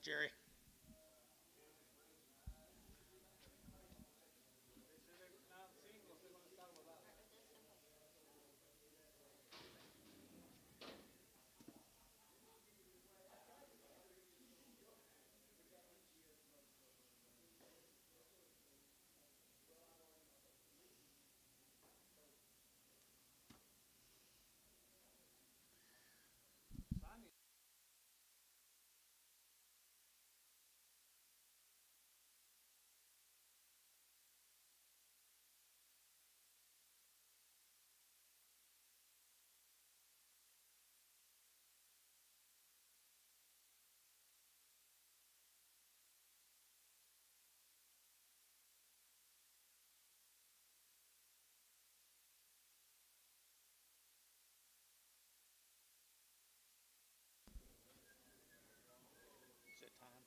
Jerry. Is it time?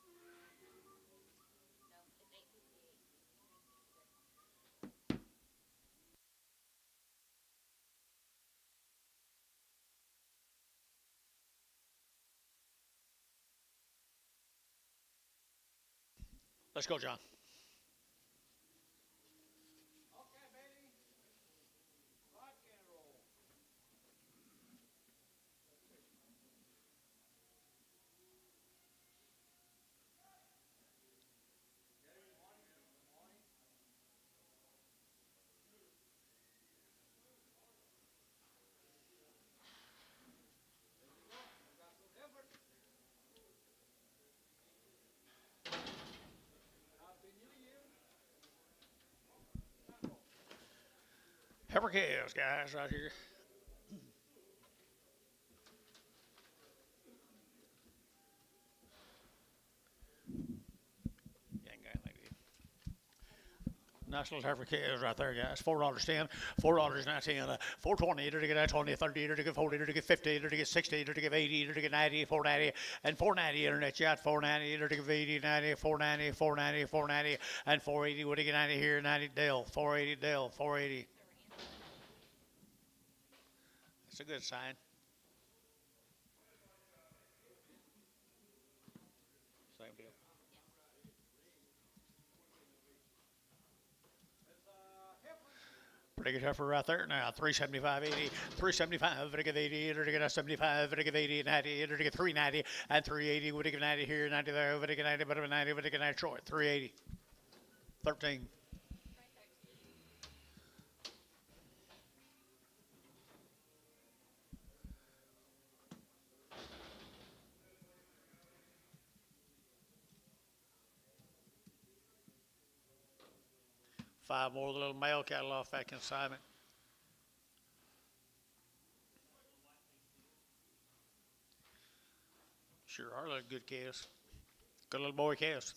Let's go, John. Heifer calves, guys, right here. Nice little heifer calves right there, guys. $4.10, $4.19, $4.20 to get $20, $30 to get $40 to get $50 to get $60 to get $80 to get $90, $4.90, and $4.90 internet chat, $4.90 to get $80, $90, $4.90, $4.90, $4.90, and $4.80. What do you get $90 here? $90 Dell, $4.80 Dell, $4.80. That's a good sign. Same deal. Pretty good heifer right there now. 375.80, 375, to get 80, to get 75, to get 80, 90, to get 390, and 380. Would you get 90 here, 90 there, would you get 90, but 90, would you get 90 short, 380. 13. Five more little male cattle off that consignment. Sure are little good calves. Good little boy calves.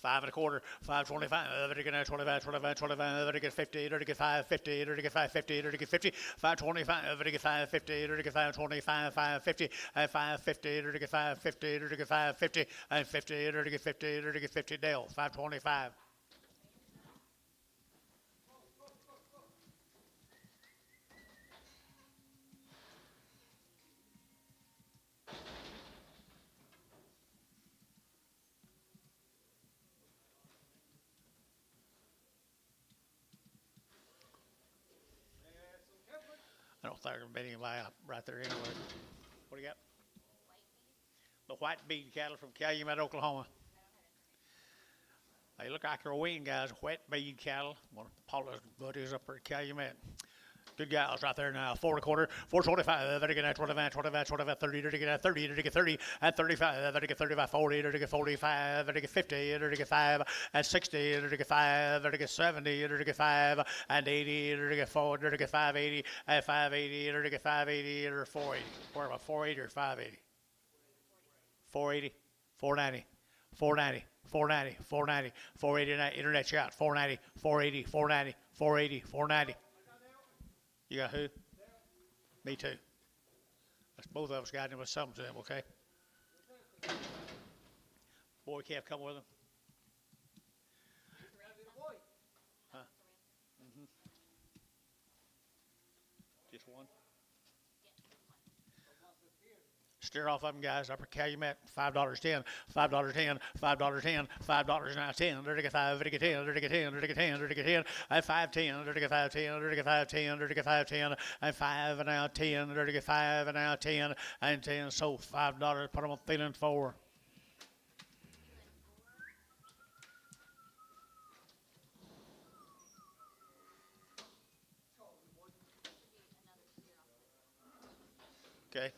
5.25, 5.25, to get 25, 25, 25, to get 50, to get 5.50, to get 5.50, to get 50, 5.25, to get 5.50, to get 5.25, 5.50, and 5.50, to get 5.50, to get 5.50, and 50, to get 50, to get 50 Dale, 5.25. I don't think there's been anybody right there anyway. What do you got? The white bead cattle from Calumet, Oklahoma. They look like they're weaned guys, wet bead cattle. One of Paula's buddies up there at Calumet. Good gals right there now. 4.25, 4.25, to get 25, 25, 25, 30, to get 30, to get 30, and 35, to get 35, 40, to get 45, to get 50, to get 5, and 60, to get 5, to get 70, to get 5, and 80, to get 4, to get 580, and 580, to get 580, or 480. Where about 480 or 580? 480, 490, 490. 490, 490, 480, internet shot, 490, 480, 490, 480, 490. You got who? Me too. That's both of us got him with something to them, okay? Boy calf come with him. Huh? Mm-hmm. Just one? Steer off of them, guys. Upper Calumet, $5.10, $5.10, $5.10, $5 now 10, dirty 5, dirty 10, dirty 10, dirty 10, dirty 10, and 5.10, dirty 5.10, dirty 5.10, dirty 5.10, and 5 and now 10, dirty 5 and now 10, and 10. So $5. Put them on feeling 4. Okay.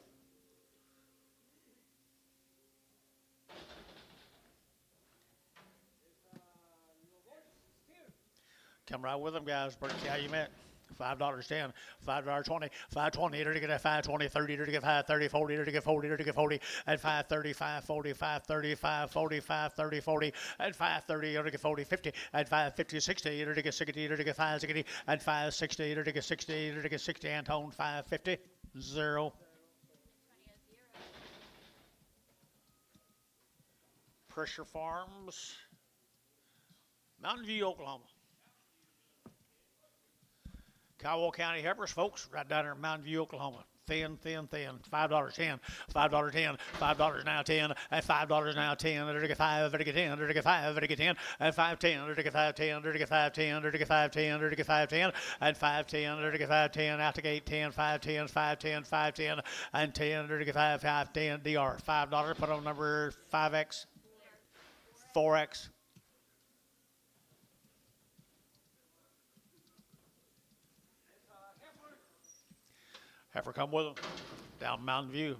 Come right with them, guys. Burton Calumet. $5.10, $5.20, $5.20, dirty get 5.20, 30, dirty get 5, 30, 40, dirty get 40, dirty get 40, and 5.30, 5.40, 5.30, 5.40, 5.30, 40, and 5.30, dirty get 40, 50, and 5.50, 60, dirty get 60, dirty get 5, 60, and 5.60, dirty get 60, dirty get 60, Antone, 5.50, 0. Pressure Farms, Mountain View, Oklahoma. Kiowa County Heifers, folks, right down there in Mountain View, Oklahoma. Thin, thin, thin. $5.10, $5.10, $5 now 10, and $5 now 10. Dirty get 5, dirty get 10, dirty get 5, dirty get 10, and 5.10, dirty get 5.10, dirty get 5.10, dirty get 5.10, dirty get 5.10, and 5.10, dirty get 5.10, out to gate 10, 5.10, 5.10, 5.10, and 10, dirty get 5, 5.10, DR. $5. Put on number 5X, 4X. Heifer come with them. Down Mountain View.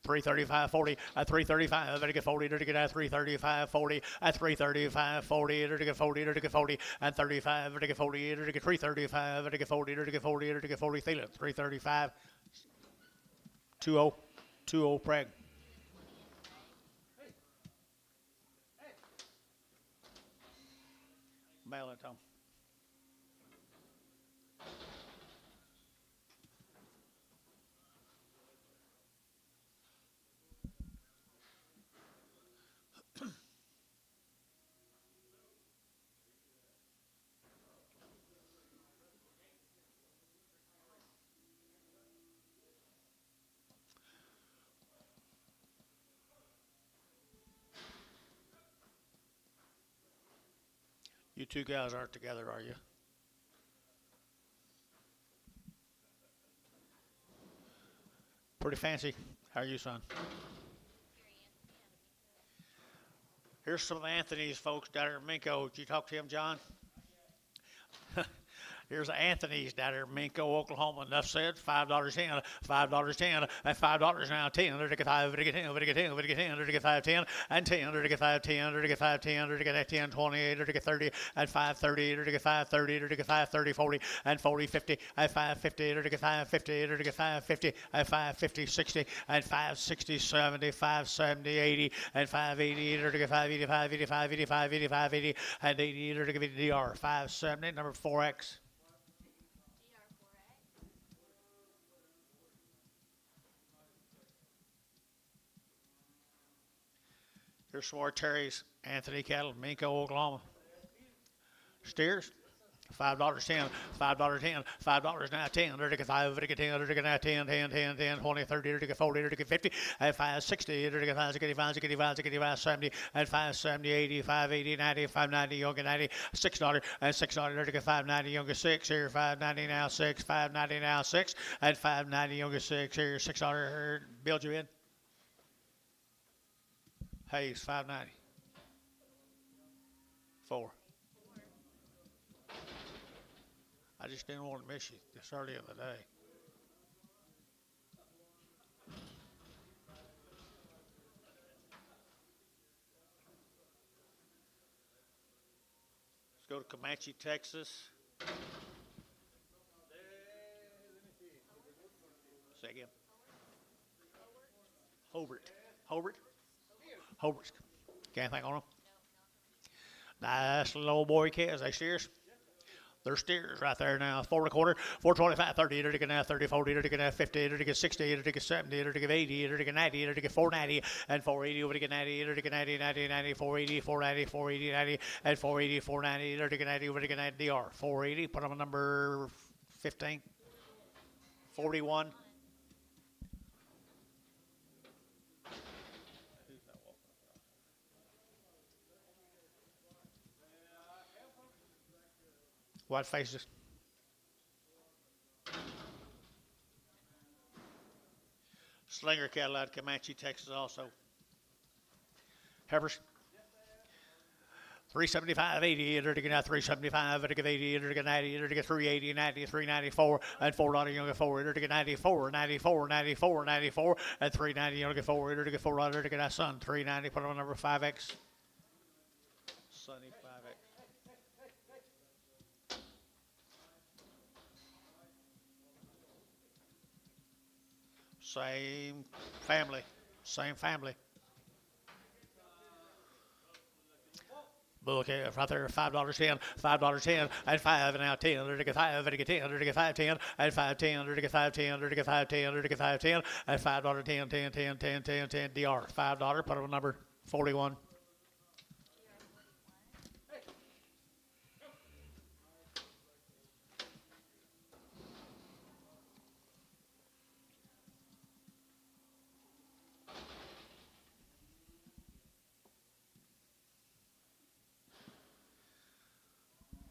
335.40 at 335. Dirty get 40. Dirty get at 335.40 at 335.40. Dirty get 40. Dirty get 40 and 35. Dirty get 40. Dirty get 335. Dirty get 40. Dirty get 40. Dirty get 40. Feel it. 335. 2-0. 2-0 Prague. Mail it, Tom. You two guys aren't together, are you? Pretty fancy. How are you, son? Here's some of Anthony's folks down there in Minko. Did you talk to him, John? Here's Anthony's down there in Minko, Oklahoma. Enough said. $5.10, $5.10, and $5 now 10. Dirty get 5, dirty get 10, dirty get 10, dirty get 10, dirty get 5.10, and 10, dirty get 5.10, dirty get 5.10, dirty get 10, 28, dirty get 30, and 5.30, dirty get 5.30, dirty get 5.30, 40, and 40, 50, and 5.50, dirty get 5.50, dirty get 5.50, and 5.50, 60, and 5.60, 70, 5.70, 80, and 5.80, dirty get 5.80, 5.80, 5.80, 5.80, 5.80, and 80, dirty get DR. 5.70, number 4X. Here's some more Terry's Anthony cattle, Minko, Oklahoma. Steers, $5.10, $5.10, $5 now 10, dirty get 5, dirty get 10, dirty get now 10, 10, 10, 10, 20, 30, dirty get 40, dirty get 50, and 5.60, dirty get 5, 65, 65, 65, 70, and 5.70, 80, 5.80, 90, 5.90, younger 90, $6, and $6, dirty get 5.90, younger 6, here 5.90 now 6, 5.90 now 6, and 5.90, younger 6, here $6, build you in. Hayes, 5.90. 4. I just didn't want to miss you this early in the day. Let's go to Comanche, Texas. Say again. Hobart. Hobart's. Can't think on them. Nice little boy kids. They steers. They're steers right there now. 4 1/4, 4.25, 30, dirty get now 30, 40, dirty get now 50, dirty get 60, dirty get 70, dirty get 80, dirty get 90, dirty get 4.90, and 4.80, over to get 90, dirty get 90, 90, 90, 4.80, 4.90, 4.80, 90, and 4.80, 4.90, dirty get 90, over to get 90, DR. 4.80, put them on number 15, 41. White faces. Slinger cattle out of Comanche, Texas also. Heifers. 375.80, enter to get out 375, enter to get 80, enter to get 90, enter to get 380, 90, 394, and $4 younger 4, enter to get 94, 94, 94, 94, and 390 younger 4, enter to get $4, enter to get that Sun 390, put on number 5X. Sunny 5X. Same family, same family. Bull calf right there, $5.10, $5.10, and 5, and now 10, under to get 5, under to get 10, under to get 5.10, and 5.10, under to get 5.10, under to get 5.10, under to get 5.10, and $5.10, 10, 10, 10, 10, 10, DR, $5, put on number 41.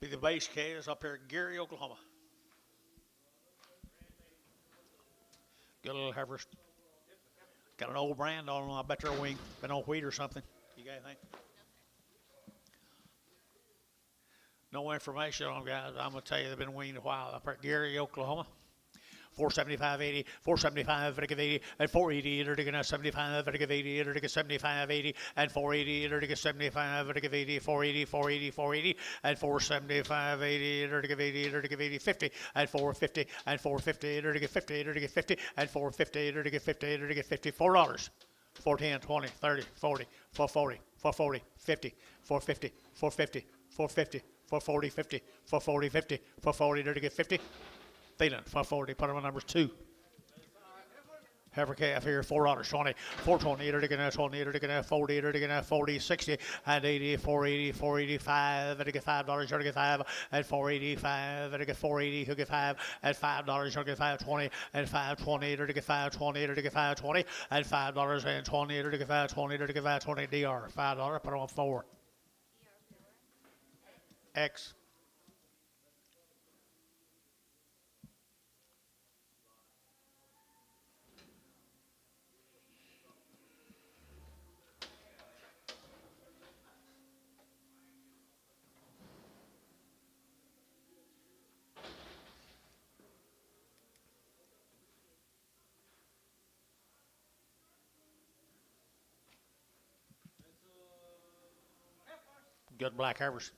Be the base case up here at Gary, Oklahoma. Good little heifers. Got an old brand on them. I bet they're a wing. Been on wheat or something. You got anything? No information on them, guys. I'm going to tell you they've been weaned a while up here at Gary, Oklahoma. 475.80, 475, enter to get 80, and 480, enter to get 75, enter to get 80, enter to get 75, 80, and 480, enter to get 75, enter to get 80, 480, 480, 480, and 475, 80, enter to get 80, enter to get 80, 50, and 450, and 450, enter to get 50, enter to get 50, and 450, enter to get 50, enter to get 50, $4. 410, 20, 30, 40, 440, 440, 50, 450, 450, 450, 440, 50, 440, 50, 440, enter to get 50. Thielen, 540, put them on numbers 2. Heifer calf here, $4, 20, 420, enter to get 20, enter to get 40, enter to get 40, 60, and 80, 480, 485, enter to get $5, enter to get 5, and 485, enter to get 480, he'll get 5, and $5, enter to get 520, and 520, enter to get 520, enter to get 520, and $5 and 20, enter to get 520, enter to get 520, DR, $5, put them on 4. X. Good black heifers.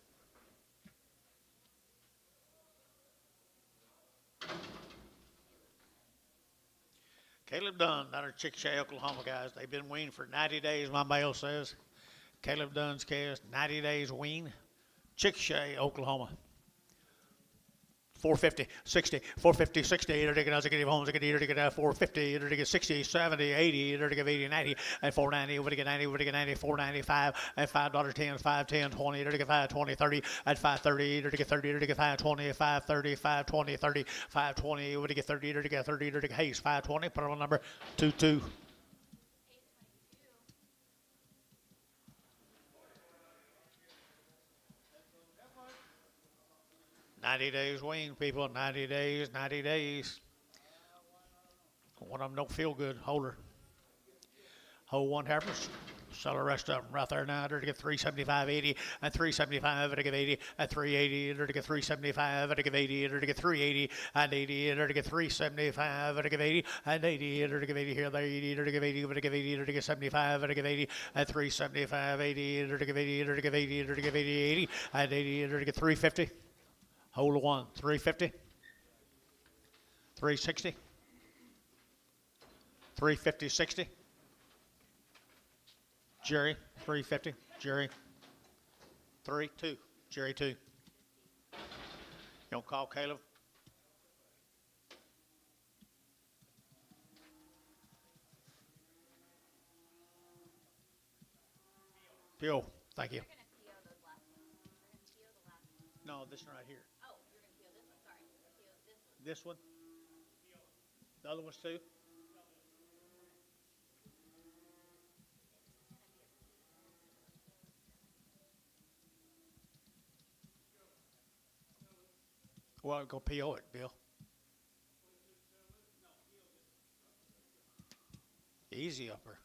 Caleb Dunn, out of Chickasha, Oklahoma, guys. They've been weaned for 90 days, my mail says. Caleb Dunn's cast, 90 days wean. Chickasha, Oklahoma. 450, 60, 450, 60, enter to get out, get homes, get enter to get 450, enter to get 60, 70, 80, enter to get 80, 90, and 490, over to get 90, over to get 90, 495, and $5, 10, 5, 10, 20, enter to get 5, 20, 30, and 530, enter to get 30, enter to get 520, 530, 520, 30, 520, over to get 30, enter to get 30, enter to get Hayes, 520, put it on number 22. $90 days wean, people. 90 days, 90 days. One of them don't feel good. Hold her. Hold one heifers. Sell the rest of them right there now. They're to get 375.80 and 375. They're to get 80 and 380. They're to get 375. They're to get 80. They're to get 380 and 80. They're to get 375. They're to get 80 and 80. They're to get 80 here. They're 80. They're to get 80. They're to get 80. They're to get 75. They're to get 80 and 375. 80. They're to get 80. They're to get 80. They're to get 80. 80 and 80. They're to get 350. Hold one, 350, 360, 350, 60. Jerry, 350, Jerry, 3, 2, Jerry 2. You don't call Caleb? Pio, thank you. No, this one right here. This one? The other one's 2? Well, go PO it, Bill. Easy upper.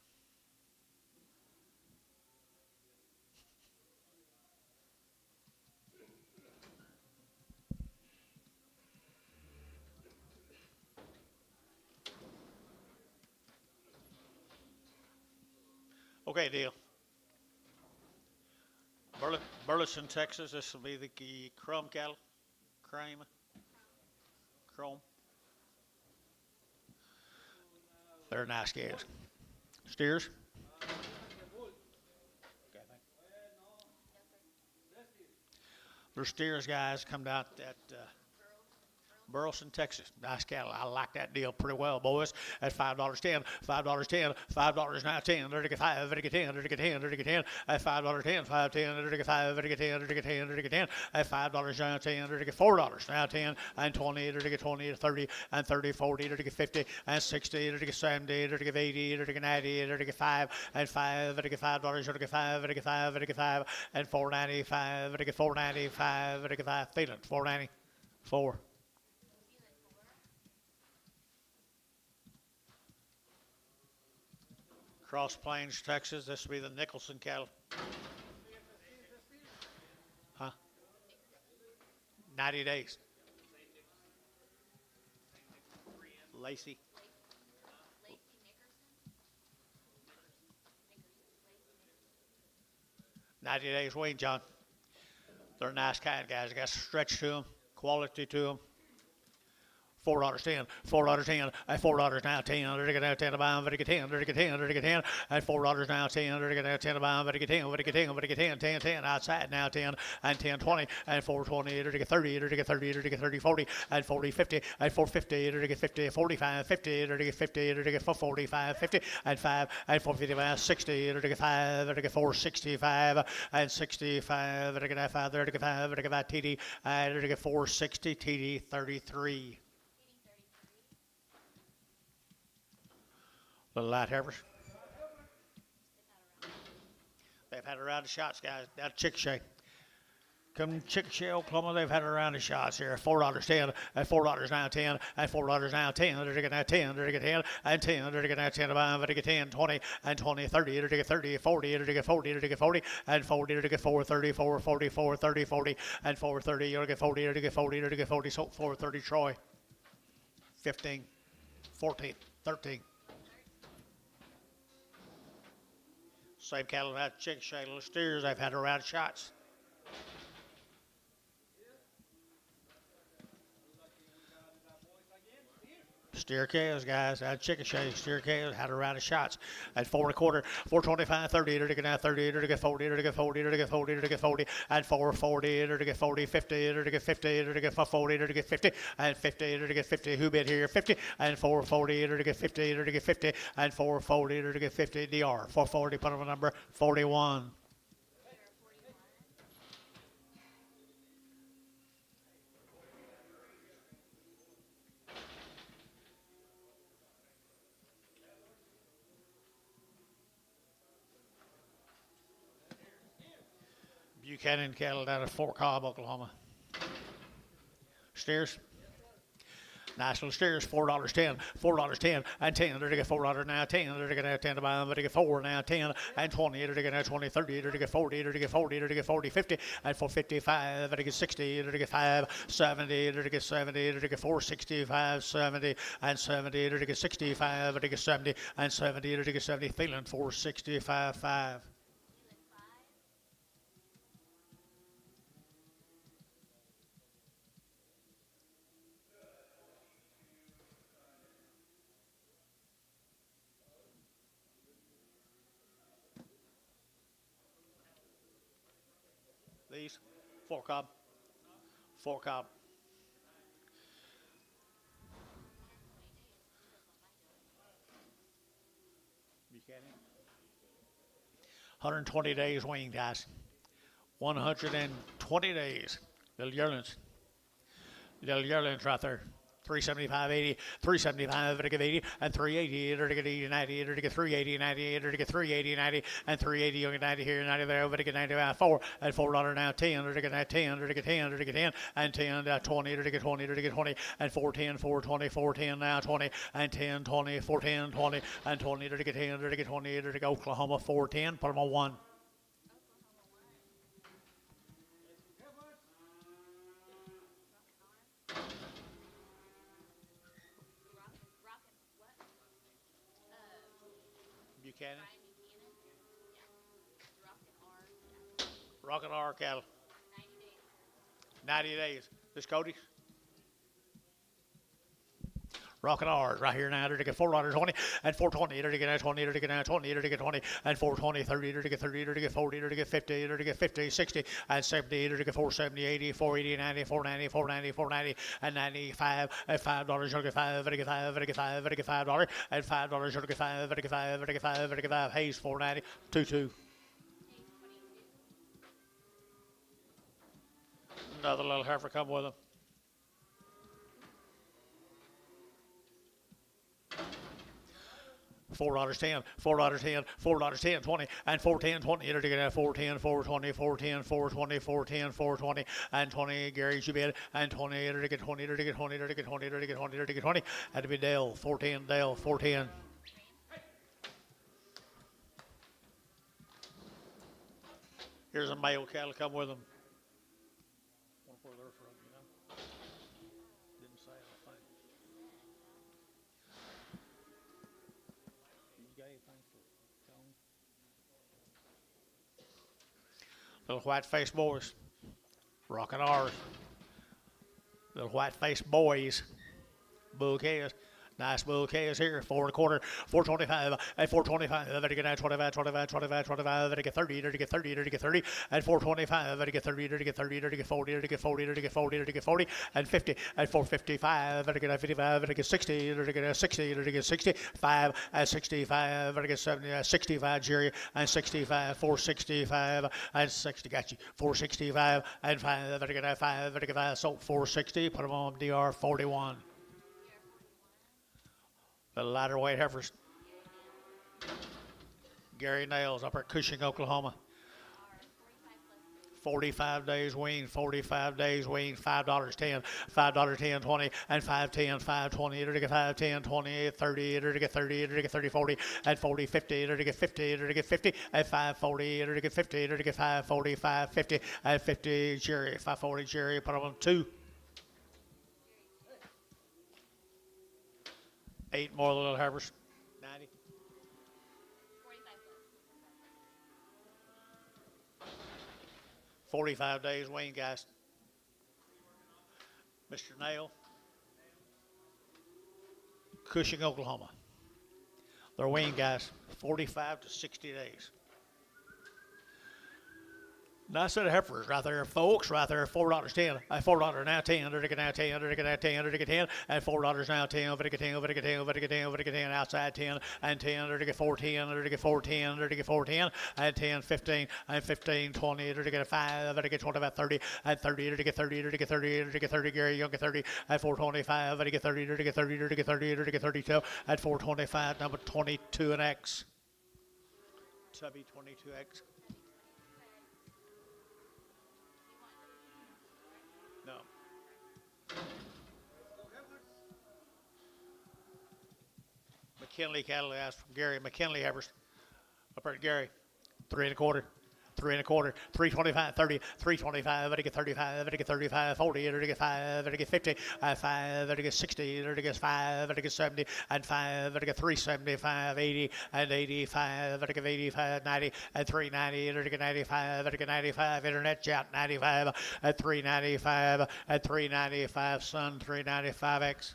Okay, deal. Burleson, Texas. This will be the Chrome cattle. Crime. Chrome. They're nice guys. Steers. They're steers guys come out at Burleson, Texas. Nice cattle. I like that deal pretty well, boys. At $5.10, $5.10, $5 now 10, there to get 5, there to get 10, there to get 10, there to get 10, at $5.10, 5.10, there to get 5, there to get 10, there to get 10, there to get 10, at $5 now 10, there to get $4 now 10, and 20, there to get 20, 30, and 30, 40, there to get 50, and 60, there to get 70, there to get 80, there to get 90, there to get 5, and 5, there to get $5, there to get 5, there to get 5, there to get 5, and 4.95, there to get 4.95, there to get 5, feeling 4.94. Cross Plains, Texas. This will be the Nicholson cattle. Huh? 90 days. Lacey. 90 days wean, John. They're nice kind, guys. Got stretch to them, quality to them. $4.10, $4.10, at $4 now 10, there to get 10 to buy, there to get 10, there to get 10, there to get 10, at $4 now 10, there to get 10 to buy, there to get 10, there to get 10, there to get 10, 10, 10, outside now 10, and 10, 20, and 4.20, there to get 30, there to get 30, there to get 30, 40, and 40, 50, and 4.50, there to get 50, 45, 50, there to get 50, there to get 45, 50, and 5, and 4.55, 60, there to get 5, there to get 4.65, and 65, there to get 5, there to get 5, there to get 5, TD, and there to get 4.60, TD 33. Little light heifers. They've had a round of shots, guys. Down at Chickasha. Come Chickasha, Oklahoma, they've had a round of shots here. $4.10, and $4 now 10, and $4 now 10, they're to get now 10, they're to get 10, and 10, they're to get now 10 to buy, they're to get 10, 20, and 20, 30, they're to get 30, 40, they're to get 40, they're to get 40, and 40, they're to get 4, 30, 4, 40, 4, 30, 40, and 4, 30, you're to get 40, they're to get 40, they're to get 40, so 4, 30, Troy. 15, 14, 13. Same cattle out Chickasha, little steers, they've had a round of shots. Steer cows, guys, out Chickasha, steer cows had a round of shots at 4.25, 4.25, 30, to get now 30, to get 40, to get 40, to get 40, to get 40, and 4.40, to get 40, 50, to get 50, to get 40, to get 50, and 50, to get 50, who bid here, 50, and 4.40, to get 50, to get 50, and 4.40, to get 50, DR, 4.40, put on a number, 41. Buchanan cattle down at Fort Cobb, Oklahoma. Steers. Nice little steers, $4.10, $4.10, and 10, they're to get $4 now, 10, they're to get 10 to buy, they're to get 4 now, 10, and 20, they're to get 20, 30, they're to get 40, they're to get 40, they're to get 40, 50, and 4.55, they're to get 60, they're to get 5, 70, they're to get 70, they're to get 4.65, 70, and 70, they're to get 65, they're to get 70, and 70, they're to get 70, feeling 4.65, 5. These, Fort Cobb, Fort Cobb. Buchanan. 120 days wean, guys. 120 days. Little yearlings. Little yearlings right there. 375, 80, 375, to get 80, and 380, to get 80, 90, to get 380, 90, to get 380, 90, and 380, you get 90 here, 90 there, to get 90, 4, and $4 now, 10, to get 10, to get 10, to get 10, and 10, 20, to get 20, to get 20, and 410, 420, 410 now, 20, and 10, 20, 410, 20, and 20, to get 10, to get 20, to get Oklahoma, 410, put them on 1. Buchanan. Rocket R cattle. 90 days. This Cody. Rocket R right here now to get $4.20 and $4.20 to get 20 to get 20 to get 20 and $4.20 30 to get 30 to get 40 to get 50 to get 50 60 and 70 to get 470 80 480 90 490 490 490 and 95 and $5 to get 5 to get 5 to get 5 to get $5 and $5 to get 5 to get 5 to get 5 to get 5 Hayes 490 22. Another little heifer come with him. $4.10, $4.10, $4.10, 20, and $4.10, 20, to get 4.10, 4.20, 4.10, 4.20, 4.10, 4.20, and 20, Gary Jubid, and 20, to get 20, to get 20, to get 20, to get 20, to get 20, had to be Dale, 4.10, Dale, 4.10. Here's a male cattle come with them. Little white-faced boys, rocking ours. Little white-faced boys, Bookass. Nice Bookass here, 4 1/4, 4.25, and 4.25, to get 25, 25, 25, 25, to get 30, to get 30, to get 30, and 4.25, to get 30, to get 30, to get 40, to get 40, to get 40, to get 40, and 50, and 4.55, to get 55, to get 60, to get 60, to get 65, and 65, to get 70, 65, Jerry, and 65, 465, and 60, got you, 465, and 5, to get 5, to get 5, so 460, put them on DR 41. The lighter weight heifers. Gary Nails up at Cushing, Oklahoma. 45 days wean, 45 days wean, $5.10, $5.10, 20, and 5.10, 5.20, to get 5.10, 20, 30, to get 30, to get 30, 40, and 40, 50, to get 50, to get 50, and 5.40, to get 50, to get 5.40, 5.50, and 50, Jerry, 5.40, Jerry, put them on 2. 8 more little heifers. 90. 45 days wean, guys. Mr. Nail. Cushing, Oklahoma. They're wean, guys. 45 to 60 days. Nice set of heifers right there, folks. Right there, $4.10. $4 now, 10. To get now, 10. To get now, 10. To get 10. And $4 now, 10. To get 10. To get 10. To get 10. To get 10. Outside 10. And 10. To get 4.10. To get 4.10. To get 4.10. And 10, 15. And 15, 20. To get 5. To get 25, 30. And 30. To get 30. To get 30. To get 30. Gary Young get 30. And 4.25. To get 30. To get 30. To get 30. To get 32. At 4.25. Number 22 and X. Tubby 22X. No. McKinley cattle asked from Gary. McKinley heifers up at Gary. 3 1/4. 3 1/4, 3.25, 30, 3.25, to get 35, to get 35, 40, to get 5, to get 50, 5, to get 60, to get 5, to get 70, and 5, to get 375, 80, and 85, to get 85, 90, and 390, to get 95, to get 95, internet chat 95, at 395, at 395, Sun 395X.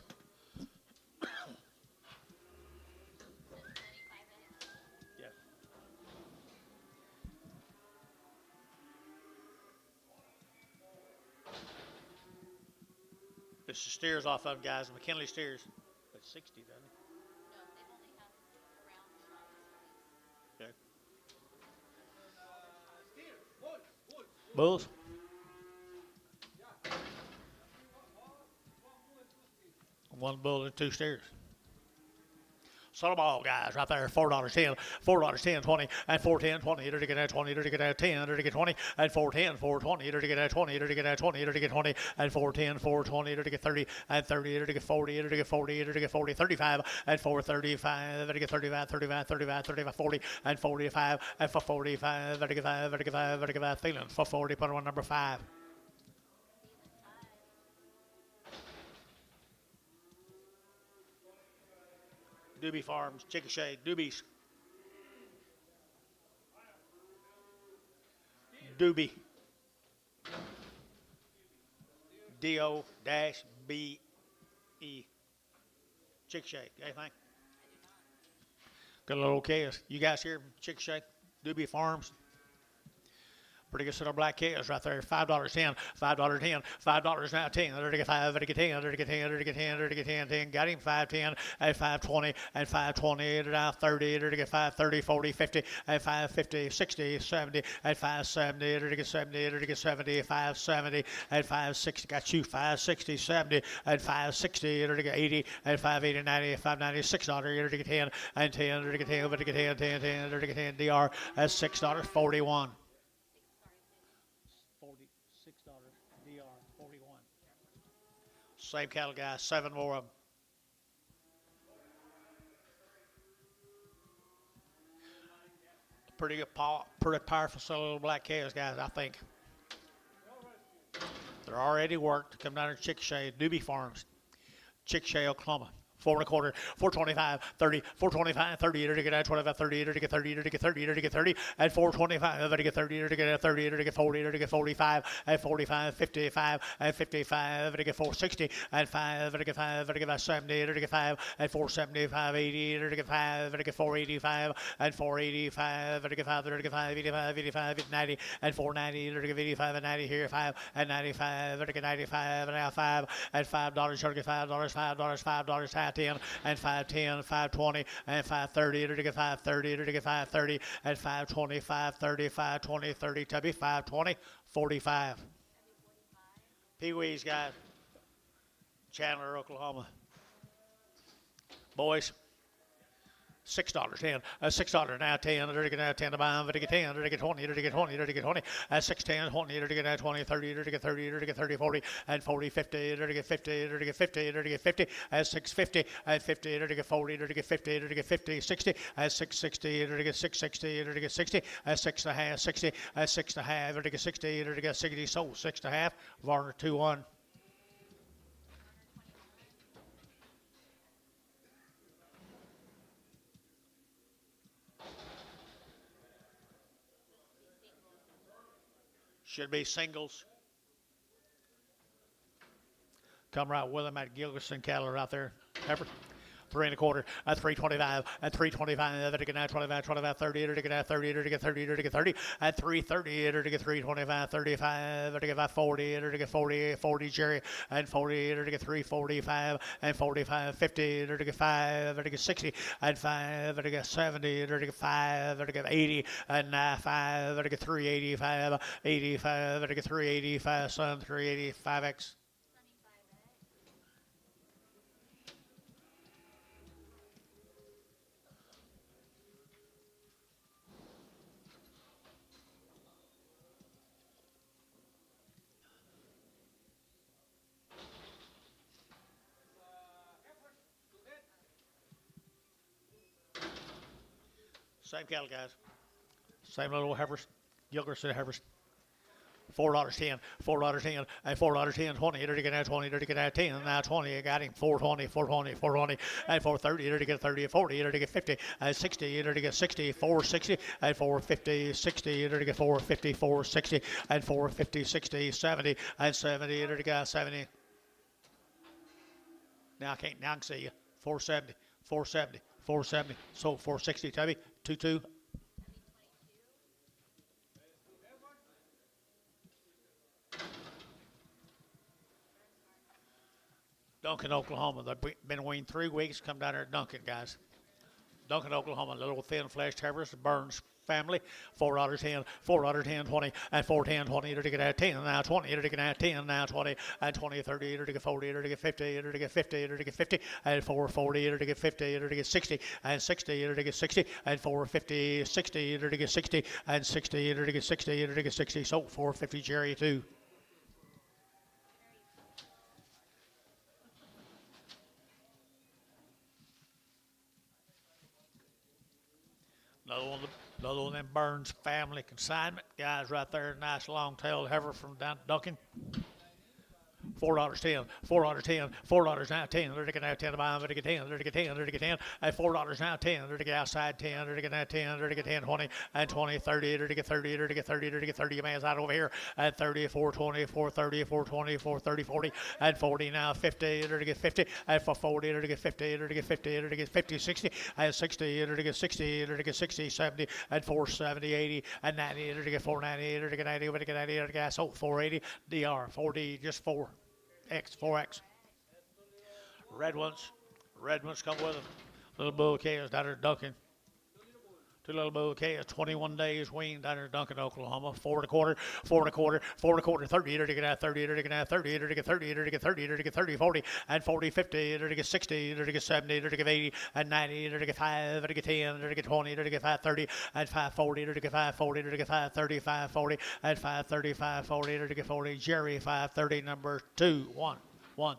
This is steers off of them, guys. McKinley steers. But 60, doesn't it? No, they only have round shots. Okay. Bulls. One bull and two steers. Son of all guys right there, $4.10, $4.10, 20, and 4.10, 20, to get at 20, to get at 10, to get 20, and 4.10, 4.20, to get at 20, to get at 20, to get 20, and 4.10, 4.20, to get 30, and 30, to get 40, to get 40, to get 40, 35, and 4.35, to get 35, 35, 35, 35, 40, and 45, and for 45, to get 5, to get 5, to get 5, feeling for 40, put on number 5. Doobie Farms, Chickasha, Doobies. Doobie. D-O-B-E. Chickasha, anything? Got a little chaos. You guys here, Chickasha, Doobie Farms? Pretty good set of black cows right there. $5.10, $5.10, $5 now, 10, to get 5, to get 10, to get 10, to get 10, to get 10, 10. Got him 5.10 and 5.20 and 5.20, to now 30, to get 5.30, 40, 50 and 5.50, 60, 70 and 5.70, to get 70, to get 70, 5.70 and 5.60. Got you 5.60, 70 and 5.60, to get 80 and 5.80, 90, 5.90, $6, to get 10 and 10, to get 10, to get 10, 10, 10, to get 10. DR at $6.41. DR 41. Same cattle guys, 7 more of them. Pretty powerful set of little black cows, guys, I think. They're already worked. Come down to Chickasha, Doobie Farms, Chickasha, Oklahoma. 4 1/4, 4.25, 30, 4.25, 30, to get 25, 30, to get 30, to get 30, to get 30, and 4.25, to get 30, to get 30, to get 40, to get 45, and 45, 55, and 55, to get 4.60, and 5, to get 5, to get 70, to get 5, and 4.75, 80, to get 5, to get 4.85, and 4.85, to get 5, to get 5, 85, 85, 90, and 4.90, to get 85 and 90 here, 5, and 95, to get 95, and now 5, and $5, to get $5, $5, $5, 10 and 5.10, 5.20 and 5.30, to get 5.30, to get 5.30 and 5.20, 5.30, 5.20, 30, Tubby, 5.20, 45. Pee-wees, guys. Chandler, Oklahoma. Boys. $6, 10, $6 now, 10, to get 10 to buy, to get 10, to get 20, to get 20, to get 20, 6.10, 20, to get 20, 30, to get 30, to get 30, 40, and 40, 50, to get 50, to get 50, to get 50, 6.50, and 50, to get 40, to get 50, to get 50, 60, 6.60, to get 6.60, to get 60, 6.5, 60, 6.5, to get 60, to get 60, sold 6.5, Varner 2-1. Should be singles. Come right with them at Gillerson cattle right there. Effort. 3 1/4, 3.25, and 3.25, to get 25, 25, 30, to get 30, to get 30, to get 30, and 3.30, to get 3.25, 35, to get 40, to get 40, 40 Jerry, and 40, to get 3.45, and 45, 50, to get 5, to get 60, and 5, to get 70, to get 5, to get 80, and 5, to get 3.85, 85, to get 3.85, son, 3.85X. Same cattle, guys. Same little heifers. Gillerson heifers. $4.10, $4.10, and $4.10, 20, to get 20, to get 10, now 20, I got him, 4.20, 4.20, 4.20, and 4.30, to get 30, 40, to get 50, and 60, to get 60, 4.60, and 4.50, 60, to get 4.50, 4.60, and 4.50, 60, 70, and 70, to get 70. Now I can see you. 4.70, 4.70, 4.70, so 4.60, Tubby, 2.2. Duncan, Oklahoma. They've been waiting 3 weeks. Come down there at Duncan, guys. Duncan, Oklahoma. Little thin fleshed heifers, Burns. family. $4.10, $4.10, 20, and 4.10, 20, to get at 10, now 20, to get at 10, now 20, and 20, 30, to get 40, to get 50, to get 50, to get 50, and 440, to get 50, to get 60, and 60, to get 60, and 450, 60, to get 60, and 60, to get 60, to get 60, so 450 Jerry too. Another one of them Burns family consignment guys right there. Nice long-tailed heifer from down Duncan. $4.10, $4.10, $4 now 10. They're taking out 10 to buy them. They're taking 10. They're taking 10. They're taking 10. At $4 now 10. They're taking outside 10. They're taking out 10. They're taking 10, 20, and 20, 30. They're taking 30. They're taking 30. They're taking 30. Man's out over here at 30, 420, 430, 420, 430, 40, and 40 now 50. They're taking 50. At 40. They're taking 50. They're taking 50. They're taking 50, 60, and 60. They're taking 60. They're taking 60, 70, and 470, 80, and 90. They're taking 490. They're taking 90. They're taking 90. They're taking so 480. DR 4D just 4. X, 4X. Red ones come with them. Little bull calves down there at Duncan. Two little bull calves, 21 days weaned down there at Duncan, Oklahoma. 4 1/4, 4 1/4, 4 1/4, 30, to get out 30, to get out 30, to get 30, to get 30, to get 30, 40, and 40, 50, to get 60, to get 70, to get 80, and 90, to get 5, to get 10, to get 20, to get 530, and 540, to get 540, to get 530, 540, and 530, 540, to get 40. Jerry 530, number 2, 1, 1.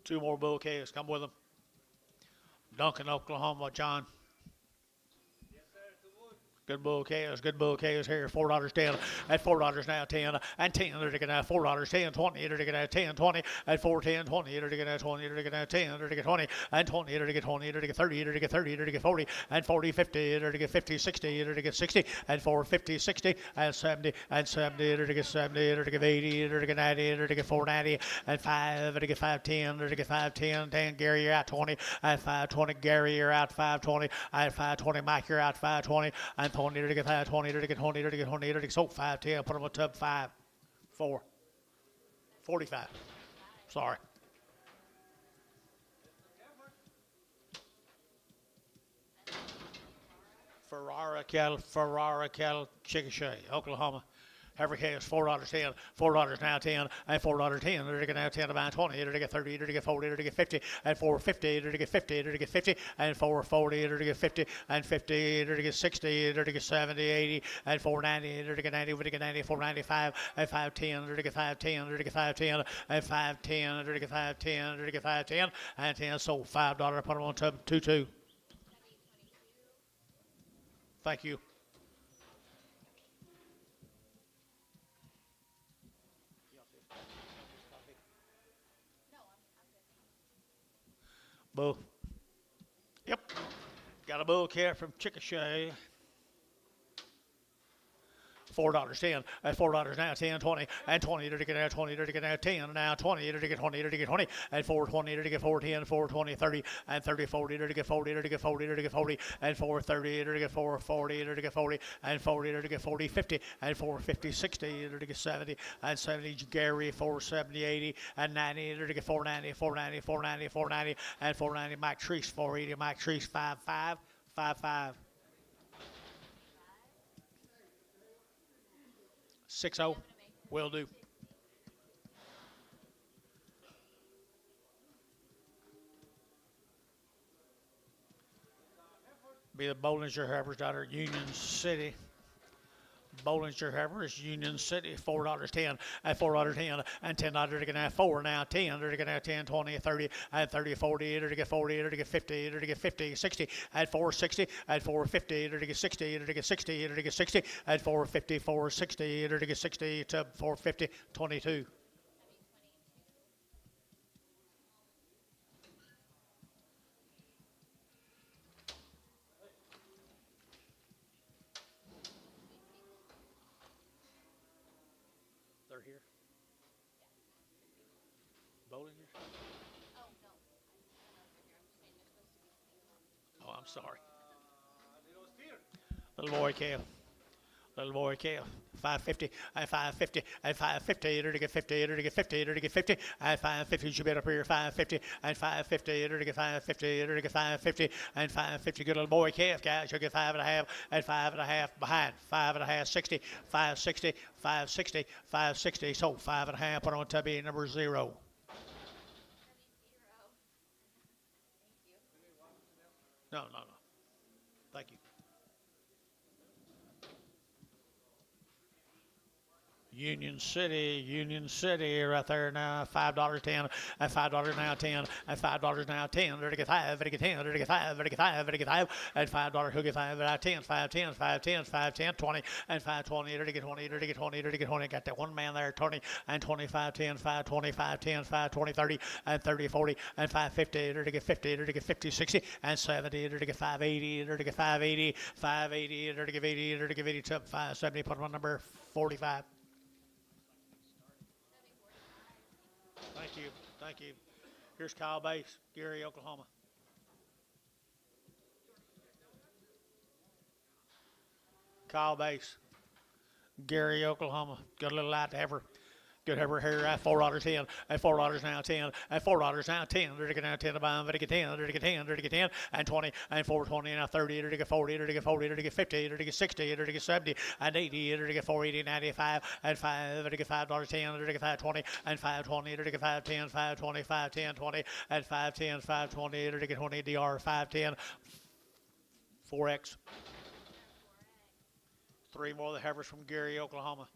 Two more bull calves come with them. Duncan, Oklahoma, John. Good bull calves here. $4.10 at $4 now 10 and 10. They're taking out $4 10 20. They're taking out 10 20 at 410 20. They're taking out 20. They're taking out 10. They're taking 20 and 20. They're taking 20. They're taking 30. They're taking 30. They're taking 40 and 40 50. They're taking 50 60. They're taking 60 and 450 60 and 70 and 70. They're taking 70. They're taking 80. They're taking 90. They're taking 490 and 5. They're taking 510. They're taking 510. 10 Gary, you're out 20 and 520. Gary, you're out 520 and 520. Mike, you're out 520 and 20, to get 5, 20, to get 20, to get 20, to get so 5, 10, put them on tub 5, 4, 45. Sorry. Ferrar cattle, Chickasha, Oklahoma. Every case, $4.10, $4 now 10, and $4.10. They're taking now 10 to buy 20. They're taking 30. They're taking 40. They're taking 50, and 450. They're taking 50. They're taking 50, and 440. They're taking 50, and 50. They're taking 60. They're taking 70, 80, and 490. They're taking 90. We're taking 90, 495, and 510. They're taking 510. They're taking 510, and 510. They're taking 510. They're taking 510, and 10. So $5. Put them on tub 22. Thank you. Bull. Yep. Got a bull calf from Chickasha. $4.10 at $4 now 10 20 and 20 to get out 20 to get out 10 now 20 to get 20 to get 20 and 420 to get 410 420 30 and 30 40 to get 40 to get 40 to get 40 and 430 to get 440 to get 40 and 40 to get 40 50 and 450 60 to get 70 and 70 Gary 470 80 and 90 to get 490 490 490 490 and 490 Mike Treese 480 Mike Treese 55 55 6-0, will do. Be the Bollinger Heifers down at Union City. Bollinger Heifers, Union City, $4.10 at $4.10 and $10 to get out 4 now 10 to get out 10 20 30 and 30 40 to get 40 to get 50 to get 50 60 at 460 at 450 to get 60 to get 60 to get 60 at 450 460 to get 60 to 450 22. They're here. Bollinger? Oh, no. I don't know if they're here. I'm just saying they're supposed to be. Oh, I'm sorry. Little boy calf. Little boy Kale, 550, and 550, and 550, to get 50, to get 50, to get 50, and 550, you bet up here, 550, and 550, to get 550, to get 550, and 550, good little boy Calf, guys, you'll get 5.5, and 5.5 behind, 5.5, 60, 560, 560, 560, so 5.5, put on tubby number 0. No, thank you. Union City, right there now, $5.10, and $5 now 10, and $5 now 10, to get 5, to get 10, to get 5, to get 5, to get 5, and $5 who get 5 out 10, 510, 510, 510, 20, and 520, to get 20, to get 20, to get 20, got that one man there, 20, and 25, 10, 520, 510, 520, 30, and 30, 40, and 550, to get 50, to get 50, 60, and 70, to get 580, to get 580, 580, to get 80, to get 80, 570, put on number 45. Thank you. Here's Kyle Base, Gary, Oklahoma. Kyle Base, Gary, Oklahoma. Got a little light to have her. Good have her hair at $4.10, and $4 now 10, and $4 now 10, to get now 10 to buy, to get 10, to get 10, to get 10, and 20, and 420, now 30, to get 40, to get 40, to get 50, to get 60, to get 70, and 80, to get 480, 95, and 5, to get $5.10, to get 520, and 520, to get 510, 520, 510, 20, and 510, 520, to get 20, DR 510, 4X. 3 more of the heifers from Gary, Oklahoma.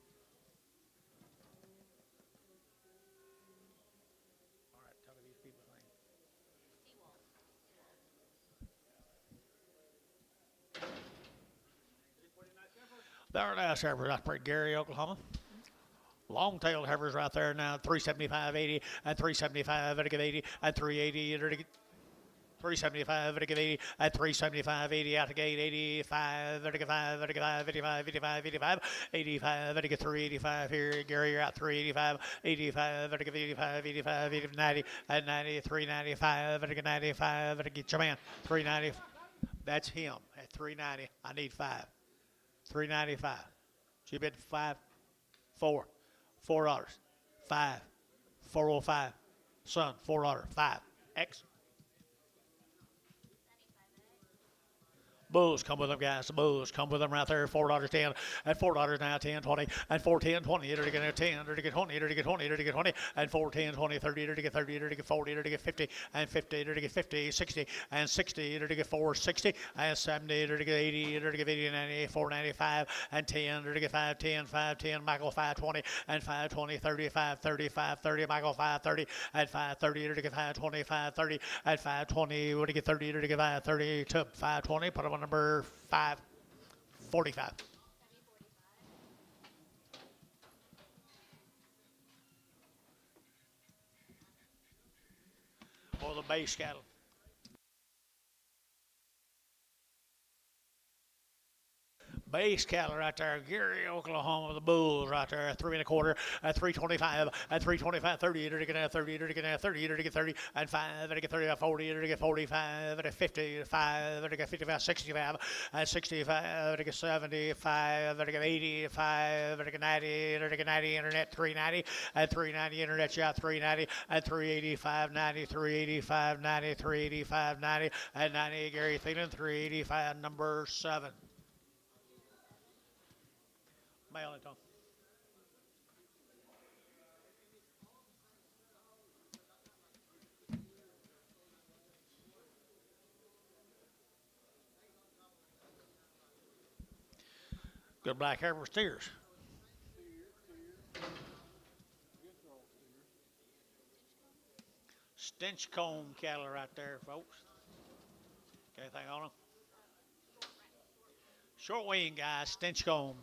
There it is, heifers out there, Gary, Oklahoma. Long-tailed heifers right there now, 375.80, and 375 to get 80, and 380 to get 375 to get 80, and 375.80 out the gate, 85 to get 5, to get 5, 85, 85, 85, 85 to get 385 here, Gary, you're out 385, 85 to get 85, 85, 80, 90, and 90, 395 to get 95 to get your man, 390. That's him at 390. I need 5. 395. She bid 5, 4, $4, 5, 405. Son, $4, 5. X. Bulls come with them, guys. The Bulls come with them right there. $4.10, and $4 now 10, 20, and 410, 20, to get 10, to get 20, to get 20, to get 20, and 410, 20, 30, to get 30, to get 40, to get 50, and 50, to get 50, 60, and 60, to get 460, and 70, to get 80, to get 80, 90, 495, and 10, to get 510, 510, Michael 520, and 520, 35, 35, 30, Michael 530, and 530, to get 520, 530, and 520, to get 30, to get 530, to 520, put them on number 545. Or the base cattle. Base cattle right there, Gary, Oklahoma, the Bulls right there, 3 1/4, at 325, at 325, 30, to get 30, to get 30, to get 30, and 5, to get 30, 40, to get 45, to 50, 5, to get 55, 65, and 65, to get 75, to get 85, to get 90, to get 90, internet 390, and 390, internet shot 390, and 385, 90, 385, 90, 385, 90, and 90, Gary Thielen, 385, number 7. Mail it on. Good black hair for steers. Stenchcomb cattle right there, folks. Anything on them? Short wing, guys, Stenchcomb.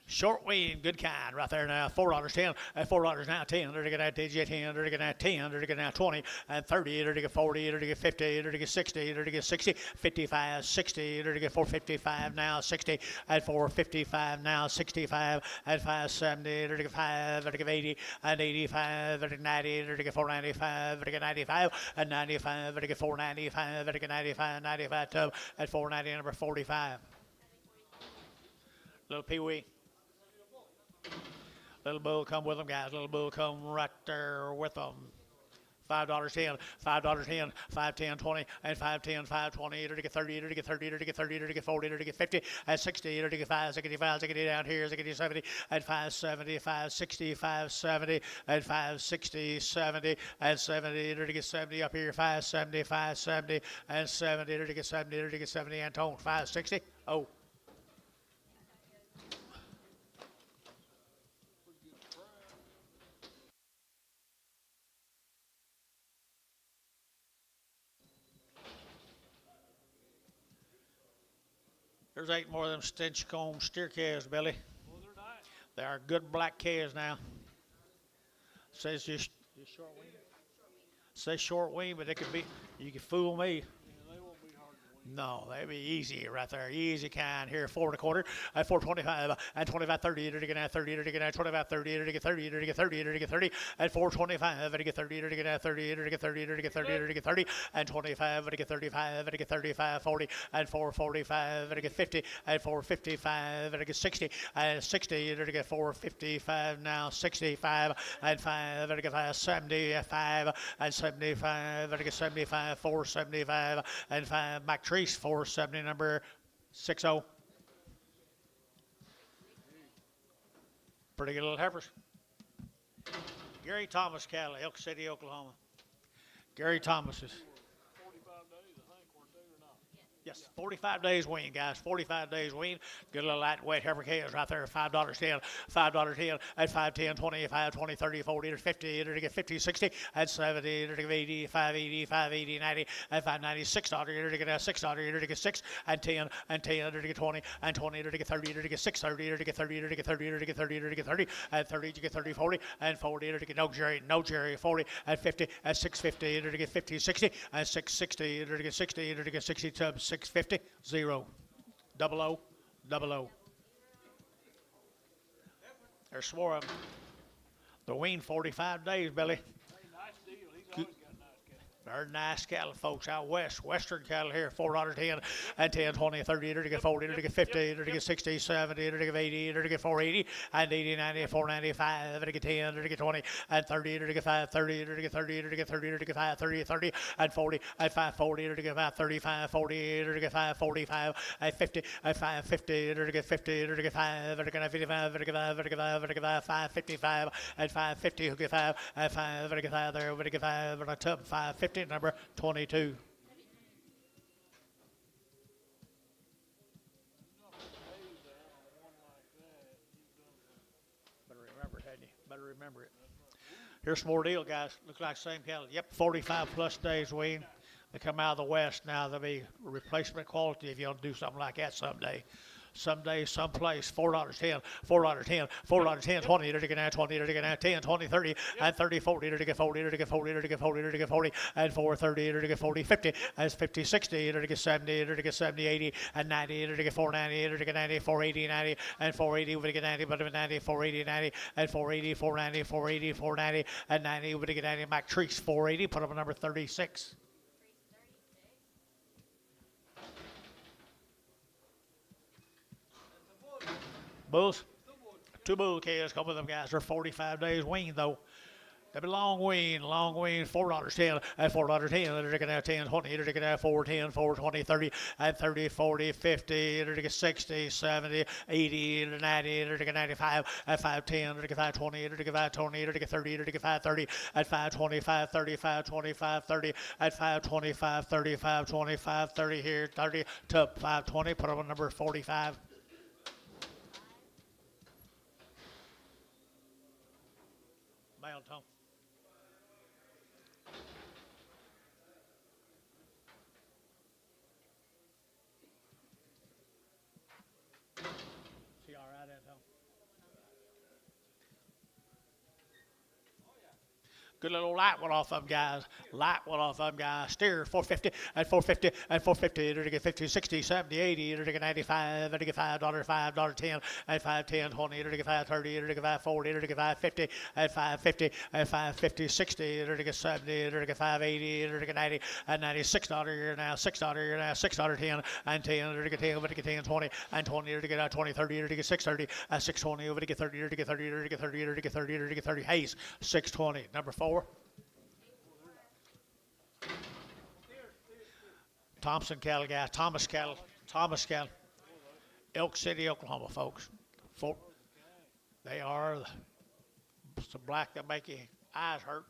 Short wean, good kind, right there now. $4.10, and $4 now 10. To get that digit 10, to get that 10, to get now 20, and 30, to get 40, to get 50, to get 60, to get 60, 55, 60, to get 455 now 60, and 455 now 65, and 570, to get 5, to get 80, and 85, to get 90, to get 495, to get 95, and 95, to get 495, to get 95, 95 tub, at 490, number 45. Little Pee-wee. Little bull come with them, guys. Little bull come right there with them. $5.10, $5.10, 5.10, 20, and 5.10, 5.20, to get 30, to get 30, to get 30, to get 40, to get 50, and 60, to get 5, 65, 60 down here, 60, 70, and 570, 560, 570, and 560, 70, and 70, to get 70 up here, 570, 570, and 70, to get 70, to get 70, and tone, 560. Oh. There's 8 more of them Stenchcomb steer calves, Billy. Well, they're nice. They are good black calves now. Says just short wing. Says short wing, but it could be. You can fool me. Yeah, they won't be hard to win. No, they'd be easy right there. Easy kind here. 4 1/4 at 4.25 and 25 30 to get 30 to get 25 30 to get 30 to get 30 to get 30 and 4.25 to get 30 to get 30 to get 30 to get 30 to get 30 and 25 to get 35 to get 35 40 and 4.45 to get 50 and 4.55 to get 60 and 60 to get 4.55 now 65 and 5 to get 75 and 75 to get 75 4.75 and 5 Mac Treese 470 number 60. Pretty good little heifers. Gary Thomas cattle, Elk City, Oklahoma. Gary Thomas's. 45 days, I think, weren't they, or not? Yes, 45 days wean, guys. 45 days wean. Good little lightweight heifer calves right there. $5.10, $5.10, and 5.10, 25, 20, 30, 40, or 50, to get 50, 60, and 70, to get 80, 580, 580, 90, and 590, $6, to get $6, to get 6, and 10, and 10, to get 20, and 20, to get 30, to get 630, to get 30, to get 30, to get 30, to get 30, and 30, to get 30, 40, and 40, to get no Jerry, 40, and 50, and 650, to get 50, 60, and 660, to get 60, to get 60, 650, 0, 00, 00. There's 4 of them. The wean 45 days, Billy. Hey, nice deal. He's always got nice cattle. They're nice cattle, folks, out west. Western cattle here, $4.10 and 10, 20, 30, to get 40, to get 50, to get 60, 70, to get 80, to get 480, and 80, 90, 495, to get 10, to get 20, and 30, to get 530, to get 30, to get 30, to get 530, 30, and 40, and 540, to get 535, 40, to get 545, and 50, and 550, to get 50, to get 5, to get 55, to get 5, to get 5, to get 5, 555, and 550, to get 5, and 5, to get 5 there, to get 5, and a tub 550. Number 22. Better remember it, hadn't you? Better remember it. Here's some more deal, guys. Looks like same cattle. Yep, 45 plus days wean. They come out of the west now. They'll be replacement quality if you don't do something like that someday. Someday, someplace, $4.10, $4.10, $4.10, 20, to get 20, to get 10, 20, 30, and 30, 40, to get 40, to get 40, to get 40, to get 40, and 430, to get 40, 50, and 50, 60, to get 70, to get 70, 80, and 90, to get 490, to get 90, 480, 90, and 480, to get 90, but 90, 480, 90, and 480, 490, 480, 490, and 90, to get 90, Mac Treese, 480, put up a number 36. Bulls, 2 bull calves come with them, guys. They're 45 days wean, though. They'll be long wean, $4.10, and $4.10, they're taking out 10, 20, they're taking out 4.10, 4.20, 30, and 30, 40, 50, they're taking 60, 70, 80, 90, they're taking 95, and 5.10, they're taking 5.20, they're taking 5.20, they're taking 30, they're taking 5.30, and 5.20, 5.30, 5.20, 5.30, and 5.20, 5.30, 5.20, 5.30 here, 30 to 5.20, put up a number 45. Male tone. See all right, Anton? Good little light one off them guys. Light one off them guys. Steer 450 and 450 and 450. It'll get 50, 60, 70, 80. It'll get 95. It'll get $5, $5.10 and 5.10, 20. It'll get 5.30. It'll get 5.40. It'll get 5.50 and 5.50 and 5.50, 60. It'll get 70. It'll get 5.80. It'll get 90 and $96 here now. $6 now. $6.10 and 10. It'll get 10. It'll get 10, 20 and 20. It'll get 20, 30. It'll get 6.30 and 6.20. It'll get 30. It'll get 30. It'll get 30. It'll get 30. It'll get 30. Hayes 6.20. Number 4. Thompson cattle guys, Thomas cattle, Elk City, Oklahoma, folks. They are some black that make your eyes hurt.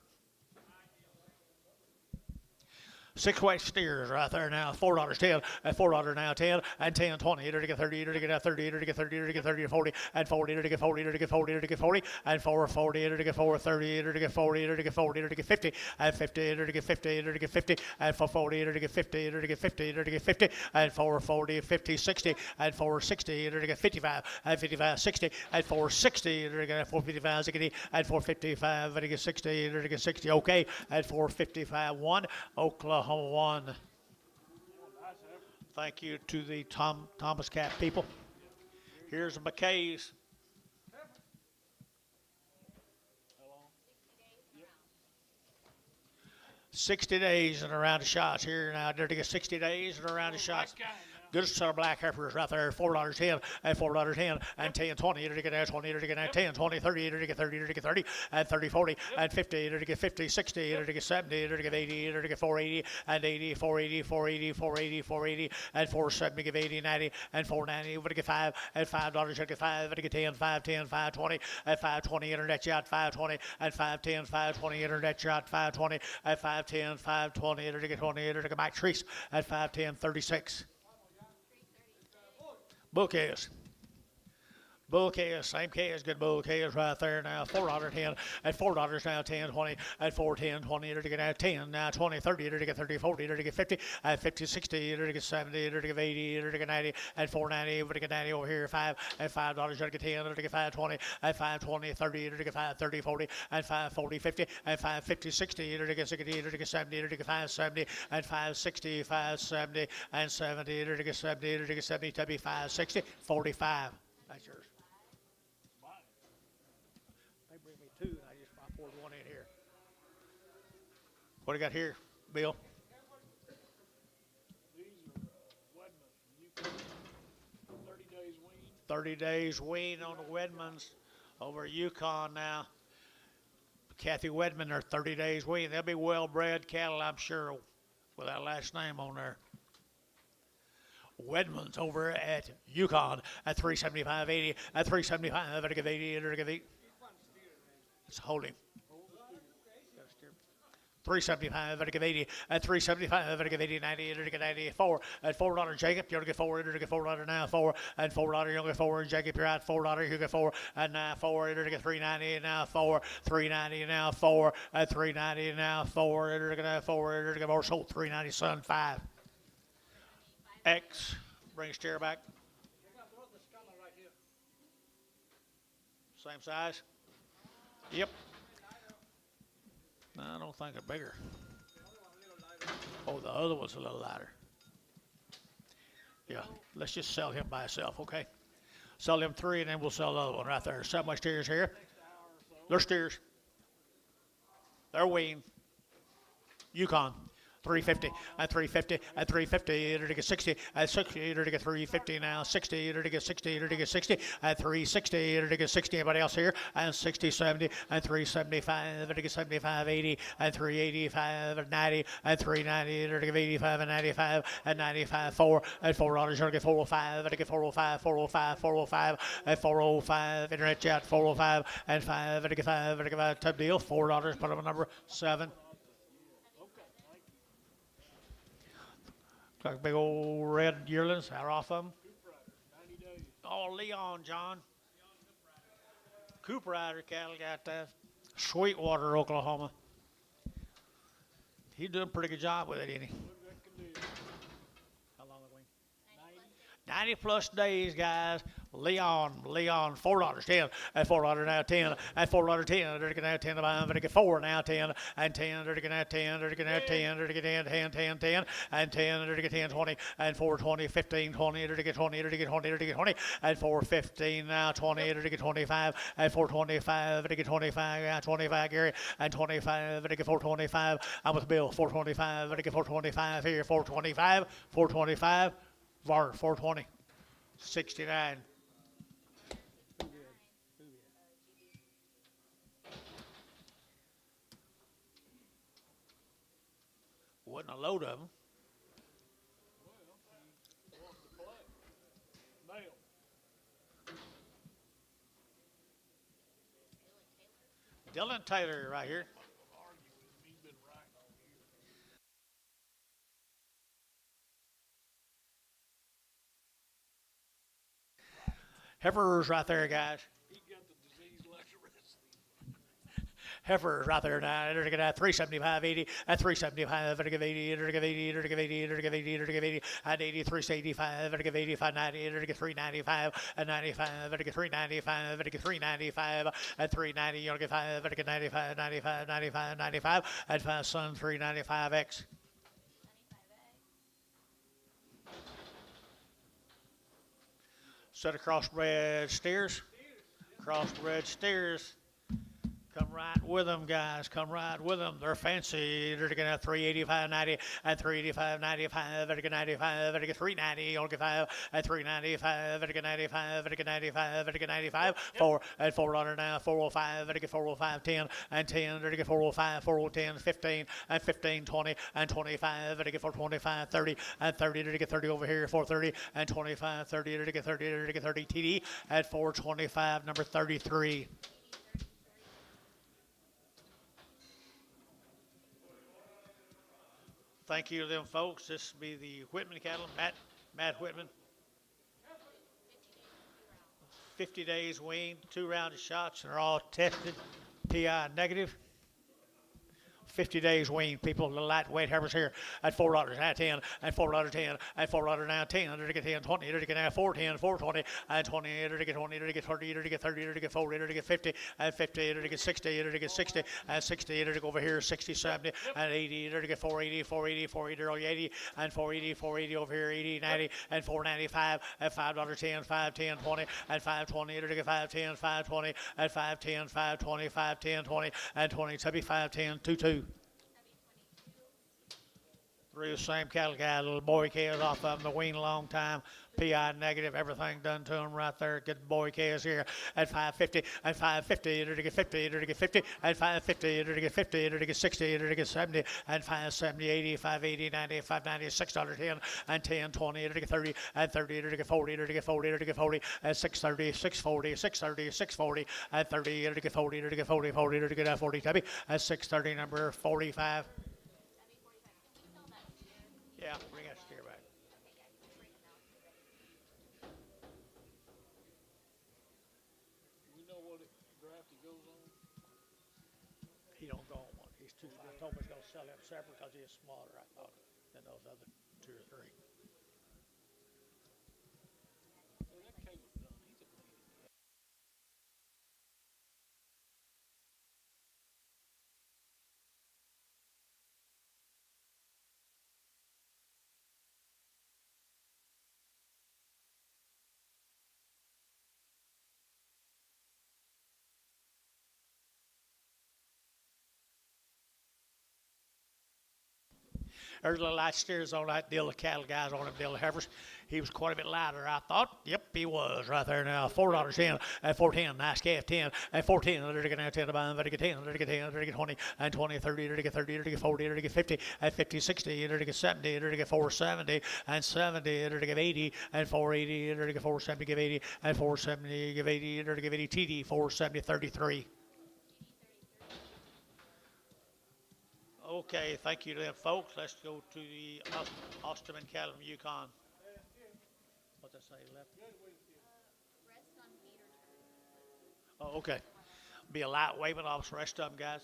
6-weight steers right there now. $4.10 and $4 now 10 and 10 20. It'll get 30. It'll get 30. It'll get 30. It'll get 30 to 40 and 40. It'll get 40. It'll get 40. It'll get 40 and 440. It'll get 430. It'll get 40. It'll get 40. It'll get 50 and 50. It'll get 50. It'll get 50 and 440. It'll get 50. It'll get 50. It'll get 50 and 440. 50 60 and 460. It'll get 55 and 55 60 and 460. It'll get 455 60 and 455. It'll get 60. It'll get 60. Okay and 455 1 Oklahoma. 1. Thank you to the Thomas Cat people. Here's the McKays. 60 days and around the shots here now. They're to get 60 days and around the shots. Good set of black heifers right there. $4.10 and $4.10 and 10 20. It'll get 20. It'll get 10 20 30. It'll get 30. It'll get 30 and 30 40 and 50. It'll get 50 60. It'll get 70. It'll get 80. It'll get 480 and 80 480 480 480 480 and 470. Give 80 90 and 490. It'll get 5 and $5. It'll get 5. It'll get 10 5 10 5 20 and 520. Internet shot 520 and 510 520. Internet shot 520 and 510 520. It'll get 20. It'll get Mike Treese at 510 36. Bookass. Bookass, same case, good Bookass right there now. $4.10 and $4 now 10 20 and 410 20. It'll get 10 now 20 30. It'll get 30 40. It'll get 50 and 50 60. It'll get 70. It'll get 80. It'll get 90 and 490. It'll get 90 over here 5 and $5. It'll get 10. It'll get 520 and 520 30. It'll get 5 30 40 and 540 50 and 550 60. It'll get 60. It'll get 70. It'll get 570 and 560 570 and 70. It'll get 70. It'll get 70. It'll be 560 45. That's yours. They bring me 2, and I just poured 1 in here. What do you got here, Bill? These are Wedman from Yukon. 30 days wean. 30 days wean on the Wedmans over Yukon now. Kathy Wedman are 30 days wean. They'll be well-bred cattle, I'm sure, with that last name on there. Wedman's over at Yukon at 375.80 at 375. It'll give 80. It'll give 8. Let's hold him. 375, it'll give 80 at 375, it'll give 80, 90, it'll get 94 at $4. Jacob, you'll get 4, it'll get $4 now 4 and $4, you'll get 4. Jacob, you're at $4, you get 4 and now 4, it'll get 390 now 4, 390 now 4 at 390 now 4, it'll get 4, it'll get more sold 390 son 5. X, bring steer back. Same size? Yep. No, I don't think they're bigger. Oh, the other one's a little lighter. Yeah, let's just sell him by himself, okay? Sell him 3, and then we'll sell the other one right there. So much steers here. They're steers. They're wean. Yukon. 350 and 350 and 350. It'll get 60 and 60. It'll get 350 now. 60. It'll get 60. It'll get 60 and 360. It'll get 60. Anybody else here? And 60, 70 and 375. It'll get 75, 80 and 385 and 90 and 390. It'll get 85 and 95 and 95. 4 and $4. It'll get 405. It'll get 405, 405, 405 and 405. Internet chat 405 and 5. It'll get 5. It'll get 5. Tub deal $4. Put up a number 7. Like big old red yearlings, how off of them? Oh, Leon, John. Cooper Rider cattle got that. Sweetwater, Oklahoma. He's doing a pretty good job with it, isn't he? How long have we? 90 plus days, guys. Leon, $4, 10, and $4 now 10, and $4 10, they're now 10, they're get 4 now 10, and 10, they're now 10, they're now 10, they're get 10, 10, 10, and 10, they're get 10, 20, and 4, 20, 15, 20, they're get 20, they're get 20, they're get 20, and 4, 15 now 20, they're get 25, and 4, 25, they're get 25, 25 Gary, and 25, they're get 425. I'm with Bill, 425, they're get 425 here, 425, 425, VAR 420, 69. Wasn't a load of them. Well, he wants to play. Nail. Dylan Taylor right here. Argue with him. He's been right all year. Heifers right there, guys. He got the disease like the rest of them. Heifers right there now. They're going to have 375, 80, and 375. They're going to give 80, they're going to give 80, they're going to give 80, they're going to give 80, they're going to give 80, and 80, 385. They're going to give 85, 90, they're going to give 395, and 95. They're going to give 395, they're going to give 395, and 390. You're going to get 5. They're going to get 95, 95, 95, 95, and 5 Sun 395X. Set of crossbred steers. Crossbred steers. Come right with them, guys. Come right with them. They're fancy. They're going to have 385, 90, and 385, 95. They're going to get 95. They're going to get 390. You'll get 5, and 395. They're going to get 95. They're going to get 95. They're going to get 95. 4, and $4 now. 405. They're going to get 405, 10, and 10. They're going to get 405, 410, 15, and 15, 20, and 25. They're going to get 425, 30, and 30. They're going to get 30 over here. 430, and 25, 30. They're going to get 30. They're going to get 30 TD at 425, number 33. Thank you to them folks. This will be the Whitman cattle, Matt Whitman. 50 days weaned, 2 rounds of shots, and they're all tested PI negative. 50 days weaned, people, the lightweight heifers here at $4 now 10, and $4 10, and $4 now 10, they're to get 10, 20, they're to get now 410, 420, and 20, they're to get 20, they're to get 30, they're to get 30, they're to get 40, they're to get 50, and 50, they're to get 60, they're to get 60, and 60, they're to go over here 60, 70, and 80, they're to get 480, 480, 480, 80, and 480, 480 over here 80, 90, and 495, and $5 10, 510, 20, and 520, they're to get 510, 520, and 510, 520, 510, 20, and 20, tubby 510, 22. Three of the same cattle guy, little boy calves off of them, the wean a long time, PI negative, everything done to them right there. Good boy calves here at 550, and 550, they're to get 50, they're to get 50, and 550, they're to get 50, they're to get 60, they're to get 70, and 570, 80, 580, 90, 590, $6 10, and 10, 20, they're to get 30, and 30, they're to get 40, they're to get 40, they're to get 40, and 630, 640, 630, 640, and 30, they're to get 40, they're to get 40, 40, they're to get 40, tubby, and 630, number 45. Yeah, bring that steer back. We know what draft he goes on. He don't go on one. He's too far. I told him he's going to sell him separate because he's smaller, I thought, than those other 2 or 3. Oh, that Caleb Dunn, he's a man. There's a little light steers on that deal. The cattle guys on them deal heifers. He was quite a bit lighter, I thought. Yep, he was right there now. $4 10, and 410, nice calf 10, and 410. They're to get now 10 to buy them. They're to get 10, they're to get 10, they're to get 20, and 20, 30, they're to get 30, they're to get 40, they're to get 50, and 50, 60, they're to get 70, they're to get 470, and 70, they're to get 80, and 480, they're to get 470, give 80, and 470, give 80, they're to give 80 TD, 470, 33. Okay, thank you to them folks. Let's go to the Osterman cattle from Yukon. What's that say left? Rest on feeder turn. Oh, okay. Be a lightweight, but I'll rest of them, guys.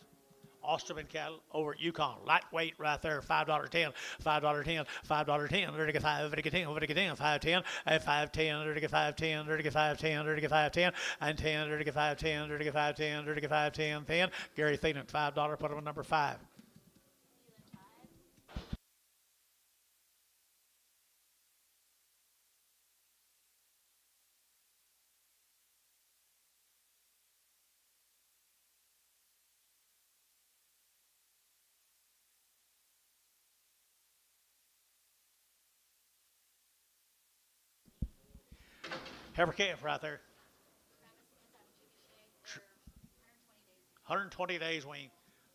Osterman cattle over at Yukon. Lightweight right there, $5.10, $5.10, $5.10, there to get 5, there to get 10, there to get 10, 5.10, and 5.10, there to get 5.10, there to get 5.10, there to get 5.10, and 10, there to get 5.10, there to get 5.10, there to get 5.10, 10. Gary Thielen, $5, put him on number 5. Heifer calf right there. 120 days wean.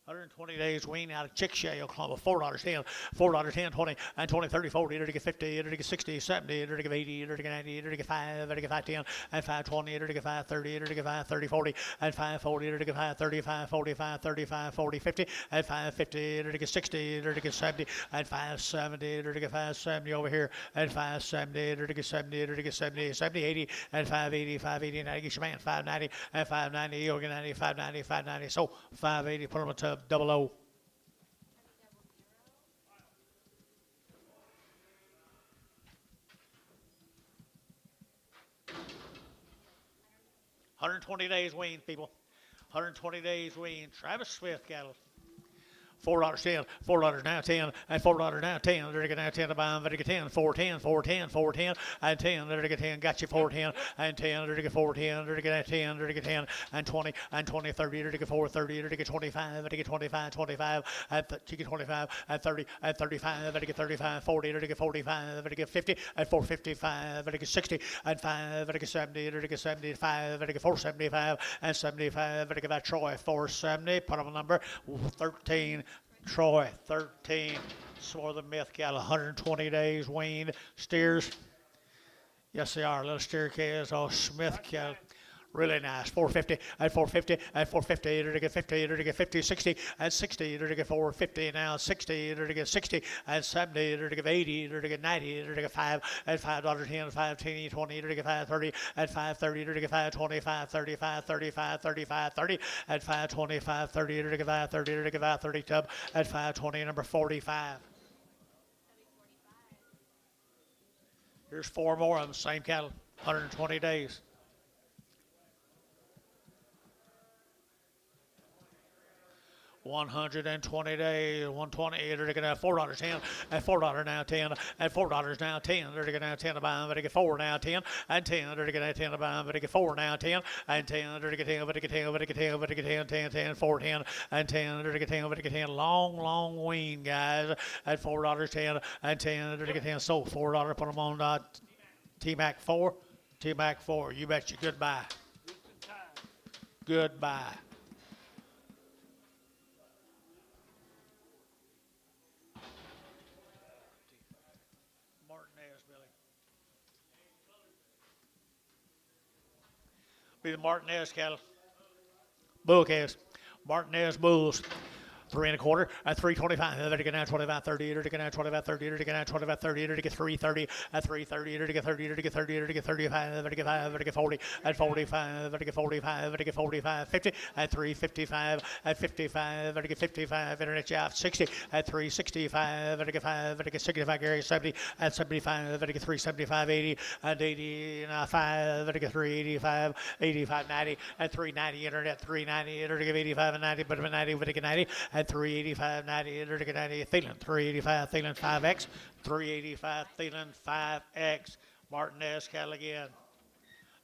120 days wean out of Chickasha, Oklahoma. $4.10, $4.10, 20, and 20, 30, 40, to get 50, to get 60, 70, to get 80, to get 90, to get 5, to get 510, and 520, to get 530, to get 530, 40, and 540, to get 530, 540, 535, 40, 50, and 550, to get 60, to get 70, and 570, to get 570 over here, and 570, to get 70, to get 70, 70, 80, and 580, 580, 90, get your man, 590, and 590, you'll get 90, 590, 590, so 580, put them on top. Double O. 120 days wean, people. 120 days wean. Travis Smith cattle. $4.10, $4 now 10, and $4 now 10. There to get now 10 to buy, there to get 10, 410, 410, 410, and 10. There to get 10, got you 410, and 10. There to get 410, there to get 10, there to get 10, and 20, and 20, 30. There to get 430, there to get 25, there to get 25, 25, and to get 25, and 30, and 35. There to get 35, 40. There to get 45, there to get 50, and 455. There to get 60, and 5. There to get 70, there to get 75. There to get 475, and 75. There to get that Troy 470. Put on number 13. Troy, 13, Swarthmore Myth cattle, 120 days weaned. Steers, yes they are, little steer calves, all Smith cattle. Really nice. 450 and 450 and 450. To get 50. To get 50, 60 and 60. To get 450 now 60. To get 60 and 70. To get 80. To get 90. To get 5 and $5.10, 5.10, 20. To get 5.30 and 5.30. To get 5.20, 5.35, 35, 35, 30 and 5.25, 30. To get 5.30. To get 5.30 tub at 5.20. Number 45. Here's 4 more of the same cattle. 120 days. 120 days, 120, they're gonna have $4.10, and $4 now 10, and $4 now 10, they're gonna have 10 to buy, but they get 4 now 10, and 10, they're gonna have 10 to buy, but they get 4 now 10, and 10, they're gonna get 10, but they get 10, but they get 10, but they get 10, 10, 10, 4, 10, and 10, they're gonna get 10, but they get 10, long wean, guys, at $4.10, and 10, they're gonna get 10, so $4, put them on T-Mac 4, T-Mac 4, you betcha, goodbye. Goodbye. Be the Martinez cattle. Bookass. Martinez bulls. 3 1/4 at 325. They're to get now 25, 30. They're to get now 25, 30. They're to get now 25, 30. They're to get 330 at 330. They're to get 30. They're to get 30. They're to get 35. They're to get 5. They're to get 40 at 45. They're to get 45. They're to get 45, 50 at 355 at 55. They're to get 55. Internet Jeff 60 at 365. They're to get 5. They're to get 65. Gary 70 at 75. They're to get 375, 80 at 85. They're to get 385, 85, 90 at 390. Internet 390. They're to get 85 and 90, but 90. But to get 90. At 385, 90, to get 90, Thielen, 385, Thielen 5X, 385, Thielen 5X, Martinez cattle again.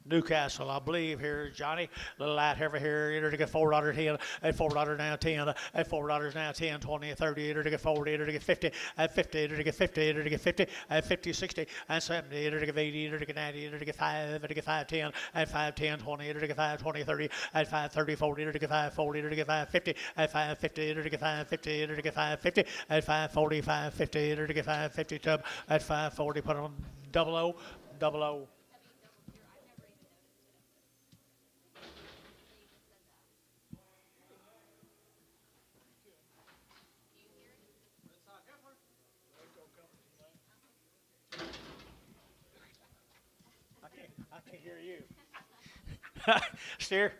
Newcastle, I believe here, Johnny, little light heifer here, to get $4.10, at $4 now 10, at $4 now 10, 20, 30, to get 40, to get 50, at 50, to get 50, to get 50, at 50, 60, and 70, to get 80, to get 90, to get 5, to get 510, at 510, 20, to get 520, 30, at 530, 40, to get 540, to get 550, at 550, to get 550, to get 550, at 540, 550, to get 550 tub, at 540, put on double O, double O. I can't hear you. Steer?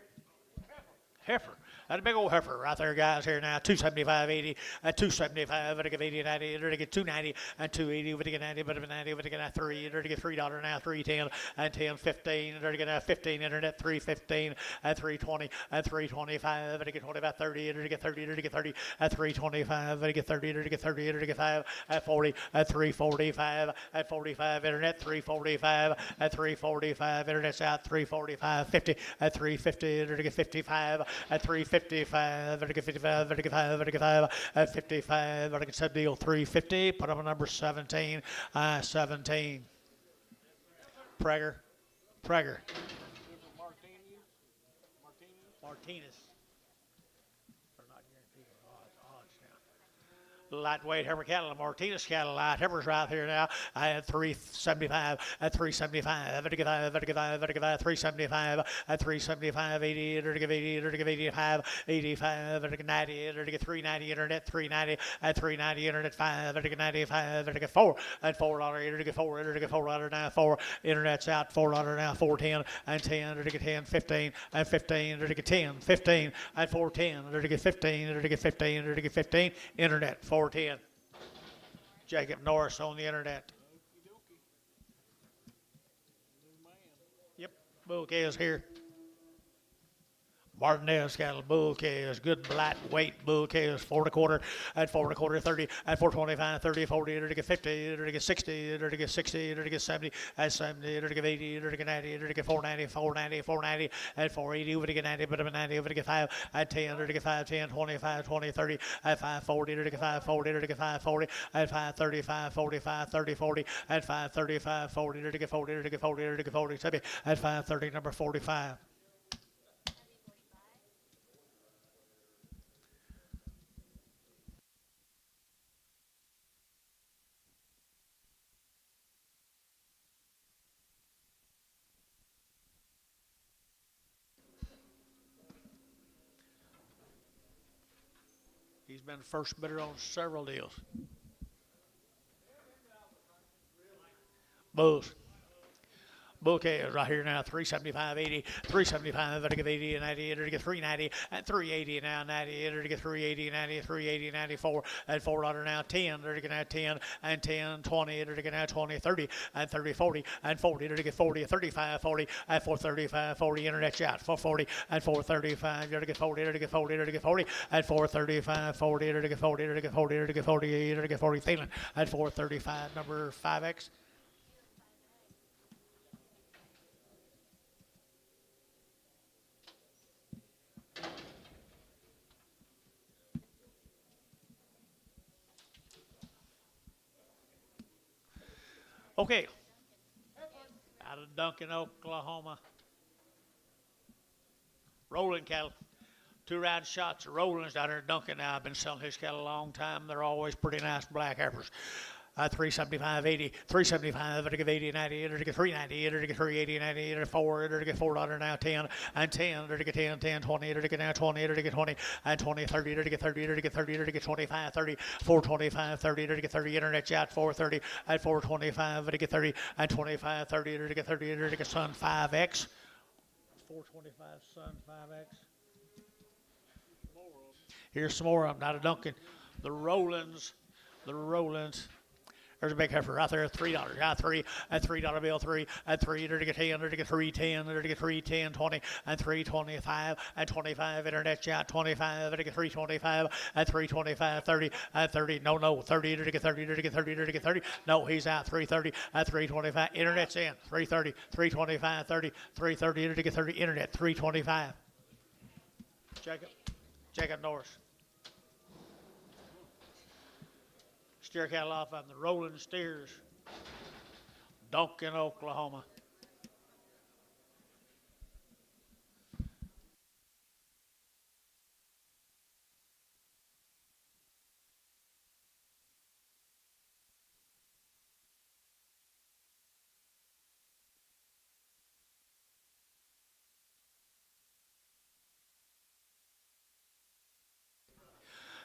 Heifer. And a big old heifer right there, guys, here now. 275.80 and 275, but I give 80 90, to get 290 and 280, but I get 90, but I get 90, but I get $3, to get $3 now, 310 and 10.15, to get 15 internet, 315 and 320 and 325, but I get 25 30, to get 30, to get 30 at 325, but I get 30, to get 30, to get 5 at 40 at 345 at 45 internet, 345 at 345 internet's out, 345 50 at 350, to get 55 at 355, to get 55, to get 5, to get 5 at 55, to get set deal 350, put up a number 17, 17. Prager. Martinez. Martinez. They're not guaranteed odds now. Lightweight heifer cattle, Martinez cattle, light heifers right here now. I had 375 at 375, 375 at 375, 80, to give 80, to give 85, 85, to get 90, to get 390 internet, 390 at 390 internet, 5, to get 95, to get 4 at $4, to get 4, to get $4 now, 4 internet's out, $4 now, 410 and 10, to get 10, 15 and 15, to get 10, 15 at 410, to get 15, to get 15, to get 15, internet 410. Jacob Norris on the internet. Okie dokie. New man. Yep, Bookass here. Martinez cattle, Bookass, good black weight Bookass, 4 1/4 at 4 1/4, 30 at 425, 30, 40, to get 50, to get 60, to get 60, to get 70 at 70, to get 80, to get 90, to get 490, 490, 490 at 480, to get 90, but 90, to get 5 at 10, to get 5, 10, 25, 20, 30 at 540, to get 540, to get 540 at 535, 45, 30, 40 at 535, 40, to get 40, to get 40, to get 40, 70 at 530, number 45. He's been first bidder on several deals. Bulls. Bookass right here now, 375.80, 375, to get 80 and 90, to get 390 and 380 now, 90, to get 380, 90, 380, 94 at $4 now, 10, to get now 10 and 10, 20, to get now 20, 30 and 30, 40 and 40, to get 40, 35, 40 at 435, 40, internet out, 440 and 435, to get 40, to get 40, to get 40 at 435, 40, to get 40, to get 40, to get 40, to get 40, Thielen at 435, number 5X. Okay, out of Duncan, Oklahoma. Roland cattle. 2 round shots of Roland's down there at Duncan now. I've been selling his cattle a long time. They're always pretty nice black heifers. 375.80, 375, to get 80, 90, to get 390, to get 380, 90, to 4, to get $4 now, 10 and 10, to get 10, 10, 20, to get now 20, to get 20 and 20, 30, to get 30, to get 30, to get 25, 30, 425, 30, to get 30, internet out, 430 at 425, to get 30 and 25, 30, to get 30, to get Sun 5X, 425 Sun 5X. Here's some more of them out of Duncan. The Rolands. There's a big heifer right there, $3. Got 3 at $3 bill, 3 at 3, to get 10, to get 310, to get 310, 20 and 325 and 25, internet chat 25, to get 325 at 325, 30 at 30, no, 30, to get 30, to get 30, to get 30, no, he's out 330 at 325, internet's in 330, 325, 30, 330, to get 30, internet 325. Jacob Norris. Steer cattle off on the Rolling Steers, Duncan, Oklahoma.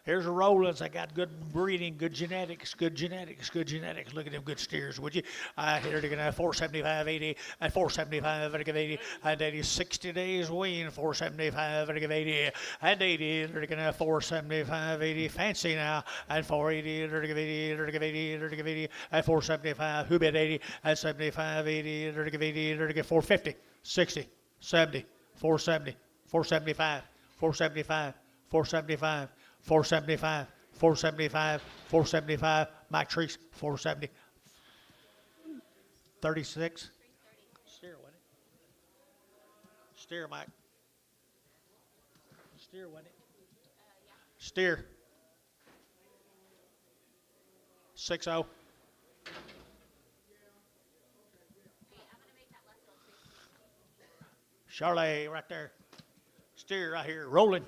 Here's a Rollins. I got good breeding, good genetics, good genetics, good genetics. Look at them good steers, would you? Here to get 475, 80, and 475, and 80, and 80, 60 days wean, 475, and 80, and 80, and 475, 80, fancy now, and 480, and 80, and 80, and 80, and 475, who bid 80, and 75, 80, and 80, and 450, 60, 70, 470, 475, 475, 475, 475, 475, 475, Mike Treese, 470, 36. Steer, wasn't it? Steer, Mike. Steer, wasn't it? Steer. 60. Okay, I'm gonna make that last one too. Charlotte right there. Steer right here, rolling.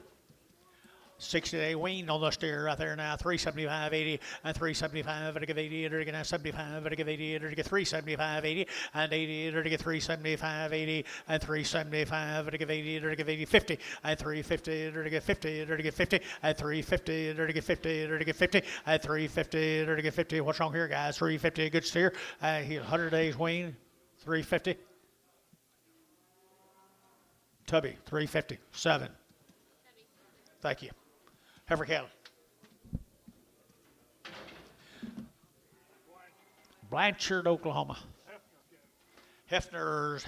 60-day wean on the steer right there now. 375, 80, and 375, and 80, and 75, and 80, and 375, 80, and 80, and 375, 80, and 375, and 80, and 80, 50, and 350, and 50, and 50, and 350, and 50, and 50, and 350, and 50. What's wrong here, guys? 350, good steer. 100 days wean, 350. Tubby, 350, 7. Thank you. Heifer cattle. Blanchard, Oklahoma. Hefners.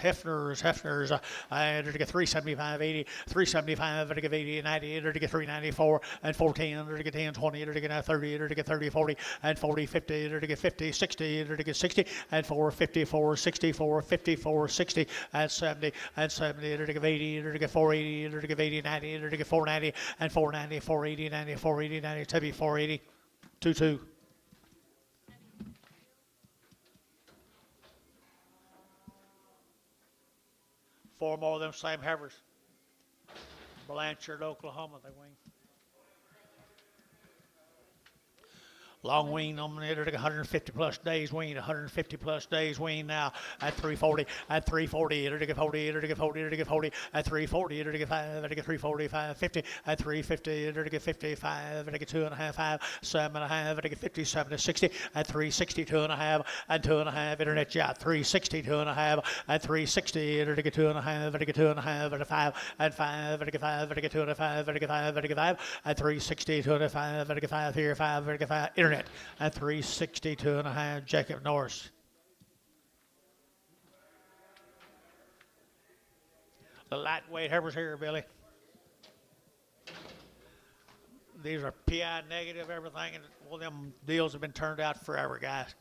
I get 375, 80, 375, I get 80, 90, I get 394, and 410, I get 10, 20, I get 30, I get 30, 40, and 40, 50, I get 50, 60, I get 60, and 454, 64, 54, 60, and 70, I get 80, I get 480, I get 80, 90, I get 490, and 490, 480, 90, 480, 90, Tubby, 480, 22. Four more of them same heifers. Blanchard, Oklahoma, they wing. Long wean on the 150 plus days wean, 150 plus days wean now at 340, at 340, at 40, at 40, at 40, at 340, at 5, at 340, 550, at 350, at 55, at 2.5, 5, 7.5, at 57, at 60, at 360, 2.5, and 2.5, internet yacht, 360, 2.5, at 360, at 2.5, at 2.5, at 5, at 5, at 5, at 2.5, at 5, at 5, at 360, 2.5, at 5 here, 5, at 5, internet. At 362.5, Jacob Norris. The lightweight heifers here, Billy. These are PI negative, everything, and well, them deals have been turned out forever, guys.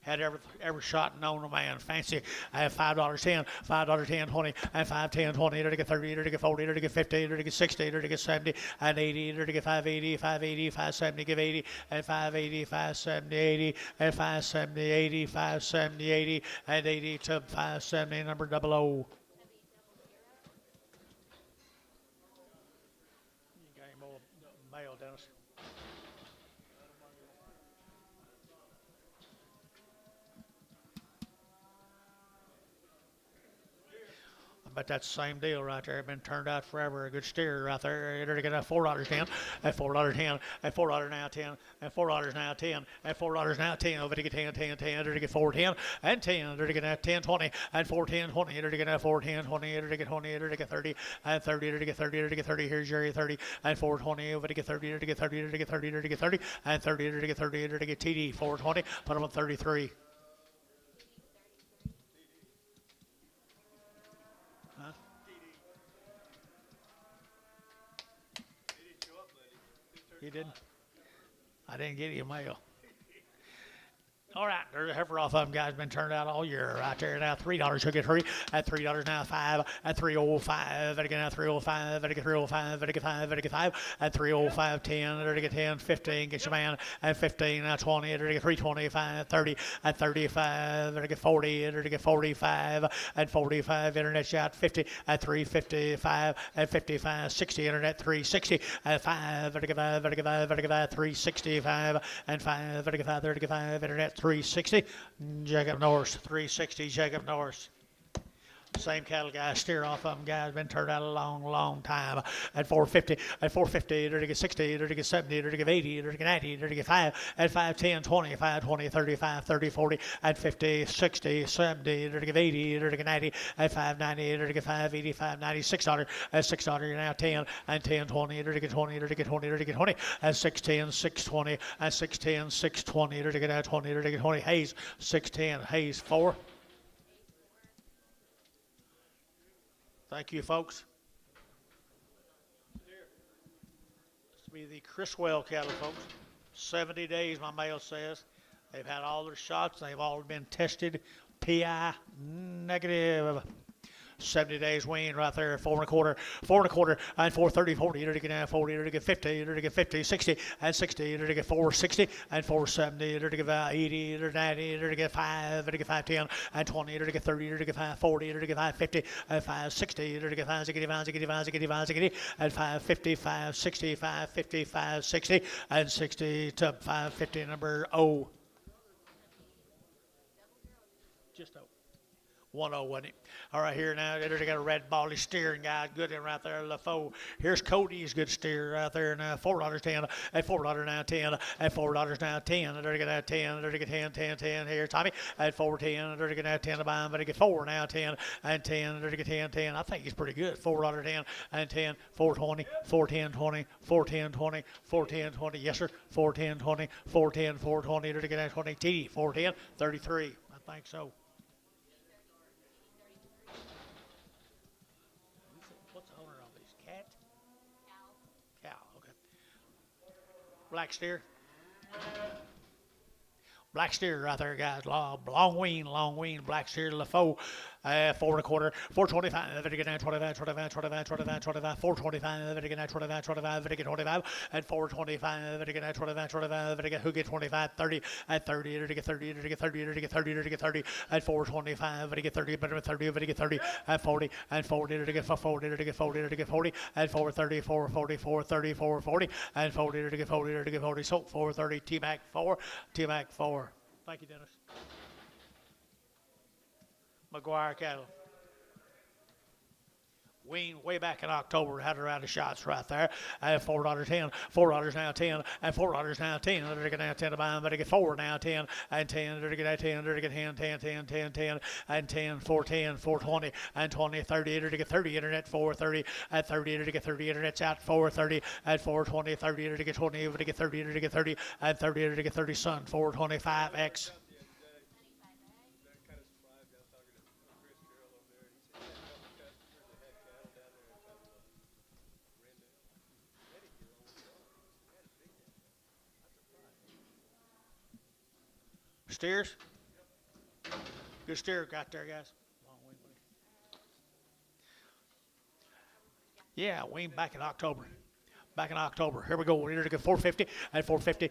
Had every shot known to man. Fancy. I have $5.10, $5.10, 20, and 5, 10, 20, to get 30, to get 40, to get 50, to get 60, to get 70, and 80, to get 580, 580, 570, give 80, and 580, 570, 80, and 570, 80, 570, 80, and 80 to 570, number 00. You got any more mail, Dennis? But that's the same deal right there. Been turned out forever. A good steer right there. You're going to get $4.10, and $4.10, and $4 now 10, and $4 now 10, and $4 now 10. Over to get 10, 10, 10. To get 410, and 10. To get 10, 20, and 410, 20. To get 410, 20. To get 20. To get 30, and 30. To get 30. To get 30. Here's Jerry 30, and 420. Over to get 30. To get 30. To get 30. To get 30, and 30. To get 30. To get TD 420. Put them on 33. You didn't? I didn't get your mail. All right, there's a heifer off of them, guys. Been turned out all year right there. Now $3 should get free. At $3 now 5. At 305. At now 305. At 305. At 5. At 5. At 305 10. At 10 15. Get your man. At 15 now 20. At 325 30. At 35. At 40. At 45. At 45. Internet shot 50. At 355. At 55 60. Internet 360. At 5. At 5. At 5. At 5. 365. And 5. At 5. 35. Internet 360, Jacob Norris, 360, Jacob Norris. Same cattle, guys. Steer off of them, guys. Been turned out a long, long time. At 450, at 450, to get 60, to get 70, to get 80, to get 90, to get 5, at 5, 10, 20, 5, 20, 35, 30, 40, at 50, 60, 70, to get 80, to get 90, at 5, 90, to get 5, 85, 90, $6, at $6, now 10, and 10, 20, to get 20, to get 20, to get 20, at 610, 620, at 610, 620, to get 20, to get 20, Hayes, 610, Hayes, 4. Thank you, folks. This will be the Chrisell cattle, folks. 70 days, my mail says. They've had all their shots. They've all been tested. PI negative. 70 days weaned right there, 4 1/4, and 430, 40, to get 40, to get 50, to get 50, 60, and 60, to get 460, and 470, to get 80, to 90, to get 5, to get 510, and 20, to get 30, to get 540, to get 550, and 560, to get 560, and 550, 560, 550, 560, and 60 to 550, number O. Just O. 1-0, wasn't it? All right, here now, they got a red bally steering guy, good one right there, LaFoe. Here's Cody's good steer right there now, $4.10, at $4 now 10, at $4 now 10, they're gonna 10, they're gonna 10, 10 here, Tommy, at 4.10, they're gonna 10 to buy him, but they get 4 now 10, and 10, they're gonna 10, 10. I think he's pretty good, $4.10, and 10, 420, 410, 20, 410, 20, 410, 20, yes sir, 410, 20, 410, 420, they're gonna 20, TD, 410, 33, I think so. Cow, okay. Black steer. Black steer right there, guys. Long wean, black steer, LaFoe. 4 1/4, 425, to get 25, 25, 25, 25, 25, 425, to get 25, 25, to get 25, and 425, to get 25, 25, to get who get 25, 30, at 30, to get 30, to get 30, to get 30, to get 30, at 425, to get 30, but 30, to get 30, at 40, and 40, to get 40, to get 40, to get 40, at 430, 440, 430, 440, and 40, to get 40, to get 40, so 430, T-Mac 4, T-Mac 4. Thank you, Dennis. Maguire cattle. Weaned way back in October, had a round of shots right there. At $4.10, $4 now 10, and $4 now 10. They're getting 10 to buy them, but they get 4 now 10, and 10. They're getting 10, they're getting 10, 10, 10, 10, 10, and 10, 410, 420, and 20, 30. They're getting 30 internet, 430, at 30. They're getting 30 internet's out, 430, at 420, 30. They're getting 20, they get 30, they get 30, and 30. They get 30 Sun, 425X. Steers? Good steer got there, guys. Long wean, buddy. Yeah, wean back in October. Back in October. Here we go. We're going to get 450 and 450.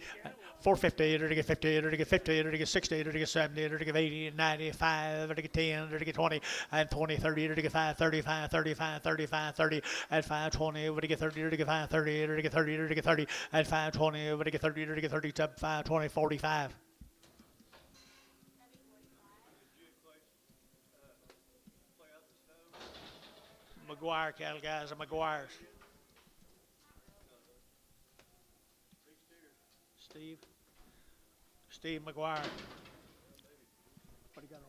450, to get 50, to get 50, to get 60, to get 70, to get 80, 95, to get 10, to get 20, and 20, 30, to get 5, 35, 35, 35, 30, and 520, to get 30, to get 5, 30, to get 30, to get 30, and 520, to get 30, to get 30, to 520, 45. Maguire cattle, guys, and Maguires. Steve Maguire. What do you got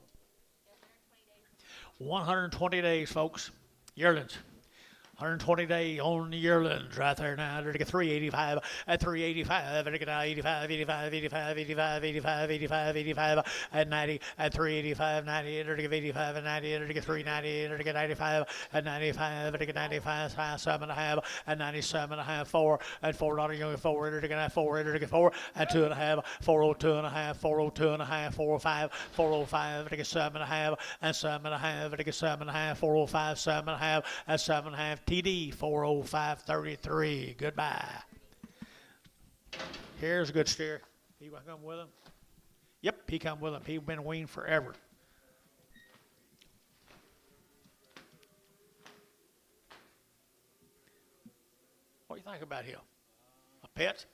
on? 120 days, folks. Yearlings. 120 day on the yearlings right there now. They're to get 385 at 385. They're to get 85, 85, 85, 85, 85, 85, 85, at 90 at 385, 90. They're to get 85 and 90. They're to get 390. They're to get 95 at 95. They're to get 95, 7.5 at 97.5, 4 at $4. 4. They're to get 4. They're to get 4 at 2.5, 402.5, 402.5, 405, 405. They're to get 7.5 and 7.5. They're to get 7.5, 405, 7.5 at 7.5. TD 405.33. Goodbye. Here's a good steer. He come with him. Yep, he come with him. He's been weaned forever. What do you think about him? A pet?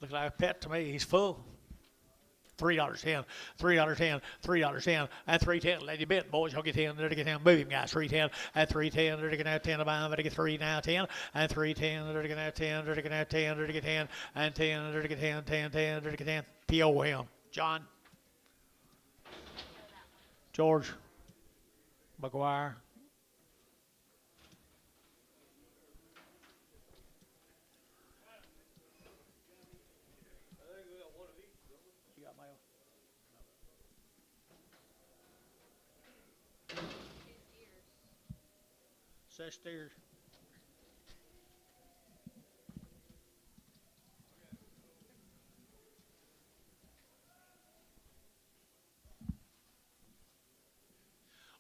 Looks like a pet to me. He's full. $3.10, $3.10, $3.10, and $3.10. Let you bet, boys. Y'all get 10. There to get 10. Move him, guys. $3.10 and $3.10. There to get out 10 to buy. There to get 3 now. 10 and $3.10. There to get out 10. There to get out 10. There to get 10 and 10. There to get 10. 10. There to get 10. PO him. John. George. Maguire. You got mail? Says steers.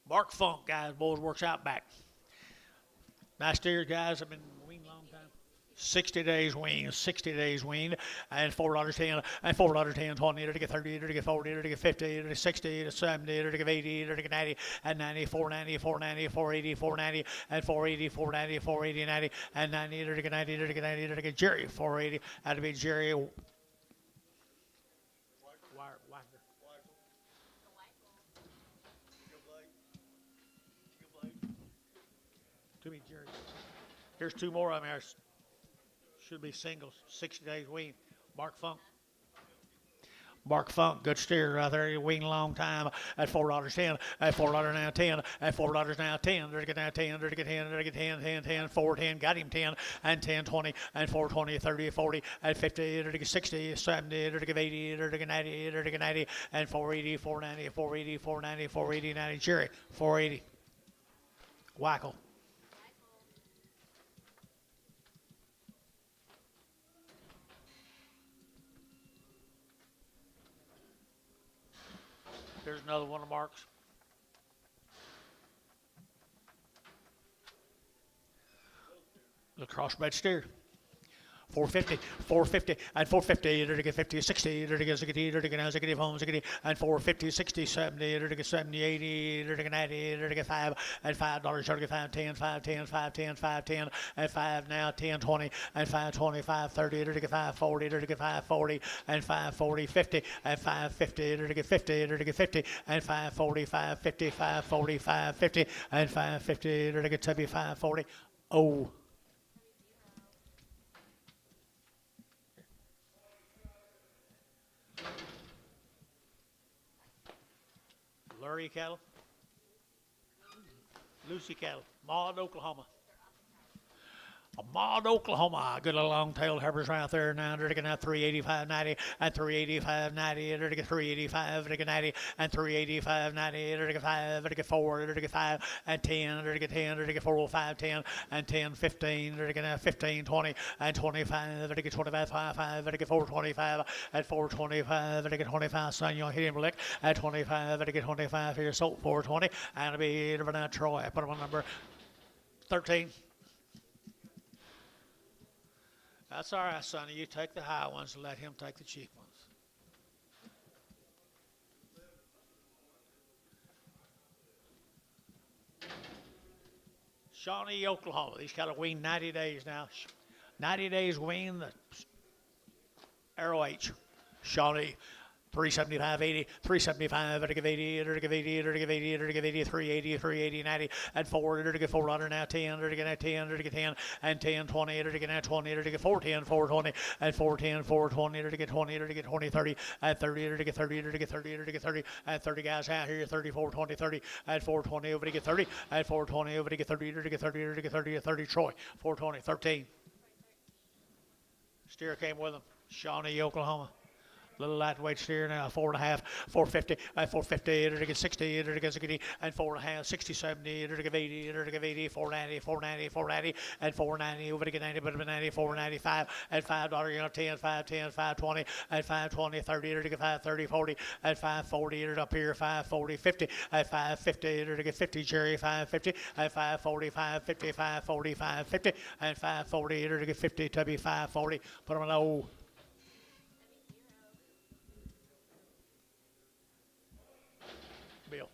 Mark Funk, guys, boys, works out back. Nice steers, guys. I've been weaned a long time. 60 days weaned, 60 days weaned, and $4.10, and $4.10, 20, to get 30, to get 40, to get 50, to get 60, to 70, to get 80, to get 90, and 90, 490, 490, 480, 490, and 480, 490, 480, 90, and 90, to get 90, to get 90, to get Jerry, 480, and to be Jerry. To me, Jerry. Here's 2 more of them. Should be singles. 60 days wean. Mark Funk. Mark Funk, good steer right there. He weaned a long time at $4.10, at $4 now 10, at $4 now 10. There to get now 10, there to get 10, there to get 10, 10, 10, 410. Got him 10, and 10, 20, and 420, 30, 40, at 50, there to get 60, 70, there to get 80, there to get 90, there to get 90, and 480, 490, 480, 490, 480, 90. Jerry, 480. Wackel. There's another one of Mark's. The crossbred steer. 450, 450, and 450, there to get 50, 60, there to get 60, there to get 60, home 60, and 450, 60, 70, there to get 70, 80, there to get 90, there to get 5, and $5, there to get 5, 10, 5, 10, 5, 10, 5, 10, and 5 now, 10, 20, and 5, 25, 30, there to get 5, 40, there to get 5, 40, and 5, 40, 50, and 5, 50, there to get 50, there to get 50, and 5, 40, 5, 50, 5, 40, 5, 50, and 5, 50, there to get 75, 40. Oh. Lurie cattle, Lucy cattle, Maud, Oklahoma. Maud, Oklahoma. Good little long-tailed heifers right there now. They're going to have 385.90 and 385.90. They're to get 385. They're to get 90 and 385.90. They're to get 5. They're to get 4. They're to get 5 and 10. They're to get 10. They're to get 405, 10 and 10, 15. They're going to have 15, 20 and 25. They're to get 25, 5. They're to get 425 and 425. They're to get 25. Son, you hit him lick at 25. They're to get 25 here. So 420 and it'll be now Troy. Put him on number 13. That's all right, Sonny. You take the high ones and let him take the cheap ones. Shaunie, Oklahoma. These cattle wean 90 days now. 90 days wean the Arrow H. Shaunie. 375.80, 375, to give 80, to give 80, to give 80, to give 80, 380, 380, 90, and 4, to get 400 now 10, to get 10, to get 10, and 10, 20, to get 20, to get 410, 420, and 410, 420, to get 20, to get 20, 30, and 30, to get 30, to get 30, to get 30, and 30 guys out here, 30, 420, 30, and 420 over to get 30, and 420 over to get 30, to get 30, to get 30, 30, Troy, 420, 13. Steer came with him, Shaunie, Oklahoma. Little lightweight steer now, 4.5, 450, 450, to get 60, to get 60, and 4.5, 60, 70, to get 80, to get 80, 490, 490, 490, and 490, over to get 90, but 90, 495, and $5, 10, 510, 520, and 520, 30, to get 530, 40, and 540, up here, 540, 50, and 550, to get 50, Jerry, 550, and 540, 550, 540, 550, and 540, to get 50, Tubby, 540, put them on O. Bill.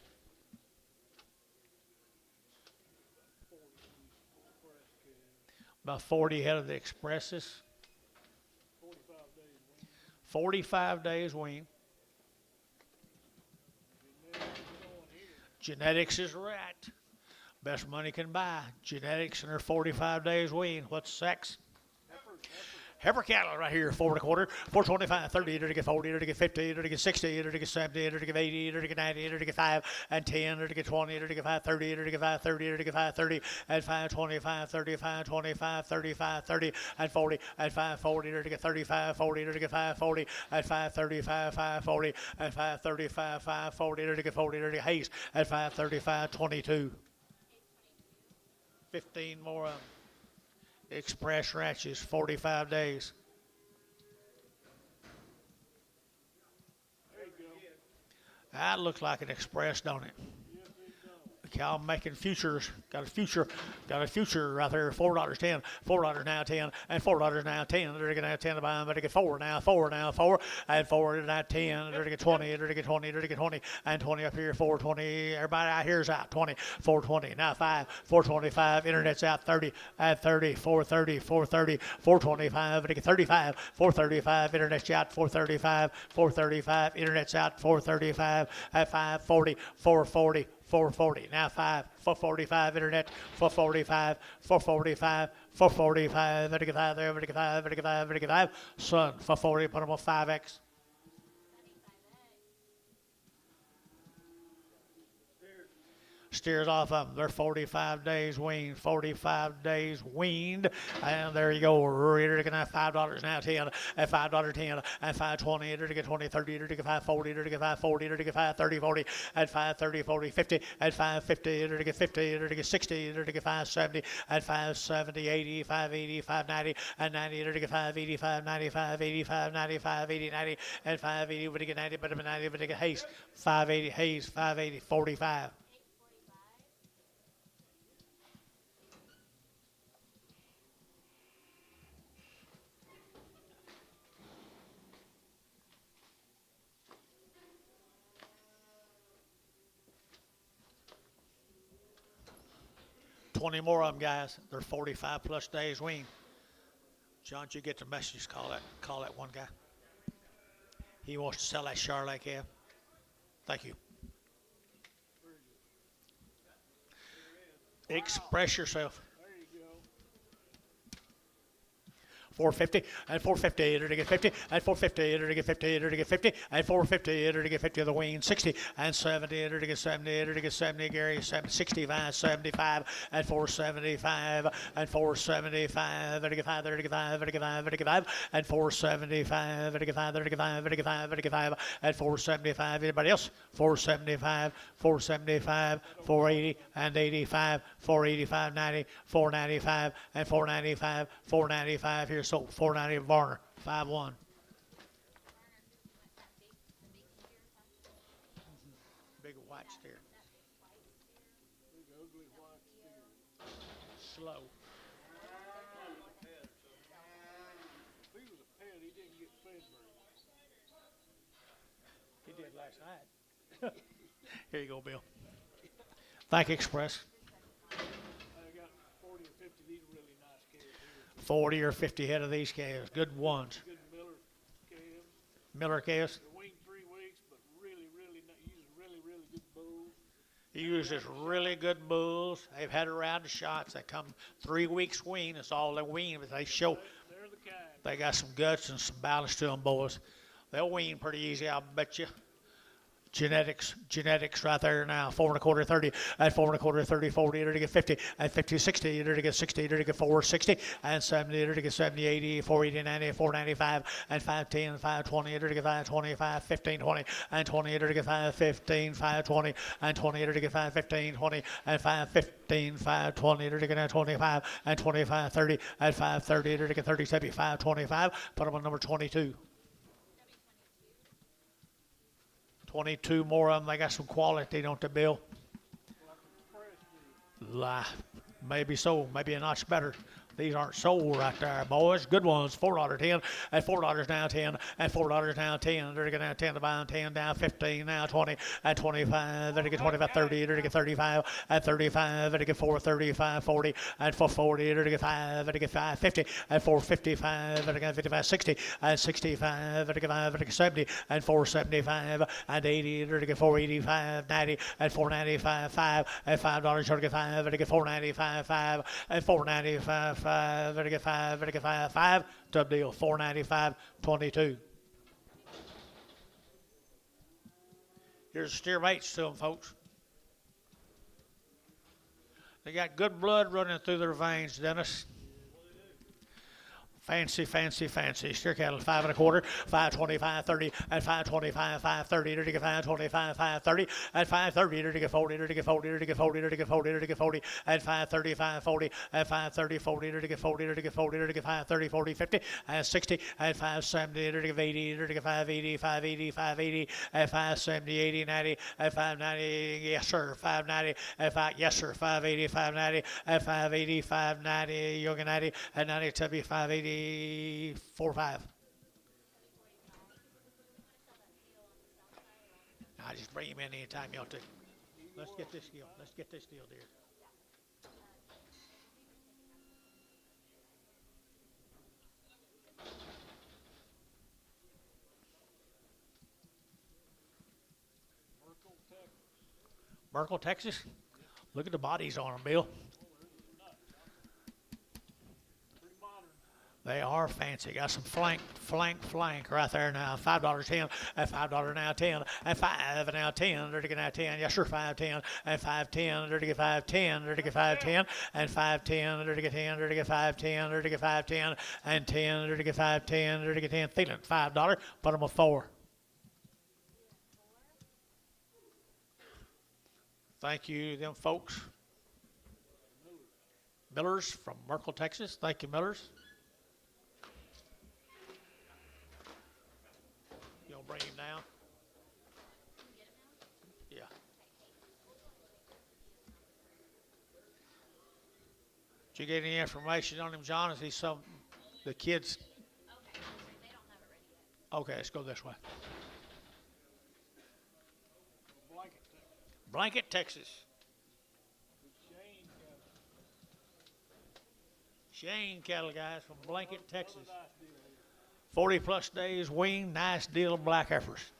About 40 head of the expresses. 45 days. 45 days wean. Genetics is right. Best money can buy. Genetics and her 45 days wean. What's sex? Heifer cattle right here, 4 1/4, 425, 30, to get 40, to get 50, to get 60, to get 70, to get 80, to get 90, to get 5 and 10, to get 20, to get 5, 30, to get 5, 30, to get 5, 30, and 5, 25, 35, 25, 35, 30, and 40, and 5, 40, to get 35, 40, to get 5, 40, and 5, 35, 5, 40, and 5, 35, 5, 40, to get 40, to get haste, and 5, 35, 22. 15 more of them. Express ranches, 45 days. There you go. That looks like an express, don't it? Cow making futures. Got a future right there. $4.10. $4 now 10. And $4 now 10. They're gonna have 10 to buy them, but they get 4 now. 4 now 4. And 4 now 10. They're gonna get 20. They're gonna get 20. They're gonna get 20. And 20 up here. 420. Everybody out here is out. 20. 420. Now 5. 425. Internet's out. 30. At 30. 430. 430. 425. They get 35. 435. Internet's out. 435. 435. Internet's out. 435. At 540. 440. 440. Now 5. 445. Internet. 445. 445. 445. Vertical 5 there. Vertical 5. Vertical 5. Vertical 5. Son. 440. Put them on 5X. Steers off of them. They're 45 days weaned. 45 days weaned. And there you go. They're going to have $5 now 10. At $5 10. And 520. They're to get 20, 30. They're to get 540. They're to get 540. They're to get 530, 40. At 530, 40, 50. At 550. They're to get 50. They're to get 60. They're to get 570. At 570, 80, 580, 590. And 90. They're to get 580, 595, 85, 95, 80, 90. And 580. But to get 90. But to get 90. But to get haste. 580. Hayes. 580. 45. 20 more of them, guys. They're 45 plus days wean. John, did you get the message? Call that one guy. He wants to sell that Charlotte calf. Thank you. Express yourself. 450 and 450 to get 50 and 450 to get 50 to get 50 and 450 to get 50 of the wing 60 and 70 to get 70 to get 70 Gary 65 75 and 475 and 475 to get 5 to get 5 to get 5 to get 5 and 475 to get 5 to get 5 to get 5 to get 5 and 475. Anybody else? 475 475 480 and 85 485 90 495 and 495 495 here. So 490 Varner, 5-1. Big white steer. Big ugly white steer. Slow. If he was a pet, he didn't get fed very much. He did last night. Here you go, Bill. Thank you, Express. I got 40 or 50 of these really nice calves here. 40 or 50 head of these calves. Good ones. Good Miller calves. Miller calves. They're weaned 3 weeks, but really uses really good bulls. He uses really good bulls. They've had around the shots. They come 3 weeks wean. That's all they wean, but they show They're the kind. they got some guts and some balance to them, boys. They'll wean pretty easy, I'll bet you. Genetics right there now. 4 1/4 30 and 4 1/4 30 40 to get 50 and 50 60 to get 60 to get 460 and 70 to get 70 80 480 90 495 and 510 520 to get 525 15 20 and 20 to get 515 520 and 20 to get 515 20 and 515 520 to get 25 and 25 30 and 530 to get 30 75 25. Put them on number 22. 22 more of them. They got some quality, don't they, Bill? Maybe so. Maybe a notch better. These aren't sold right there, boys. Good ones. $4.10 and $4 down 10 and $4 down 10. They're going down 10 to buy 10 down 15 now 20 and 25. They're going 25 30. They're going 35 and 35. They're going 4 35 40 and 440. They're going 5. They're going 5 50 and 455. They're going 55 60 and 65. They're going 5. They're going 70 and 475 and 80. They're going 485 90 and 495 5 and $5. They're going 5. They're going 495 5 and 495 5. Very good 5, very good 5, top deal, 495.22. Here's the steer mates to them, folks. They got good blood running through their veins, Dennis. Fancy, fancy, fancy. Steer cattle, 5 1/4, 525, 30, and 525, 530, 525, 530, and 530, 40, 40, 40, 40, 40, 40, and 535, 40, and 530, 40, 40, 40, 530, 40, 50, and 60, and 570, 80, 580, 580, 580, and 570, 80, 90, and 590, yes sir, 590, and 5, yes sir, 580, 590, and 580, 590, young and 90, and 90 to be 580. 4 5. I just bring him in anytime you want to. Let's get this deal. Let's get this deal, dear. Merkel, Texas. Look at the bodies on them, Bill. They are fancy. Got some flank right there now. $5.10 and $5 now 10 and 5 now 10. They're to get now 10. Yes, sure, 5.10 and 5.10. They're to get 5.10. They're to get 5.10 and 5.10. They're to get 10. They're to get 5.10. They're to get 5.10 and 10. They're to get 5.10. They're to get 10. Feeling $5. Put them a 4. Thank you, them folks. Millers from Merkel, Texas. Thank you, Millers. Bring him down. Yeah. Did you get any information on him, John? Is he the kids? Okay, they don't have it ready yet. Okay, let's go this way. Blanket, Texas. Blanket, Texas. Shane cattle guys from Blanket, Texas. 40 plus days wean, nice deal of black heifers.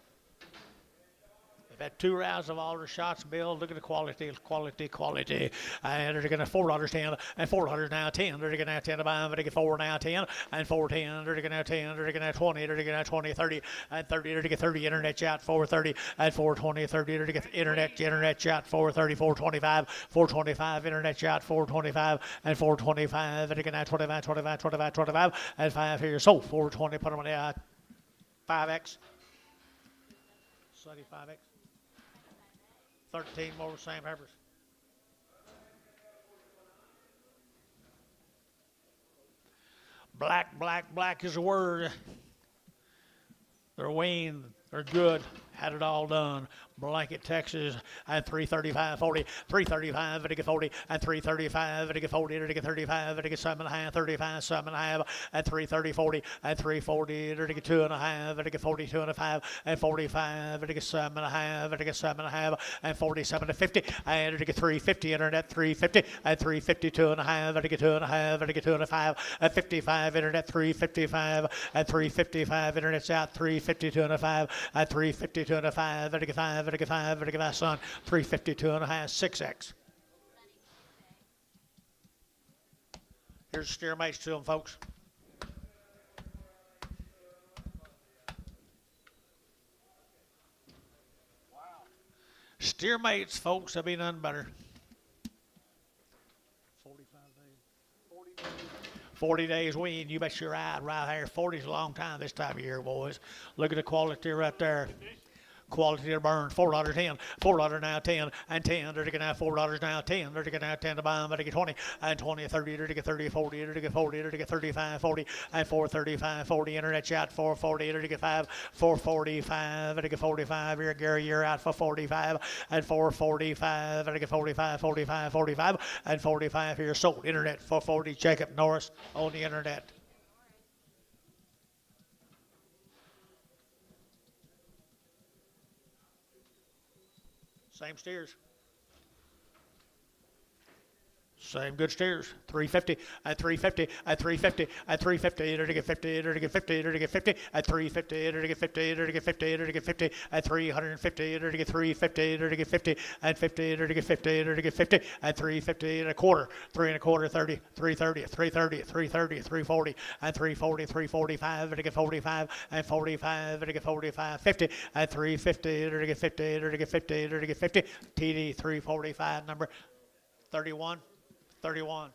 They've had 2 rounds of all their shots, Bill. Look at the quality. And they're going to $4.10 and $4 now 10. They're going to 10 to buy them. They're going to 4 now 10 and 4.10. They're going to 10. They're going to 20. They're going to 20, 30 and 30. They're going to 30 internet chat 4.30 and 4.20, 30. They're going to internet chat 4.30, 4.25, 4.25 internet chat 4.25 and 4.25. They're going to 25, 25, 25, 25 and 5 here. So 4.20. Put them on the 5X. 35X. 13 more same heifers. Black is the word. They're weaned. They're good. Had it all done. Blanket, Texas, and 335, 40, 335, Vitica 40, and 335, Vitica 40, Vitica 35, Vitica 7.5, 35, 7.5, and 330, 40, and 340, Vitica 2.5, Vitica 42 and a 5, and 45, Vitica 7.5, Vitica 7.5, and 47 to 50, and Vitica 350, Internet 350, and 352 and a half, Vitica 2.5, Vitica 2 and a 5, and 55, Internet 355, and 355, Internet's out 352 and a 5, and 352 and a 5, Vitica 5, Vitica 5, Vitica 5, son, 352 and a half, 6X. Here's the steer mates to them, folks. Wow. Steer mates, folks, have been none better. 45 days. 40 days wean, you bet you're right there. 40 is a long time this time of year, boys. Look at the quality right there. Quality to burn, $4.10, $4 now 10, and 10, to get now $4 now 10, to get now 10 to buy, to get 20, and 20, 30, to get 30, 40, to get 40, to get 35, 40, and 435, 40, internet chat, 440, to get 5, 445, to get 45, here Gary, you're out for 45, and 445, to get 45, 45, 45, and 45 here sold, internet 440, Jacob Norris on the internet. Same steers. Same good steers. 350 at 350 at 350 at 350 to get 50 to get 50 to get 50 at 350 to get 50 to get 50 to get 50 at 350 to get 350 to get 50 at 50 to get 50 to get 50 at 350 and a quarter 3 and a quarter 30 330 330 330 340 and 340 345 to get 45 and 45 to get 45 50 at 350 to get 50 to get 50 to get 50 TD 345 number 31 31.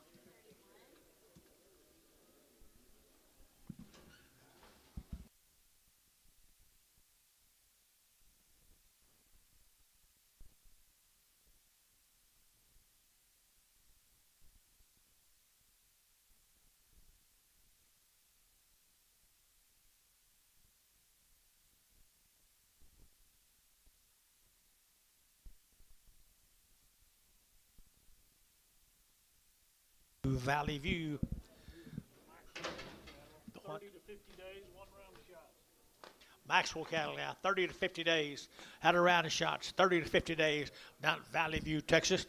Valley View. 30 to 50 days, 1 round of shots. Maxwell cattle now, 30 to 50 days. Had a round of shots, 30 to 50 days down at Valley View, Texas.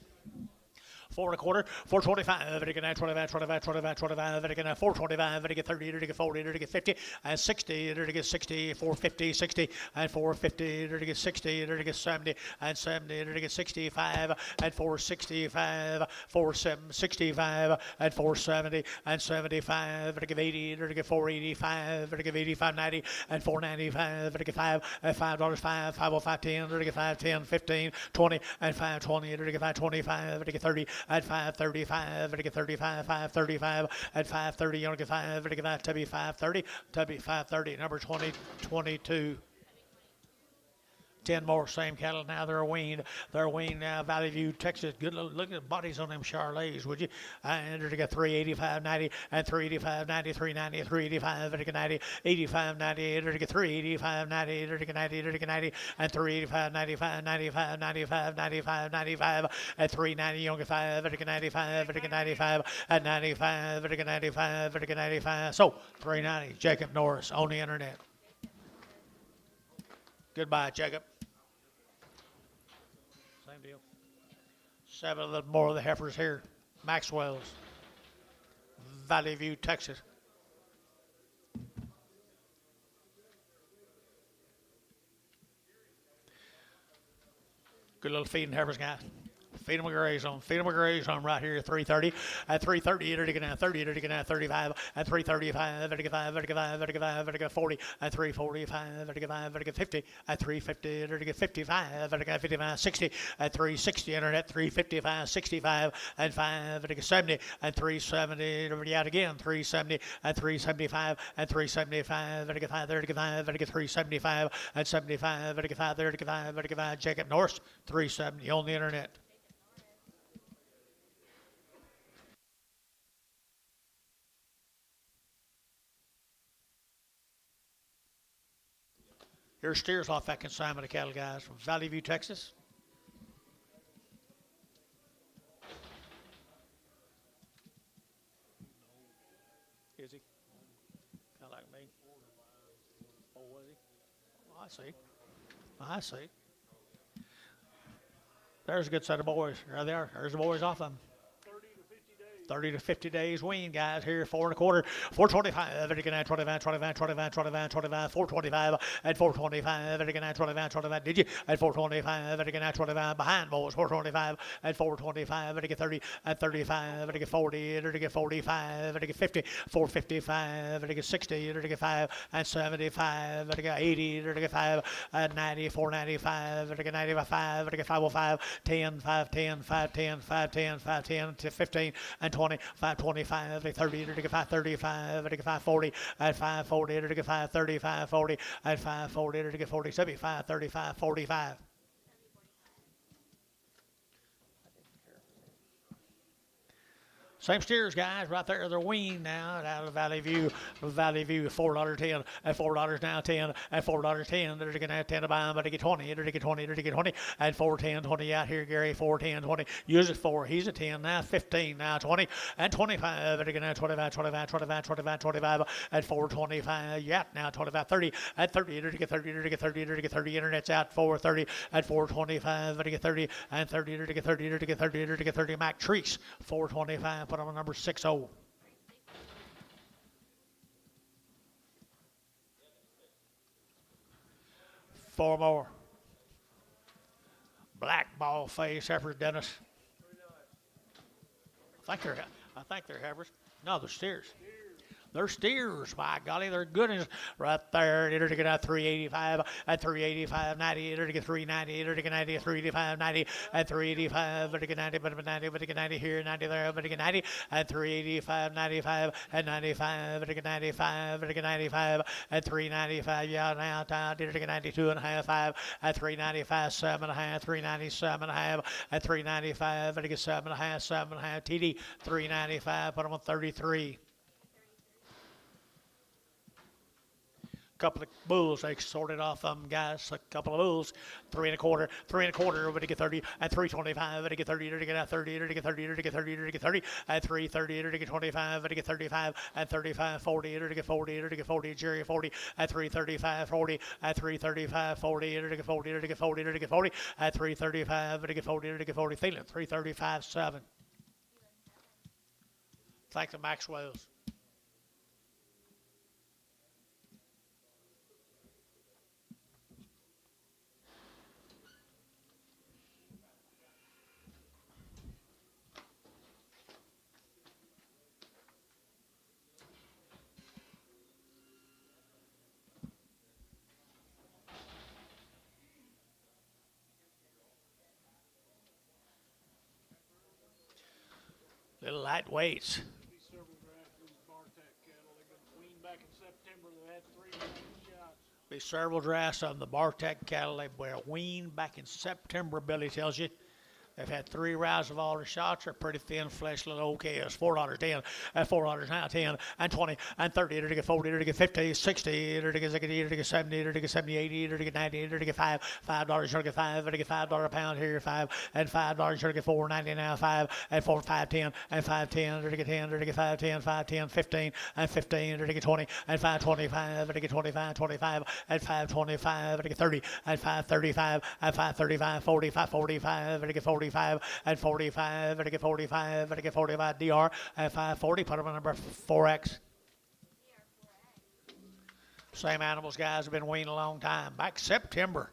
4 and a quarter, 425, to get 25, 25, 25, 25, to get 425, to get 30, to get 40, to get 50, and 60, to get 60, 450, 60, and 450, to get 60, to get 70, and 70, to get 65, and 465, 465, and 470, and 75, to get 80, to get 485, to get 85, 90, and 495, to get 5, and $5, 5, 505, 10, to get 5, 10, 15, 20, and 520, to get 525, to get 30, at 535, to get 35, 535, at 530, you want to get 5, to get 5, Tubby 530, Tubby 530, number 20, 22. 10 more same cattle now. They're weaned. They're weaned now. Valley View, Texas. Good look at the bodies on them Charlets, would you? And to get 385, 90, and 385, 90, 390, 385, to get 90, 85, 90, to get 385, 90, to get 90, to get 90, and 385, 95, 95, 95, 95, 95, and 390, you don't get 5, to get 95, to get 95, and 95, to get 95, to get 95. So 390, Jacob Norris on the internet. Goodbye, Jacob. Same deal. 7 more of the heifers here. Maxwell's, Valley View, Texas. Good little feeding heifers, guys. Feed them a graze on. Feed them a graze on right here. 330. At 330, to get now 30, to get now 35. At 335, to get 5, to get 5, to get 5, to get 40. At 345, to get 5, to get 50. At 350, to get 55, to get 55, 60. At 360, internet 355, 65, and 5, to get 70. At 370, to get out again. 370, at 375, and 375, to get 5, to get 5, to get 375, and 75, to get 5, to get 5, to get 5. Jacob Norris, 370 on the internet. Here's steers off that consignment of cattle, guys, from Valley View, Texas. Is he? Kind of like me. Oh, was he? Oh, I see. I see. There's a good set of boys. There they are. There's the boys off them. 30 to 50 days wean, guys. Here, 4 and a quarter, 425, to get 25, 25, 25, 25, 25, 425, at 425, to get 25, 25, did you? At 425, to get 25, behind boys, 425, at 425, to get 30, at 35, to get 40, to get 45, to get 50, 455, to get 60, to get 5, and 75, to get 80, to get 5, and 90, 495, to get 95, to get 505, 10, 510, 510, 510, 510, to 15, and 520, 525, 30, 535, 540, at 540, 530, 540, at 540, 40, 75, 35, 45. Same steers, guys, right there. They're weaned now out of Valley View. Valley View, $4.10, at $4 now 10, at $4.10. They're going to have 10 to buy them, but they get 20, they're get 20, they're get 20, at 410, 20 out here, Gary, 410, 20. Use it 4. He's a 10 now, 15 now, 20, and 25. They're going to have 25, 25, 25, 25, 25, at 425. Yeah, now 25, 30, at 30, they're get 30, they're get 30, they're get 30. Internet's out 430, at 425, they're get 30, and 30, they're get 30, they're get 30, they're get 30. Mac Treese, 425. Put on number 60. Four more. Black ball face heifers, Dennis. I think they're heifers. No, they're steers. They're steers, by golly, they're good as right there. They're to get out 385 at 385, 90. They're to get 390. They're to get 90 at 385, 90 at 385. They're to get 90, but 90, but to get 90 here, 90 there. But to get 90 at 385, 95 at 95. But to get 95, but to get 95 at 395. Yeah, now they're to get 92 and a half, 5 at 395, 7 and a half, 397 and a half at 395. But to get 7 and a half, 7 and a half. TD 395. Put them on 33. Couple of bulls, they sorted off them, guys. A couple of bulls, 3 1/4, 3 1/4, over to get 30, at 325, to get 30, to get out 30, to get 30, to get 30, to get 30, at 330, to get 25, to get 35, at 35, 40, to get 40, to get 40, Jerry 40, at 335, 40, at 335, 40, to get 40, to get 40, to get 40, at 335, to get 40, to get 40, Thielen, 335, 7. Thanks to Maxwell's. Little lightweights. Be several drafts for these Bartek cattle. They've been weaned back in September. They had 3 shots. Be several drafts of the Bartek cattle. They were weaned back in September, Billy tells you. They've had 3 rounds of all the shots. They're pretty thin, flesh, little OKS. $4.10, at $4 now 10, and 20, and 30, to get 40, to get 50, 60, to get 60, to get 70, to get 70, 80, to get 90, to get $5, $5, to get 5, to get $5 a pound here, 5, and $5, to get $4.90 now, 5, and 4, 5.10, and 5.10, to get 10, to get 5.10, 5.10, 15, and 15, to get 20, and 5.25, to get 25, 25, and 5.25, to get 30, and 5.35, and 5.35, 40, 5.45, to get 40. 45 and 45, and to get 45, and to get 45 DR at 540. Put them on number 4X. Same animals, guys, have been weaned a long time. Back September.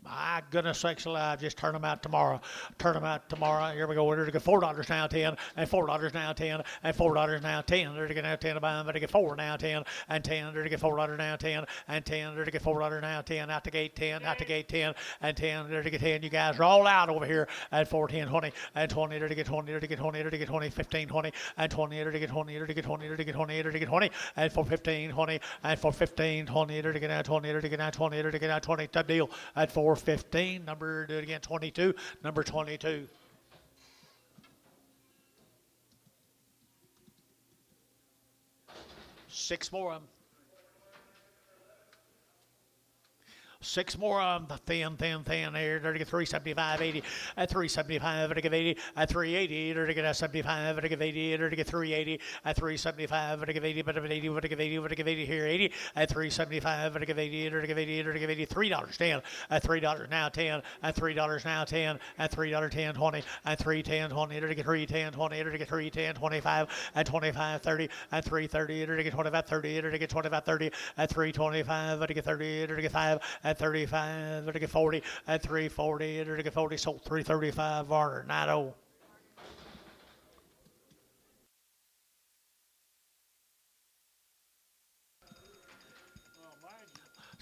My goodness sakes alive, just turn them out tomorrow. Turn them out tomorrow. Here we go. We're to get $4 now 10, and $4 now 10, and $4 now 10. They're to get now 10 to buy them, but to get 4 now 10, and 10. They're to get $4 now 10, and 10. They're to get $4 now 10. Out the gate 10, out the gate 10, and 10. They're to get 10. You guys are all out over here at 410, 20, and 20. They're to get 20. They're to get 20. They're to get 20, 15, 20, and 20. They're to get 20. They're to get 20. They're to get 20. They're to get 20, and for 15, 20, and for 15, 20. They're to get out 20. They're to get out 20. They're to get out 20. Tough deal at 415. Number, do it again, 22, number 22. Six more of them. 6 more of them, thin here. They're to get 375, 80, at 375, they're to get 80, at 380, they're to get 75, they're to get 80, they're to get 380, at 375, they're to get 80, but 80, but to get 80, but to get 80 here, 80, at 375, they're to get 80, they're to get 80, they're to get 80, $3, 10, at $3 now 10, at $3 now 10, at $3 10, 20, at 310, 20, they're to get 310, 20, they're to get 310, 25, at 25, 30, at 330, they're to get 25, 30, they're to get 25, 30, at 325, they're to get 30, they're to get 5, at 35, they're to get 40, at 340, they're to get 40, sold 335, Varner, 90.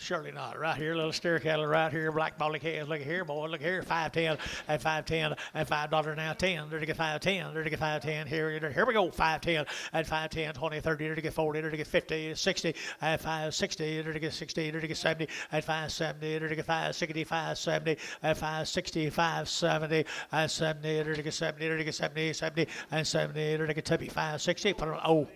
Surely not. Right here, little steer cattle right here, black bally calves. Look here, boy. Look here, 5.10 and 5.10 and $5 now 10. There to get 5.10. There to get 5.10. Here we go. 5.10 and 5.10, 20, 30. There to get 40. There to get 50, 60 and 5.60. There to get 60. There to get 70 and 5.70. There to get 5.60, 5.70 and 5.60, 5.70 and 70. There to get 70. There to get 70, 70 and 70. There to get 5.60. Put on. Oh.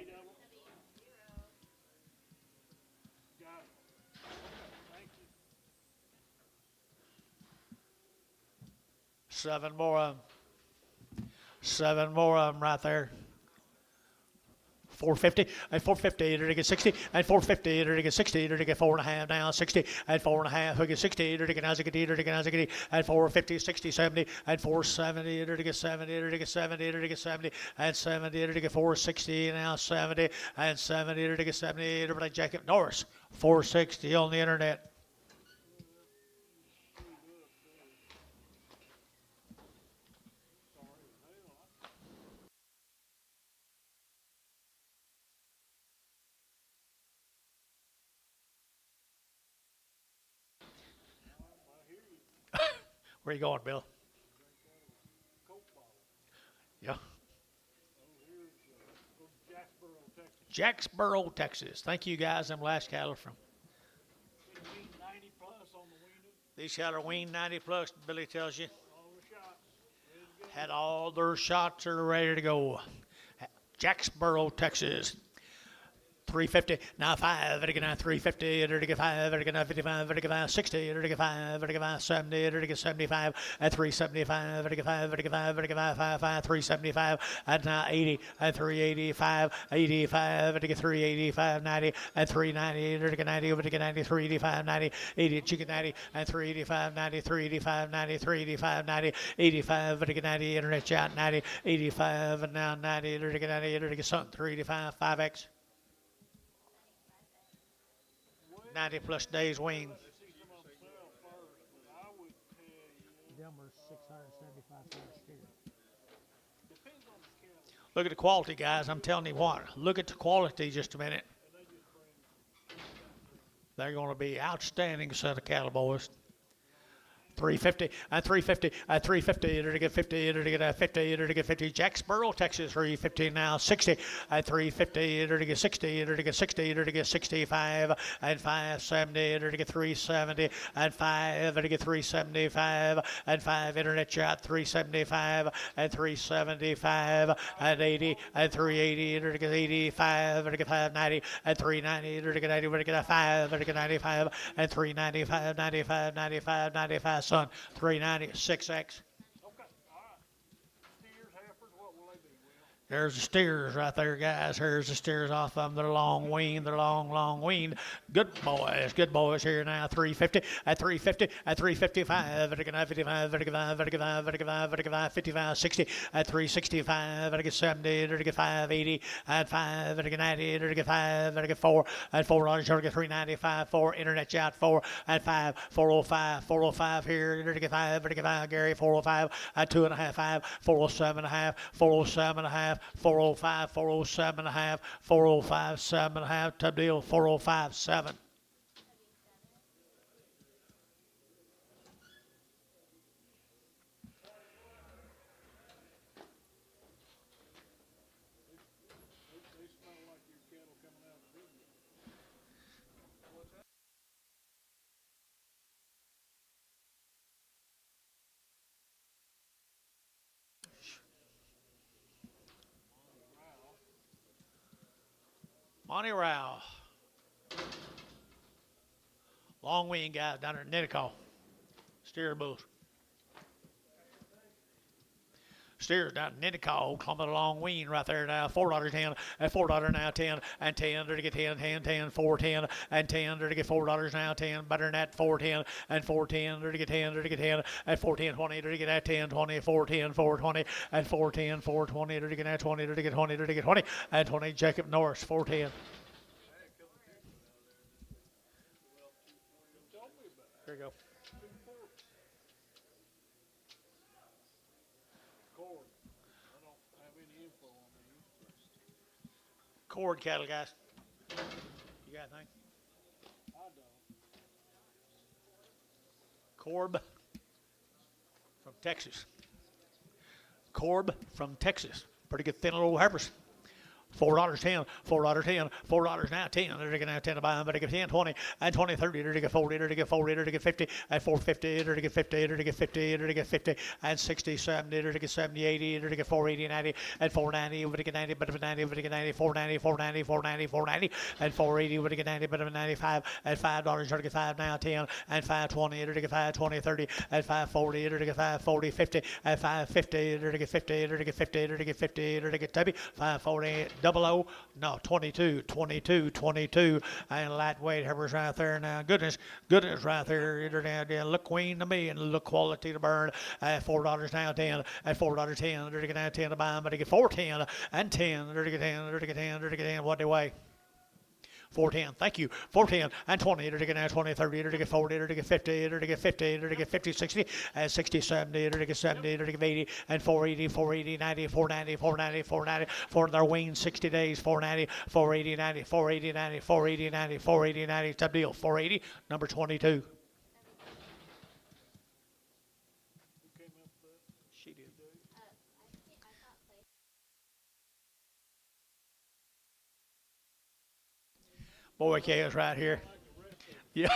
Seven more of them right there. 450 and 450 to get 60 and 450 to get 60 to get 4.5 now 60 and 4.5 to get 60 to get Nazagati to get Nazagati and 450 60 70 and 470 to get 70 to get 70 to get 70 and 70 to get 460 now 70 and 70 to get 70 to Jacob Norris 460 on the internet. Where you going, Bill? Yeah. Jackboro, Texas. Thank you guys. Them last cattle from. These cattle are weaned 90 plus. Billy tells you. Had all their shots are ready to go. Jackboro, Texas. 350, now 5, to get 350, to get 5, to get 55, to get 5, 60, to get 5, to get 5, 70, to get 75, at 375, to get 5, to get 5, to get 5, 5, 5, 375, at now 80, at 385, 85, to get 385, 90, at 390, to get 90, over to get 90, 385, 90, 80, chicken 90, and 385, 90, 385, 90, 385, 90, 85, to get 90, internet chat 90, 85, and now 90, to get 90, to get something, 385, 5X. 90 plus days wean. Denver's 675 steer. Look at the quality, guys. I'm telling you what. Look at the quality just a minute. They're going to be outstanding set of cattle, boys. 350 and 350 and 350 to get 50 to get 50 to get 50. Jackboro, Texas 350 now 60 and 350 to get 60 to get 60 to get 65 and 570 to get 370 and 5 to get 375 and 5 internet chat 375 and 375 and 80 and 380 to get 85 to get 590 and 390 to get 90 to get 5 to get 95 and 395 95 95 95 son 390 6X. Okay, all right. Steers, heifers, what will they be, Will? There's the steers right there, guys. Here's the steers off of them. They're long weaned. They're long weaned. Good boys here now. 350 at 350 at 355. 55, 55, 55, 55, 55, 60 at 365. At 70. At 580 at 5. At 90. At 5. At 4 at 4 on short. At 395 4 internet chat 4 at 5 405 405 here. At 5 at 5 Gary 405 at 2.5 5 407.5 407.5 405 407.5 405 7.5 tub deal 405 7. They smell like your cattle coming out of the business. Monty Rao. Long wean guys down there at Netico. Steer booth. Steers down at Netico, Oklahoma, long wean right there now. $4.10 and $4 now 10 and 10 to get 10, 10, 10, 4.10 and 10 to get $4 now 10. Better than that 4.10 and 4.10 to get 10 to get 10 and 4.10 20 to get that 10 20 4.10 4.20 and 4.10 4.20 to get that 20 to get 20 to get 20 and 20. Jacob Norris 4.10. There you go. Cord. I don't have any info on these. Cord cattle, guys. You got anything? I don't. Corb from Texas. Corb from Texas. Pretty good thin little heifers. $4.10, $4.10, $4 now 10. They're going to 10 to buy them, but they get 10, 20, and 20, 30. They're going to get 40, they're going to get 40, they're going to get 50, and 450, they're going to get 50, they're going to get 50, they're going to get 50, and 60, 70, they're going to get 70, 80, they're going to get 480, 90, and 490, they're going to get 90, but 90, they're going to get 90, 490, 490, 490, 490, and 480, they're going to get 90, but 95, and $5, they're going to get 5 now 10, and 520, they're going to get 5, 20, 30, and 540, they're going to get 5, 40, 50, and 550, they're going to get 50, they're going to get 50, they're going to get 50, they're going to get 540, 00, no, 22, 22, 22, and lightweight heifers right there now. Goodness right there. Look queen to me and look quality to burn. $4 now 10, and $4.10. They're going to get now 10 to buy them, but they get 410 and 10. They're going to get 10, they're going to get 10, they're going to get 10. What do they weigh? 410, thank you. 410 and 20, they're to get 20, 30, they're to get 40, they're to get 50, they're to get 50, they're to get 50, 60, and 60, 70, they're to get 70, they're to get 80, and 480, 480, 90, 490, 490, 490, for their wean 60 days, 490, 480, 90, 480, 90, 480, 90, 480, 90, top deal, 480, number 22. Who came up with that? She did. I thought they. Boy, Kay is right here. Yeah.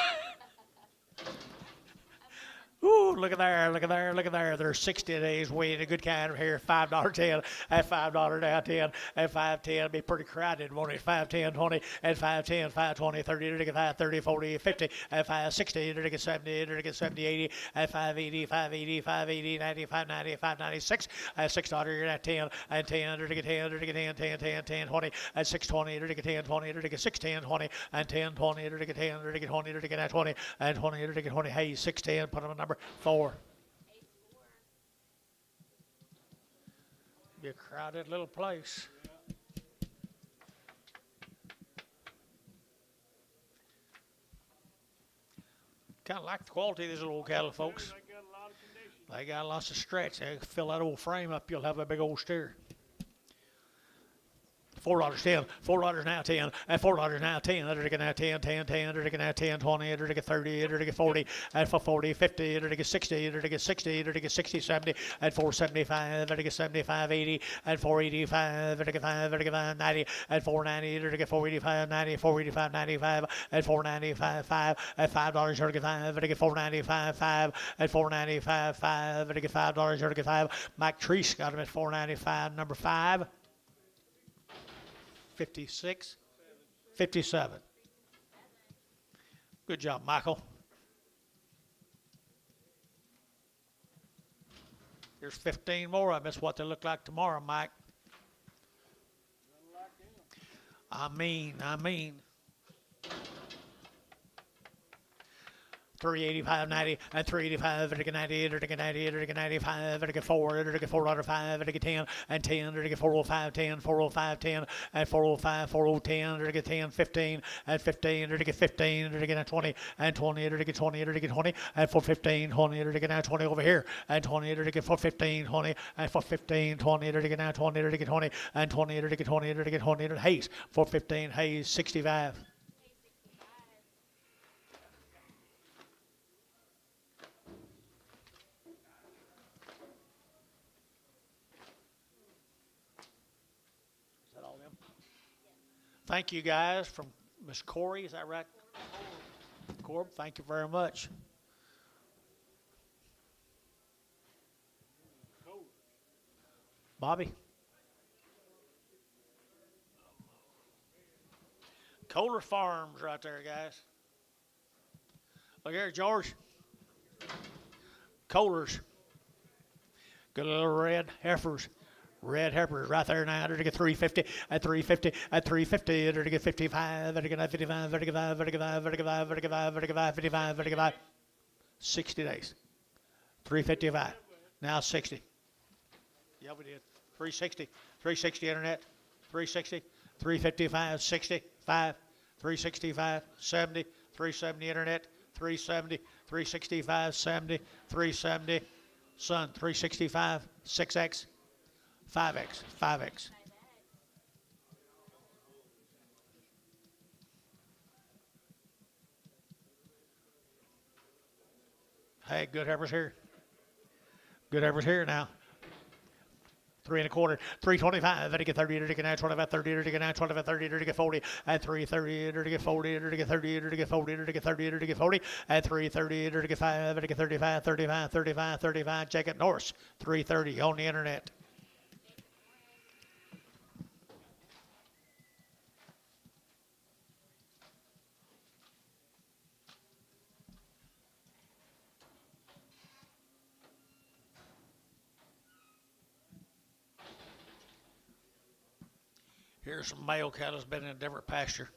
Ooh, look at there, look at there, look at there. There's 60 days weighing a good kind of here. $5.10 and $5 now 10 and 5.10. Be pretty crowded, won't it? 5.10, 20 and 5.10, 5.20, 30, to get 5.30, 40, 50 and 5.60, to get 70, to get 70, 80 and 5.80, 5.80, 5.80, 90, 5.90, 5.96 and $6 you're at 10 and 10, to get 10, to get 10, 10, 10, 10, 20 and 6.20, to get 10, 20, to get 6.10, 20 and 10, 20, to get 10, to get 20, to get 20 and 20, to get 20. Hey, 6.10, put them a number 4. Be a crowded little place. Kind of like the quality of these little cattle, folks. They got a lot of condition. They got lots of stretch. They fill that old frame up, you'll have a big old steer. $4.10, $4 now 10, and $4 now 10. They're get now 10, 10, 10. They're get now 10, 20. They're get 30. They're get 40, and for 40, 50. They're get 60. They're get 60. They're get 60, 70, and 475. They're get 75, 80, and 485. They're get 5. They're get 5, 90, and 490. They're get 485, 90, 485, 95, and 495, 5, and $5. They're get 5. They're get 495, 5, and 495, 5. They're get $5. They're get 5. Mike Treese got him at 495, number 5. 56, 57. Good job, Michael. Here's 15 more of them. That's what they look like tomorrow, Mike. I mean. 385, 90, and 385, to get 90, to get 90, to get 95, to get 4, to get $4.05, to get 10, and 10, to get 405, 10, 405, 10, and 405, 4010, to get 10, 15, and 15, to get 15, to get 20, and 20, to get 20, to get 20, and 415, 20, to get now 20 over here, and 20, to get 415, 20, and 415, 20, to get now 20, to get 20, and 20, to get 20, to get 20, to Hayes, 415, Hayes, 65. Thank you guys from Miss Corey, is that right? Corb, thank you very much. Bobby? Kohler Farms right there, guys. Look here, George. Kohler's. Good little red heifers. Red heifers right there now. They're to get 350 at 350 at 350. They're to get 55. They're to get 55. They're to get 5. They're to get 5. They're to get 5. They're to get 5. They're to get 5. 55. They're to get 5. 60 days. 355. Now 60. Yeah, we did. 360. 360 internet. 360. 355. 60. 5. 365. 70. 370 internet. 370. 365. 70. 370. Sun. 365. 6X. 5X, 5X. Hey, good Heifer's here. Good Heifer's here now. 3 1/4, 325, to get 30, to get 9, 25, 30, to get 9, 25, 30, to get 40, and 330, to get 40, to get 30, to get 40, to get 30, to get 40, and 330, to get 5, to get 35, 35, 35, 35, check it Norse, 330 on the internet. Here's some male cattle that's been in a different pasture.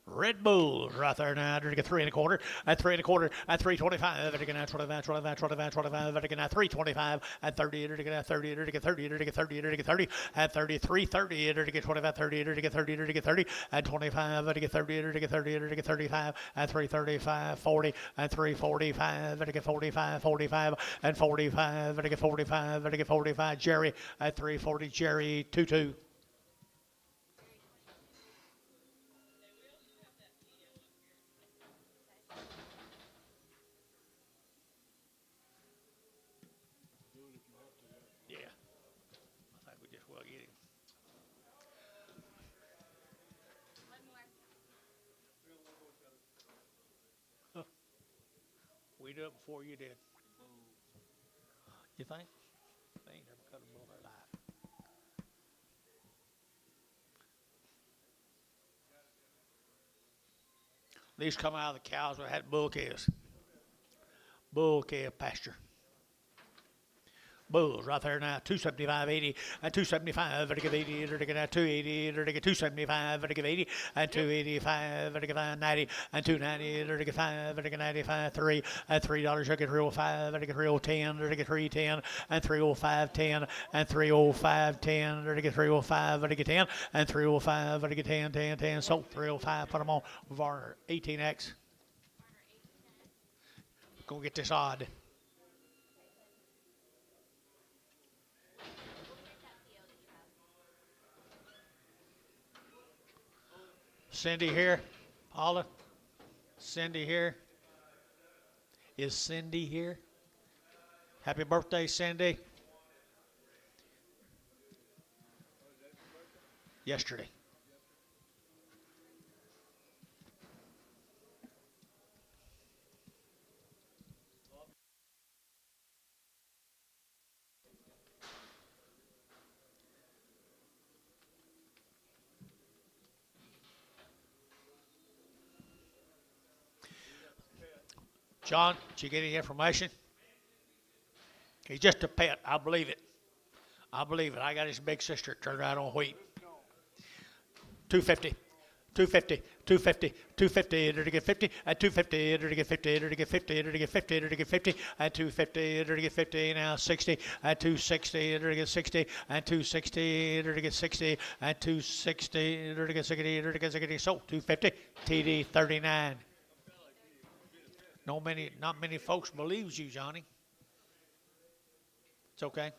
Red Bulls right there now. To get 3 1/4, and 3 1/4, and 325, to get 9, 25, 25, 25, 25, to get 9, 325, and 30, to get 30, to get 30, to get 30, to get 30, and 33, 30, to get 25, 30, to get 30, to get 30, and 25, to get 30, to get 30, to get 35, and 335, 40, and 345, to get 45, 45, and 45, to get 45, to get 45, Jerry, at 340, Jerry, 2-2. We did it before you did. You think? They ain't never cut a bull in their life. These come out of the cows that had bull calves. Bull calf pasture. Bulls right there now, 275, 80, and 275, to get 80, to get 280, to get 275, to get 80, and 285, to get 90, and 290, to get 5, to get 95, 3, and $3, to get 305, to get 310, to get 310, and 305, 10, and 305, 10, to get 305, to get 10, and 305, to get 10, 10, 10, so 305, put them on Varner, 18X. Gonna get this odd. Cindy here, Paula. Cindy here. Is Cindy here? Happy birthday, Cindy. Yesterday. John, did you get any information? He's just a pet. I believe it. I believe it. I got his big sister turned out on wheat. 250. 250, 250, 250, to get 50, and 250, to get 50, to get 50, to get 50, to get 50, and 250, to get 50, now 60, and 260, to get 60, and 260, to get 60, and 260, to get 60, to get 60, so 250, TD 39. Not many folks believes you, Johnny. It's okay.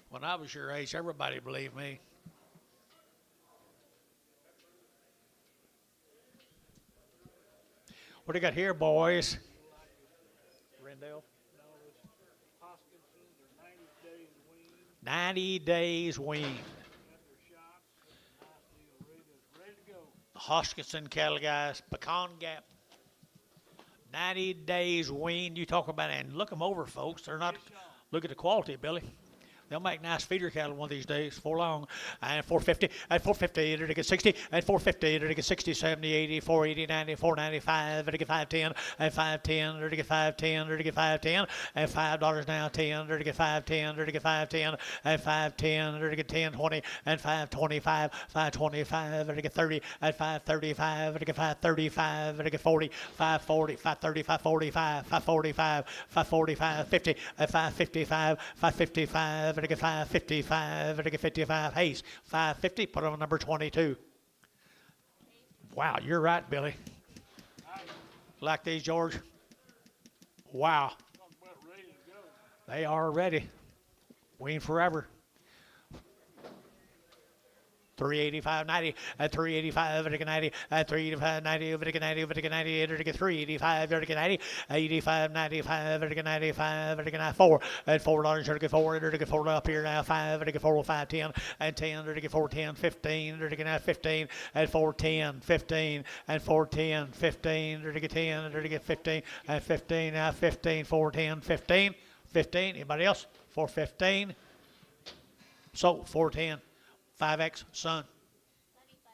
When I was your age, everybody believed me. What do you got here, boys? Rendell. 90 days weaned. Hoskinson cattle guys, Pecan Gap. 90 days weaned. You talk about it and look them over, folks. They're not. Look at the quality, Billy. They'll make nice feeder cattle one of these days, for long. And 450, and 450, to get 60, and 450, to get 60, 70, 80, 480, 90, 495, to get 510, and 510, to get 510, to get 510, and $5 now, 10, to get 510, to get 510, and 510, to get 1020, and 525, 525, to get 30, and 535, to get 535, to get 40, 540, 530, 545, 545, 545, 50, and 555, 555, to get 555, to get 55. Hayes, 550, put on number 22. Wow, you're right, Billy. Like these, George? Wow. They are ready. Wean forever. 385.90 at 385 at 90 at 385 90 over to 90 over to 90 at 385 at 90 85 95 at 95 at 94 at $4 at 4 at 4 up here now 5 at 4 5 10 and 10 at 4 10 15 at 15 at 4 10 15 and 4 10 15 at 10 at 15 at 15 now 15 4 10 15 15 anybody else 415 so 410 5X, son. 35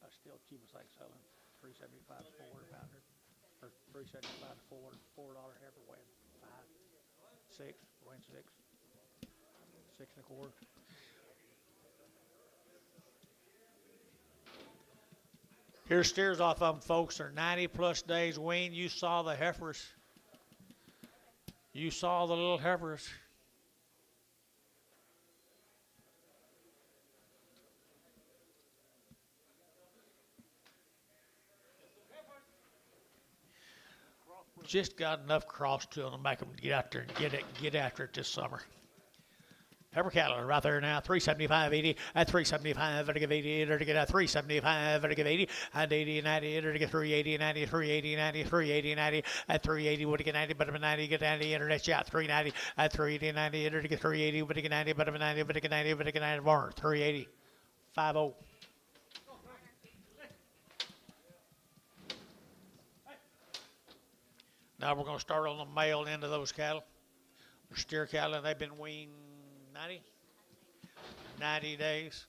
That's still cheapest like selling. $375 to $400 pounder. Or $375 to $400, $4 heifer weighing 5, 6, weighing 6, 6 1/4. Here's steers off of them, folks. They're 90 plus days weaned. You saw the heifers. You saw the little heifers. Just got enough cross to them to make them get out there and get after it this summer. Heifer cattle are right there now, 375.80 at 375 at 80 at 375 at 80 and 80 90 at 380 90 380 90 380 90 at 380 would get 90 but 90 get 90 internet shot 390 at 380 90 at 380 would get 90 but 90 would get 90 would get 90 more 380 50. Now we're going to start on the male end of those cattle. They're steer cattle and they've been weaned 90 days.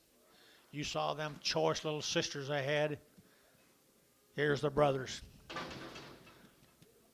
You saw them choice little sisters they had. Here's the brothers.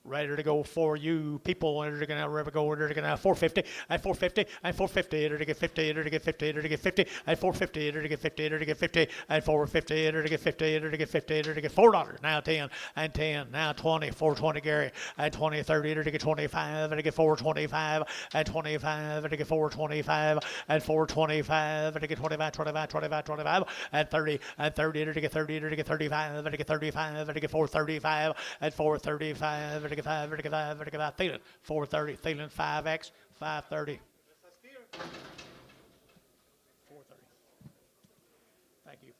Ready to go for you people. They're going to go. They're going to 450 and 450 and 450. They're to get 50. They're to get 50. They're to get 50 and 450. They're to get 50. They're to get 50 and 450. They're to get 50. They're to get 50. They're to get $4. Now 10 and 10. Now 20. 420 Gary and 20 30. They're to get 25. They're to get 425 and 25. They're to get 425 and 425. They're to get 25 25 25 25 and 30 and 30. They're to get 30. They're to get 35. They're to get 35. They're to get 435 and 435. They're to get 5, they're to get 5, they're to get 5, Thielen, 430, Thielen 5X, 530. 430. Thank you.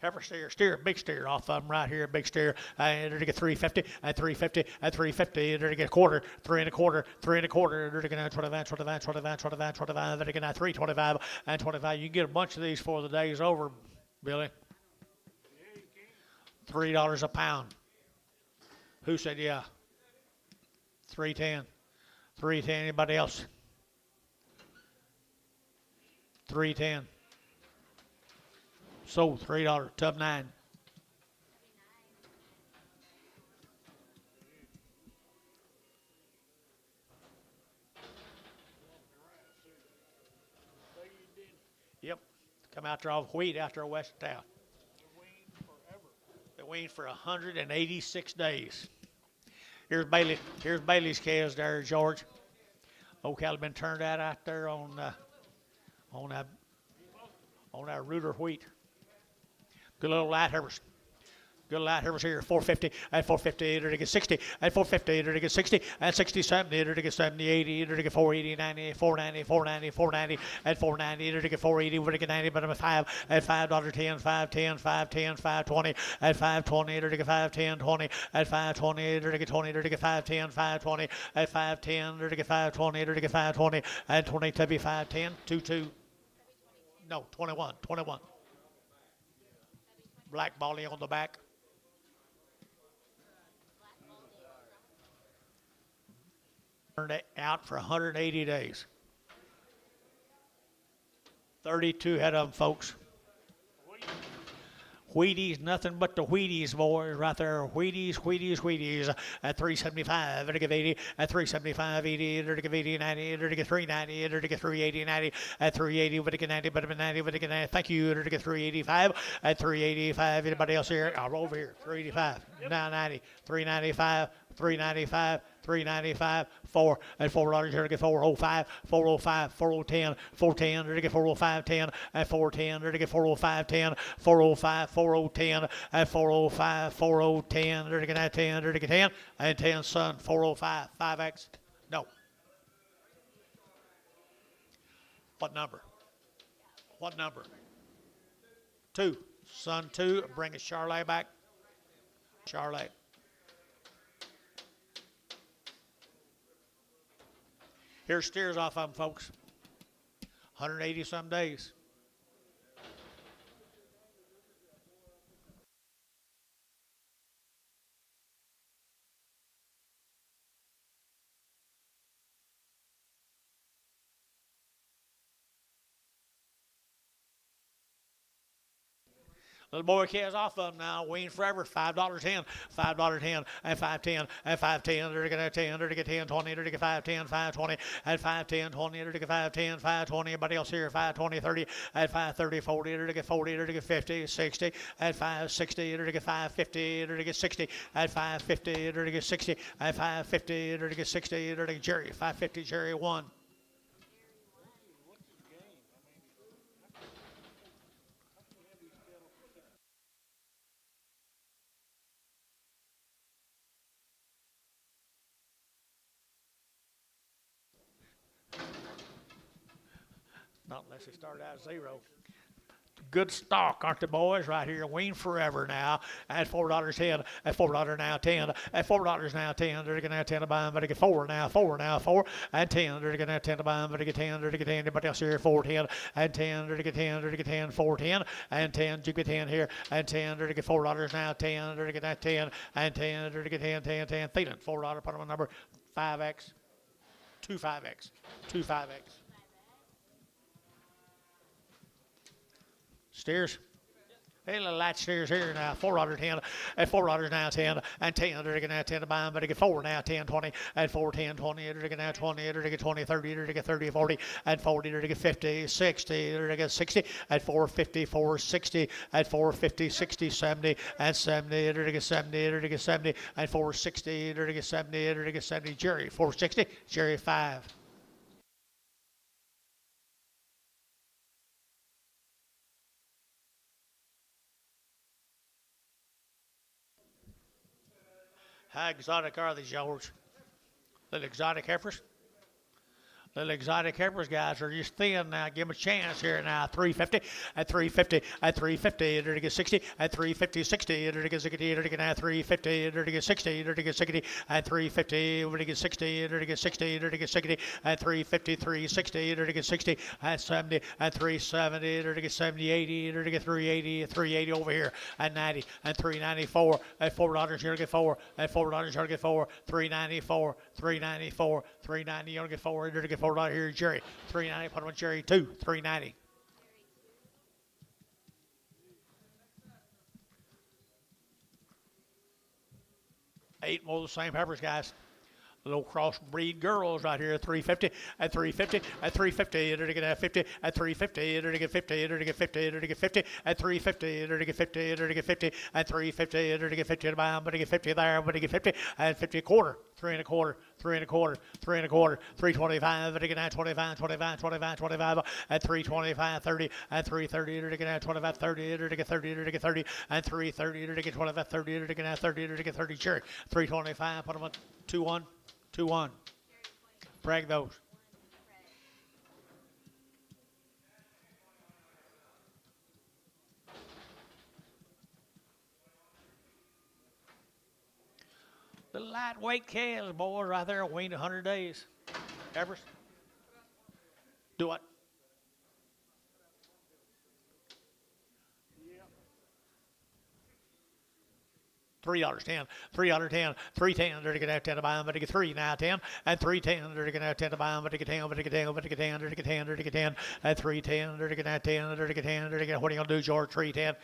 Heifer steer, big steer off of them right here, big steer. And they're to get 350, and 350, and 350. They're to get a quarter, 3 1/4, 3 1/4. They're to get 25, 25, 25, 25, 25. They're to get 325 and 25. You can get a bunch of these before the day's over, Billy. $3 a pound. Who said yeah? 310. 310. Anybody else? 310. Sold $3. Tub 9. Yep. Come out there off wheat out there west of town. They weaned for 186 days. Here's Bailey. Here's Bailey's calves there, George. Old cattle been turned out there on that rooter wheat. Good little light heifers. Good light heifers here. 450 and 450. They're to get 60 and 450. They're to get 60 and 60 70. They're to get 70 80. They're to get 480 90 490 490 490 and 490. They're to get 480. We're to get 90, but I'm at 5 at $5.10 510 510 520 at 520. They're to get 510 20 at 520. They're to get 20. They're to get 510 520 at 510. They're to get 520. They're to get 520 and 20 to be 510 22. No, 21 21. Black Baldy on the back. Turned out for 180 days. 32 head of them, folks. Wheaties, nothing but the Wheaties, boys, right there. Wheaties, Wheaties, Wheaties. At 375, they're to give 80. At 375, 80. They're to give 80, 90. They're to get 390. They're to get 380, 90. At 380, we're to get 90. But 90, we're to get 90. Thank you. They're to get 385. At 385, anybody else here? I'll roll over here. 385. Now 90. 395. 395, 395, 4 at $4 here to get 405, 405, 4010, 410 here to get 405, 10 at 410 here to get 405, 10, 405, 4010 at 405, 4010 here to get 10 here to get 10 and 10 son 405, 5X. No. What number? What number? 2. Son 2. Bring a Charlotte back. Charlotte. Here's steers off of them, folks. 180 some days. Little boy cares off of them now. Wean forever. $5.10. $5.10 and $5.10 and $5.10. They're gonna 10. They're gonna 10. 20. They're gonna 5.10. 5.20 and $5.10. 20. They're gonna 5.10. 5.20. Anybody else here? 5.20. 30 and 5.30. 40. They're gonna 40. They're gonna 50. 60 and 5.60. They're gonna 5.50. They're gonna 60 and 5.50. They're gonna 60 and 5.50. They're gonna 60. They're gonna Jerry. 5.50. Jerry 1. Not unless they start out 0. Good stock, aren't the boys? Right here, wean forever now at $4.10, at $4 now 10, at $4 now 10. They're gonna have 10 to buy them, but they get 4 now, 4 now, 4 and 10. They're gonna have 10 to buy them, but they get 10. They're gonna get 10. Anybody else here? 4.10 and 10. They're gonna get 10. They're gonna get 10. 4.10 and 10. You get 10 here and 10. They're gonna get $4 now 10. They're gonna get 10 and 10. They're gonna get 10, 10, 10. Thielen, $4. Put them on number 5X, 25X, 25X. Steers. Hey, little light steers here now. $4.10 at $4 now 10 and 10. They're gonna have 10 to buy them, but they get 4 now 10, 20 at 4, 10, 20. They're gonna have 20. They're gonna get 20, 30. They're gonna get 30, 40 and 40. They're gonna get 50, 60. They're gonna get 60 at 450, 460 at 450, 60, 70 and 70. They're gonna get 70. They're gonna get 70 at 460. They're gonna get 70. They're gonna get 70. Jerry 460. Jerry 5. How exotic are these, George? Little exotic heifers? Little exotic heifers, guys, are just thin now. Give them a chance here now. 350 at 350 at 350. They're to get 60 at 350, 60. They're to get 60. They're to get 350. They're to get 60. They're to get 60 at 350. They're to get 60. They're to get 60. They're to get 60 at 350, 360. They're to get 60 at 70 at 370. They're to get 70, 80. They're to get 380, 380 over here at 90 and 394 at $4. You're to get 4 at $4. You're to get 4. 394, 394, 390. You're to get 4. You're to get $4 here, Jerry. 390. Put him on Jerry 2. 390. Eight more of the same peppers, guys. Little crossbreed girls right here, 350 at 350 at 350. They're to get 50 at 350. They're to get 50. They're to get 50. They're to get 50 at 350. They're to get 50. They're to get 50 at 350. They're to get 50 to buy them, but they get 50 there, but they get 50 at 50 a quarter. 3 1/4, 3 1/4, 3 1/4, 325. But they get 25, 25, 25, 25 at 325, 30 at 330. They're to get 25, 30. They're to get 30. They're to get 30 and 330. They're to get 25, 30. They're to get 30. They're to get 30. Cherry 325. Put them on 2-1. 2-1. Brag those. The lightweight calves, boys, right there, weaned 100 days. Evers? Do what? $3.10, $3.10, $3.10. They're gonna have 10 to buy them, but they get 3 now 10 and 3.10. They're gonna have 10 to buy them, but they get 10, but they get 10, but they get 10, they're gonna get 10, they're gonna get 10 at 3.10. They're gonna have 10, they're gonna get 10, they're gonna. What are you gonna do, George? 3.10.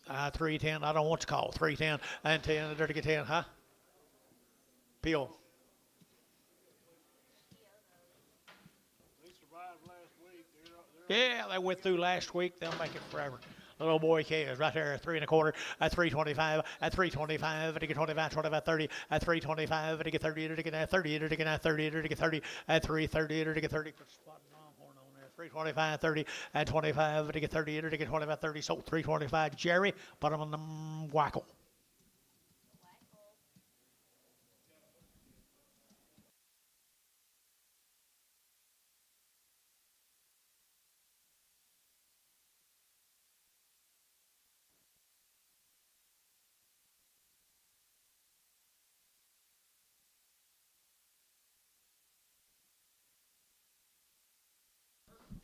3.10. I don't want to call 3.10 and 10. They're to get 10, huh? Peel. They survived last week. They're Yeah, they went through last week. They'll make it forever. Little boy calves right there, 3 1/4 at 325, at 325, they get 25, 25, 30, at 325, they get 30, they get 30, they get 30, they get 30, at 330, they get 30. Put spotted longhorn on there. 325, 30, at 25, they get 30, they get 25, 30. So 325, Jerry, put them on the whackle.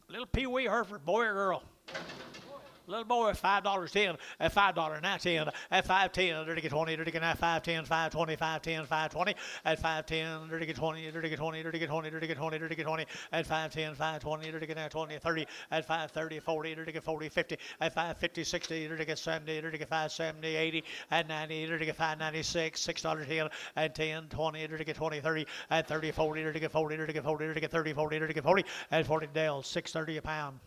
Little Pee Wee Hereford, boy or girl? Little boy, $5.10, at $5 now 10, at 5.10, dirty get 20, dirty get now 5.10, 5.20, 5.10, 5.20, at 5.10, dirty get 20, dirty get 20, dirty get 20, dirty get 20, dirty get 20, at 5.10, 5.20, dirty get now 20, 30, at 5.30, 40, dirty get 40, 50, at 5.50, 60, dirty get 70, dirty get 5.70, 80, at 90, dirty get 5.96, $6.10, at 10, 20, dirty get 20, 30, at 30, 40, dirty get 40, dirty get 40, dirty get 30, 40, dirty get 40, at 40 Dale, $6.30 a pound.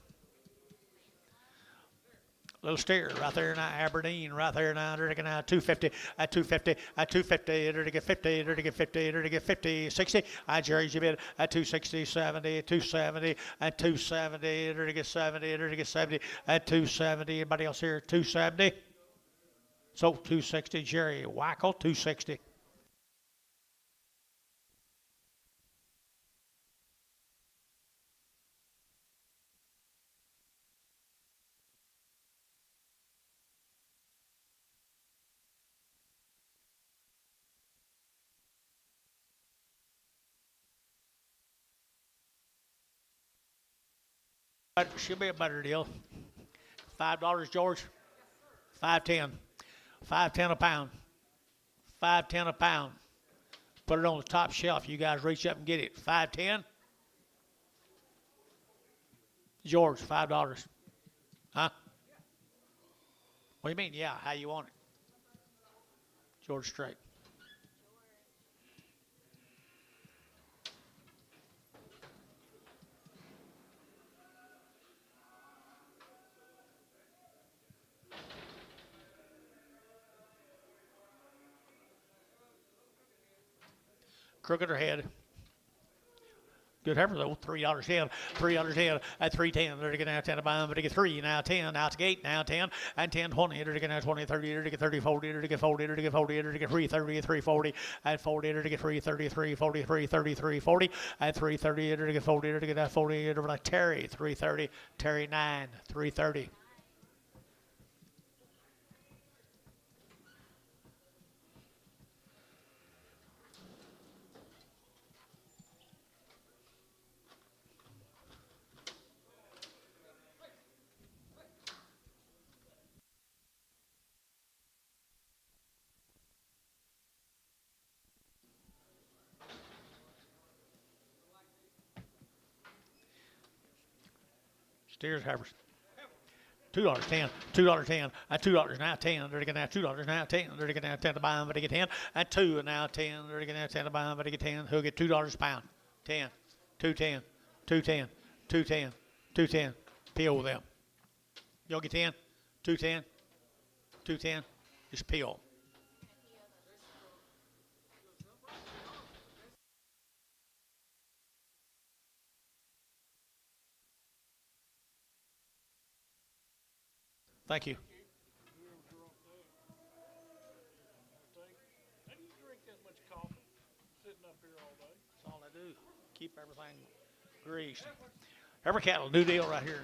Little steer right there now, Aberdeen right there now, they're now 250, at 250, at 250, they're to get 50, they're to get 50, they're to get 50, 60, at Jerry's you bid at 260, 70, 270, at 270, they're to get 70, they're to get 70, at 270, anybody else here, 270? So 260, Jerry Wackel, 260. But should be a better deal. $5, George. 5.10. 5.10 a pound. 5.10 a pound. Put it on the top shelf. You guys reach up and get it. 5.10. George, $5. Huh? What do you mean? Yeah, how you want it? George straight. Crooked or head. Good heifer though, $3.10, $3.10 at 3.10. They're to get now 10 a pound, but to get 3 now 10, out to gate now 10 and 10.20. They're to get now 20, 30, they're to get 30, 40, they're to get 40, they're to get 40, they're to get 3.30, 3.40 at 40, they're to get 3.33, 43, 33, 40 at 3.30, they're to get 40, they're to get that 40, they're like Terry 3.30, Terry 9, 3.30. Steers heifers. $2.10, $2.10, at $2 now 10, they're to get now $2 now 10, they're to get now 10 to buy them, but they get 10, at 2 and now 10, they're to get now 10 to buy them, but they get 10, who'll get $2 a pound, 10, 210, 210, 210, 210, peel them. Y'all get 10, 210, 210, just peel. Thank you. How do you drink that much coffee sitting up here all day? That's all I do. Keep everything greased. Every cattle, new deal right here.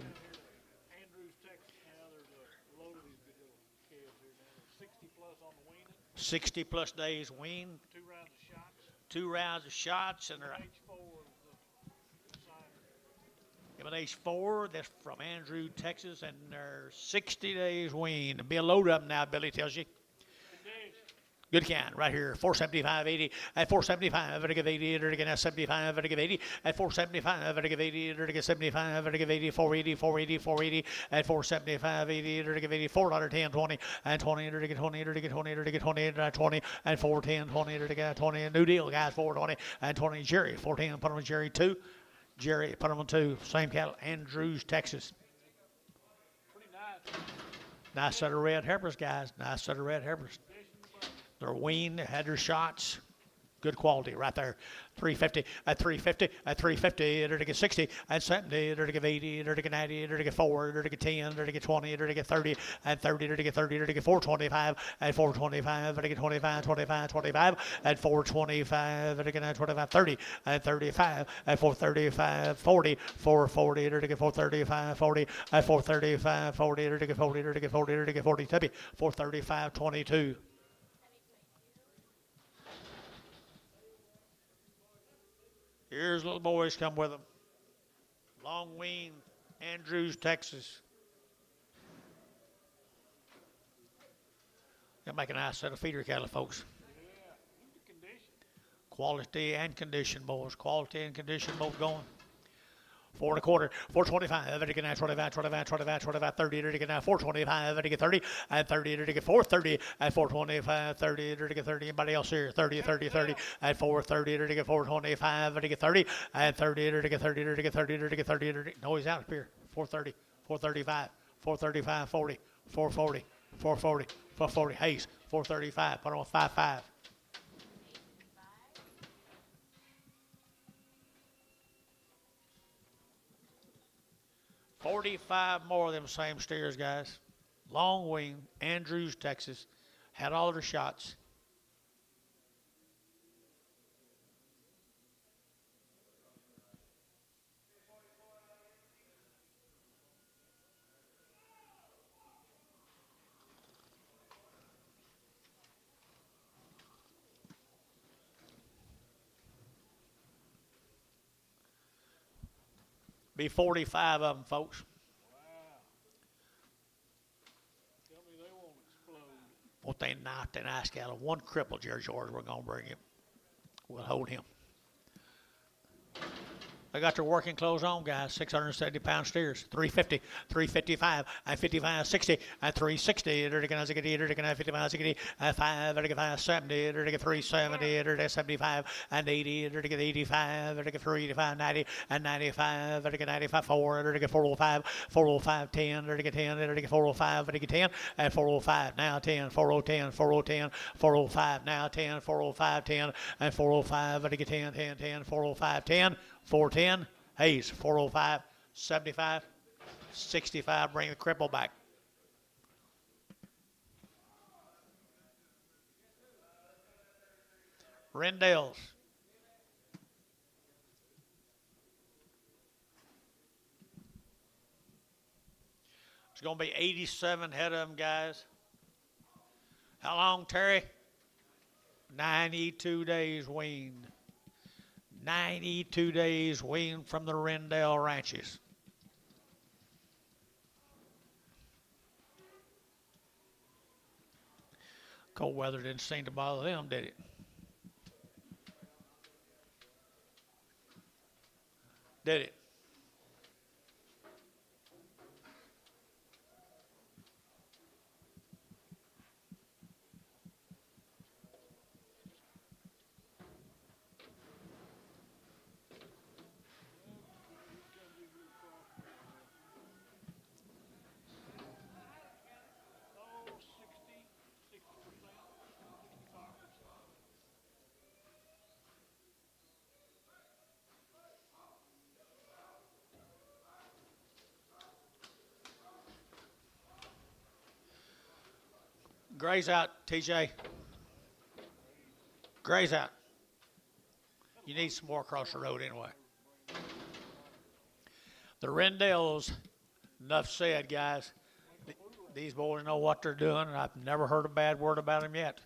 Andrews, Texas now, there's a load of these big little calves here now. There's 60 plus on the weaning, 60 plus days wean, 2 rounds of shots, 2 rounds of shots, and they're H4 is the signer. an H4. That's from Andrew, Texas, and they're 60 days wean. There'll be a load of them now, Billy tells you. Good can, right here, 475.80 at 475, at 80, they're to get 75, at 80, at 475, at 80, they're to get 75, at 80, 480, 480, 480, at 475, 80, they're to get 80, $4.10, 20, and 20, they're to get 20, they're to get 20, they're to get 20, and 20, and 410, 20, they're to get 20, new deal, guys, 420, and 20, Jerry, 410, put them on Jerry 2, Jerry, put them on 2, same cattle, Andrews, Texas. Pretty nice. Nice set of red heifers, guys, nice set of red heifers. They're weaned, had their shots. Good quality right there. 350 at 350 at 350. They're to get 60 at 70. They're to get 80. They're to get 90. They're to get 4. They're to get 10. They're to get 20. They're to get 30 at 30. They're to get 30. They're to get 425 at 425. They're to get 25, 25, 25 at 425. They're to get 25, 30 at 35 at 435, 40, 440. They're to get 435, 40 at 435, 40. They're to get 40. They're to get 40. They're to get 40. 435, 22. Here's little boys come with them. Long wean, Andrews, Texas. Gonna make a nice set of feeder cattle, folks. Yeah, look at the condition. Quality and condition, boys. Quality and condition both going. 4 1/4, 425, to get now 25, 25, 25, 25, 30, to get now 425, to get 30, and 30, to get 430, and 425, 30, to get 30. Anybody else here? 30, 30, 30, and 430, to get 425, to get 30, and 30, to get 30, to get 30, to get 30, to get, no, he's out up here. 430, 435, 435, 40, 440, 440, 440, Hayes, 435, put on 55. 45 more of them same steers, guys. Long wing, Andrews, Texas. Had all their shots. Be 45 of them, folks. Wow. Tell me they won't explode. What they knocked an ice cattle. One crippled Jerry George, we're going to bring him. We'll hold him. They got their working clothes on, guys. 670-pound steers. 350, 355, and 55, 60, and 360. They're going to get 55, 60, and 5, they're going to get 570, they're going to get 370, they're going to get 75, and 80, they're going to get 85, they're going to get 385, 90, and 95, they're going to get 95, 4, they're going to get 405, 405, 10, they're going to get 10, they're going to get 405, they're going to get 10, and 405, now 10, 4010, 4010, 405, now 10, 405, 10, and 405, they're going to get 10, 10, 10, 405, 10, 410, Hayes, 405, 75, 65, bring the cripple back. Rendell's. It's going to be 87 head of them, guys. How long, Terry? 92 days weaned. 92 days weaned from the Rendell ranches. Cold weather didn't seem to bother them, did it? Did it? Oh, 60%, 65%. Gray's out, TJ. Gray's out. You need some more across the road anyway. The Rendells, enough said, guys. These boys know what they're doing, and I've never heard a bad word about them yet.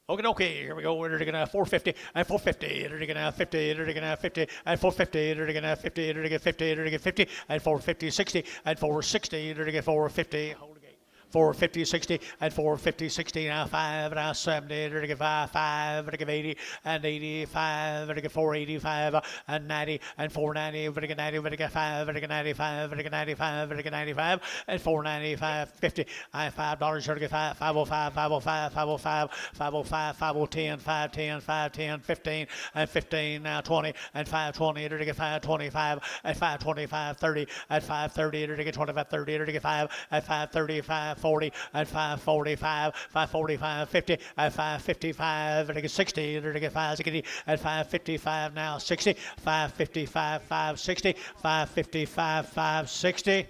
Okay, here we go. We're going to 450 and 450. They're going to 50. They're going to 50 and 450. They're going to 50. They're going to 50. They're going to 50 and 450, 60 and 460. They're going to 450. Hold the gate. 450, 60 and 450, 60. Now 5, now 70. They're going to 5, 5. They're going to 80 and 85. They're going to 485 and 90 and 490. They're going to 90. They're going to 5. They're going to 95. They're going to 95. They're going to 95 and 495, 50. $5. They're going to 505, 505, 505, 505, 510, 510, 510, 15 and 15. Now 20 and 520. They're going to get 525 and 525, 30 at 530. They're going to get 25, 30. They're going to get 5 at 535. 40 at 545, 545, 50 at 555, they're to get 60, they're to get 560 at 555 now, 60, 555, 560, 555, 560.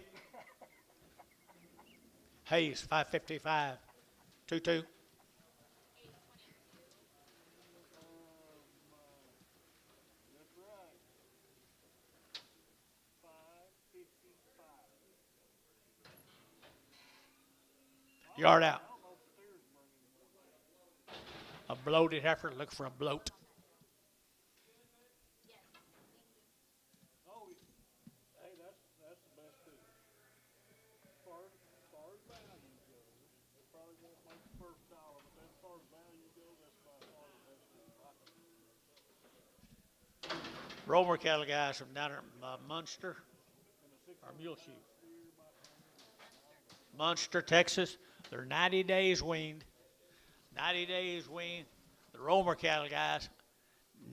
Hayes, 555, 2-2. That's right. 555. Yard out. A bloated heifer, look for a bloat. Romer cattle guys from down at Munster or Muleshoe. Munster, Texas. They're 90 days weaned. 90 days weaned. The Romer cattle guys.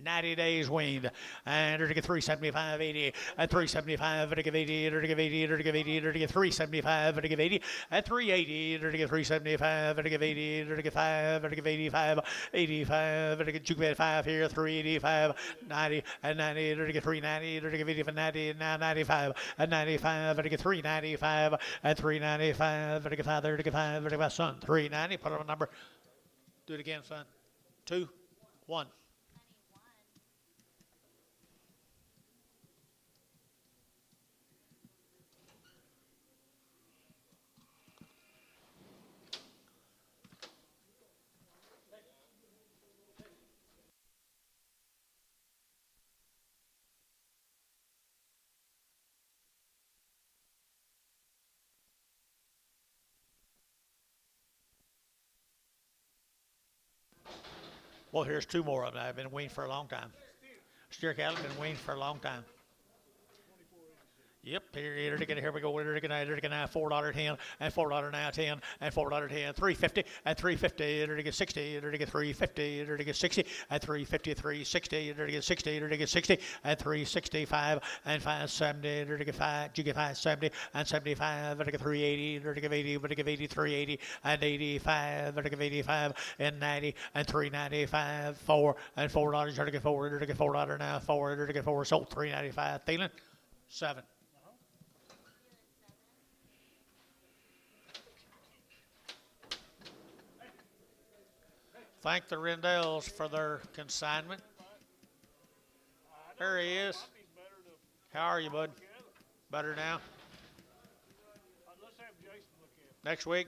90 days weaned, and they're to get 375.80 at 375, they're to give 80, they're to give 80, they're to give 80, they're to get 375, they're to give 80 at 380, they're to get 375, they're to give 80, they're to get 5, they're to give 85, 85, they're to get you bet 5 here, 385, 90 and 90, they're to get 390, they're to give 80 for 90, now 95 and 95, they're to get 395 at 395, they're to get 5, they're to get 5, they're to get son 390. Put on a number. Do it again, son. 2, 1. Well, here's 2 more of them. I've been weaned for a long time. Steer cattle have been weaned for a long time. Yep, here we go. We're gonna $4.10 and $4.10 and $4.10, 350 and 350. They're to get 60. They're to get 350. They're to get 60 and 350, 360. They're to get 60. They're to get 60 and 365 and 570. They're to get 5. You get 570 and 75. They're to get 380. They're to give 80. They're to give 80, 380 and 85. They're to give 85 and 90 and 395. 4 and $4. They're to get 4. They're to get $4 now. 4. They're to get 4. Sold 395. Thielen 7. Thank the Rendells for their consignment. There he is. How are you, bud? Better now? Let's have Jason look at it. Next week?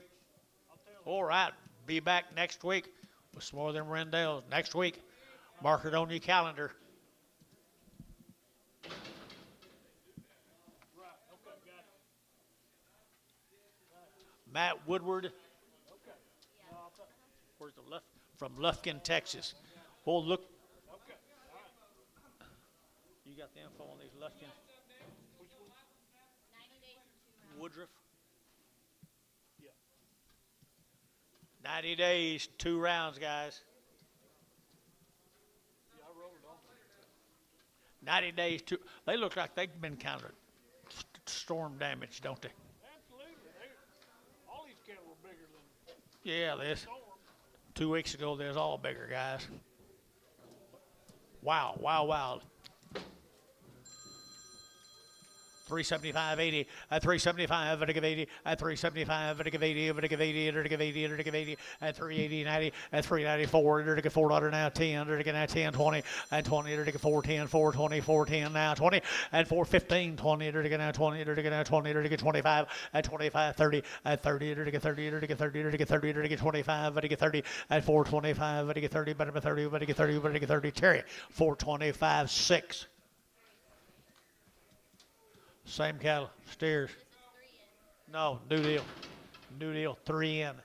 All right. Be back next week with some more of them Rendells. Next week. Mark it on your calendar. Right, okay, got it. Matt Woodward. Where's the left? From Lufkin, Texas. Oh, look. Okay, all right. You got the info on these Lufkin? Which one? 90 days and 2 rounds. Woodruff. Yeah. 90 days, 2 rounds, guys. Yeah, I wrote it on. 90 days, 2. They look like they've been kind of storm damaged, don't they? Absolutely. All these cattle were bigger than Yeah, this. storm. 2 weeks ago, they was all bigger, guys. Wow, wow, wow. 375.80 at 375 at 80 at 375 at 80 at 80 at 80 at 80 at 380 90 at 394 at $4 now 10 at now 10 20 and 20 at 410 420 410 now 20 and 415 20 at now 20 at now 20 at 25 at 25 30 at 30 at 30 at 30 at 30 at 25 at 30 at 425 at 30 but 30 but 30 but 30 Terry 425 6. Same cattle, steers. This is 3 in. No, new deal. New deal, 3 in.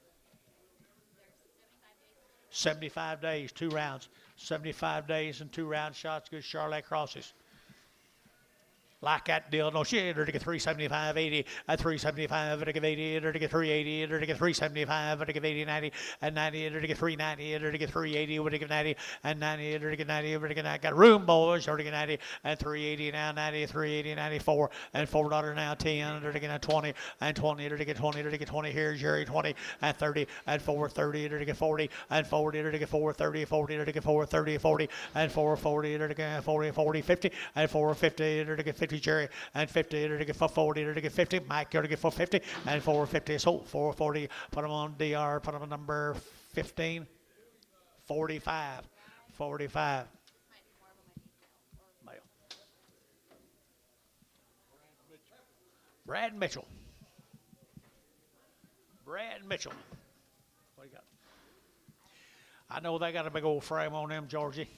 There's 75 75 days. days, 2 rounds. 75 days and 2 round shots, good Charlotte crosses. Like that deal. No, she had her to get 375, 80, at 375, at 80, at 380, at 375, at 80, 90, and 90, at 390, at 380, at 90, and 90, at 90, at got room, boys, at 90, and 380 now, 90, 380, 94, and $4 now, 10, at 20, and 20, at 20, at 20, here's Jerry, 20, and 30, and 430, at 40, and 40, at 430, 40, at 430, 40, and 440, at 40, 40, 50, and 450, at 50, Jerry, and 50, to get 40, to get 50, Mike, to get 450, and 450, so 440, put them on DR, put them on number 15, 45, 45. Male. Brad Mitchell. Brad Mitchell. What do you got? I know they got a big old frame on them, Georgie.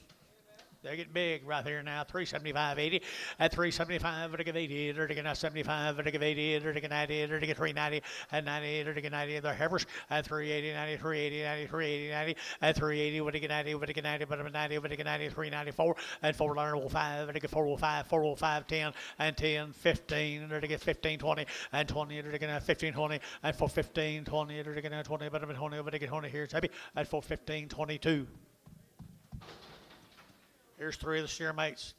They get big right here now. 375.80 at 375. They're to get 80. They're to get 75. They're to get 80. They're to get 90. They're to get 390 and 90. They're to get 90. They're heifers at 380, 90, 380, 90, 380, 90 at 380. Would to get 90. Would to get 90. But 90. Would to get 90. 394 and 405. They're to get 405. 405. 10 and 10. 15. They're to get 15. 20 and 20. They're to get 15. 20 and 415. 20. They're to get 20. But 20. But to get 20 here. It's happy at 415. 22. Here's three of the steer mates.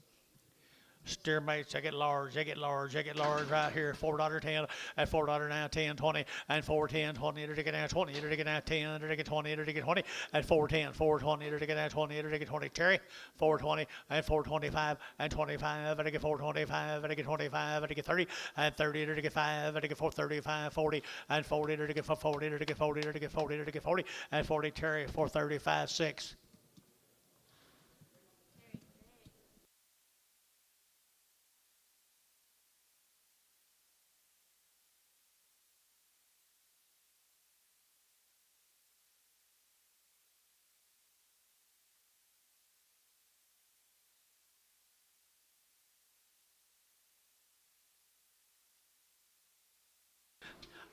Steer mates, they get large, they get large, they get large right here. $4.10 at $4 now, 10, 20, and 410, 20, they're to get now 20, they're to get now 10, they're to get 20, they're to get 20, at 410, 420, they're to get now 20, they're to get 20. Cherry, 420, and 425, and 25, they're to get 425, they're to get 25, they're to get 30, and 30, they're to get 5, they're to get 435, 40, and 40, they're to get 40, they're to get 40, they're to get 40, they're to get 40, and 40, Terry, 435, 6.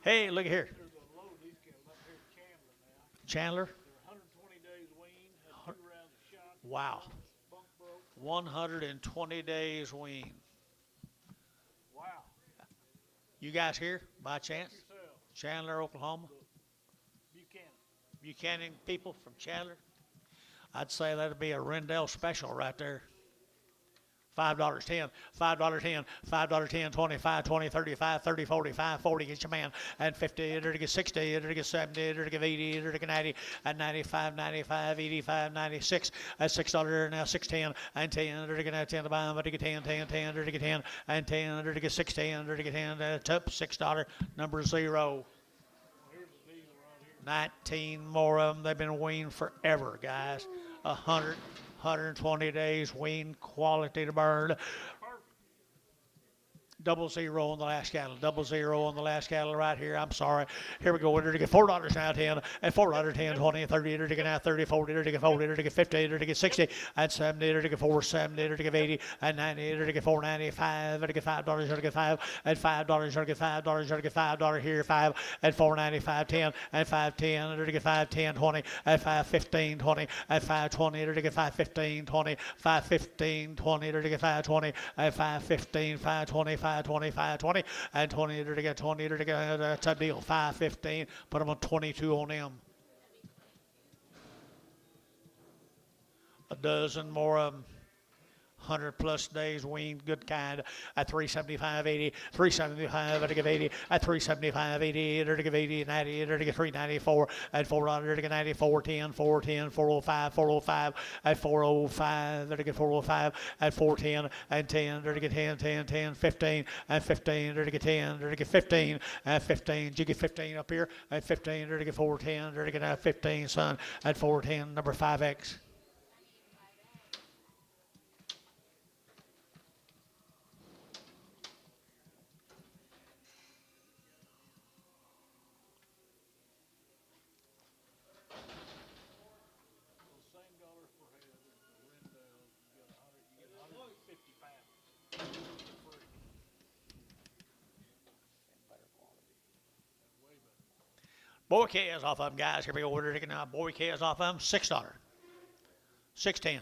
Hey, look here. There's a load of these cattle up here at Chandler now. Chandler. They're 120 days weaned, had 2 rounds of shot. Wow. Bunk broke. 120 days wean. Wow. You guys here by chance? Yourself, Chandler, Oklahoma? Buchanan. Buchanan people from Chandler? I'd say that'd be a Rendell special right there. $5.10, $5.10, $5.10, 25, 20, 35, 30, 45, 40, get your man, and 50, they're to get 60, they're to get 70, they're to get 80, they're to get 90, and 95, 95, 85, 96, at $6 now, 610, and 10, they're to get 10 to buy them, but to get 10, 10, 10, they're to get 10, and 10, they're to get 610, they're to get 10, top $6, number 0. Well, here's the deal right here. 19 more of them, they've been weaned forever, guys. 120 days weaned, quality to burn. Perfect. 00 on the last cattle, 00 on the last cattle right here. I'm sorry. Here we go. We're to get $4 now, 10, and $4, 10, 20, 30, they're to get now 30, 40, they're to get 40, they're to get 50, they're to get 60, and 70, they're to get 470, they're to get 80, and 90, they're to get 495, they're to get $5, they're to get 5, and $5, they're to get $5, they're to get $5 here, 5, and 495, 10, and 510, they're to get 5, 10, 20, and 515, 20, and 520, they're to get 515, 20, 515, 20, they're to get 520, and 515, 520, 520, 520, and 20, they're to get 20, they're to get, that's a deal, 515, put them on 22 on them. A dozen more of them. 100 plus days weaned, good kind, at 375.80, 375, they're to give 80, at 375.80, they're to give 80, 90, they're to get 394, at $4, they're to get 90, 410, 410, 405, 405, at 405, they're to get 405, at 410, and 10, they're to get 10, 10, 10, 15, and 15, they're to get 10, they're to get 15, and 15, did you get 15 up here? At 15, they're to get 410, they're to get 15, son, at 410, number 5X. Boy cares off of them, guys. Here we go. We're taking now. Boy cares off of them. $6. 610.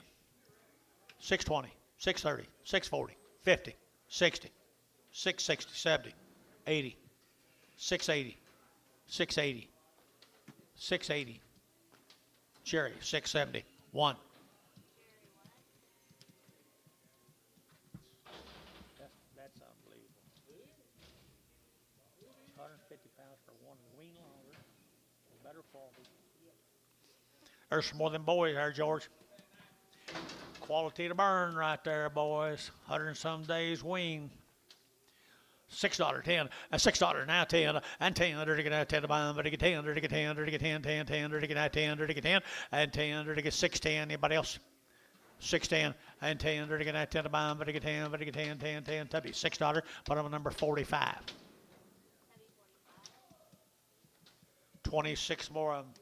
620. 630. 640. 50. 60. 660. 70. 80. 680. 680. 680. Cherry. 670. 1. That's unbelievable. 150 pounds for one wean longer. Better quality. There's some more than boys there, George. Quality to burn right there, boys. 100 and some days wean. $6, 10, $6 now, 10, and 10, they're to get 10 to buy them, but to get 10, they're to get 10, they're to get 10, 10, 10, they're to get 10, they're to get 10, and 10, they're to get 610. Anybody else? 610 and 10, they're to get 10 to buy them, but to get 10, but to get 10, 10, 10, that'd be $6, but I'm number 45. 26 more of them.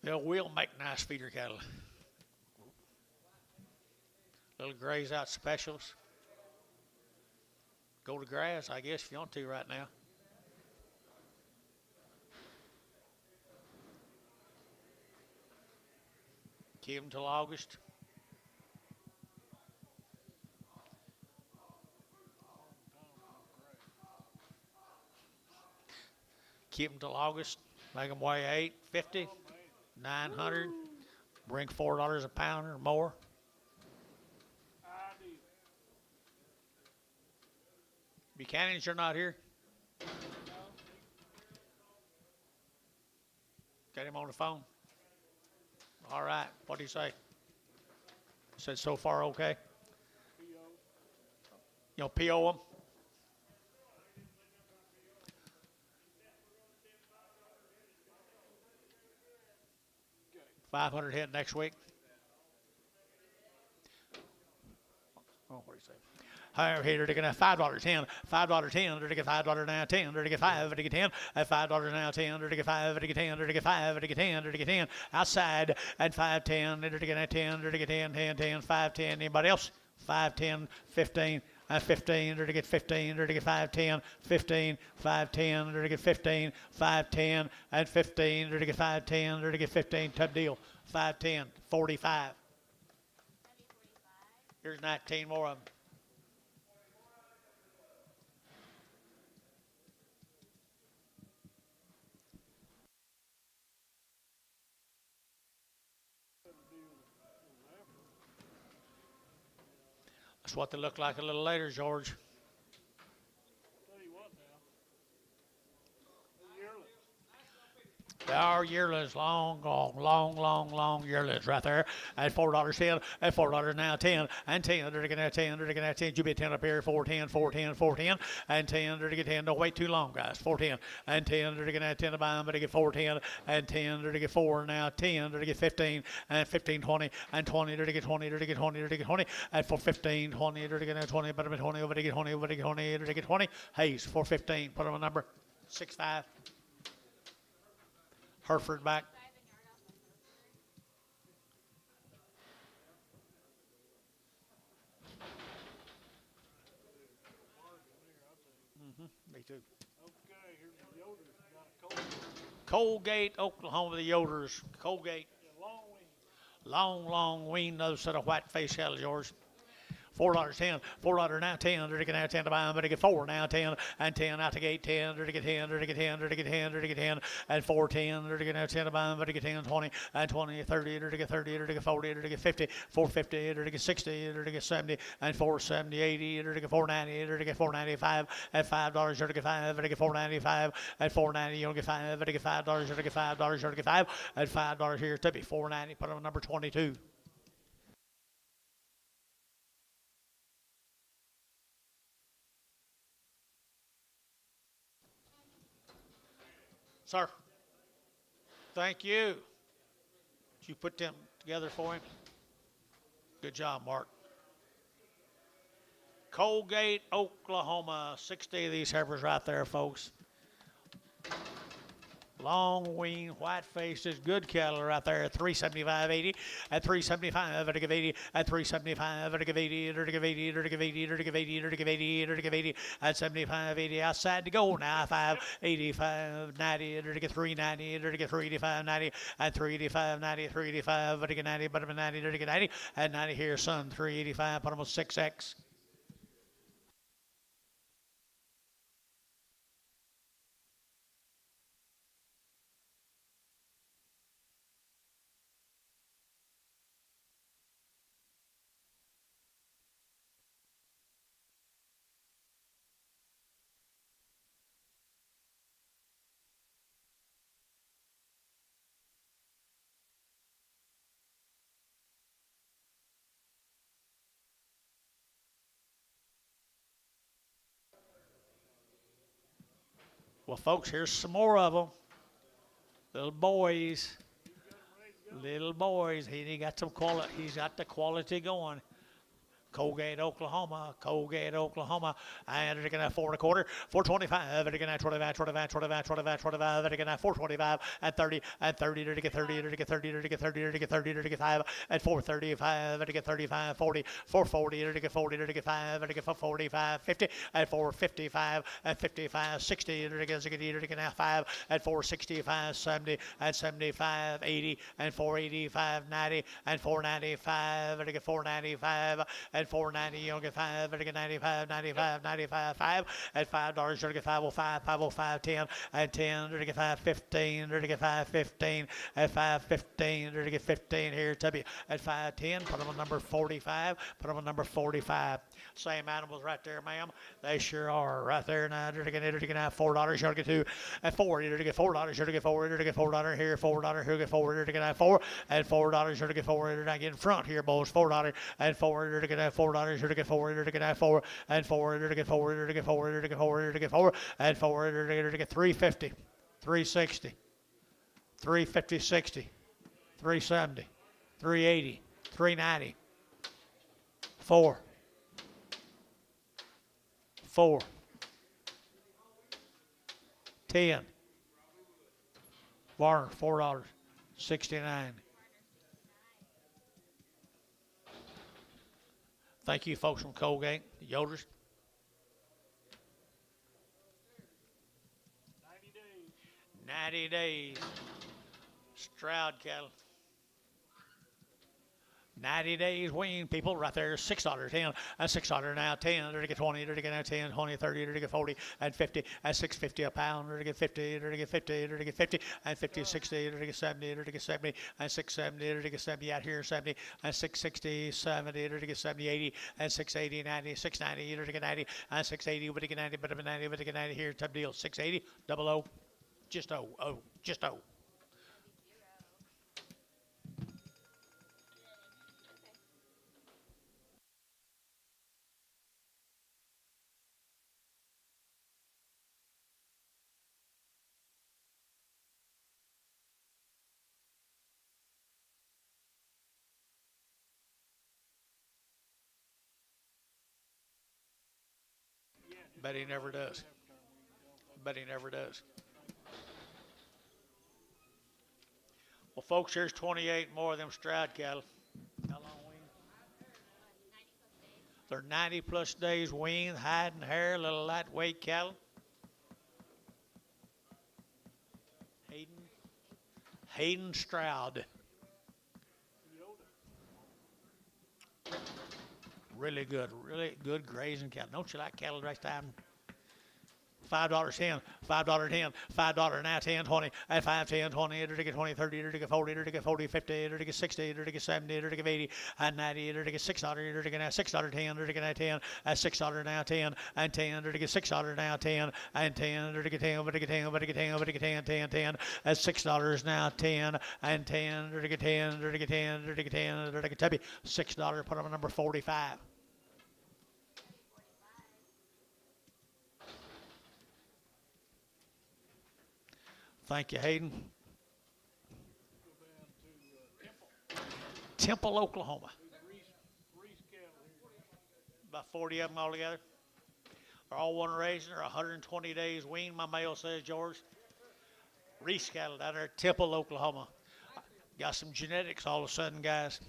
They will make nice feeder cattle. Little graze out specials. Go to grass, I guess, if you want to right now. Keep them till August. Keep them till August. Make them weigh 850, 900. Bring $4 a pound or more. Buchanan's, you're not here? Got him on the phone? All right. What do you say? Said so far okay? You'll PO them? $500 head next week. Oh, what do you say? Higher here to get $5 10, $5 10, to get $5 now 10, to get 5, to get 10, at $5 now 10, to get 5, to get 10, to get 5, to get 10, to get 10, outside at 5 10, to get 10, to get 10, 10 10, 5 10. Anybody else? 5 10, 15. At 15, to get 15, to get 5 10, 15, 5 10, to get 15, 5 10, and 15, to get 5 10, to get 15. Tough deal. 5 10, 45. Here's 19 more of them. That's what they look like a little later, George. Tell you what now. The yearlings. They are yearlings, long yearlings right there. At $4 10, at $4 now 10, and 10, to get 10, to get 10. You be 10 up here, 410, 410, 410, and 10, to get 10. Don't wait too long, guys. 410, and 10, to get 10 to buy them, but to get 410, and 10, to get 4 now 10, to get 15, and 15, 20, and 20, to get 20, to get 20, to get 20, and for 15, 20, to get 20, but I'm 20, over to get 20, over to get 20, to get 20. Hayes, 415, put on a number, 6'5". Hereford back. Me too. Okay, here's the Yoders. We got a Colgate, Oklahoma, the Yoders. Colgate. long wing. Long wean, those set of white face cattle, George. $4 10, $4 now 10, to get now 10 to buy them, but to get 4 now 10, and 10 out the gate 10, to get 10, to get 10, to get 10, to get 10, and 4 10, to get now 10 to buy them, but to get 10, 20, and 20, 30, to get 30, to get 40, to get 50, 450, to get 60, to get 70, and 470, 80, to get 490, to get 495, at $5, to get 5, to get 495, at 490, you'll get 5, to get $5, to get $5, to get 5, at $5 here to be 490, put on number 22. Sir, thank you. Did you put them together for him? Good job, Mark. Colgate, Oklahoma. 60 of these heifers right there, folks. Long wean, white faces, good cattle right there at 375.80, at 375, to give 80, at 375, to give 80, to give 80, to give 80, to give 80, to give 80, to give 80, at 75.80 outside to go now. 585, 90, to get 390, to get 385, 90, at 385, 90, 385, to get 90, but 90, to get 90, at 90 here, son, 385, put them on 6X. Well, folks, here's some more of them. Little boys. Little boys. He got some quality. He's got the quality going. Colgate, Oklahoma, and they're gonna 4 1/4, 425, they're gonna 25, 25, 25, 25, 25, they're gonna 425, and 30, and 30, they're gonna 30, they're gonna 30, they're gonna 30, they're gonna 30, they're gonna 5, and 435, they're gonna 35, 40, 440, they're gonna 40, they're gonna 5, they're gonna 45, 50, and 455, and 55, 60, they're gonna 5, and 465, 70, and 75, 80, and 485, 90, and 495, they're gonna 495, and 490, you'll get 5, they're gonna 95, 95, 95, 5, and $5, you're gonna 505, 505, 10, and 10, they're gonna 515, they're gonna 515, and 515, they're gonna 15 here, Tubby, at 510, put them on number 45, put them on number 45. Same animals right there, ma'am. They sure are right there now. They're gonna have $4, you're gonna get 2, and 4, you're gonna get $4, you're gonna get 4, you're gonna get $4 here, $4, you're gonna get 4, you're gonna have 4, and $4, you're gonna get 4, you're gonna get in front here, boys, $4, and 4, you're gonna have $4, you're gonna get 4, you're gonna have 4, and 4, you're gonna get 4, you're gonna get 4, you're gonna get 4, you're gonna get 4, and 4, you're gonna get 350, 360, 350, 60, 370, 380, 390, 4, 4, 10, Warner, $4, 69. Thank you, folks from Colgate, the Yoders. 90 days. Stroud cattle. 90 days wean, people, right there, $6, 10, and $6 now, 10, they're to get 20, they're to get now 10, 20, 30, they're to get 40, and 50, and $6.50 a pound, they're to get 50, they're to get 50, they're to get 50, and 50, 60, they're to get 70, they're to get 70, and 670, they're to get 70 out here, 70, and 660, 70, they're to get 70, 80, and 680, 90, 690, they're to get 90, and 680, but to get 90, but to get 90, but to get 90 here, type deal, 680, double O, just O, just O. Bet he never does. Bet he never does. Well, folks, here's 28 more of them Stroud cattle. How long weaned? They're 90 plus days weaned, hide and hair, little lightweight cattle. Hayden Stroud. Really good grazing cattle. Don't you like cattle right time? $5 10, $5 10, $5 now 10, 20, and 5, 10, 20, to get 20, 30, to get 40, to get 40, 50, to get 60, to get 70, to get 80, and 90, to get $6, to get now $6 10, to get now 10, and $6 now 10, and 10, to get $6 now 10, and 10, to get 10, to get 10, to get 10, to get 10, 10, 10, and $6 now 10, and 10, to get 10, to get 10, to get 10, to get Tubby, $6, put on number 45. Thank you, Hayden. Temple, Oklahoma. About 40 of them altogether. They're all one raising. They're 120 days weaned, my mail says, George. Reese cattle down there at Temple, Oklahoma. Got some genetics all of a sudden, guys.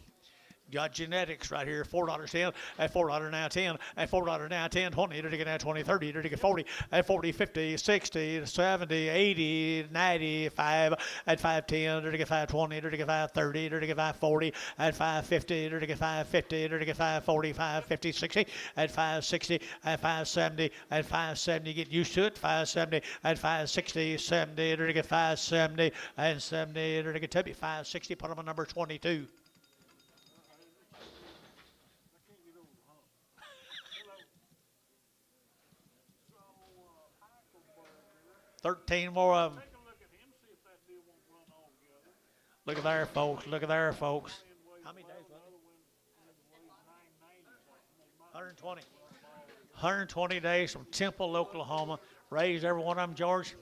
Got genetics right here, $4 10, and $4 now 10, and $4 now 10, 20, to get now 20, 30, to get 40, and 40, 50, 60, 70, 80, 95, and 510, to get 520, to get 530, to get 540, and 550, to get 550, to get 540, 550, 60, and 560, and 570, and 570, get used to it, 570, and 560, 70, to get 570, and 70, to get 560, put them on number 22. 13 more of them. Look at there, folks. Look at there, folks. How many days was it? 120. 120 days from Temple, Oklahoma. Raised every one of them, George.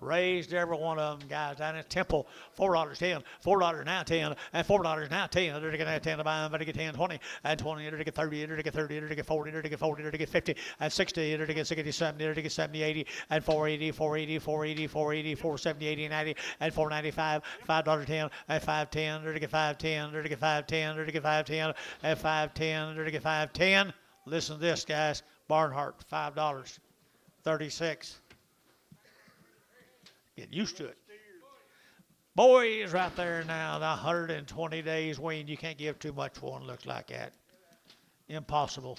Raised every one of them, guys. Down at Temple, $4.10, $4 now 10, and $4 now 10. They're going to get 10 to buy, better get 10, 20, and 20, they're to get 30, they're to get 30, they're to get 40, they're to get 40, they're to get 50, and 60, they're to get 60, 70, they're to get 70, 80, and 480, 480, 480, 480, 470, 80, 90, and 495, $5.10, and 510, they're to get 510, they're to get 510, they're to get 510, and 510, they're to get 510. Listen to this, guys. Barnhart, $5, 36. Get used to it. Boys right there now, the 120 days wean. You can't give too much for one looks like that. Impossible.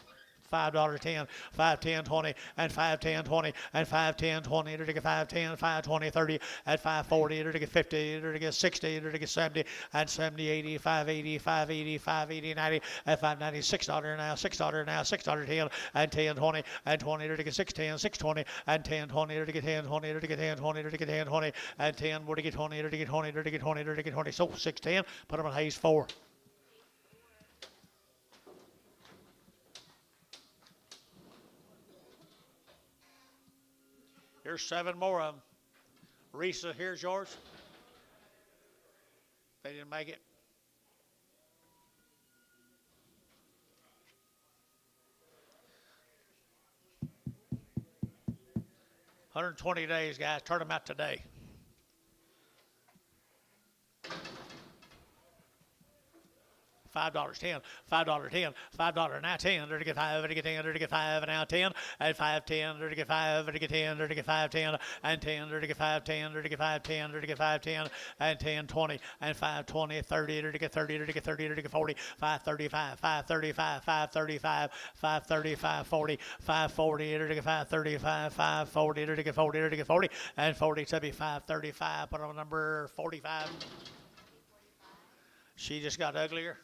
$5.10, 510, 20, and 510, 20, and 510, 20, they're to get 510, 520, 30, and 540, they're to get 50, they're to get 60, they're to get 70, and 70, 80, 580, 580, 580, 90, and 590, $6 now, $6 now, $6.10, and 10, 20, and 20, they're to get 610, 620, and 10, 20, they're to get 10, 20, they're to get 10, 20, they're to get 10, 20, and 10, we're to get 20, they're to get 20, they're to get 20, they're to get 20, so 610, put them on Hayes 4. Here's 7 more of them. Risa, here's yours. They didn't make it. $120 days, guys. Turn them out today. $5.10, $5.10, $5 now 10, they're to get 5, they're to get 10, they're to get 5, and now 10, and 510, they're to get 5, they're to get 10, they're to get 510, and 10, they're to get 510, they're to get 510, they're to get 510, and 10, 20, and 520, 30, they're to get 30, they're to get 30, they're to get 40, 535, 535, 535, 535, 40, 540, they're to get 535, 540, they're to get 40, they're to get 40, and 40 to be 535, put on number 45. She just got uglier.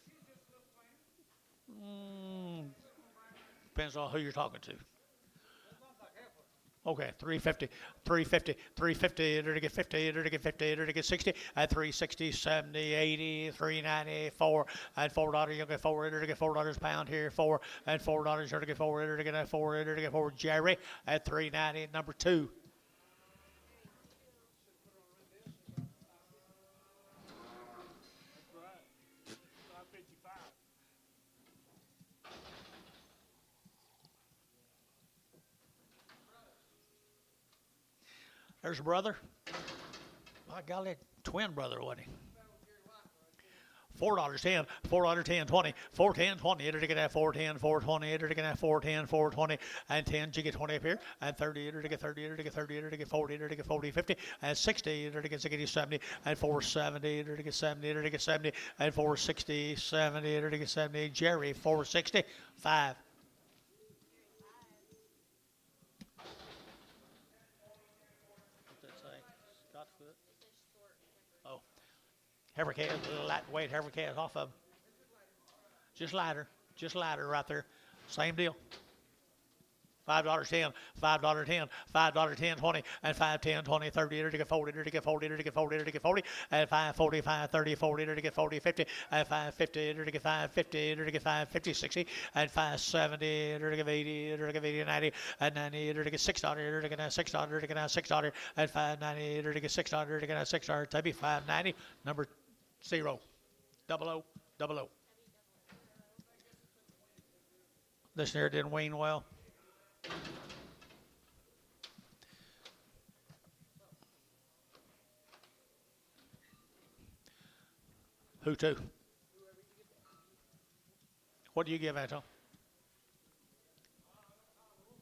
Depends on who you're talking to. Okay, 350, 350, 350, they're to get 50, they're to get 50, they're to get 60, and 360, 70, 80, 394, and $4, you'll get 4, they're to get $4 pound here, 4, and $4, you're to get 4, they're to get 4, they're to get 4, Jerry, at 390, number 2. There's a brother. My golly, twin brother, wasn't he? $4.10, $4.10, 20, 410, 20, enter to get that 410, 420, enter to get that 410, 420, and 10, you get 20 up here, and 30, enter to get 30, enter to get 30, enter to get 40, enter to get 40, 50, and 60, enter to get 60, 70, and 470, enter to get 70, enter to get 70, and 460, 70, enter to get 70, Jerry, 460, 5. Heifer calves, little lightweight heifer calves off of them. Just lighter right there. Same deal. $5.10, $5.10, $5.10, 20, and 510, 20, 30, to get 40, to get 40, to get 40, to get 40, and 540, 530, 40, to get 40, 50, and 550, to get 550, to get 550, 60, and 570, to get 80, to get 80, 90, and 90, to get $6, to get $6, to get $6, and 590, to get $6, to get $6, to be 590, number 0, 00, 00. This here didn't wean well. Who to? What do you give, Anton?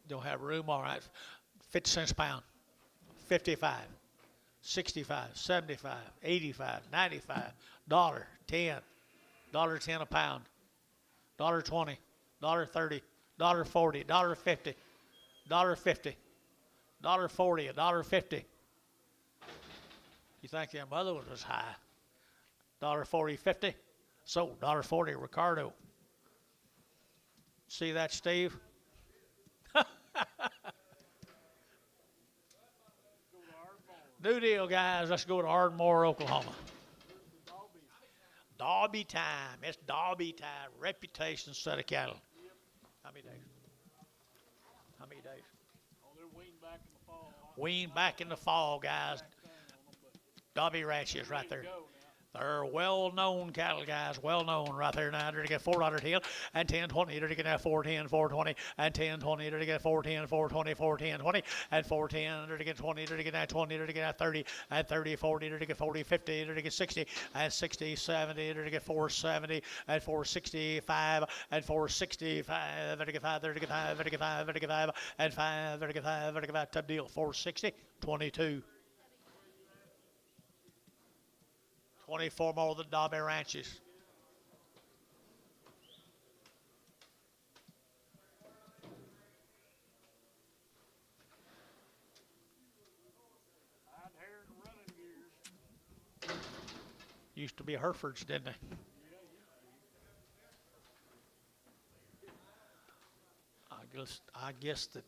Don't have room? All right. 50 cents a pound. 55, 65, 75, 85, 95, $1, 10, $1.10 a pound, $1.20, $1.30, $1.40, $1.50, $1.50, $1.40, $1.50. You think them other ones was high? $1.40, 50. So $1.40, Ricardo. See that, Steve? New deal, guys. Let's go to Ardmore, Oklahoma. Derby time. It's Derby time. Reputation set of cattle. How many days? How many days? Oh, they're weaned back in the fall. Wean back in the fall, guys. Dobby ranches right there. They're well-known cattle, guys, well-known right there now. They're to get $4 hill and 10-20. They're to get 410, 420, and 10-20. They're to get 410, 420, 410, 20, and 410. They're to get 20. They're to get 20. They're to get 30, and 30, 40. They're to get 40, 50. They're to get 60, and 60, 70. They're to get 470, and 465, and 465. They're to get 5. They're to get 5. They're to get 5. They're to get 5, and 5. They're to get 5. They're to get 5. Top deal. 460, 22. 24 more of the Dobby ranches. Used to be Herefords, didn't they? I guess that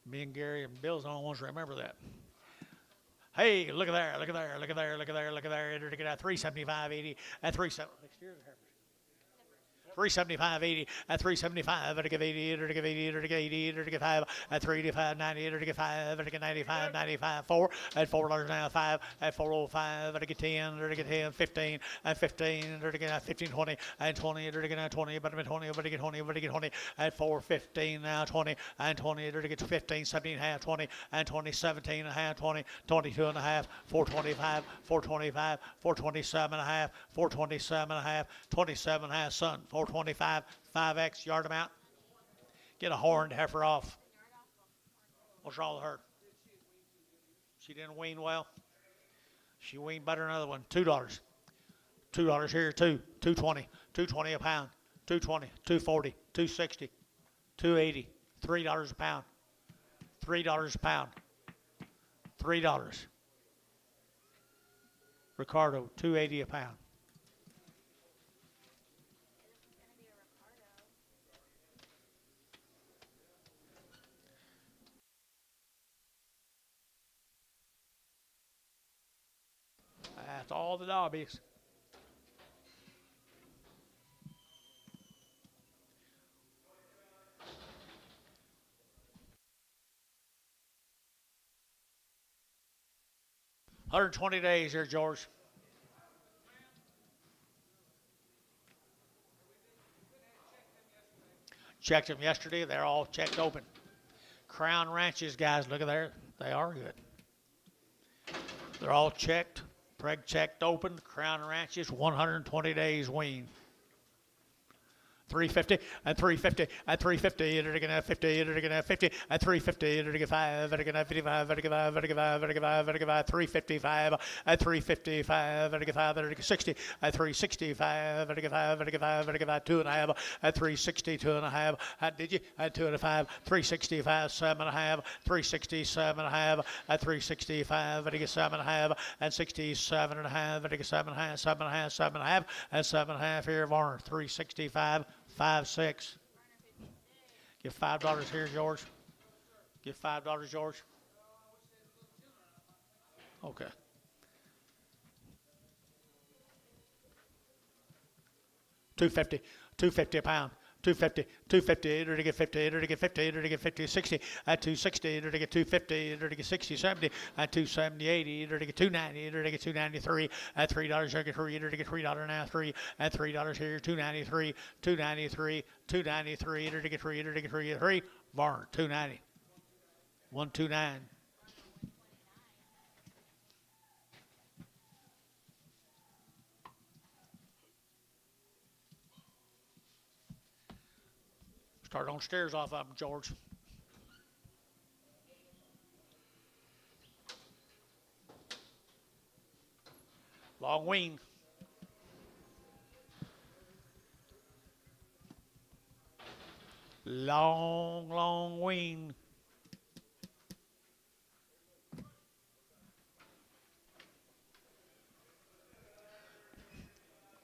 me and Gary and Bill's the only ones who remember that. Hey, look at there, look at there, look at there, look at there, look at there. They're to get 375, 80, and 37. Next year, 375, 80, and 375. They're to give 80, they're to give 80, they're to get 80, they're to get 5, and 385, 90, they're to get 5, they're to get 95, 95, 4, and $4 now, 5, and 405, they're to get 10, they're to get 10, 15, and 15, they're to get 15, 20, and 20, they're to get 20, but 20, but to get 20, but to get 20, and 4, 15, now 20, and 20, they're to get 15, 17 and a half, 20, and 20, 17 and a half, 20, 22 and a half, 425, 425, 427 and a half, 427 and a half, 27 and a half, son, 425, 5X, yard amount. Get a horned heifer off. What's wrong with her? She didn't wean well. She weaned better than another one. $2. $2 here, two. 220. 220 a pound. 220. 240. 260. 280. $3 a pound. $3 a pound. $3. Ricardo, 280 a pound. That's all the Dobbies. $120 days here, George. Checked them yesterday. They're all checked open. Crown ranches, guys, look at there. They are good. They're all checked. Preg checked open. Crown ranches, 120 days wean. 350 and 350 and 350. They're gonna have 50. They're gonna have 50 and 350. They're gonna 5. They're gonna have 55. They're gonna 5. They're gonna 5. They're gonna 5. They're gonna 355 and 355. They're gonna 5. They're gonna 60 and 365. They're gonna 5. They're gonna 5. They're gonna 2.5 and 360. 2.5. Did you? And 2.5. 365. 7.5. 367.5 and 365. They're gonna 7.5 and 67.5. They're gonna 7.5. 7.5. 7.5 and 7.5 here, Varner. 365. 5, 6. Give $5 here, George. Give $5, George. Okay. $250 a pound. 250, they're to get 50, they're to get 50, they're to get 50, 60, at 260, they're to get 250, they're to get 60, 70, at 270, 80, they're to get 290, they're to get 293, at $3, they're to get 3, they're to get $3 now, 3, at $3 here, 293, 293, 293, they're to get 3, they're to get 3, Barn, 290, 129. Start on stairs off of them, George. Long wing. Long, long wing.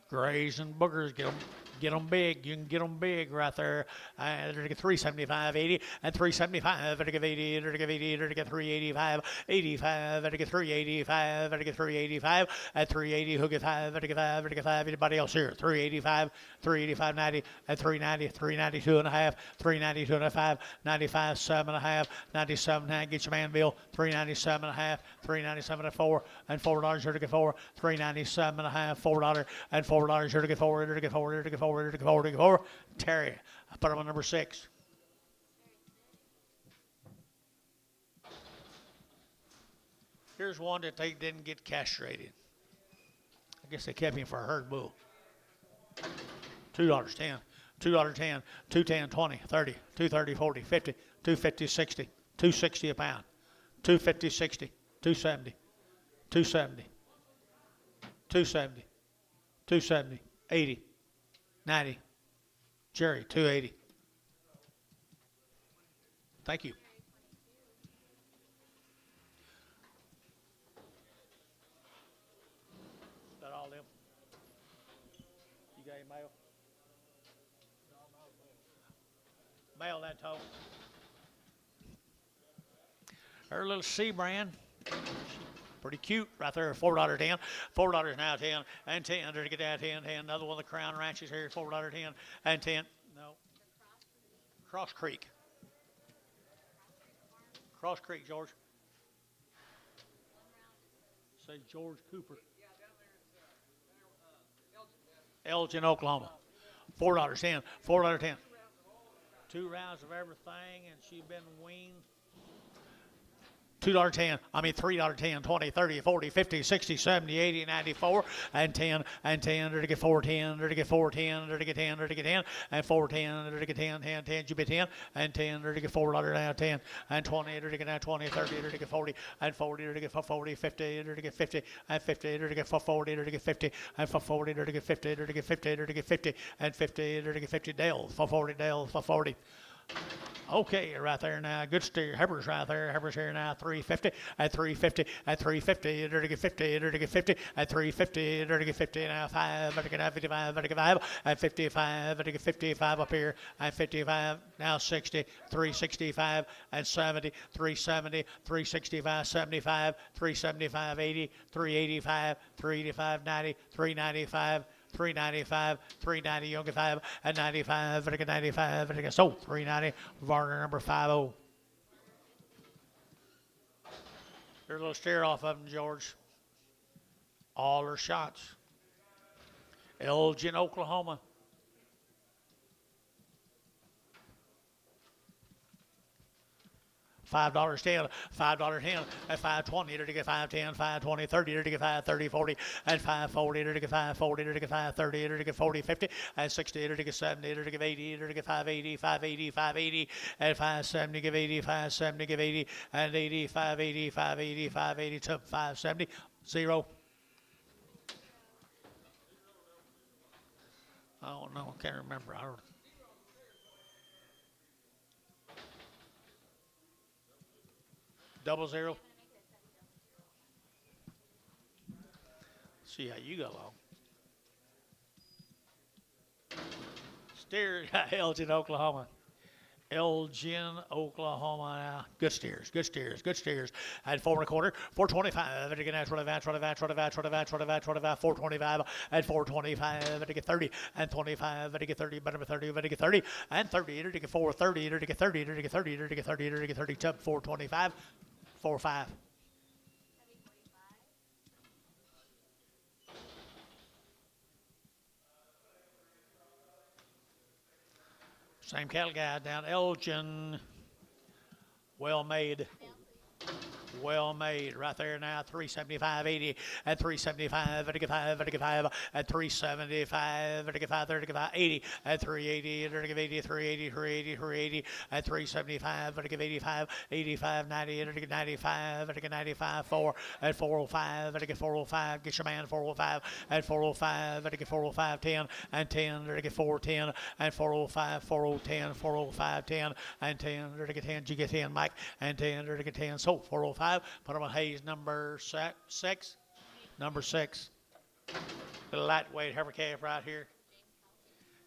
Grays and boogers, get them Get them big. You can get them big right there. And they're to get 375, 80, and 375. They're to get 80. They're to get 80. They're to get 385, 85. They're to get 385. They're to get 385, and 380. Who get 5? They're to get 5. They're to get 5. Anybody else here? 385, 385, 90, and 390, 392 and a half, 392 and a half, 95, 7 and a half, 97 and a half. Get your man bill. 397 and a half, 397 and 4, and $4 here to get 4. 397 and a half, $4, and $4 here to get 4. Here to get 4. Here to get 4. Here to get 4. Here to get 4. Terry, I put him on number 6. Here's one that they didn't get castrated. I guess they kept him for a herd bull. $2.10, $2.10, $2.10, 20, 30, 230, 40, 50, 250, 60, 260 a pound, 250, 60, 270, 270, 270, 270, 80, 90. Jerry, 280. Thank you. Is that all them? You got any mail? Mail that total. Her little C brand. Pretty cute right there, $4.10. $4 now, 10, and 10. There to get that 10, 10. Another one of the Crown Ranches here, $4.10, and 10. No. Cross Creek. Cross Creek, George. Say George Cooper. Elgin, Oklahoma. $4.10. $4.10. 2 rounds of everything, and she's been weaned. $2.10, $3.10, 20, 30, 40, 50, 60, 70, 80, 94, and 10, and 10, they're to get 410, they're to get 410, they're to get 10, they're to get 10, and 410, they're to get 10, 10, 10, you be 10, and 10, they're to get $4 now, 10, and 20, they're to get now 20, 30, they're to get 40, and 40, they're to get 40, 50, they're to get 50, and 50, they're to get 40, they're to get 50, and 40, they're to get 50, they're to get 50, they're to get 50, and 50, they're to get 50, Dale, 40, Dale, 40. Okay, right there now. Good steer. Heber's right there. Heber's here now. 350 at 350 at 350. They're to get 50. They're to get 50 at 350. They're to get 50 now. 5. They're to get 55. They're to get 5 at 55. They're to get 55 up here at 55. Now 60. 365 and 70. 370. 365. 75. 375. 80. 385. 385. 90. 395. 395, 390, you'll get 5, and 95, and 95, and so 390, Varner number 50. There's a little steer off of them, George. All her shots. Elgin, Oklahoma. $5.10, $5.10, and 520, to get 510, 520, 30, to get 530, 40, and 540, to get 540, to get 530, to get 40, 50, and 60, to get 70, to get 80, to get 580, 580, 580, and 570, give 80, 570, give 80, and 80, 580, 580, 580, to 570, 0. Oh, no, I can't remember. I don't. Double 0. See how you go along. Steer, Elgin, Oklahoma. Elgin, Oklahoma. Now, good steers, good steers, good steers. At 4 1/4, 425. To get at 25, 25, 25, 25, 25, 25, 425, and 425. To get 30, and 25. To get 30, but number 30, to get 30, and 30. To get 430, to get 30, to get 30, to get 30, to get 30, to 425, 4-5. Same cattle guy down Elgin. Well made. Well made right there now. 375, 80, and 375, and 5, and 5, and 375, and 5, 35, 80, and 380, and 80, 380, 380, 380, and 375, and 85, 85, 90, and 95, and 95, 4, and 405, and 405, get your man 405, and 405, and 405, 10, and 10, and 410, and 405, 4010, 405, 10, and 10, and 10, you get 10, Mike, and 10, and 10, so 405. Put him on Hayes number 6. Number 6. The lightweight heifer calf right here.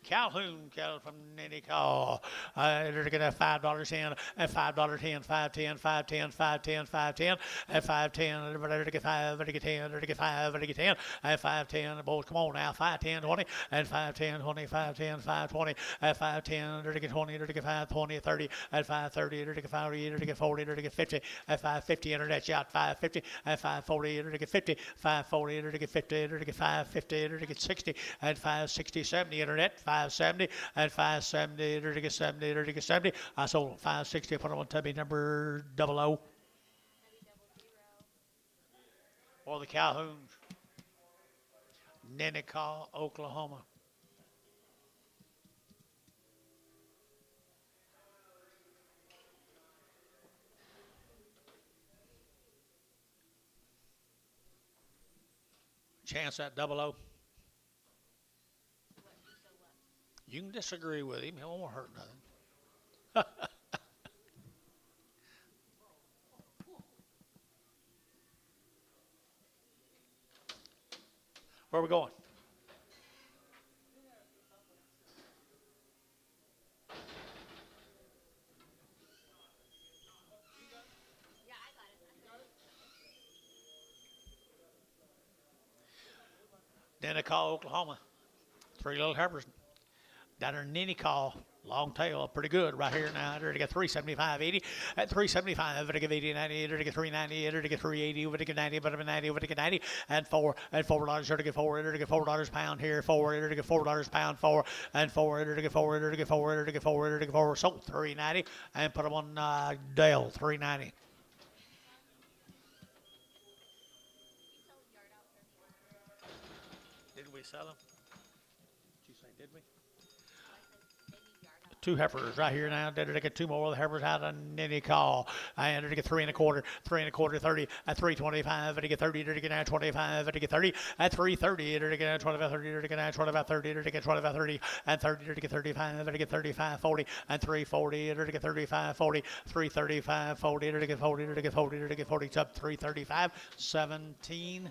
Calhoun cattle from Ninicaw. They're going to have $5.10 and $5.10, $5.10, $5.10, $5.10, $5.10, and $5.10. They're to get 5, they're to get 10, they're to get 5, they're to get 10, and $5.10. Boys, come on now, 5.10, 20, and 5.10, 20, 5.10, 5.20, and 5.10. They're to get 20, they're to get 5, 20, 30, and 5.30. They're to get 40, they're to get 40, they're to get 50, and 5.50. Internet shot 5.50, and 5.40. They're to get 50, 5.40. They're to get 50, they're to get 5.50. They're to get 60, and 5.60, 70. Internet 5.70, and 5.70. They're to get 70, they're to get 70. I sold 5.60. Put them on tubby number 00. For the Calhouns. Ninicaw, Oklahoma. Chance at 00. You can disagree with him. It won't hurt nothing. Where are we going? Ninicaw, Oklahoma. 3 little heifers. Down there in Ninicaw, long tail, pretty good right here now. They're to get 375.80. At 375, they're to get 80.90. They're to get 390. They're to get 380. They're to get 90. But 90. They're to get 90. And $4. And $4. They're to get 4. They're to get $4 pound here. 4. They're to get $4 pound. 4. And 4. They're to get 4. They're to get 4. They're to get 4. They're to get 4. Sold 390. And put them on Dale 390. Did we sell them? Did you say did we? 2 heifers right here now. They're to get 2 more of the heifers out of Ninicaw. And they're to get 3 1/4, 3 1/4, 30 at 325. They're to get 30. They're to get 925. They're to get 30 at 330. They're to get 25, 30. They're to get 25, 30. They're to get 25, 30 and 30. They're to get 35. They're to get 35, 40 and 340. They're to get 35, 40, 335, 40. They're to get 40. They're to get 40. They're to get 40. It's up 335, 17.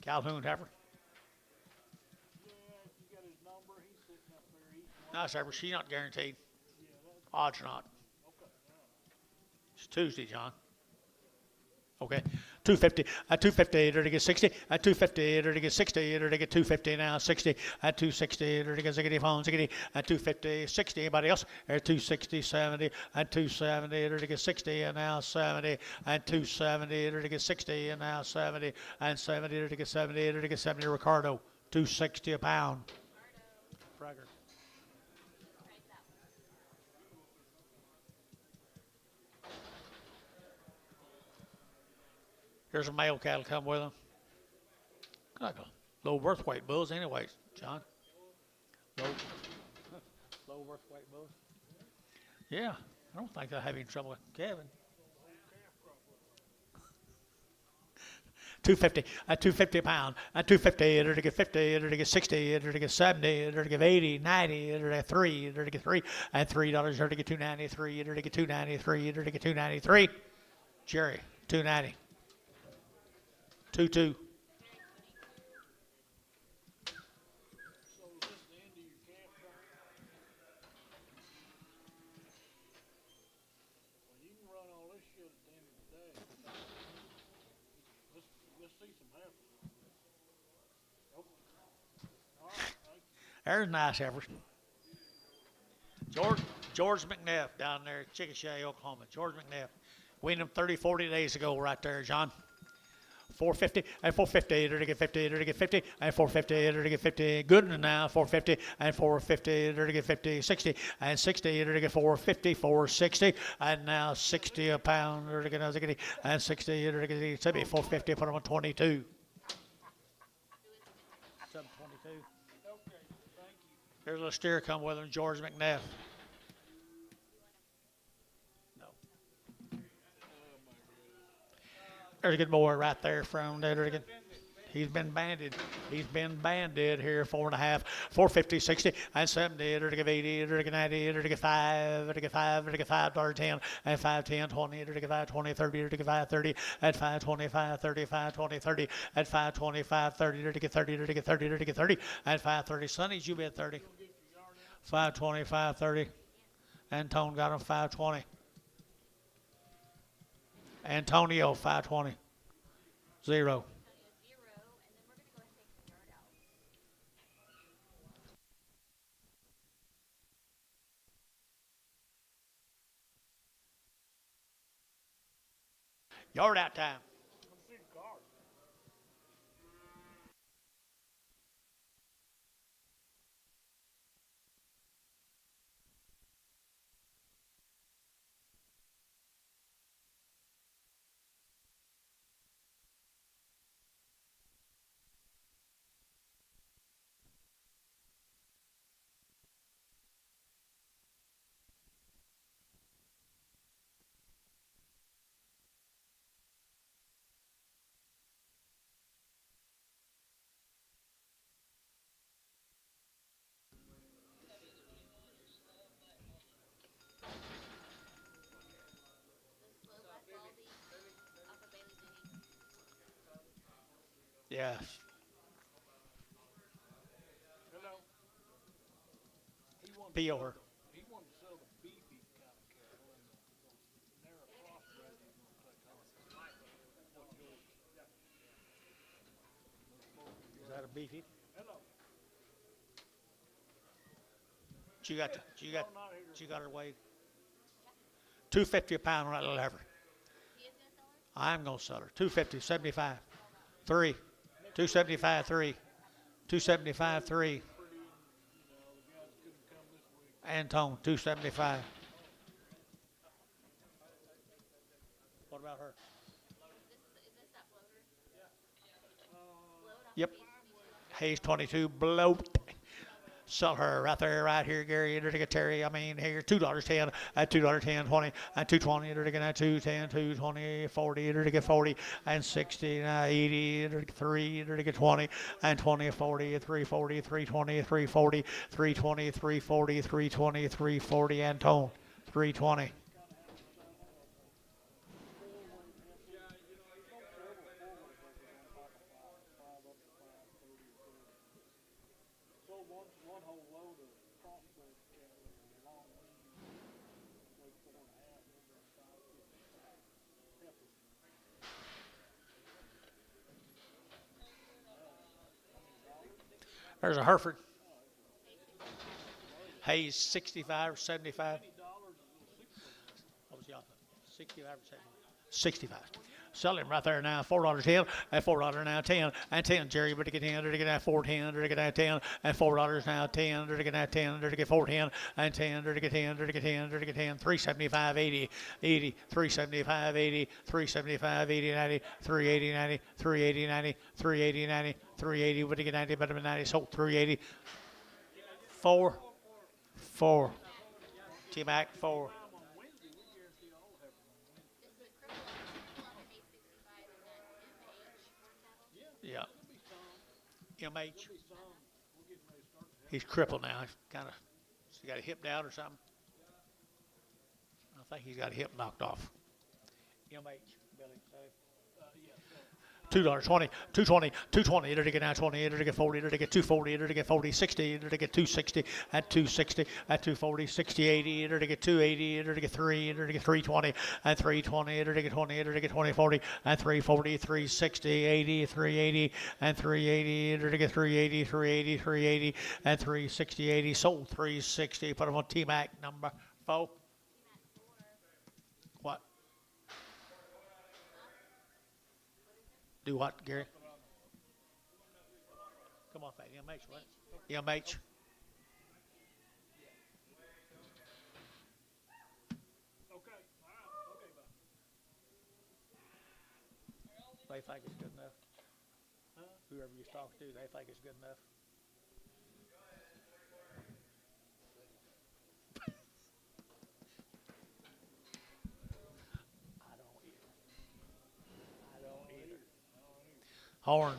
Calhoun heifer. You got his number, he's sitting up there eating. Nice heifer. She's not guaranteed. Odds not. It's Tuesday, John. Okay. 250. At 250, they're to get 60. At 250, they're to get 60. They're to get 250 now. 60. At 260, they're to get 60 pounds. 60. At 250, 60. Anybody else? At 260, 70. At 270, they're to get 60 and now 70. At 270, they're to get 60 and now 70. And 70, they're to get 70. They're to get 70. Ricardo, 260 a pound. Prager. Here's a male cattle come with them. Like a low birth weight bulls anyways, John. Low birth weight bulls. Yeah, I don't think they're having trouble with Kevin. 250, at 250 a pound, at 250, they're to get 50, they're to get 60, they're to get 70, they're to get 80, 90, they're to get 3, they're to get 3, and $3, they're to get 293, they're to get 293, they're to get 293. Jerry, 290. 2-2. So is this the end of your campground? Well, you can run all this shit at the end of the day. Let's see some heifers. Okay. All right, thank you. There's nice heifers. George McNeff down there at Chickasha, Oklahoma. George McNeff. Weaned him 30, 40 days ago right there, John. 450 and 450, they're to get 50, they're to get 50, and 450, they're to get 50. Good now, 450 and 450, they're to get 50, 60, and 60, they're to get 450, 460, and now 60 a pound, they're to get 60, and 60, they're to get 70, 450, put them on 22. Sub 22. Okay, thank you. Here's a little steer come with him, George McNeff. There's a good boy right there from there. He's been banded. He's been banded here. 4.5, 450, 60, and 70. To give 80. To give 90. To give 5. To give 5. To give $5.10 and 5, 10, 20. To give 5, 20, 30. To give 5, 30 at 5, 25, 35, 20, 30 at 5, 25, 30. To give 30. To give 30. To give 30 at 5, 30. Sonny's you bet 30. 5, 25, 30. Antone got him 520. Antonio 520. 0. Yard out time. Yes. Hello. P over. He wanted to sell the beefy kind of cattle, and they're a crossbred he's going to take home. What's yours? Is that a beefy? Hello. She got her weight. 250 a pound on that little heifer. I'm gonna sell her. 250, 75, 3, 275, 3, 275, 3. Antone, 275. What about her? Yep. Hayes 22, bloat. Sell her right there, right here, Gary. Enter to Terry. I mean, here, $2.10 at $2.10, 20 at 220. Enter to get at 210, 220, 40. Enter to get 40 and 60, 80. Enter to get 3. Enter to get 20 and 20, 40, 340, 320, 340, 320, 340, 320, 340. Antone, 320. One whole load of crossbred cattle and a long weighed 4.5. There's a Hereford. Hayes 65 or 75. What was the offer? 65 or 75? 65. Sell him right there now. $4.10 at $4 now 10 and 10. Jerry, but to get 10, to get that 4.10, to get that 10 and $4 now 10, to get that 10, to get 4.10 and 10, to get 10, to get 10, to get 10. 375, 80, 80, 375, 80, 375, 80, 90, 380, 90, 380, 90, 380, 90, 380, but to get 90, better than 90. Sold 380. 4. T-Mac 4. Yeah. MH. He's crippled now. He's kind of got a hip down or something. I think he's got a hip knocked off. MH, Billy. $2.20, 220, 220, enter to get now 20, enter to get 40, enter to get 240, enter to get 40, 60, enter to get 260, at 260, at 240, 60, 80, enter to get 280, enter to get 3, enter to get 320, at 320, enter to get 20, enter to get 20, 40, at 340, 360, 80, 380, and 380, enter to get 380, 380, 380, and 360, 80, sold 360, put them on T-Mac number 4. What? Do what, Gary? Come on, Pat. MH, what? MH. Okay, all right, okay, bye. They think it's good enough. Huh? Whoever you talk to, they think it's good enough. I don't either. Horn.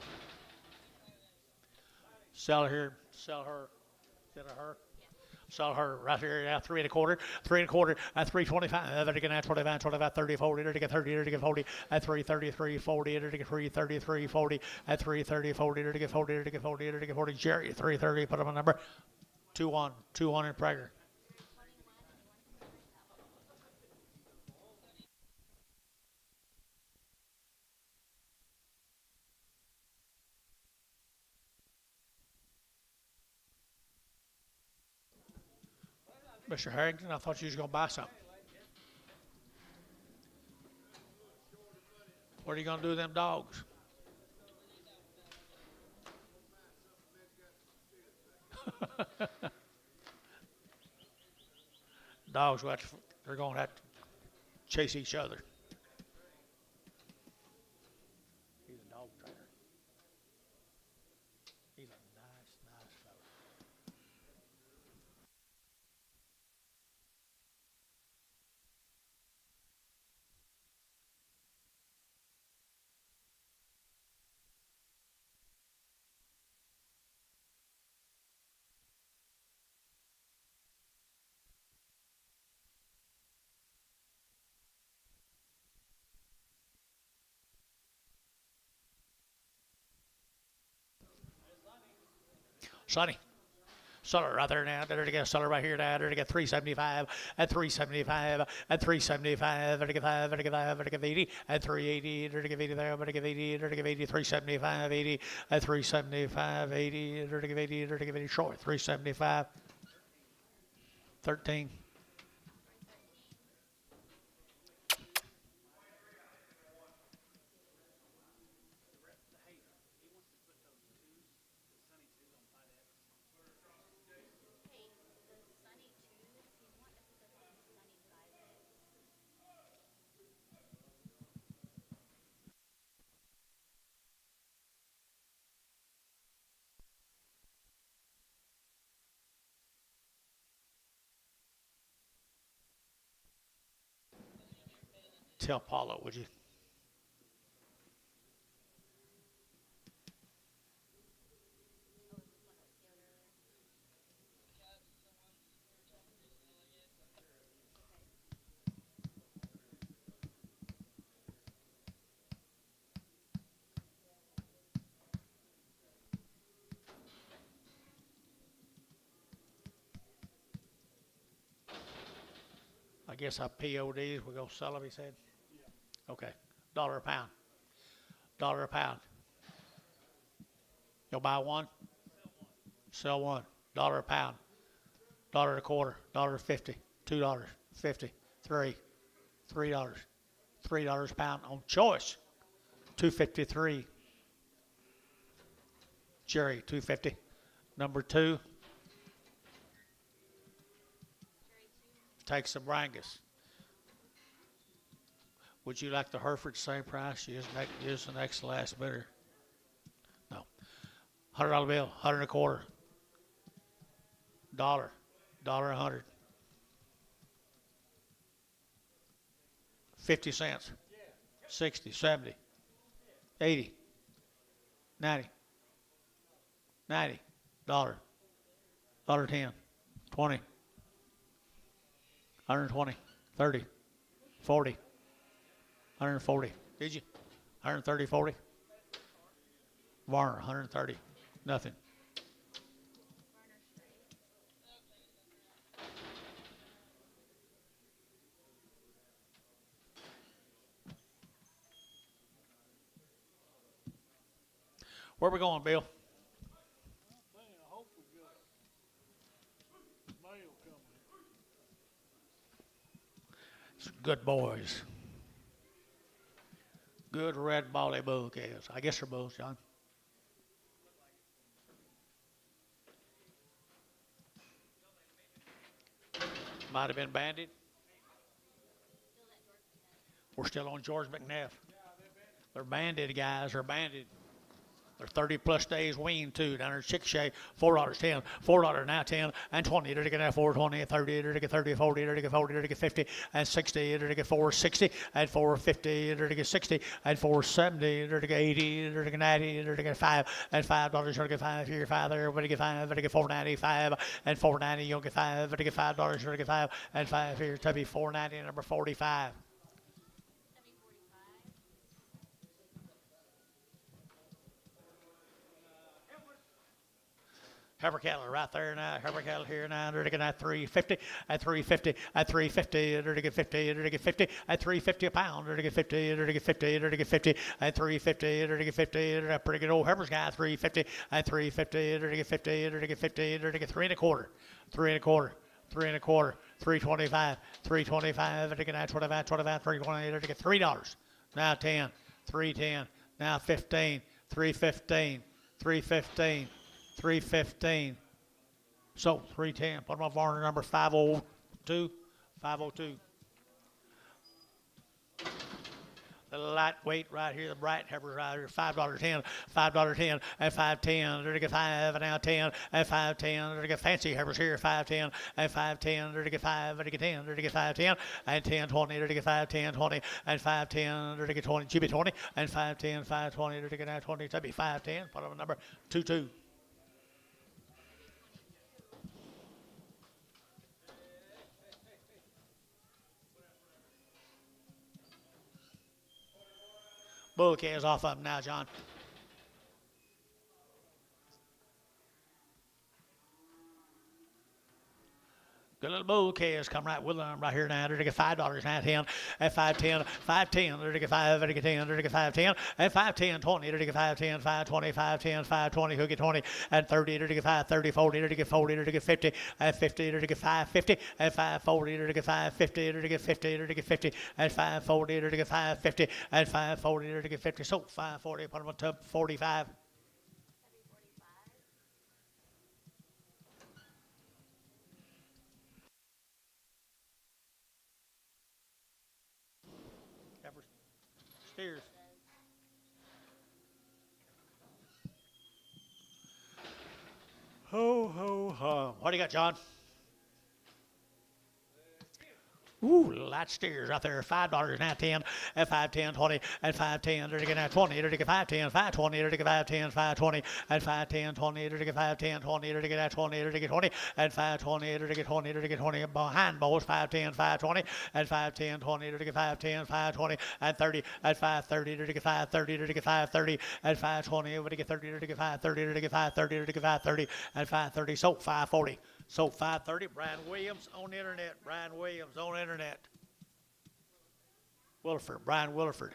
Sell her. Is that a her? Sell her right here now, 3 1/4, 3 1/4, at 325, they're getting at 25, 25, 30, 40, they're getting 30, they're getting 40, at 333, 40, they're getting 333, 40, at 330, 40, they're getting 40, they're getting 40, they're getting 40, Jerry, 330, put him on number, 2-1, 2-1 in Prager. Mr. Harrington, I thought you was going to buy something. What are you going to do with them dogs? Dogs, they're going to have to chase each other. He's a dog trainer. He's a nice fellow. Sonny. Seller right there now. They're to get a seller right here now. They're to get 375 at 375 at 375. They're to get 5. They're to get 5. They're to get 80 at 380. They're to get 80 there. They're to get 80. They're to get 80. 375 80 at 375 80. They're to get 80. They're to get 80 short. 375 13. Tell Paula, would you? I guess I PODs. We're going to sell them, he said? Yeah. Okay. $1 a pound. $1 a pound. You'll buy one? Sell one. $1 a pound. $1 a quarter. $1.50. $2. 50. $3. $3. $3 a pound on choice. $2.53. Jerry, $2.50. Number 2. Takes the Brangus. Would you like the Hereford same price? She is the next last bidder. No. $100 bill, 100 a quarter. $1. $1.00. 50 cents. 60, 70, 80, 90, 90, $1, $1.10, 20, 120, 30, 40, 140. Did you? 130, 40. Varner, 130. Nothing. Where we going, Bill? I hope we got mail coming. Good boys. Good red bally bouquets. I guess they're bulls, John. Might have been banded. We're still on George McNeff. They're banded, guys. They're banded. They're 30 plus days weaned too. Down there at Chickasha, $4, 10, $4 now 10 and 20. They're to get 420, 30, they're to get 30, 40, they're to get 40, they're to get 50 and 60, they're to get 460 and 450, they're to get 60 and 470, they're to get 80, they're to get 90, they're to get 5 and $5, they're to get 5 here, 5 there, everybody get 5, everybody get 495 and 490, you'll get 5, everybody get $5, you're to get 5 and 5 here, to be 490, number 45. Heifer cattle right there now. Heifer cattle here now. They're to get at 350 at 350 at 350. They're to get 50. They're to get 50 at 350 a pound. They're to get 50. They're to get 50. They're to get 50 at 350. They're to get 50. They're a pretty good old Heifer's guy. 350 at 350. They're to get 50. They're to get 50. They're to get 3 1/4. 3 1/4. 3 1/4. 325. 325. They're to get 25. 25. 320. They're to get $3. Now 10. 310. Now 15. 315. 315. 315. So 310. Put them on varner number 502. 502. The lightweight right here, the bright heifers right here, $5.10, $5.10, and 510. They're to get 5 and now 10 and 510. They're to get fancy heifers here, 510 and 510. They're to get 5, they're to get 10. They're to get 510 and 10, 20. They're to get 5, 10, 20 and 510. They're to get 20, GB 20 and 510, 520. They're to get now 20. That'd be 510. Put on number 22. Bull is off of him now, John. Good little bull calves come right with them right here now. They're to get $5 now, 10 and 510, 510. They're to get 5, they're to get 10, they're to get 510 and 510, 20. They're to get 510, 520, 510, 520. Who'll get 20 and 30? They're to get 5, 30, 40. They're to get 40. They're to get 50 and 50. They're to get 550 and 540. They're to get 550. They're to get 50. They're to get 50 and 540. They're to get 550 and 540. They're to get 50. So 540. Put them on tub 45. Steers. Ho, ho, ho. What do you got, John? Ooh, light steers out there. $5 now, 10 and 510, 20 and 510. They're to get now 20. They're to get 510, 520. They're to get 510, 520 and 510, 20. They're to get 510, 20. They're to get now 20. They're to get 20 and 520. They're to get 20. They're to get 20 behind bows. 510, 520 and 510, 20. They're to get 510, 520 and 30 and 530. They're to get 530. They're to get 530 and 520. They're to get 30. They're to get 530. They're to get 530. They're to get 530 and 530. So 540. So 530, Brian Williams on the internet. Brian Williams on the internet. Williford, Brian Williford.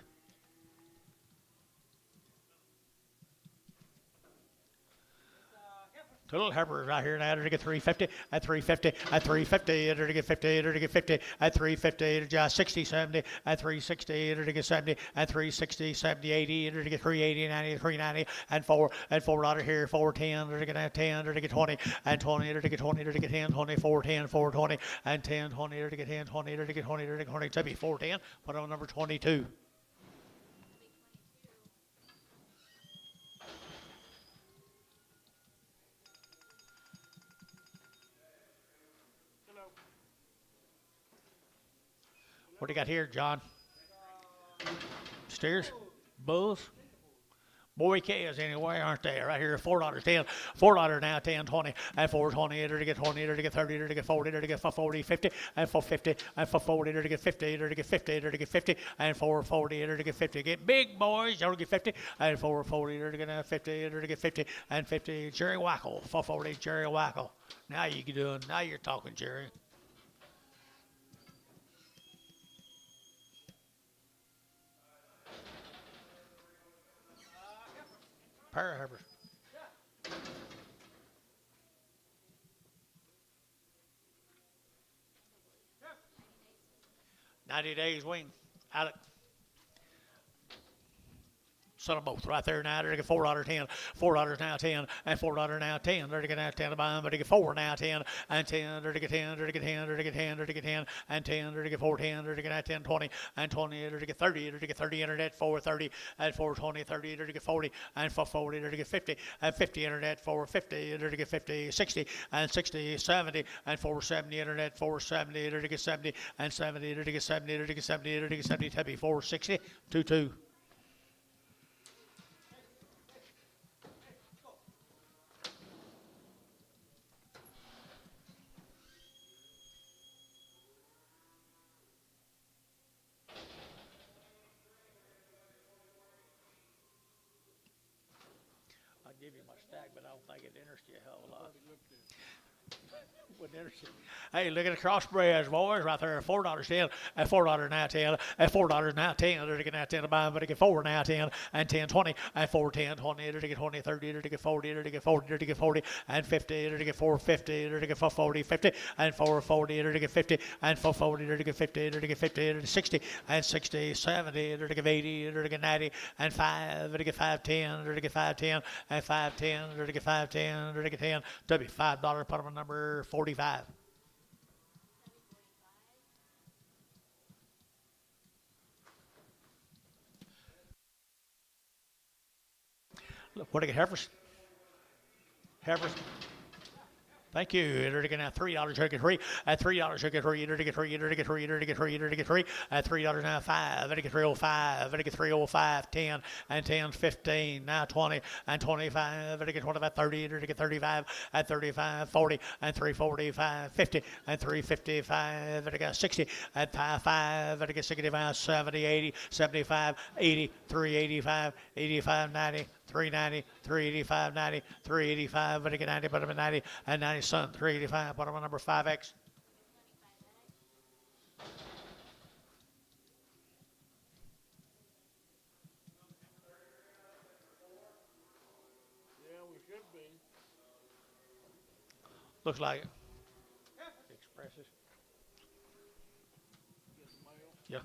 Two little heifers right here now. They're to get 350 at 350 at 350. They're to get 50. They're to get 50 at 350. They're just 60, 70 at 360. They're to get 70 at 360, 70, 80. They're to get 380, 90, 390 and 4 and $4 out of here. 410. They're to get 10. They're to get 20 and 20. They're to get 20. They're to get 10, 20, 410, 420 and 10, 20. They're to get 10, 20. They're to get 20. They're to get 20. That'd be 410. Put on number 22. What do you got here, John? Steers? Bulls? Boy calves anyway, aren't they? Right here, $4, 10, $4 now, 10, 20, and 420. They're to get 20, they're to get 30, they're to get 40, they're to get 40, 50, and 450, and 440, they're to get 50, they're to get 50, they're to get 50, and 440, they're to get 50. Get big boys, they're to get 50, and 440, they're to get 50, they're to get 50, and 50. Jerry Wackel, 440, Jerry Wackel. Now you're talking, Jerry. Pair of heifers. 90 days wing. Alec. Son of both right there now. They're get $4.10. $4 now 10 and $4 now 10. They're get now 10 to buy them, but they get 4 now 10 and 10. They're get 10. They're get 10. They're get 10. They're get 10 and 10. They're get 4 10. They're get now 10 20 and 20. They're get 30. They're get 30 internet 430 and 420 30. They're get 40 and 440. They're get 50 and 50 internet 450. They're get 50 60 and 60 70 and 470 internet 470. They're get 70 and 70. They're get 70. They're get 70. They're get 70 Tubby 460 22. I'd give you my stack, but I don't think it interests you a hell of a lot. Wouldn't interest you. Hey, look at the crossbreds, boys, right there. $4.10 and $4 now 10 and $4 now 10. They're getting now 10 to buy them, but they get 4 now 10 and 10 20 and 4 10 20. They're get 20 30. They're get 40. They're get 40. They're get 40 and 50. They're get 450. They're get 440 50 and 440. They're get 50 and 440. They're get 50. They're get 50. They're 60 and 60 70. They're get 80. They're get 90 and 5. They're get 510. They're get 510 and 510. They're get 510. They're get 10. W $5 put them on number 45. Look, what do you get, heifers? Heifers. Thank you. They're getting at $3. They're getting 3 at $3. They're getting 3. They're getting 3. They're getting 3. They're getting 3. They're getting 3 at $3 now 5. They're getting 305. They're getting 305 10 and 10 15 now 20 and 25. They're getting 25 30. They're getting 35 at 35 40 and 345 50 and 355. They're getting 60 at 5. They're getting 65 70 80 75 80 385 85 90. 390, 385, 90, 385, but again 90, but I'm 90, and 90 son, 385, but I'm on number 5X. Yeah, we should be. Looks like it. Expresses. Get the mail. Yeah.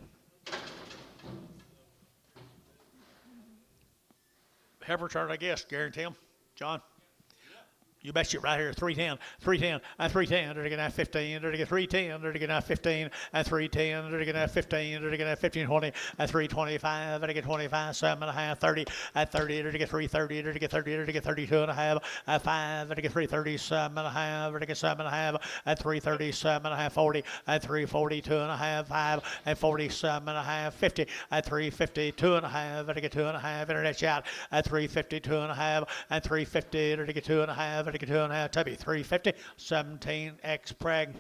Heifer chart, I guess, guarantee them. John? You bet you right here, 310, 310, and 310. They're going to have 15. They're going to get 310. They're going to have 15, and 310. They're going to have 15. They're going to have 15, 20, and 325. They're going to get 25, 7.5, 30, at 30. They're going to get 330. They're going to get 30. They're going to get 32.5, at 5. They're going to get 337.5. They're going to get 7.5, at 337.5, 40, at 342.5, 5, and 47.5, 50, at 352.5. They're going to get 2.5. Internet shot at 352.5, and 350. They're going to get 2.5. Get 2.5 Tubby 350 17X Preg.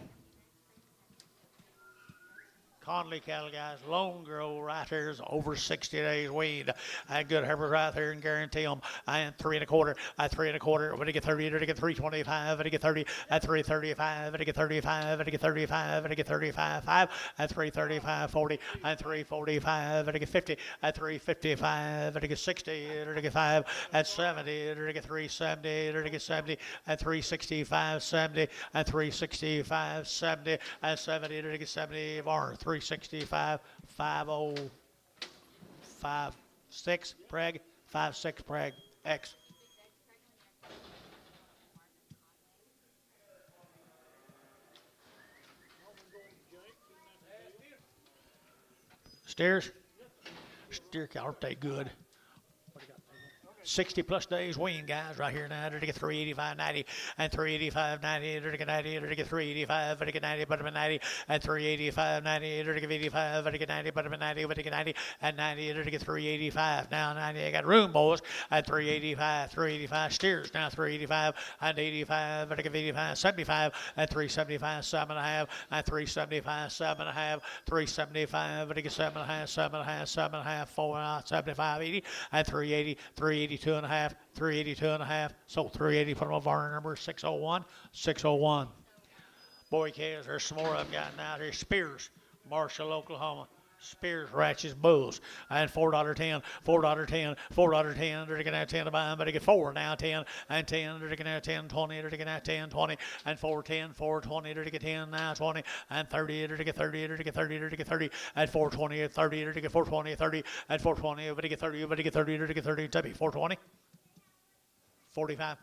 Conley cattle guys, lone girl right here's over 60 days weaned. I had good heifers right there and guarantee them. I am 3 1/4. I 3 1/4. When I get 30, I get 325. When I get 30, at 335. When I get 35. When I get 35. When I get 35. 5 at 335. 40 at 345. When I get 50 at 355. When I get 60. When I get 5 at 70. When I get 370. When I get 70 at 365. 70 at 365. 70 at 70. When I get 70 bar 365 50 56 Preg 56 Preg X. Steers? Steer cow, aren't they good? 60 plus days wean guys right here now. They're to get 385 90 and 385 90. They're to get 90. They're to get 385. They're to get 90, but I'm 90 and 385 90. They're to get 85. They're to get 90, but I'm 90. But to get 90 and 90. They're to get 385 now 90. I got room, boys. At 385, 385 steers now 385 and 85. They're to get 85, 75 and 375 7.5 and 375 7.5 375. They're to get 7.5 7.5 7.5 4 75 80 and 380 380. 2.5, 382.5. So 380, put them over our number 601, 601. Boy, kids, there's some more of them gotten out here. Spears, Marshall, Oklahoma. Spears, Ratchets, Bulls, and $4.10, $4.10, $4.10. They're gonna have 10 to buy them, but they get 4 now, 10 and 10. They're gonna have 10, 20. They're gonna have 10, 20 and 410, 420. They're gonna get 10 now, 20 and 30. They're gonna get 30. They're gonna get 30. They're gonna get 30 and 420 at 30. They're gonna get 420, 30 and 420. But they get 30. But they get 30. They're gonna get 30. Tubby 420, 45.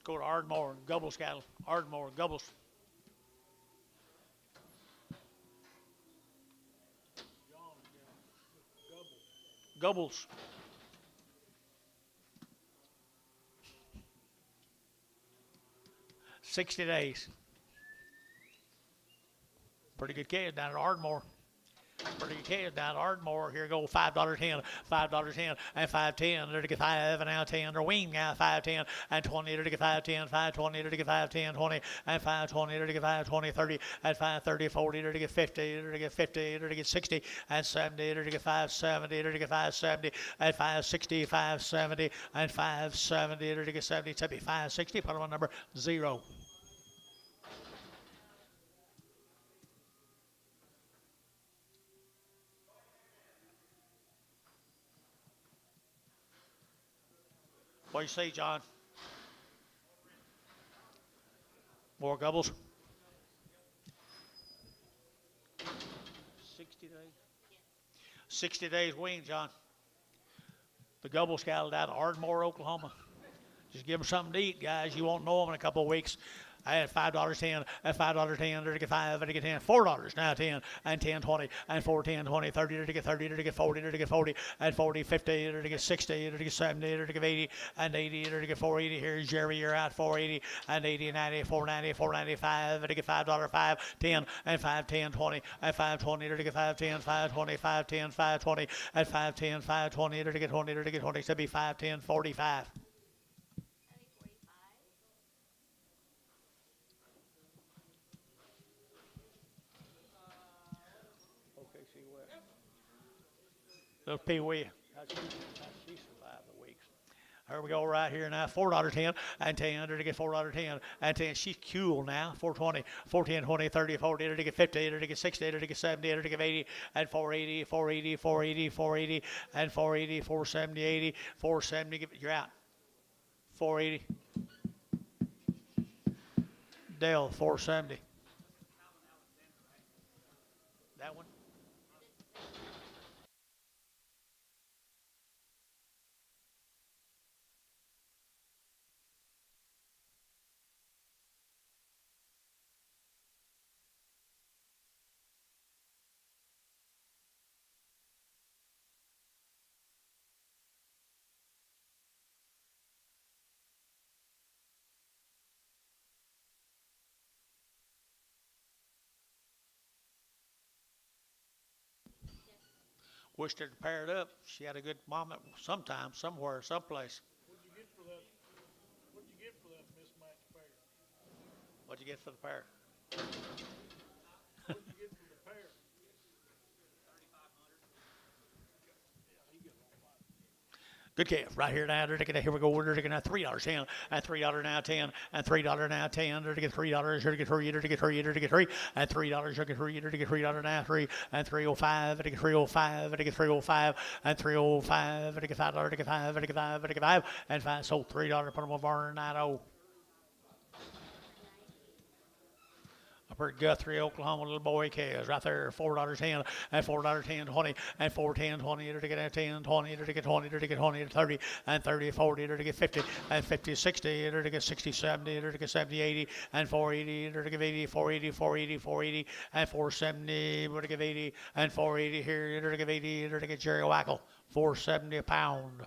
Go to Ardmore and Gubbles cattle. Ardmore and Gubbles. Gubbles. $60. Pretty good calves down at Ardmore. Pretty good calves down at Ardmore. Here go $5.10, $5.10, and $5.10. They're to get 5 and now 10. They're weaned now, $5.10 and 20. They're to get 5.10, $5.20. They're to get 5.10, 20 and $5.20. They're to get 5.20, 30 and $5.30, 40. They're to get 50. They're to get 50. They're to get 60 and 70. They're to get 5.70. They're to get 5.70 and 5.60, 5.70 and 5.70. They're to get 70. Tell me 5.60. Put them on number 0. What do you say, John? More Gubbles? 60 days? 60 days wean, John. The Gubbles cattle down at Ardmore, Oklahoma. Just give them something to eat, guys. You won't know them in a couple of weeks. I had $5.10 and $5.10. They're to get 5 and to get 10. $4 now, 10 and 10, 20 and 4, 10, 20, 30. They're to get 30. They're to get 40. They're to get 40 and 40, 50. They're to get 60. They're to get 70. They're to get 80 and 80. They're to get 480. Here's Jerry. You're out 480 and 80 and 90, 490, 495. They're to get $5, 5, 10 and 5, 10, 20 and 5, 20. They're to get 5, 10, 5, 20, 5, 10, 5, 20 and 5, 10, 5, 20. They're to get 20. They're to get 20. Should be 5, 10, 45. OKC West. Little Pee Wee. She survived the weeks. Here we go right here now. $4.10 and 10. They're to get $4.10 and 10. She's cool now. 420, 410, 20, 30, 40. They're to get 50. They're to get 60. They're to get 70. They're to get 80 and 480, 480, 480, 480 and 480, 470, 80, 470. You're out. 480. Dale, 470. That one? Wished her to pair it up. She had a good moment sometime, somewhere, someplace. What'd you get for that? What'd you get for that mismatched pair? What'd you get for the pair? What'd you get for the pair? 3,500. Yeah, he got all that. Good calf right here now. They're taking here we go. They're taking $3.10 and $3 now 10 and $3 now 10. They're to get $3. They're to get 3. They're to get 3. They're to get 3 and $3. They're to get 3. They're to get $3 now 3 and 305. They're to get 305. They're to get 305 and 305. They're to get $5. They're to get 5. They're to get 5. They're to get 5 and 5. Sold $3. Put them on Barn 90. Up at Guthrie, Oklahoma, little boy calves right there, $4.10 and $4.10, 20 and 4.10, 20. They're to get 10, 20. They're to get 20. They're to get 20, 30 and 30, 40. They're to get 50 and 50, 60. They're to get 60, 70. They're to get 70, 80 and 480. They're to get 80, 480, 480, 480 and 470. We're to get 80 and 480 here. They're to get 80. They're to get Jerry Wackel, 470 a pound.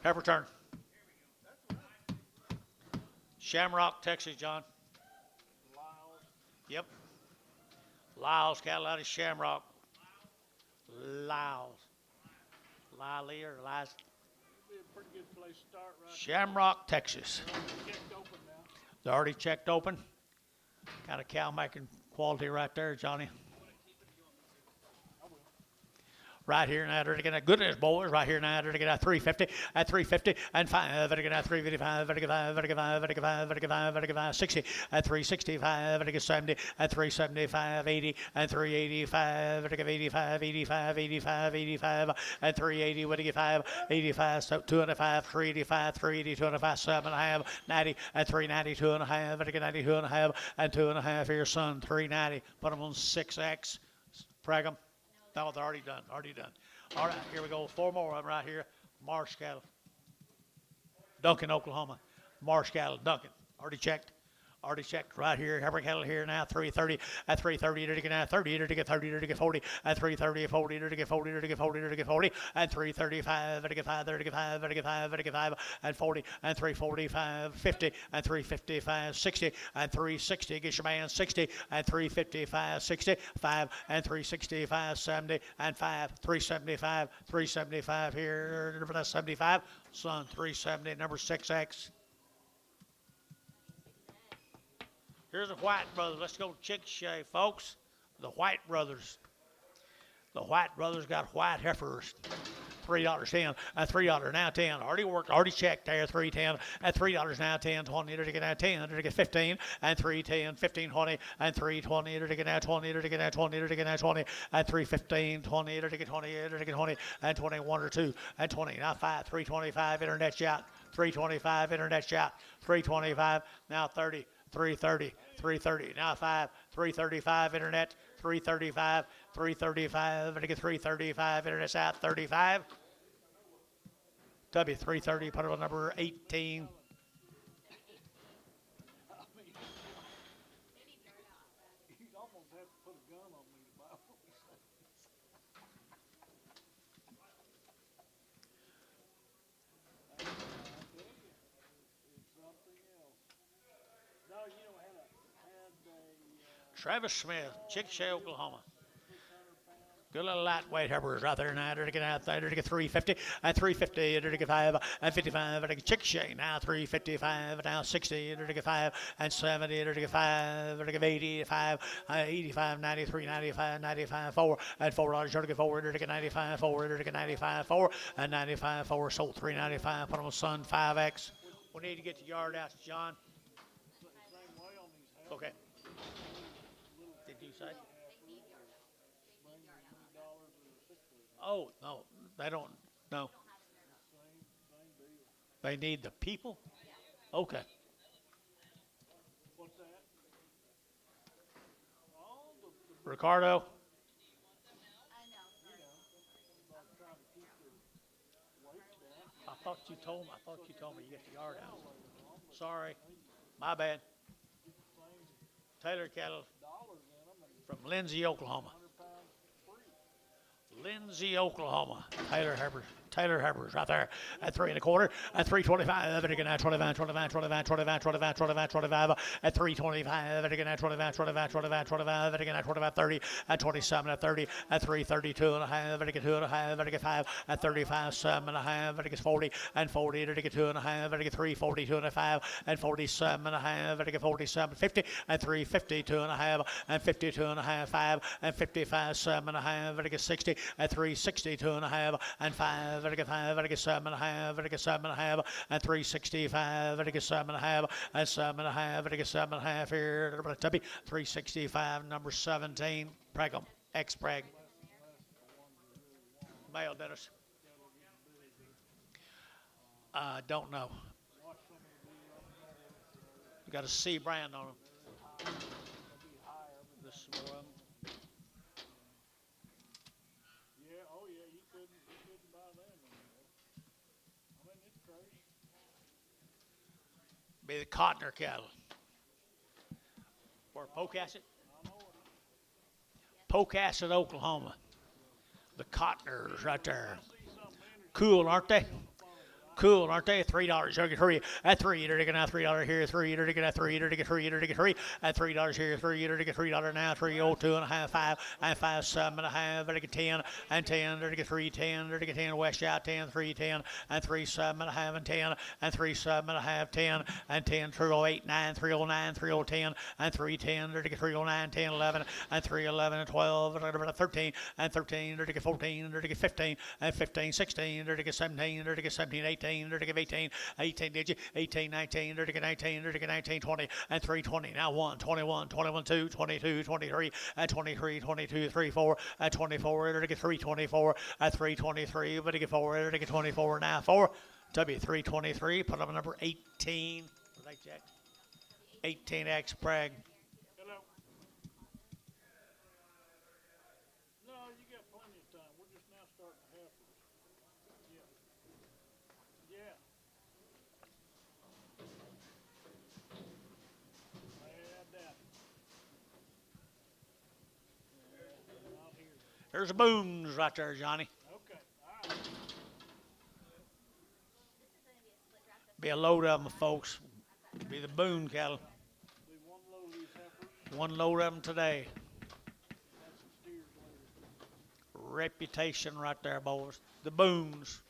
Heifer turn. Shamrock, Texas, John. Lyles. Yep. Lyles cattle out of Shamrock. Lyles. Lily or Lies. It'd be a pretty good place to start right Shamrock, Texas. there. Checked open now. They're already checked open. Kind of cow making quality right there, Johnny. Right here now, they're gonna goodness boys. Right here now, they're gonna get 350 at 350 and 5. They're gonna 355. They're gonna 60 at 365. They're gonna 70 at 375. 80 and 385. They're gonna 85, 85, 85, 85 and 380. What do you get 5? 85. So 205, 385, 380, 205, 7.5, 90 at 390, 2.5. They're gonna 90, 2.5 and 2.5. Here, son, 390. Put them on 6X. Preg them. No, they're already done. Already done. All right, here we go. 4 more of them right here. Marsh cattle. Duncan, Oklahoma. Marsh cattle. Duncan. Already checked. Already checked right here. Heifer cattle here now. 330 at 330. To get now 30. To get 30. To get 40 at 330. 40. To get 40. To get 40. To get 40 and 335. To get 5. To get 5. To get 5. To get 5 and 40 and 345. 50 and 355. 60 and 360. Get your man 60 and 355. 60 5 and 365. 70 and 5. 375. 375 here. Number 75. Son 370. Number 6X. Here's the White brothers. Let's go Chickasha, folks. The White brothers. The White brothers got white heifers. $3.10 and $3 now 10. Already worked, already checked there. $3.10 and $3 now 10. 20 to get now 10 to get 15 and 3.10, 15 20 and 3.20 to get now 20 to get now 20 to get now 20 and 3.15, 20 to get 20 to get 20 and 21 or 2 and 20 now 5. 3.25 internet shot. 3.25 internet shot. 3.25 now 30. 330, 330, now 5, 335 internet, 335, 335, to get 335, internet's out, 35. W 330, put it on number 18. You'd almost have to put a gun on me to buy one. I tell you, it's something else. No, you know, had a Travis Smith, Chickasha, Oklahoma. Good little lightweight heifers right there now. They're to get out there. They're to get 350 and 350. They're to get 5 and 55. They're to get Chickasha now 355 now 60. They're to get 5 and 70. They're to get 5. They're to get 85, 85, 93, 95, 95, 4 and $4. They're to get 4. They're to get 95, 4. They're to get 95, 4 and 95, 4. Sold 395. Put them on Sun 5X. We need to get the yard out, John. same way on these houses. Okay. Did you say? Oh, no, they don't, no. Same deal. They need the people? Okay. What's that? Oh, the Ricardo? like trying to keep their weight down. I thought you told me you get the yard out. Sorry, my bad. Taylor cattle Dollars in them and from Lindsay, Oklahoma. 100 pounds free. Lindsay, Oklahoma. Taylor Herbers right there at 3 1/4 at 325. Again at 25 at 325. Again at 25 again at 25 30 at 27 at 30 at 332 and a half. Again 2 and a half. Again 5 at 35 7 and a half. Again 40 and 40. Again 2 and a half. Again 340 2 and a 5 and 47 and a half. Again 47 50 and 352 and a half and 52 and a half 5 and 55 7 and a half. Again 60 at 362 and a half and 5. Vertical 5, vertical 7 and a half, vertical 7 and a half, and 365, vertical 7 and a half, and 7 and a half, vertical 7 and a half here, Tubby, 365, number 17, Pregum, X-Preg. Male, Dennis. Don't know. You got a C brand on them. This is more of them. You couldn't buy them anymore. I mean, it's crazy. Be the Cotner cattle. Or Pocasset? Pocasset, Oklahoma. The Cotners right there. Cool, aren't they? Cool, aren't they? $3. You get three. At $3, you're taking out $3 here. $3, you're taking out $3, you're taking $3, you're taking $3. At $3 here. $3, you're taking $3 now. 3, oh, 2.5, 5, and 5, 7.5. You're taking 10 and 10. You're taking 3, 10. You're taking 10. West out 10, 3, 10, and 3, 7.5 and 10 and 3, 7.5, 10 and 10. 308, 9, 309, 3010 and 310. You're taking 309, 10, 11 and 311 and 12. 13 and 13. You're taking 14. You're taking 15 and 15, 16. You're taking 17. You're taking 17, 18. They're taking 18, 18, did you? 18, 19, they're taking 19, they're taking 19, 20, and 320. Now 1, 21, 21, 2, 22, 23, and 23, 22, 3, 4, and 24. They're taking 324, at 323, but they get 4, they're taking 24 now. 4, W323, put up number 18. Was that Jack? 18X Bragg. Hello. No, you got plenty of time. We're just now starting to have this. Yeah. Yeah. I doubt it. Not here. There's the Boones right there, Johnny. Okay. All right. Be a load of them, folks. Be the Boone cattle. Be one load of these heifers. One load of them today. Have some steers later. Reputation right there, boys. The Boones.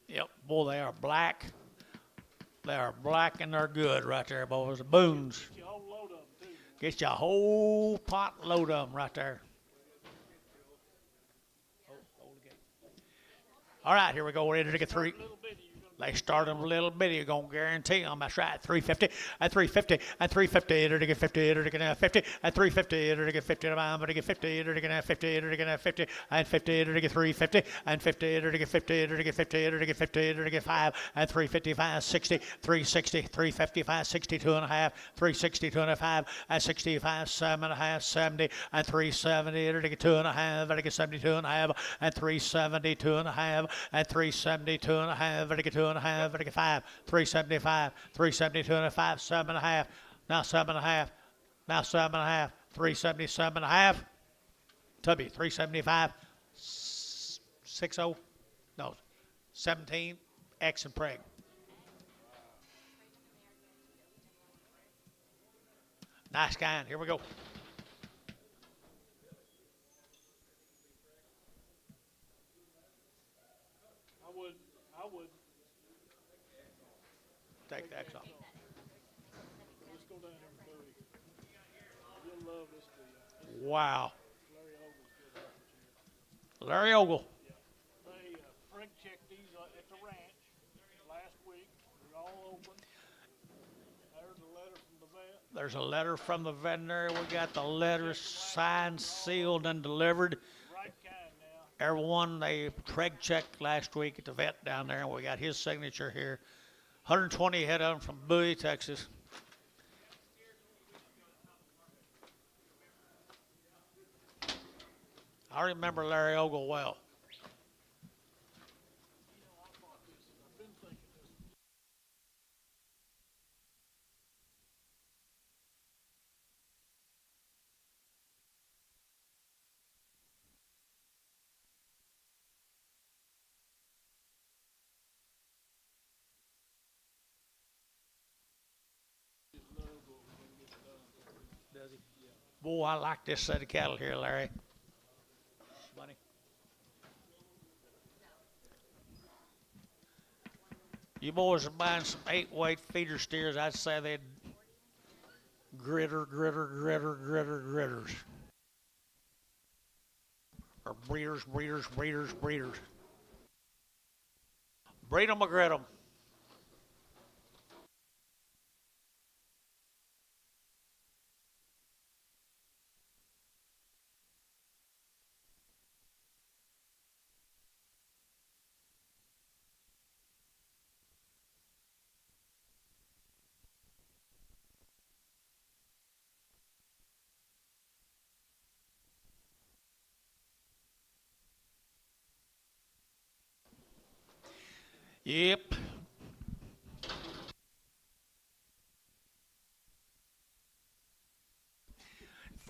Yep, boy, they are black. They are black and they're good right there, boys. The Boones. Get you a whole load of them, too. Get you a whole pot load of them right there. All right, here we go. We're ready to get 3. Little bitty, you're gonna They start them a little bit. You're going to guarantee them. That's right. 350 and 350 and 350. They're to get 50. They're to get 50 and 350. They're to get 50. They're to get 50. They're to get 50. They're to get 50 and 50. They're to get 350 and 50. They're to get 50. They're to get 50. They're to get 50. They're to get 5 and 355, 60, 360, 355, 62 and a half, 362 and a 5 and 65, 7 and a half, 70 and 370. They're to get 2 and a half. They're to get 72 and a half and 372 and a half and 372 and a half. They're to get 2 and a half. They're to get 5, 375, 372 and a 5, 7 and a half. Now 7 and a half. Now 7 and a half. 377 and a half. Tubby, 375. 60. No, 17. X and Prague. Nice guy. Here we go. I would. Take the X off. Let's go down here and do it. You'll love this deal. Wow. Larry Ogle's good heifers here. Larry Ogle. They Frank checked these at the ranch last week. They're all open. There's a letter from the vet. There's a letter from the veterinary. We got the letter signed, sealed, and delivered. Right kind now. Everyone, they Craig checked last week at the vet down there, and we got his signature here. 120 head of them from Bowie, Texas. I remember Larry Ogle well. I've been thinking this. Does he? Boy, I like this set of cattle here, Larry. Money. You boys are buying some 8-weight feeder steers. I'd say they'd gritters. Or breeders. Breed them or grit them. Yep.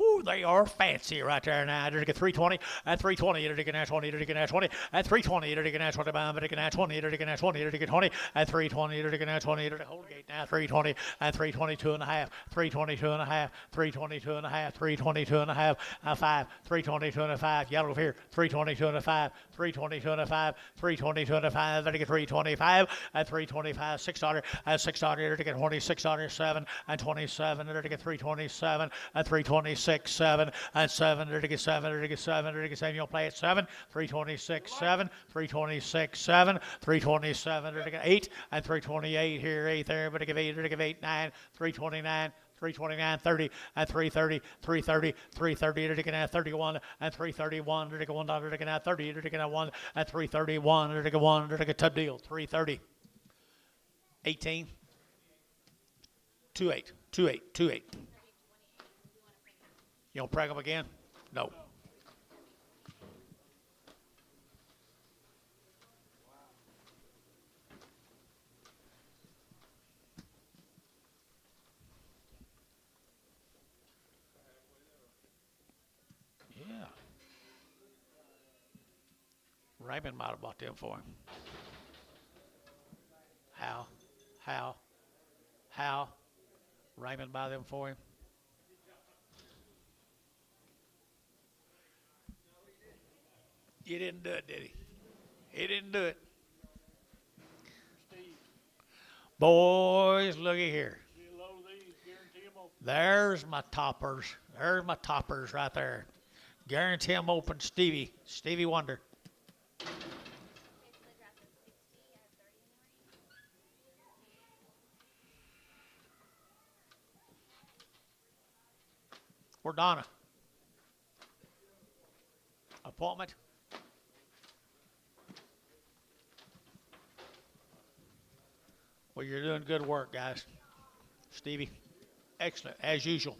Ooh, they are fancy right there now. They're get 320 and 320. They're getting 20. They're getting 20 and 320. They're getting 20. They're getting 20. They're getting 20. They're getting 20 and 320. They're getting 20. They're hold gate now. 320 and 322 and a half. 322 and a half. 322 and a half. 322 and a half. 5. 322 and a 5. Yellow over here. 322 and a 5. 322 and a 5. 322 and a 5. They're get 325 and 325. $6 and $6. They're get 26 $7 and 27. They're get 327 and 326. 7 and 7. They're to get 7. They're to get 7. They're to get 7. You'll play at 7. 326 7. 326 7. 327. They're to get 8 and 328 here. 8 there. But to give 8. They're to give 8 9. 329. 329, 30, and 330, 330, 330, they're taking out 31, and 331, they're taking $1, they're taking out 30, they're taking out 1, and 331, they're taking 1, they're taking a top deal, 330, 18, 28, 28, 28. You don't preg them again? No. Yeah. Raymond might have bought them for him. How? Raymond buy them for him? You didn't do it, did he? He didn't do it. Steve, Boys, looky here. below these, guarantee them open. There's my toppers. There's my toppers right there. Guarantee them open. Stevie Wonder. Where's Donna? Appointment? Well, you're doing good work, guys. Stevie, excellent, as usual.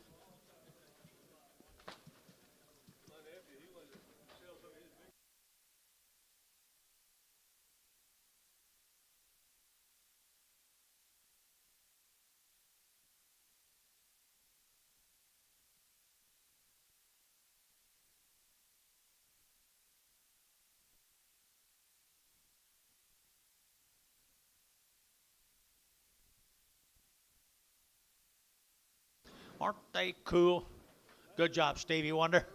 Aren't they cool? Good job, Stevie Wonder.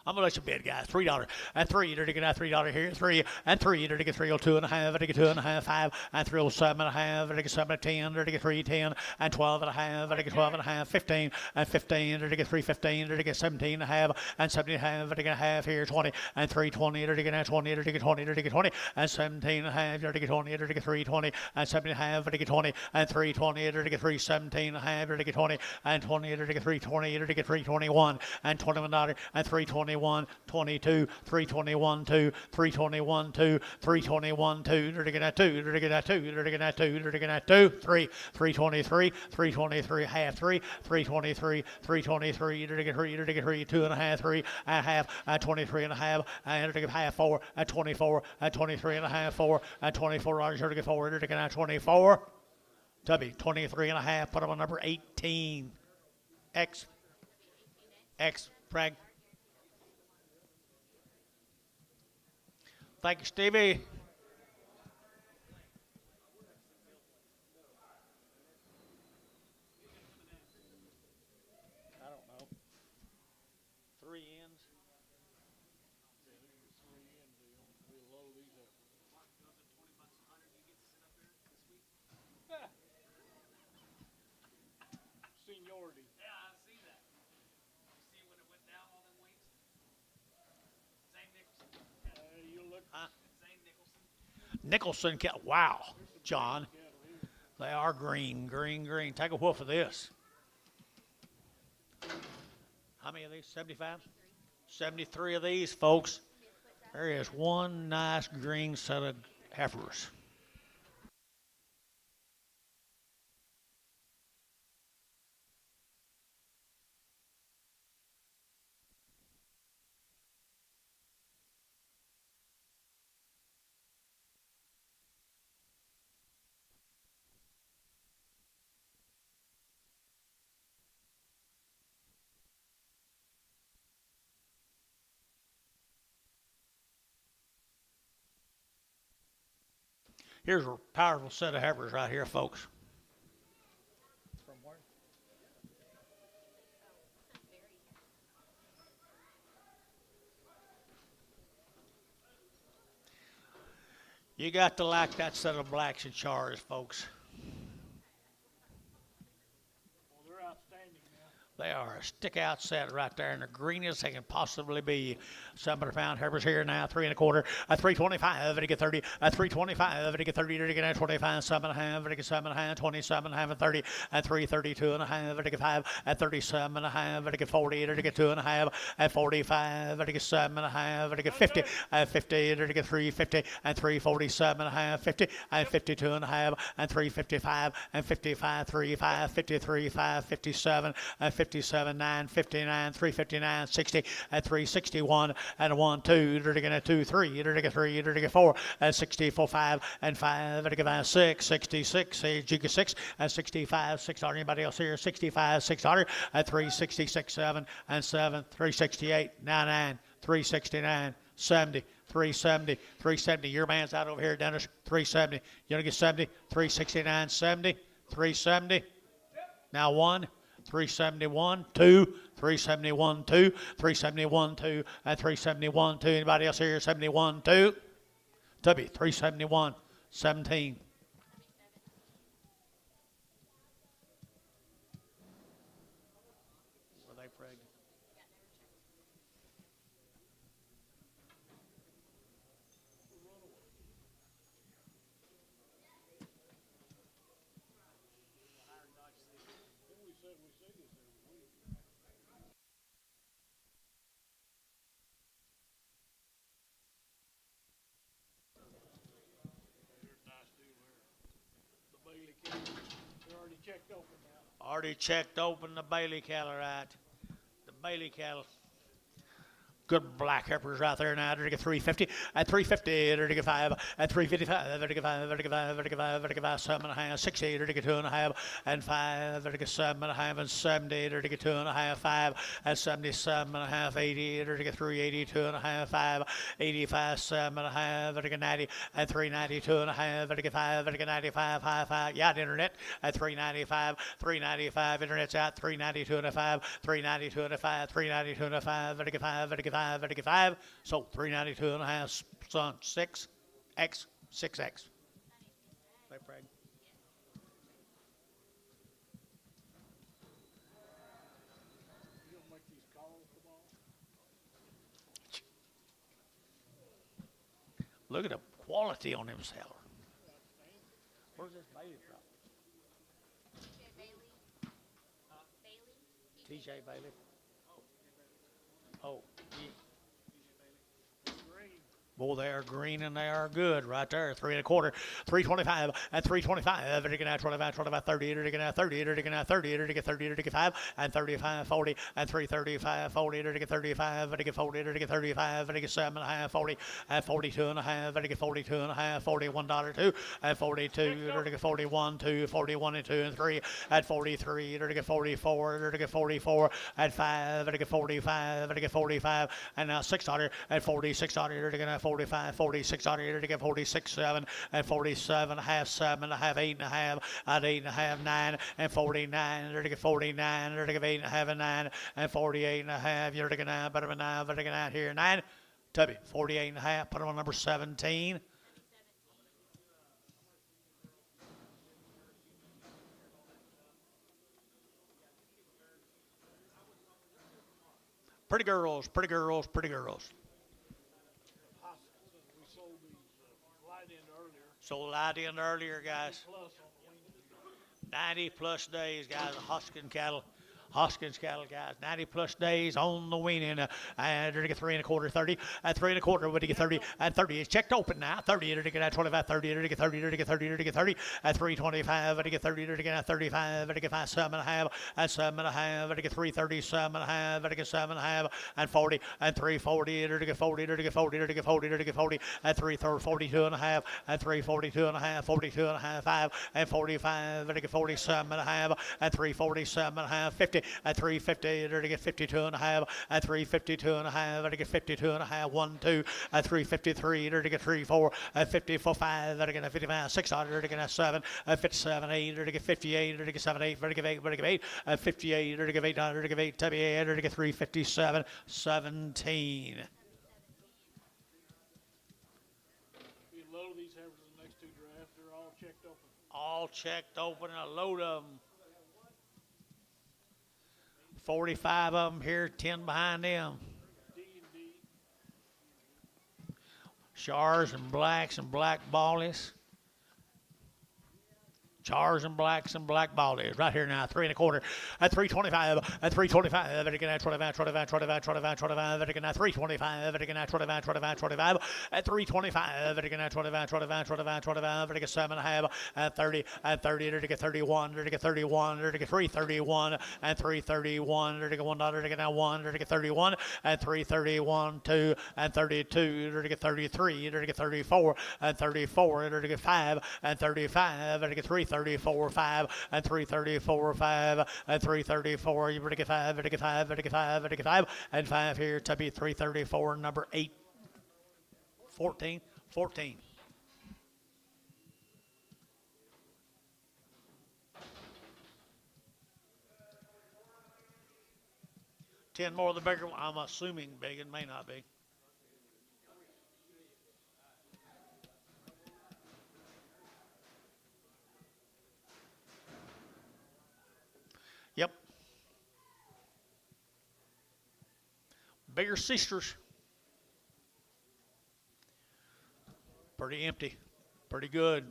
I'm gonna let you bid, guys. $3 and 3. You're to get $3 here. 3 and 3. You're to get 302 and a half. You're to get 2 and a half. 5 and 307 and a half. You're to get 7 and 10. You're to get 310 and 12 and a half. You're to get 12 and a half. 15 and 15. You're to get 315. You're to get 17 and a half and 17 and a half. You're to get a half here. 20 and 320. You're to get 20. You're to get 20. You're to get 20 and 17 and a half. You're to get 20. You're to get 320 and 17 and a half. You're to get 20 and 320. You're to get 317 and a half. You're to get 20 and 20. You're to get 320. You're to get 321 and $21 and 321. 22, 321, 2, 321, 2, 321, 2, they're taking that 2, they're taking that 2, they're taking that 2, they're taking that 2, 3, 323, 323, half 3, 323, 323, they're taking 3, they're taking 3, 2 and a half, 3 and a half, and 23 and a half, and they're taking half 4, and 24, and 23 and a half, 4, and $24, they're taking 4, they're taking out 24, Tubby, 23 and a half, put them on number 18, X, Prag. Thank you, Stevie. I don't know. 3 ends. Below these up. Seniority. Yeah, I see that. You see when it went down on them wings? Zane Nicholson. You look. Zane Nicholson. Nicholson, wow, John. They are green, green, green. Take a whiff of this. How many of these? 75? 73 of these, folks. There is one nice green set of heifers. Here's a powerful set of heifers right here, folks. From where? You got to like that set of blacks and chars, folks. Well, they're outstanding now. They are a stick-out set right there, and the greenest they can possibly be. 700-pound heifers here now, 3 1/4, a 325, and get 30, a 325, and get 30, and get 25, 7 1/2, and get 7 1/2, 27 1/2, and 30, and 332 1/2, and get 5, and 37 1/2, and get 40, and get 2 1/2, and 45, and get 7 1/2, and get 50, and 50, and get 350, and 347 1/2, 50, and 52 1/2, and 355, and 55, 35, 53, 5, 57, and 57, 9, 59, 359, 60, and 361, and a 1, 2, and a 2, 3, and a 3, and a 4, and 64, 5, and 5, and a 6, 66, Jigga 6, and 65, 600. Anybody else here? 65, 600, and 366, 7, and 7, 368, 99, 369, 70, 370, 370. Your man's out over here, Dennis. 370. You want to get 70? 369, 70, 370. Now 1. 371, 2, 371, 2, 371, 2, and 371, 2. Anybody else here? 71, 2. Tubby, 371, 17. Were they pregnant? The Bailey cattle, they're already checked open now. Already checked open the Bailey cattle, right? The Bailey cattle. Good black heifers right there now. They're going to get 350, at 350, they're going to get 5, at 355, they're going to get 5, they're going to get 5, they're going to get 5, they're going to get 5, 7 1/2, 60, they're going to get 2 1/2, and 5, they're going to get 7 1/2, and 70, they're going to get 2 1/2, 5, and 77 1/2, 80, they're going to get 380, 2 1/2, 5, 85, 7 1/2, they're going to get 90, and 390, 2 1/2, they're going to get 5, they're going to get 95, 5, yeah, the internet, at 395, 395, internet's out, 392 and a 5, 392 and a 5, 392 and a 5, they're going to get 5, they're going to get 5, they're going to get 5, so 392 and a half, son, 6, X, 6X. They pregnant. You don't make these calls, come on. Look at the quality on them sellers. Where's this Bailey from? TJ Bailey. Oh, yeah. Boy, they are green and they are good right there. 3 1/4, 325, and 325. They're going to 25, 25, 30. They're going to 30. They're going to 30. They're going to 30. They're going to 5, and 35, 40, and 335, 40. They're going to 35. They're going to 40. They're going to 35. They're going to 7 1/2, 40, and 42 1/2. They're going to 42 1/2, $41, 2, and 42. They're going to 41, 2, 41 and 2 and 3, at 43. They're going to 44. They're going to 44, at 5. They're going to 45. They're going to 45, and now 600, and 4600. They're going to 45, 4600. They're going to 46, 7, and 47 1/2, 7 1/2, 8 1/2, at 8 1/2, 9, and 49. They're going to 49. They're going to 8 1/2, and 9, and 48 1/2. You're going to 9, better than 9. They're going to out here 9. Tubby, 48 1/2. Put them on number 17. Pretty girls, pretty girls, pretty girls. We sold these light end earlier. Sold light in earlier, guys. Plus on the wing. 90 plus days, guys, of Hoskins cattle, guys. 90 plus days on the weaning. And they're going to get 3 1/4, 30. And 3 1/4, would you get 30? And 30 is checked open now. 30, they're going to get 25, 30, they're going to get 30, they're going to get 30, they're going to get 30. And 325, they're going to get 30, they're going to get 35, they're going to get 5, 7 1/2, and 7 1/2, they're going to get 337 1/2, they're going to get 7 1/2, and 40, and 340, they're going to get 40, they're going to get 40, they're going to get 40, they're going to get 40, and 342 1/2, and 342 1/2, 42 1/2, 5, and 45, they're going to get 47 1/2, and 347 1/2, 50, 350, at 350, they're to get 52 and a half, at 352 and a half, they're to get 52 and a half, 1, 2, at 353, they're to get 3, 4, at 54, 5, they're to get 55, 6, they're to get 7, at 57, 8, they're to get 58, they're to get 7, 8, they're to get 8, they're to get 8, at 58, they're to get 8, they're to get 8, 78, they're to get 357, 17. We load these heifers in the next two drafts. They're all checked open. All checked open, a load of them. 45 of them here, 10 behind them. D and D. Chars and black ballies. Chars and black ballies. Right here now, 3 1/4. At 325, at 325, at again at 25, 25, 25, 25, 25, at again at 325, at again at 25, 25, 25, at 325, at again at 25, 25, 25, 25, at again 7 1/2, at 30, at 30, at again 31, at again 31, at again 331, at 331, at again $1, at again 1, at again 31, at 331, 2, at 32, at again 33, at again 34, at 34, at again 5, at 35, at again 334, 5, and 334, 5, and 334, you're going to get 5, and 5, and 5, and 5, and 5 here to be 334, number 8, 14, 14. Ten more of the bigger one. I'm assuming big, it may not be. Yep. Bigger sisters. Pretty empty. Pretty good.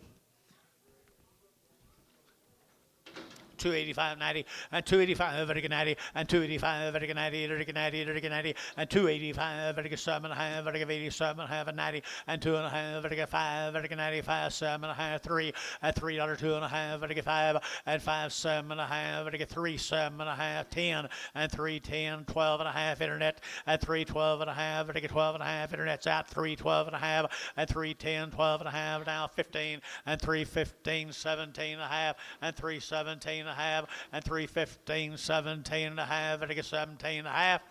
285.90 and 285 vertical 90 and 285 vertical 90 vertical 90 vertical 90 and 285 vertical 7.5 vertical 87.5 and 90 and 2.5 vertical 5 vertical 95 7.5 3 at $3 2.5 vertical 5 and 5 7.5 vertical 3 7.5 10 and 310 12.5 internet at 312.5 vertical 12.5 internet's out 312.5 at 310 12.5 now 15 and 315 17.5 and 317 and a half and 315 17 and a half and I get 17 and a half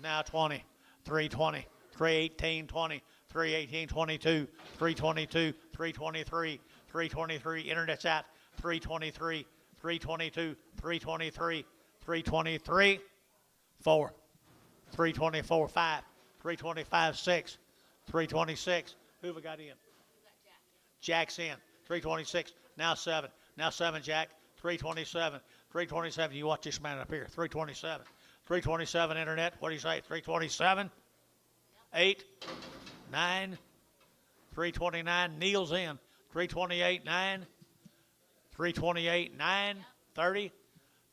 now 20 320 318 20 318 22 322 323 323 internet's at 323 322 323 323 4 324 5 325 6 326 who we got in Jack's in 326 now 7 Jack 327, 327. You watch this man up here. 327, 327 internet. What do you say? 327, 8, 9, 329. Neil's in. 328, 9, 328, 9, 30,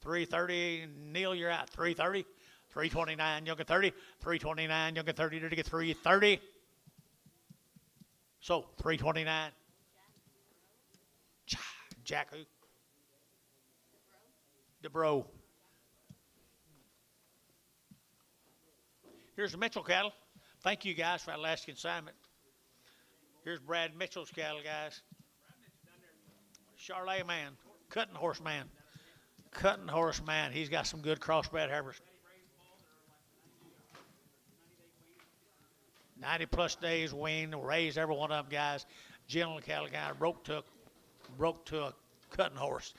330. Neil, you're out. 330, 329. You'll get 30, 329. You'll get 30 to get 330. So 329. Jack who? DeBro. Here's the Mitchell cattle. Thank you guys for that last consignment. Here's Brad Mitchell's cattle, guys. Charlet man, cutting horse man. Cutting horse man. He's got some good crossbred heifers. 90 plus days weaned, raised every one of them, guys. Gentle cattle guy broke to a cutting horse.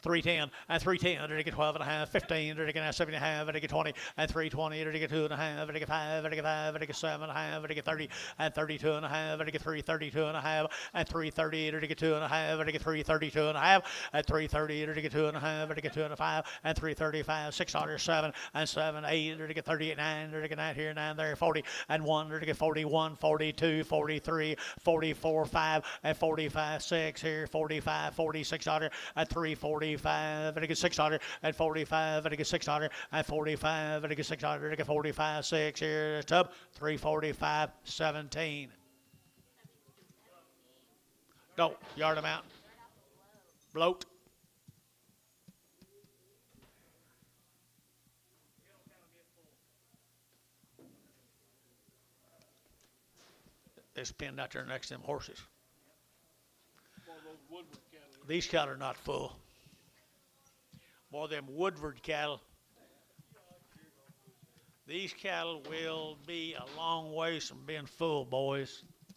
310 and 310, they're to get 12 and a half, 15, they're to get 7 and a half, they're to get 20 and 320, they're to get 2 and a half, they're to get 5, they're to get 5, they're to get 7 and a half, they're to get 30 and 32 and a half, they're to get 332 and a half, and 330, they're to get 2 and a half, they're to get 332 and a half, at 330, they're to get 2 and a half, they're to get 2 and a 5, and 335, 607 and 7, 8, they're to get 38, 9, they're to get 9 here, 9 there, 40 and 1, they're to get 41, 42, 43, 44, 5, and 45, 6 here, 45, 46 at 345, and I get 600 and 45, and I get 600 and 45, and I get 600, and I get 45, 6 here, tub 345, 17. No, yard amount. Bloat. It's pinned out there next to them horses. One of those Woodward cattle. These cattle are not full. More of them Woodward cattle. These cattle will be a long ways from being full, boys. Yeah,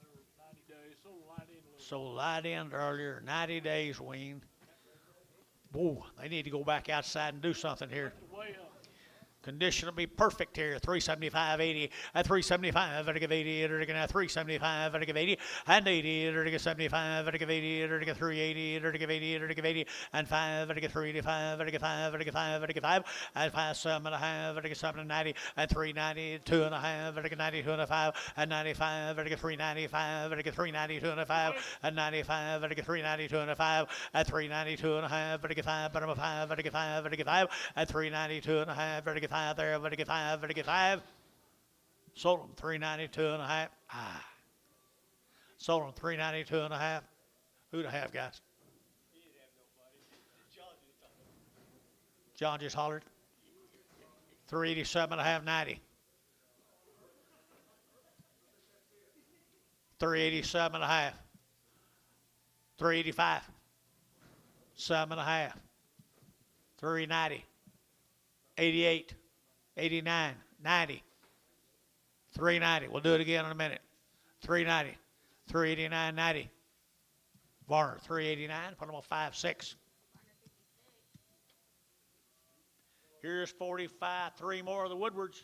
they're 90 days, so light in a little. So light in earlier, 90 days weaned. Whoa, they need to go back outside and do something here. Way up. Condition will be perfect here. 375.80 at 375. At 80 at 375. At 80 and 80 at 75. At 80 at 380 at 80 at 80 and 5 at 385 at 5 at 5 at 5 and 5 7 and a half at 7 and 90 and 390 2 and a half at 92 and a 5 and 95 at 395 at 392 and a 5 and 95 at 392 and a 5 at 392 and a half at 5 bottom of 5 at 5 at 5 at 392 and a half at 5 there at 5 at 5 sold them 392 and a half. Sold them 392 and a half. Who'd I have, guys? He didn't have nobody. John just hollered. 387 and a half, 90. 387 and a half. 385. 7 and a half. 390. 88. 89. 90. 390. We'll do it again in a minute. 390. 389. 90. Varner, 389. Put them on 5.6. Here's 45. 3 more of the Woodwards.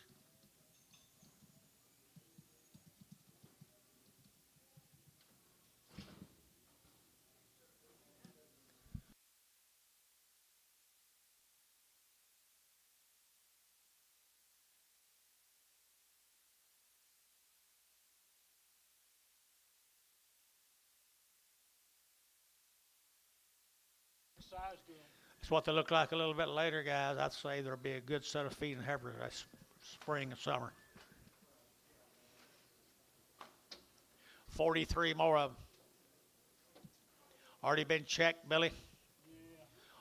Size to them. That's what they look like a little bit later, guys. I'd say there'll be a good set of feeding heifers this spring and summer. 43 more of them. Already been checked, Billy? Yeah.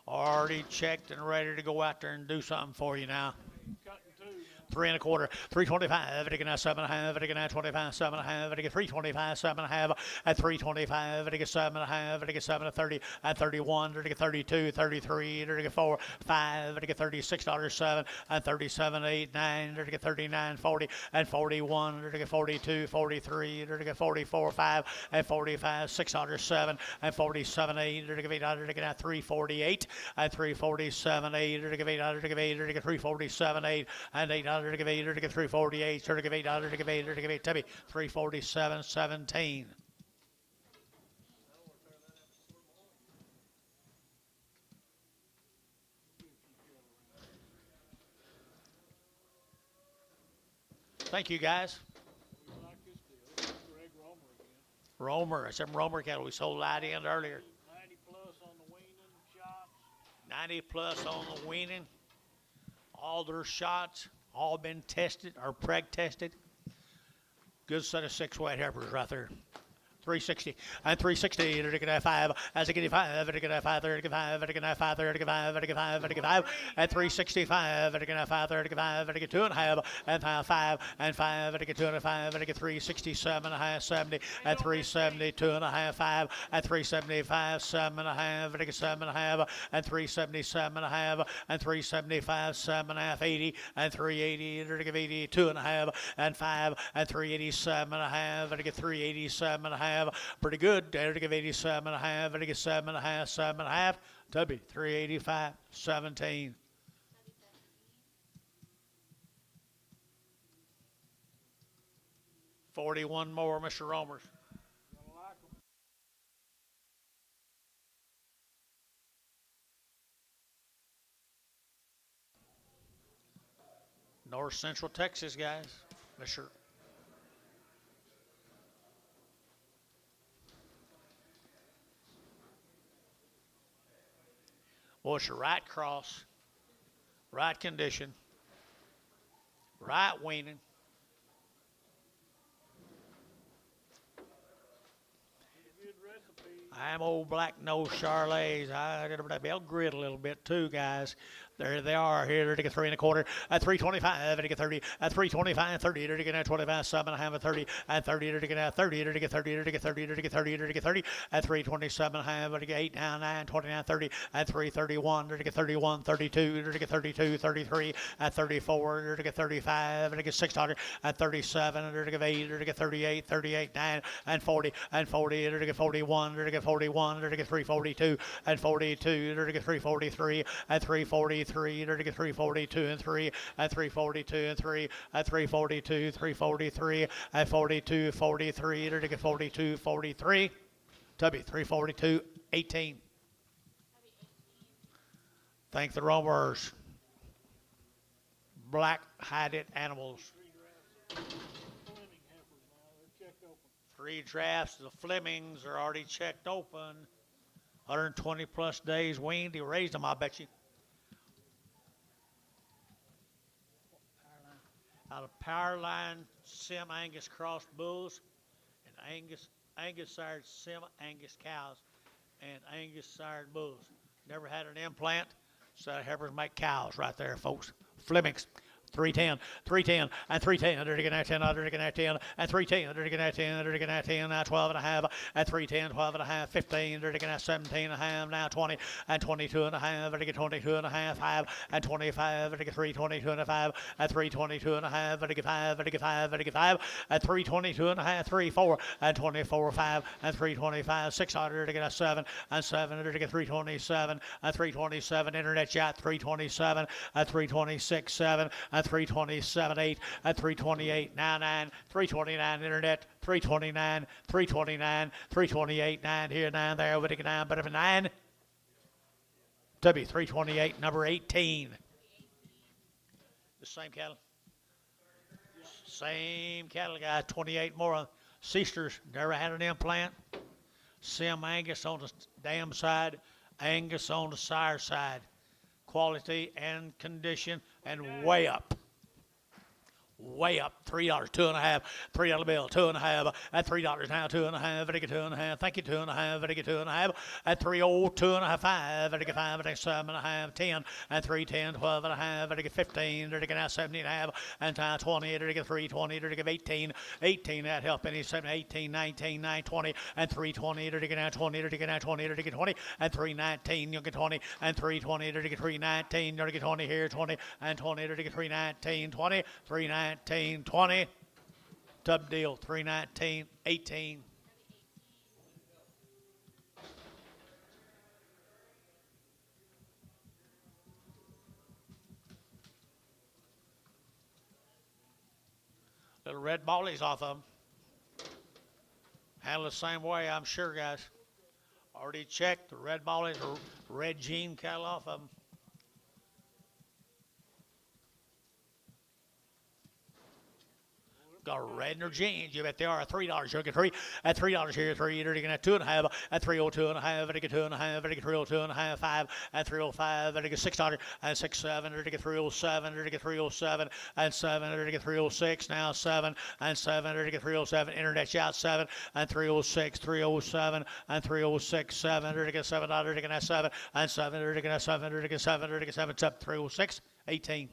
Already checked and ready to go out there and do something for you now. Cutting 2 now. 3 1/4, 325, at a 7 1/2, at a 25, 7 1/2, at a 325, 7 1/2, at 325, at a 7 1/2, at a 7 30, at 31, at a 32, 33, at a 4, 5, at a $36, 7, and 37, 8, 9, at a 39, 40, and 41, at a 42, 43, at a 44, 5, and 45, $6, 7, and 47, 8, at a 8, at 348, and 347, 8, at a 8, at a 347, 8, and 8, to give 8, to give 348, to give 8, to give 8, to give 8, Tubby, 347, 17. Thank you, guys. We like this deal. Greg Romer again. Romer, some Romer cattle we sold light in earlier. 90 plus on the weaning shots. 90 plus on the weaning. All their shots, all been tested or preg tested. Good set of 6 white heifers right there. 360 and 360 to 5 as a 5 at 5 30 5 at 5 30 5 at 5 at 5 at 365 at 5 30 5 at 2 and a half and 5 and 5 at 2 and 5 at 367 and a half 70 at 372 and a half 5 at 375 7 and a half at 7 and a half and 377 and a half and 375 7 and a half 80 and 380 at 82 and a half and 5 and 387 and a half at 387 and a half. Pretty good. There to give 87 and a half. To give 7 and a half. 7 and a half. Tubby 385. 17. $41 more, Mr. Romers. Gonna like 'em. North Central Texas, guys. Mr. Well, it's a right cross, right condition, right weaning. Good recipe. I'm old black nose Charolais. I did a bell grit a little bit too, guys. There they are here to get 3 1/4 at 325 to get 30 at 325 30 to get 25 7 1/2 at 30 at 30 to get 30 to get 30 to get 30 to get 30 to get 30 at 327 1/2 to get 8 down 9 29 30 at 331 to get 31 32 to get 32 33 at 34 to get 35 to get 600 at 37 to get 8 to get 38 38 9 and 40 to get 41 to get 41 to get 342 and 42 to get 343 at 343 to get 342 and 3 at 342 and 3 at 342 343 at 42 43 to get 42 43 Tubby 342 18. Thank the roamers. Black-hided animals. Fleming heifers now, they're checked open. 3 drafts. The Flemings are already checked open. 120 plus days weaned. He raised them, I bet you. Out of Powerline Sim Angus cross bulls and Angus sired Sim Angus cows and Angus sired bulls. Never had an implant, so heifers make cows right there, folks. Flemings. 310, 310, and 310, they're getting at 10, they're getting at 10, and 310, they're getting at 10, they're getting at 10, now 12 and a half, at 310, 12 and a half, 15, they're getting at 17 and a half, now 20, and 22 and a half, they're getting 22 and a half, 5, and 25, they're getting 322 and a 5, at 322 and a half, they're getting 5, they're getting 5, they're getting 5, at 322 and a half, 3, 4, and 24, 5, and 325, 600, they're getting at 7, and 7, they're getting 327, and 327, internet yacht, 327, at 326, 7, and 327 8 at 328 now 9 329 internet 329 329 328 9 here 9 there with a 9 but of 9 W 328 number 18. The same cattle guys. 28 more sisters. Never had an implant. Sim Angus on the dam side, Angus on the sire side. Quality and condition and way up. Way up, $3, 2.5, $3 bill, 2.5 at $3 now, 2.5, I get 2.5, thank you, 2.5, I get 2.5 at 3.02 2.5, 5, I get 5, I get 7.5, 10 at 3.10, 12.5, I get 15, I get now 17.5, and now 20, I get 3.20, I get 18, 18 at help any 7, 18, 19, 9, 20, and 3.20, I get now 20, I get now 20, I get 20, and 3.19, you'll get 20, and 3.20, I get 3.19, you'll get 20 here, 20, and 20, I get 3.19, 20, 3.19. 20, tub deal, 319, 18. Little red ballies off of them. Handle the same way, I'm sure, guys. Already checked the red ballies, red gene cattle off of them. Got red in their jeans. You bet they are at $3. You'll get 3 at $3 here. 3 you're getting at 2.5 at 302.5. I get 2.5. I get 302.5. 5 at 305. I get $6 and 6 7. I get 307. I get 307 and 7. I get 306 now 7 and 7. I get 307. Internet shot 7 and 306 307 and 306 7. I get $7. I get 7 and 7. I get 7. I get 7. I get 7. 306 18.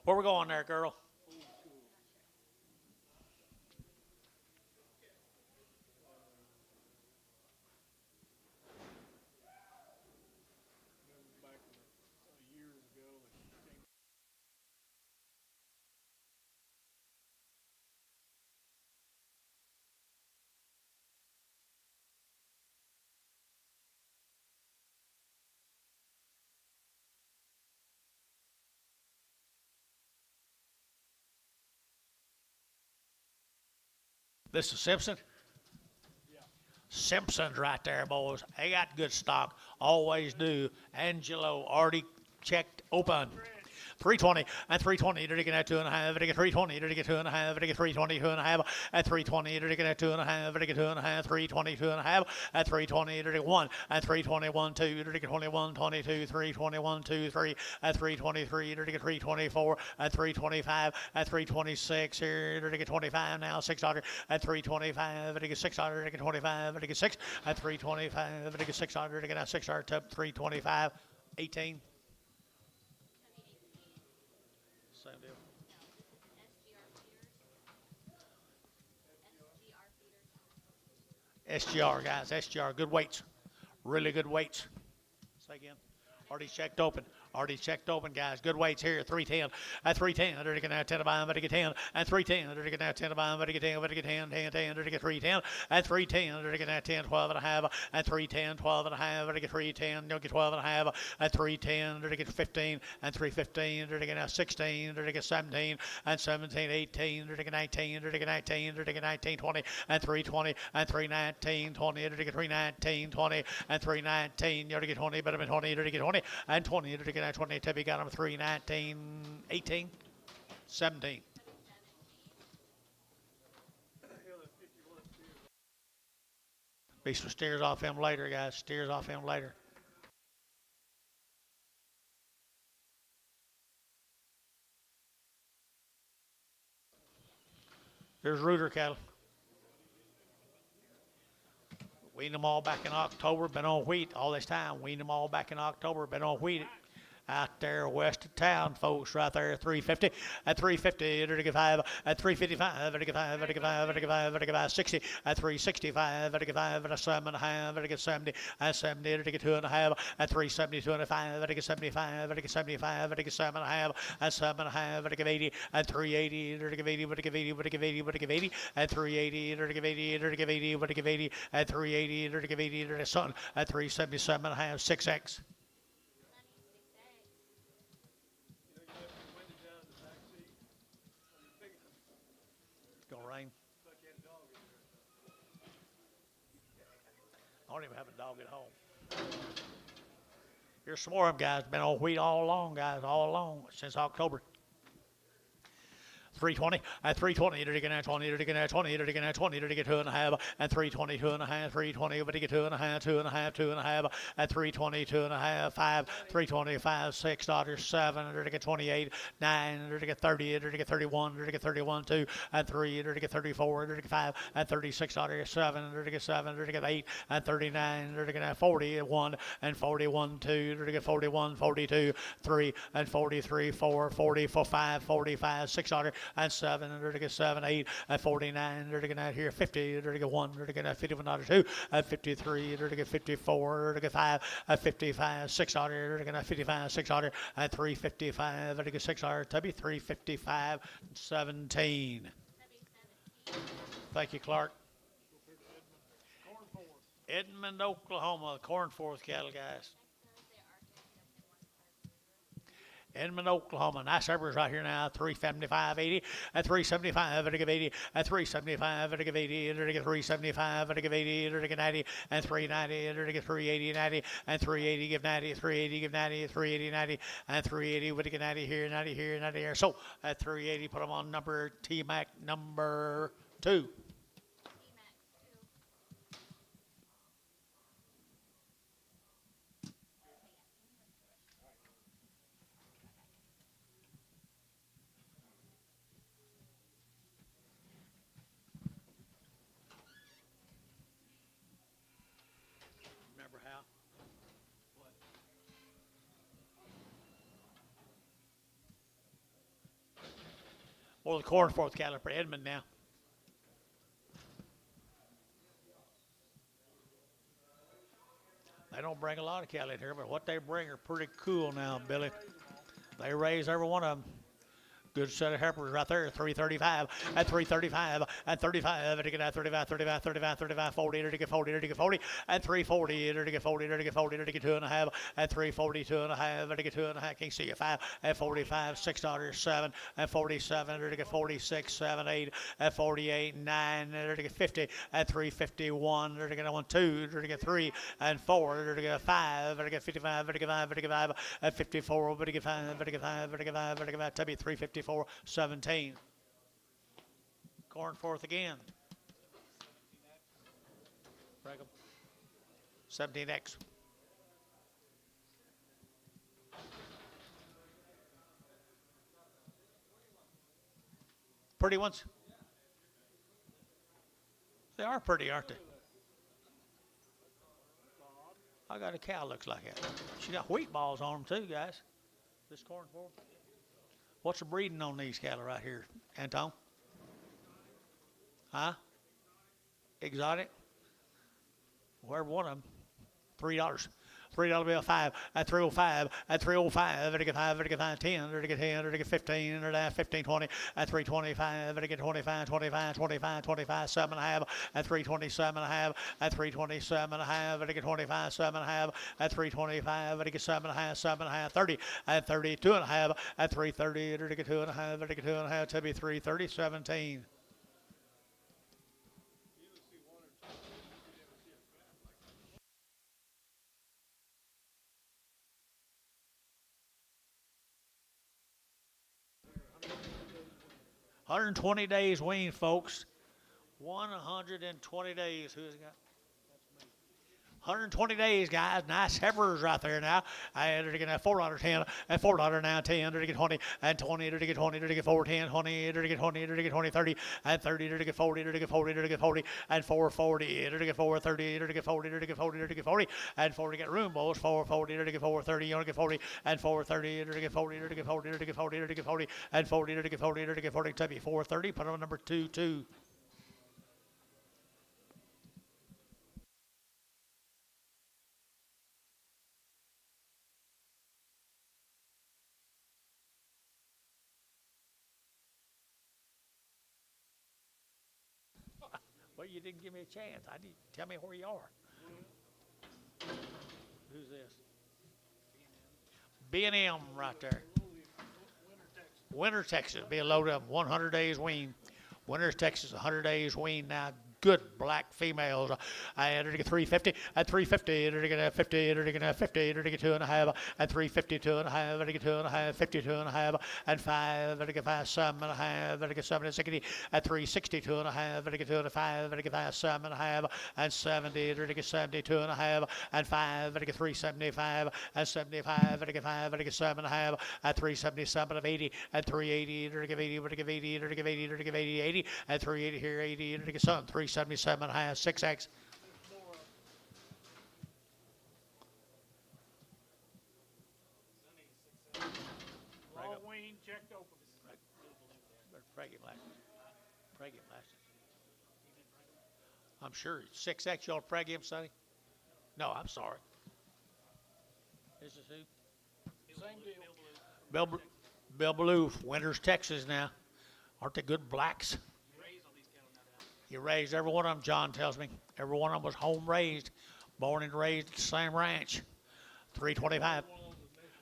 Where we going there, girl? This is Simpson. Simpson's right there, boys. They got good stock. Always do. Angelo already checked open. 320 and 320. They're getting at 2.5. They get 320. They're getting 2.5. They get 320, 2.5 at 320. They're getting at 2.5. They get 2.5. 320, 2.5 at 320. They're getting 1 and 321, 2. They're getting 21, 22, 321, 2, 3 at 323. They're getting 324 at 325 at 326. Here they're getting 25 now. 600 at 325. They get 600. They get 25. They get 6 at 325. They get 600. They get 600 to 325. 18. Same deal. SGR, guys, SGR, good weights, really good weights. Say again. Already checked open. Already checked open, guys. Good weights here. 310 at 310. They're going to have 10 to buy them, but they get 10 at 310. They're going to have 10 to buy them, but they get 10, but they get 10, 10, 10. They're going to get 310 at 310. They're going to have 10, 12 and a half at 310, 12 and a half. They're going to get 310. They'll get 12 and a half at 310. They're going to get 15 and 315. They're going to have 16. They're going to get 17 and 17, 18. They're going to get 19. They're going to get 19. They're going to get 19, 20 and 320 and 319, 20. They're going to get 319, 20 and 319. You're going to get 20, but I'm 20. They're going to get 20 and 20. They're going to get 20. Tebby got them 319, 18, 17. Beast will steers off him later, guys. Steers off him later. There's Rooter cattle. Weaned them all back in October, been on wheat all this time. Weaned them all back in October, been on wheat. Out there west of town, folks, right there, 350. At 350, they're to get 5. At 355, they're to get 5. They're to get 5. They're to get 5. They're to get 5. 60. At 365, they're to get 5. At 7.5, they're to get 70. At 70, they're to get 2.5. At 370, 2.5, they're to get 75. They're to get 75. They're to get 7.5. At 7.5, they're to get 80. At 380, they're to get 80. They're to get 80. They're to get 80. They're to get 80. At 380, they're to get 80. They're to get 80. They're to get 80. At 380, they're to get 80. They're to something. At 377.5, 6X. Gonna rain. I don't even have a dog at home. Here's some more of them, guys. Been on wheat all along, guys, all along since October. 320 at 320, they're getting at 20, they're getting at 20, they're getting at 20, they're getting 2.5 at 320, 2.5, 320, but they get 2.5, 2.5, 2.5 at 320, 2.5, 5, 325, $6, 7, they're to get 28, 9, they're to get 30, they're to get 31, they're to get 31, 2 at 3, they're to get 34, they're to get 5 at $36, 7, they're to get 7, they're to get 8 at 39, they're to get 40 at 1 and 41, 2, they're to get 41, 42, 3 and 43, 4, 40, 5, 45, $6 and 7, and they're to get 7, 8 at 49, they're to get out here 50, they're to get 1, they're to get 51, 2 at 53, they're to get 54, they're to get 5 at 55, 6, they're to get 55, 6 at 355, they're to get 6 Tubby 355, 17. Thank you, Clark. Edmond, Oklahoma, corn forth cattle, guys. Edmond, Oklahoma. Nice numbers right here now. 375.80 at 375. It'll give 80 at 375. It'll give 80. It'll get 375. It'll give 80. It'll get 90 and 390. It'll get 380, 90 and 380. Give 90. 380. Give 90. 380, 90 and 380. Would get 90 here, 90 here, 90 here. So at 380, put them on number T-Mac number 2. Well, the corn forth cattle for Edmond now. They don't bring a lot of cattle in here, but what they bring are pretty cool now, Billy. They raise every one of them. Good set of heifers right there. 335 and 335 and 35. To get out 35, 35, 35, 35, 40. To get 40. To get 40 and 340. To get 40. To get 40. To get 2.5 and 340. 2.5. To get 2.5. Can't see you. 5 and 45. $6. 7 and 47. To get 46. 7, 8 and 48. 9. To get 50 and 351. To get 1, 2. To get 3 and 4. To get 5. To get 55. To get 5. To get 5 and 54. To get 5. To get 5. To get 5. To get 5. To be 354. 17. Corn forth again. 17X. Pretty ones. They are pretty, aren't they? I got a cow looks like that. She got wheat balls on them too, guys. This corn forth. What's the breeding on these cattle right here, Anton? Huh? Exotic? Where one of them? $3. $3 bill, 5 at 305 at 305 to get 5 to get 5 10 to get 10 to get 15 or 15 20 at 325 to get 25 25 25 25 7.5 at 327 1/2 at 327 1/2 to get 25 7 1/2 at 325 to get 7 1/2 7 1/2 30 at 32 1/2 at 330 to get 2 1/2 to get 2 1/2 to be 330 17. 120 days wean, folks. 120 days. Who's got? 120 days, guys. Nice heifers right there now. And to get $4.10 and $4 now 10 to get 20 and 20 to get 20 to get 4 10 20 to get 20 to get 20 30 and 30 to get 40 to get 40 to get 40 and 440 to get 430 to get 40 to get 40 to get 40 and 4 to get room bulls 440 to get 430 to get 40 and 430 to get 40 to get 40 to get 40 to get 40 and 40 to get 40 to get 40 to be 430. Put on number 2. 2. You didn't give me a chance. I need tell me where you are. Who's this? B&M right there. Winter, Texas. Be a load of 100 days wean. Winter, Texas, 100 days wean now. Good black females. I had to get 350 at 350 to get 50 to get 50 to get 2 1/2 at 352 1/2 to get 2 1/2 52 1/2 and 5 to get 5 7 1/2 to get 7 60 at 362 1/2 to get 2 5 to get 5 7 1/2 and 70 to get 72 1/2 and 5 to get 375 and 75 to get 5 to get 7 1/2 at 377 of 80 and 380 to get 80 to get 80 to get 80 to get 80 80 and 380 here 80 to get some 377 1/2 6X. All wean checked open. Preg him last. I'm sure 6X. Y'all preg him, Sonny? No, I'm sorry. This is who? Same deal. Bill Blue, Winters, Texas now. Aren't they good blacks? You raised every one of them, John tells me. Every one of them was home raised, born and raised at the same ranch. 325.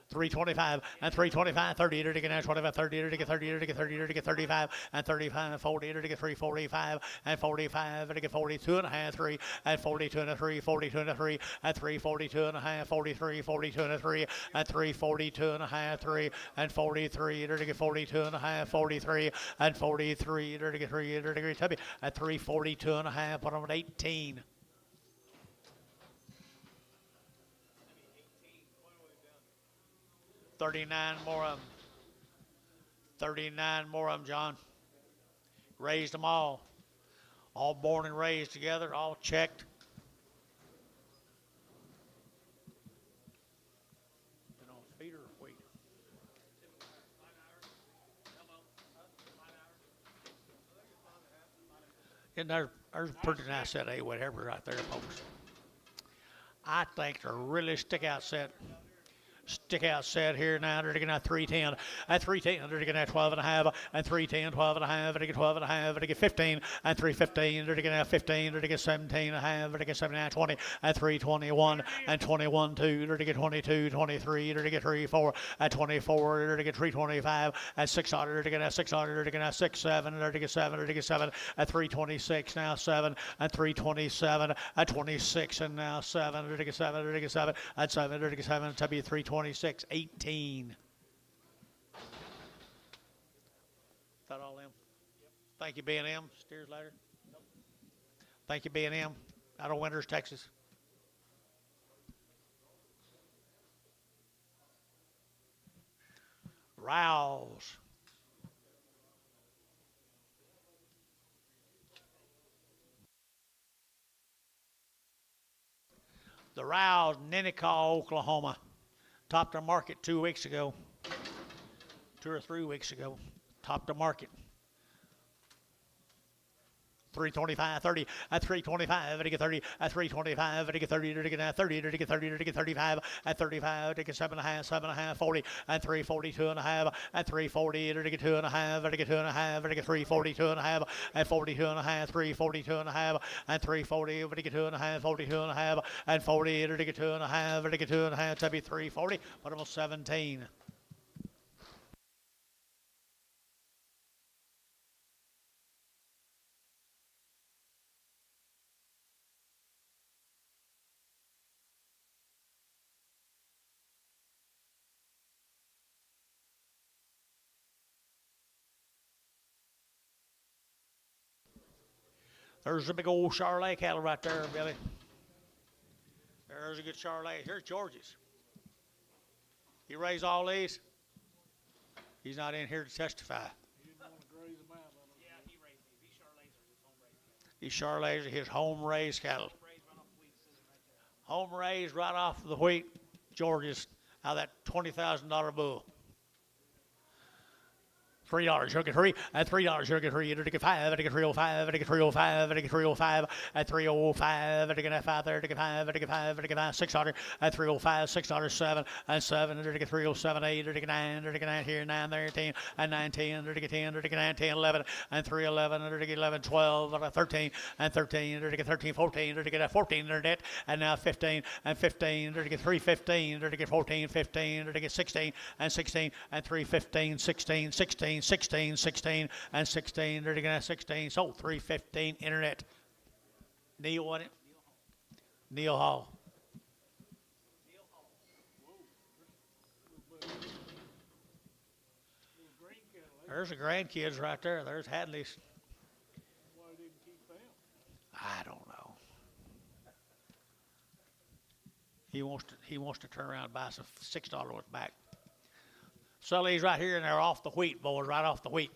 325 and 325, 30 to get 25, 30 to get 30 to get 30 to get 35 and 35 and 40 to get 345 and 45 to get 42 1/2 3 and 42 1/3 42 1/3 and 342 1/2 43 42 1/3 and 342 1/2 3 and 43 to get 42 1/2 43 and 43 to get 3 to get tubby at 342 1/2. Put on at 18. 39 more of them. 39 more of them, John. Raised them all. All born and raised together, all checked. And on feeder or wheat. And there's a pretty nice set of whatever right there, folks. I think they're really stick out set. stick out set here now. They're going to get 310 and 310. They're going to get 12 and a half and 310, 12 and a half. They're going to get 12 and a half. They're going to get 15 and 315. They're going to get 15. They're going to get 17 and a half. They're going to get 17 and 20 and 321 and 21 2. They're going to get 22, 23. They're going to get 3 4 and 24. They're going to get 325 and 600. They're going to get 600. They're going to get 6 7. They're going to get 7. They're going to get 7 and 326 now 7 and 327 and 26 and now 7. They're going to get 7. They're going to get 7 and 7. They're going to get 7 to be 326 18. That all them? Thank you, B&M. Steers later. Thank you, B&M. Out of Winters, Texas. Rouse. The Rouse, Nennecaw, Oklahoma. Topped our market 2 weeks ago. 2 or 3 weeks ago. Topped the market. 325, 30, at 325, to get 30, at 325, to get 30, to get 30, to get 30, to get 35, at 35, to get 7.5, 40, at 342 and a half, at 340, to get 2 and a half, to get 2 and a half, to get 342 and a half, at 42 and a half, 342 and a half, at 340, to get 2 and a half, 42 and a half, and 40, to get 2 and a half, to get 2 and a half, to be 340, but almost 17. There's a big old Charolais cattle right there, Billy. There's a good Charolais. Here's George's. He raised all these. He's not in here to testify. You didn't want to graze them out on them. Yeah, he raised these. These Charolais are his home raised cattle. These Charolais are his home raised cattle. Home raised right off the wheat, George's, out of that $20,000 bull. $3, you'll get 3, at $3, you'll get 3, you'll get 5, you'll get 305, you'll get 305, you'll get 305, at 305, you'll get 5 there, you'll get 5, you'll get 5, you'll get 5, 600, at 305, $6, 7, and 7, you'll get 307, 8, you'll get 9, you'll get 9 here, 9 there, 10, and 9, 10, you'll get 10, you'll get 9, 10, 11, and 311, you'll get 11, 12, and 13, and 13, you'll get 13, 14, you'll get 14, and now 15, and 15, you'll get 315, you'll get 14, 15, you'll get 16, and 16, and 315, 16, 16, 16, 16, and 16. They're going to have 16. So 315 internet. Neil, what it? Neil Hall. There's the grandkids right there. There's Hadley's. Why didn't keep them? I don't know. He wants to turn around and buy some $6 worth back. Sully's right here, and they're off the wheat, boys, right off the wheat.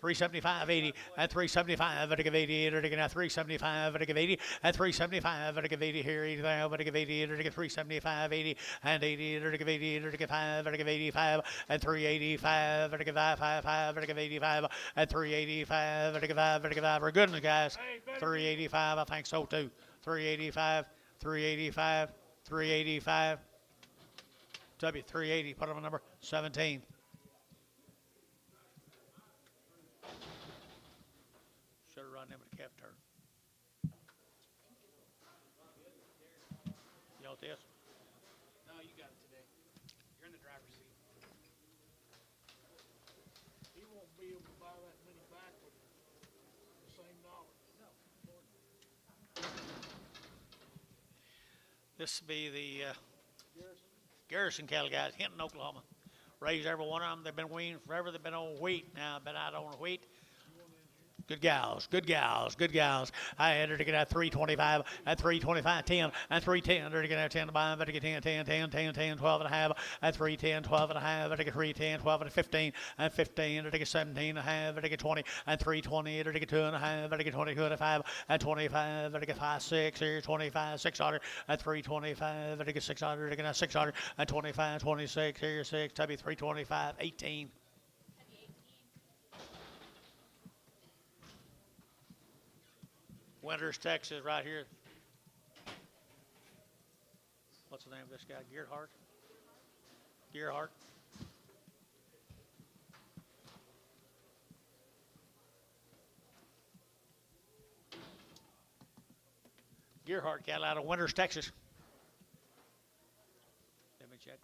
375, 80, and 375, at a give 80, at a give 375, at a give 80, and 375, at a give 80 here, 80 there, at a give 80, at a give 375, 80, and 80, at a give 80, at a give 5, at a give 85, and 385, at a give 555, at a give 85, and 385, at a give 5, at a give 5. For goodness, guys, 385, I think so too. 385, 385, 385. W380, put on number 17. Should have run them at the calf turn. You want this? No, you got it today. You're in the driver's seat. He won't be able to buy that many back with the same dollar. This will be the Garrison cattle guys, Hinton, Oklahoma. Raised every one of them. They've been weaned forever. They've been on wheat now. Been out on wheat. Good gals, good gals, good gals. I had her to get out 325, at 325, 10, and 310. Her to get out 10 to buy, but to get 10, 10, 10, 10, 10, 12 and a half, at 310, 12 and a half, to get 310, 12 and 15, and 15, to get 17 and a half, to get 20, and 320, to get 2 and a half, to get 22 and a 5, and 25, to get 5, 6, here, 25, 600, at 325, to get 600, to get 600, and 25, 26, here, 6, to be 325, 18. Winters, Texas, right here. What's the name of this guy? Gearhart? Gearhart. Gearhart cattle out of Winters, Texas. Let me check.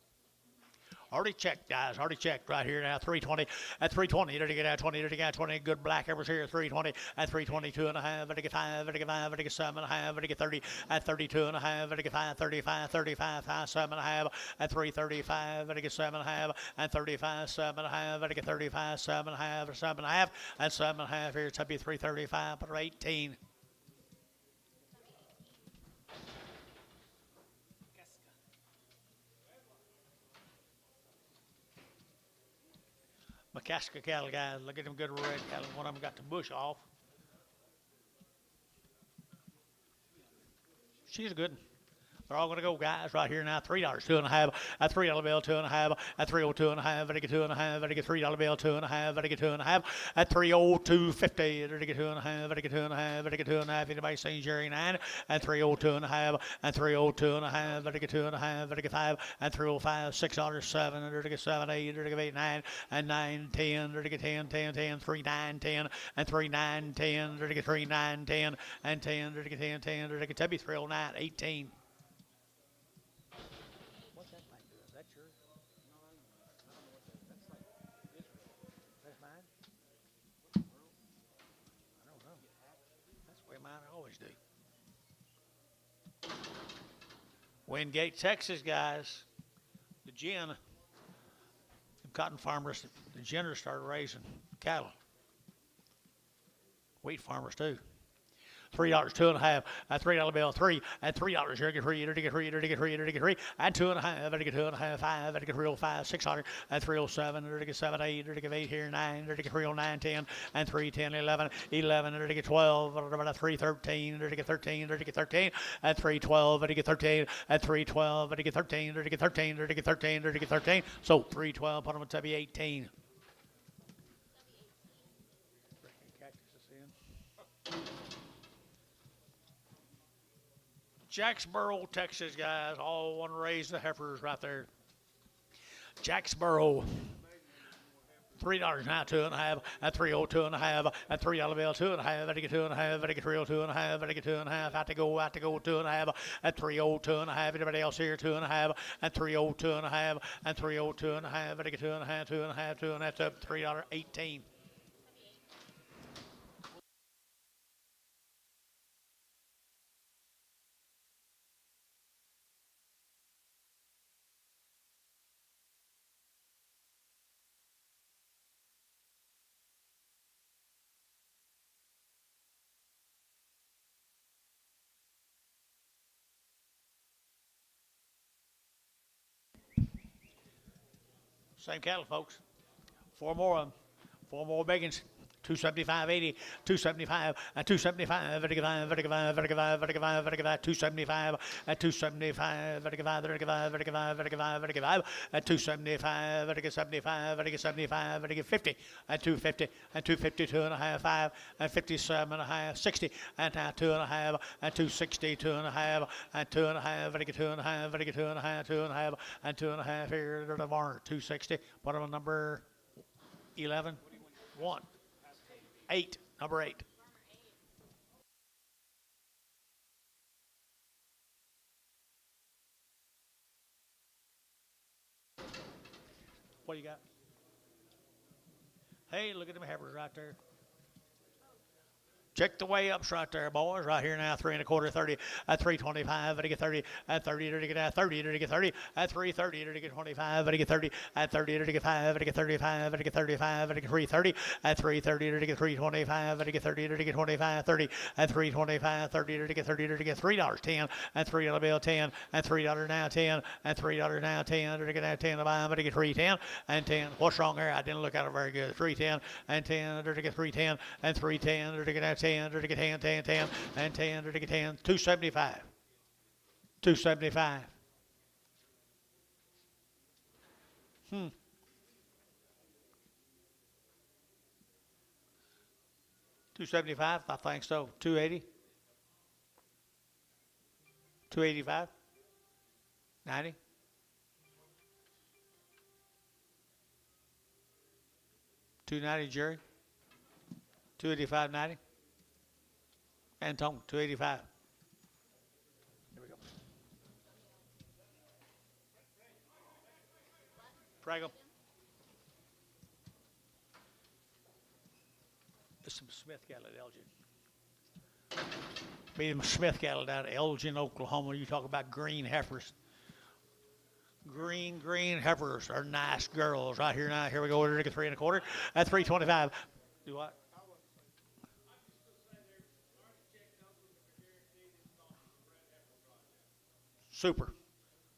Already checked, guys. Already checked right here now. 320 at 320. Ready to get out 20. Ready to get out 20. Good black embers here. 320 at 322 and a half. Ready to get 5. Ready to get 5. Ready to get 7 and a half. Ready to get 30 at 32 and a half. Ready to get 5. 35. 35. 5. 7 and a half at 335. Ready to get 7 and a half and 35. 7 and a half. Ready to get 35. 7 and a half. 7 and a half and 7 and a half. Here it's up to 335. But 18. McCaska cattle, guys. Look at them good red cattle. One of them got the bush off. She's a good one. They're all going to go, guys, right here now. $3, 2 and a half. At $3 bill, 2 and a half. At 302 and a half. Ready to get 2 and a half. Ready to get $3 bill, 2 and a half. Ready to get 2 and a half. At 302.50. Ready to get 2 and a half. Ready to get 2 and a half. Ready to get 2 and a half. Anybody saying Jerry 9? At 302 and a half. At 302 and a half. Ready to get 2 and a half. Ready to get 5. At 305, $6, 7. Ready to get 7, 8. Ready to get 8, 9. And 9, 10. Ready to get 10, 10, 10. 3, 9, 10. And 3, 9, 10. Ready to get 3, 9, 10. And 10. Ready to get 10, 10. Ready to get Tubby 309, 18. What's that thing doing? Is that yours? No, I don't know what that is. That's like this. That's mine? I don't know. That's the way mine always do. Wingate, Texas, guys. The gin, the cotton farmers, the ginners started raising cattle. Wheat farmers too. $3, 2 and a half. At $3 bill, 3. At $3, you're get 3. You're get 3. You're get 3. You're get 3. At 2 and a half. You're get 2 and a half. 5. You're get 305. 600. At 307. You're get 7, 8. You're get 8 here. 9. You're get 309. 10. And 3, 10, 11. 11. You're get 12. At 313. You're get 13. You're get 13. At 312. You're get 13. At 312. You're get 13. You're get 13. You're get 13. You're get 13. So 312. Put them at Tubby 18. Jackboro, Texas, guys. All want to raise the heifers right there. Jackboro. $3 now, 2 and a half. At 302 and a half. At $3 bill, 2 and a half. At 2 and a half. At 302 and a half. At 2 and a half. Out to go, 2 and a half. At 302 and a half. Anybody else here? 2 and a half. At 302 and a half. At 302 and a half. At 2 and a half. 2 and a half. 2 and a half. Up $3, 18. Same cattle, folks. 4 more of them. 4 more biggins. 275.80, 275, at 275, 25, 25, 25, 25, 25, 275, at 275, 25, 25, 25, 25, 25, at 275, 75, 75, 50, at 250, at 250, 2 and a half, 5, at 57 and a half, 60, at 2 and a half, at 260, 2 and a half, at 2 and a half, 2 and a half, 2 and a half, 2 and a half, and 2 and a half here to the barn, 260, what on number 11? 1. 8, number 8. What do you got? Hey, look at them heifers right there. Check the way ups right there, boys. Right here now, 3 1/4, 30 at 325. Ready to get 30 at 30. Ready to get 30. Ready to get 30 at 330. Ready to get 25. Ready to get 30 at 30. Ready to get 5. Ready to get 35. Ready to get 35. Ready to get 330 at 330. Ready to get 325. Ready to get 30. Ready to get 25. 30 at 325. 30. Ready to get 30. Ready to get $3. 10 at $3 bill. 10 at $3 now. 10 at $3 now. 10. Ready to get now 10 to buy. Ready to get 310 and 10. What's wrong there? I didn't look at it very good. 310 and 10. Ready to get 310 and 310. Ready to get now 10. Ready to get 10, 10, 10, and 10. Ready to get 10. 275. 275. 275, I think so. 280. 285. 90. 290, Jerry. 285.90. Antone, 285. Here we go. Prager. There's some Smith cattle at Elgin. Be them Smith cattle down at Elgin, Oklahoma. You talk about green heifers. Green heifers are nice girls right here now. Here we go. We're at 3 1/4. At 325. Do what? Super.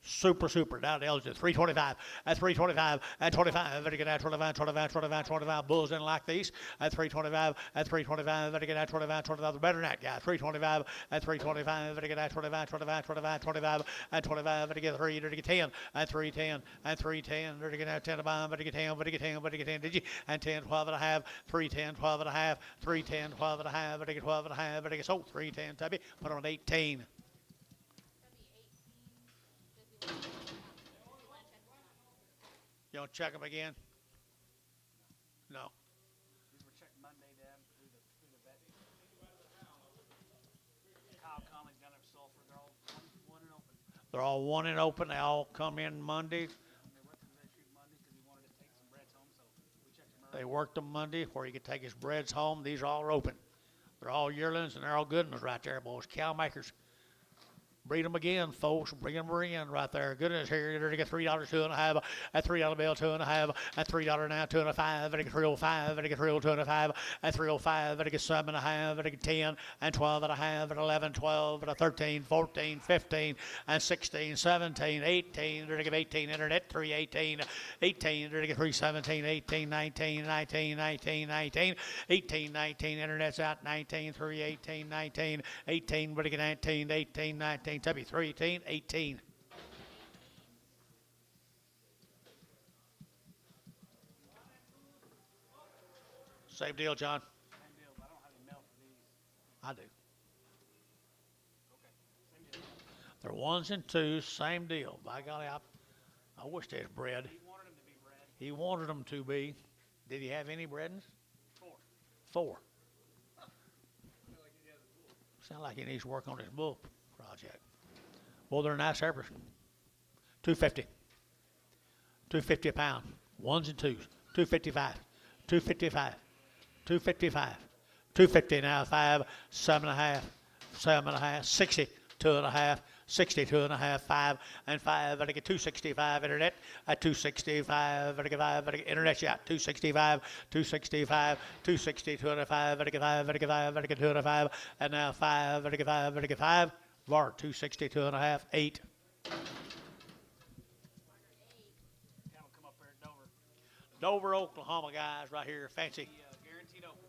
Super. Down to Elgin. 325. At 325. At 25. Very good. At 25. Bulls in like these. At 325. At 325. Very good. At 25. The better than that guy. 325. At 325. Very good. At 25. At 25. Very good. 3. Very good. 10. At 310. At 310. Very good. At 10. Very good. 10. Very good. 10. Very good. 10. Did you? And 10. 12 and a half. 310. 12 and a half. 310. 12 and a half. Very good. 12 and a half. Very good. So 310. Tubby. Put on 18. You want to check them again? No. These were checked Monday, Dan, through the vet. Cobb, Common, Gunner, Sulphur, they're all one and open. They're all 1 and open. They all come in Monday. And they worked the vet shoot Monday because he wanted to take some breads home, so we checked them early. They worked them Monday where he could take his breads home. These are all open. They're all yearlings and they're all good ones right there, boys. Cow makers. Breed them again, folks. Bring them in right there. Goodness, here to get $3, 2.5. At $3 bill, 2.5. At $3 now, 2.5. At 305. At 2.5. At 305. At 7.5. At 10. And 12.5. At 11, 12. At 13, 14, 15. And 16, 17, 18. At 18. Internet 318. 18. At 317. 18, 19, 19, 19, 19. 18, 19. Internet's out 19. 318, 19. 18. But 19, 18, 19. Tubby 318, 18. Same deal, John. Same deal, but I don't have any milk for these. I do. Okay, same deal. They're 1s and 2s, same deal. By golly, I wish they was bred. He wanted them to be red. He wanted them to be. Did he have any bredens? 4. 4. Sound like he needs to work on his bull project. Well, they're nice heifers. 250. 250 a pound. 1s and 2s. 255. 255. 255. 250 now. 5. 7.5. 7.5. 60. 2.5. 60, 2.5, 5, and 5. I get 265 internet at 265. I get 5. I get internet shot 265, 265, 260, 205. I get 5. I get 5. I get 205, and now 5. I get 5. I get 5. VAR 260, 2.5, 8. Cattle come up there at Dover. Dover, Oklahoma guys right here, fancy. Guaranteed open.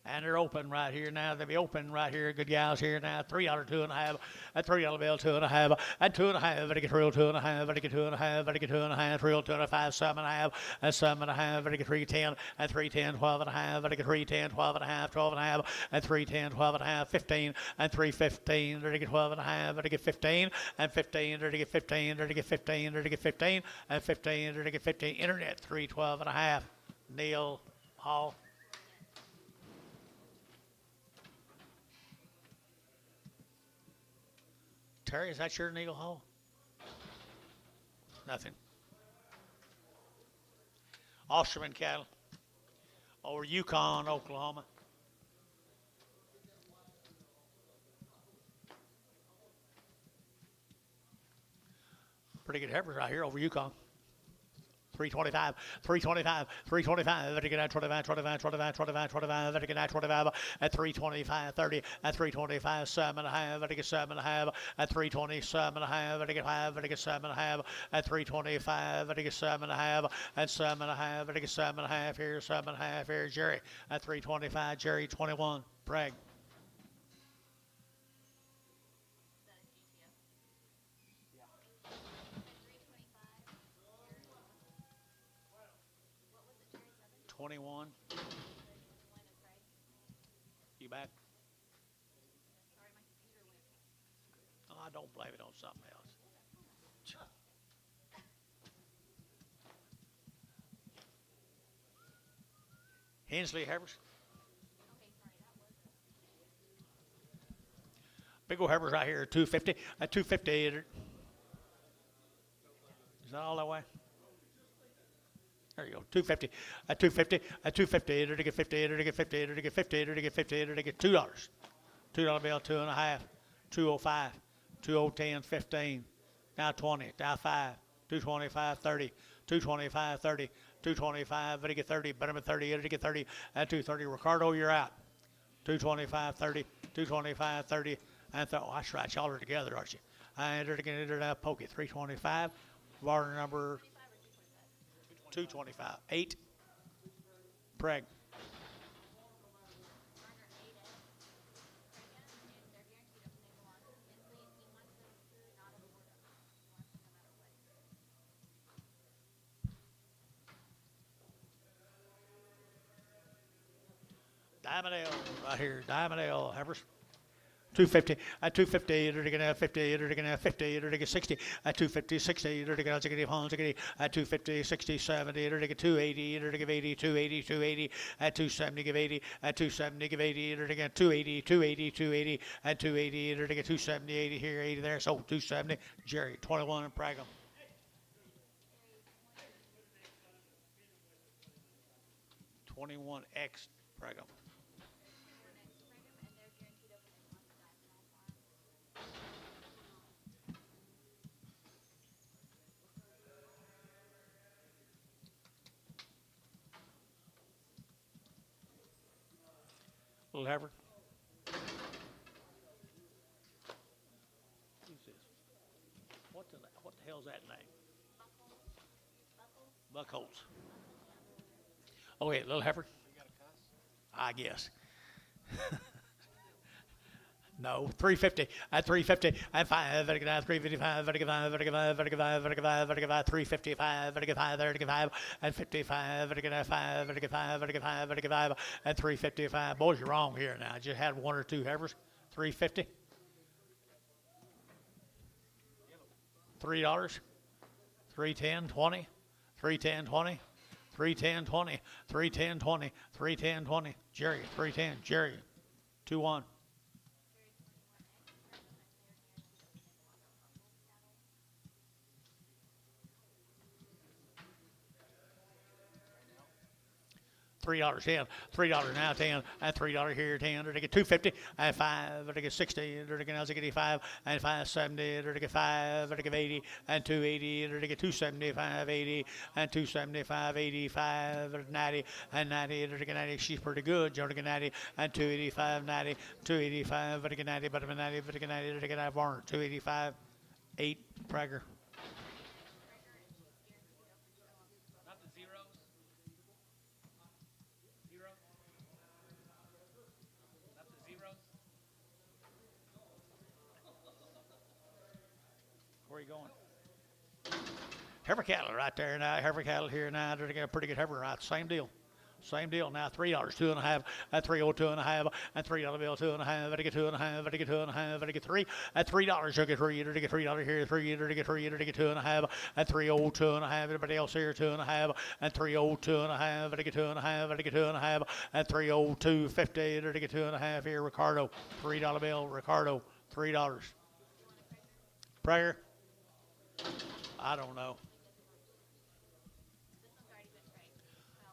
And they're open right here now. They'll be open right here. Good gals here now. $3, 2.5. At $3 bill, 2.5. At 2.5. At get real 2.5. At get 2.5. At get 2.5. Real 2.5. 7.5. At 7.5. At get 310. At 310. 12.5. At get 310. 12.5. 12.5. At 310. 12.5. 15. At 315. At get 12.5. At get 15. And 15. At get 15. At get 15. At get 15. And 15. At get 15. Internet 312.5. Neil Hall. Terry, is that your Neil Hall? Nothing. Osterman cattle over Yukon, Oklahoma. Pretty good heifers right here over Yukon. 325, 325, 325. Better get out 25, 25, 25, 25, 25. Better get out 25 at 325, 30 at 325, 7.5. Better get 7.5 at 327.5. Better get 5. Better get 7.5 at 325. Better get 7.5 at 7.5. Better get 7.5 here, 7.5 here. Jerry at 325. Jerry 21. Bragg. Yeah. 21. You back? Oh, I don't blame it on something else. Hensley heifers. Big old heifers right here, 250. At 250. Is that all that way? There you go, 250. At 250. At 250. To get 50. To get 50. To get 50. To get 50. To get $2. $2 bill, 2.5. 205. 2010, 15. Now 20. Now 5. 225, 30. 225, 30. 225. To get 30. Better than 30. To get 30. At 230. Ricardo, you're out. 225, 30. 225, 30. And oh, that's right. Y'all are together, aren't you? I entered now. Pokey. 325. Bar number 225. 8. Preg. Diamond L right here. Diamond L heifers. 250. At 250. You're going to have 50. You're going to have 50. You're going to get 60. At 250, 60. You're going to have 60. At 250, 60, 70. You're going to get 280. You're going to give 80. 280. 280. At 270, give 80. At 270, give 80. You're going to get 280. 280. 280. At 280. You're going to get 270. 80 here. 80 there. So 270. Jerry. 21 and Prager. $21X Prager. Little heifer. Who's this? What the hell's that name? Buckholz. Oh, wait, little heifer? I guess. No, 350. At 350. At 5. 355. 355. 35. At 55. 5. At 355. Boys, you're wrong here now. I just had one or two heifers. 350. $3. 310. 20. 310. 20. 310. 20. 310. 20. 310. 20. Jerry. 310. Jerry. 2-1. $3 10, $3 now 10, and $3 here 10. To get 250 and 5. To get 60. To get 85 and 570. To get 5. To get 80 and 280. To get 275 80 and 275 85 90 and 90. To get 90. She's pretty good. To get 90 and 285 90 285. To get 90. But 90. To get 90. To get 90. Varner 285 8 Prager. Where are you going? Heifer cattle right there now. Heifer cattle here now. They're getting a pretty good heifer right. Same deal. Same deal now. $3, 2.5. At 302.5. And $3 bill 2.5. To get 2.5. To get 2.5. To get 3. At $3, you'll get 3. To get $3 here 3. To get 3. To get 2.5. At 302.5. Everybody else here 2.5. And 302.5. To get 2.5. To get 2.5. At 302.50. To get 2.5 here. Ricardo. $3 bill. Ricardo. $3. Prager. I don't know.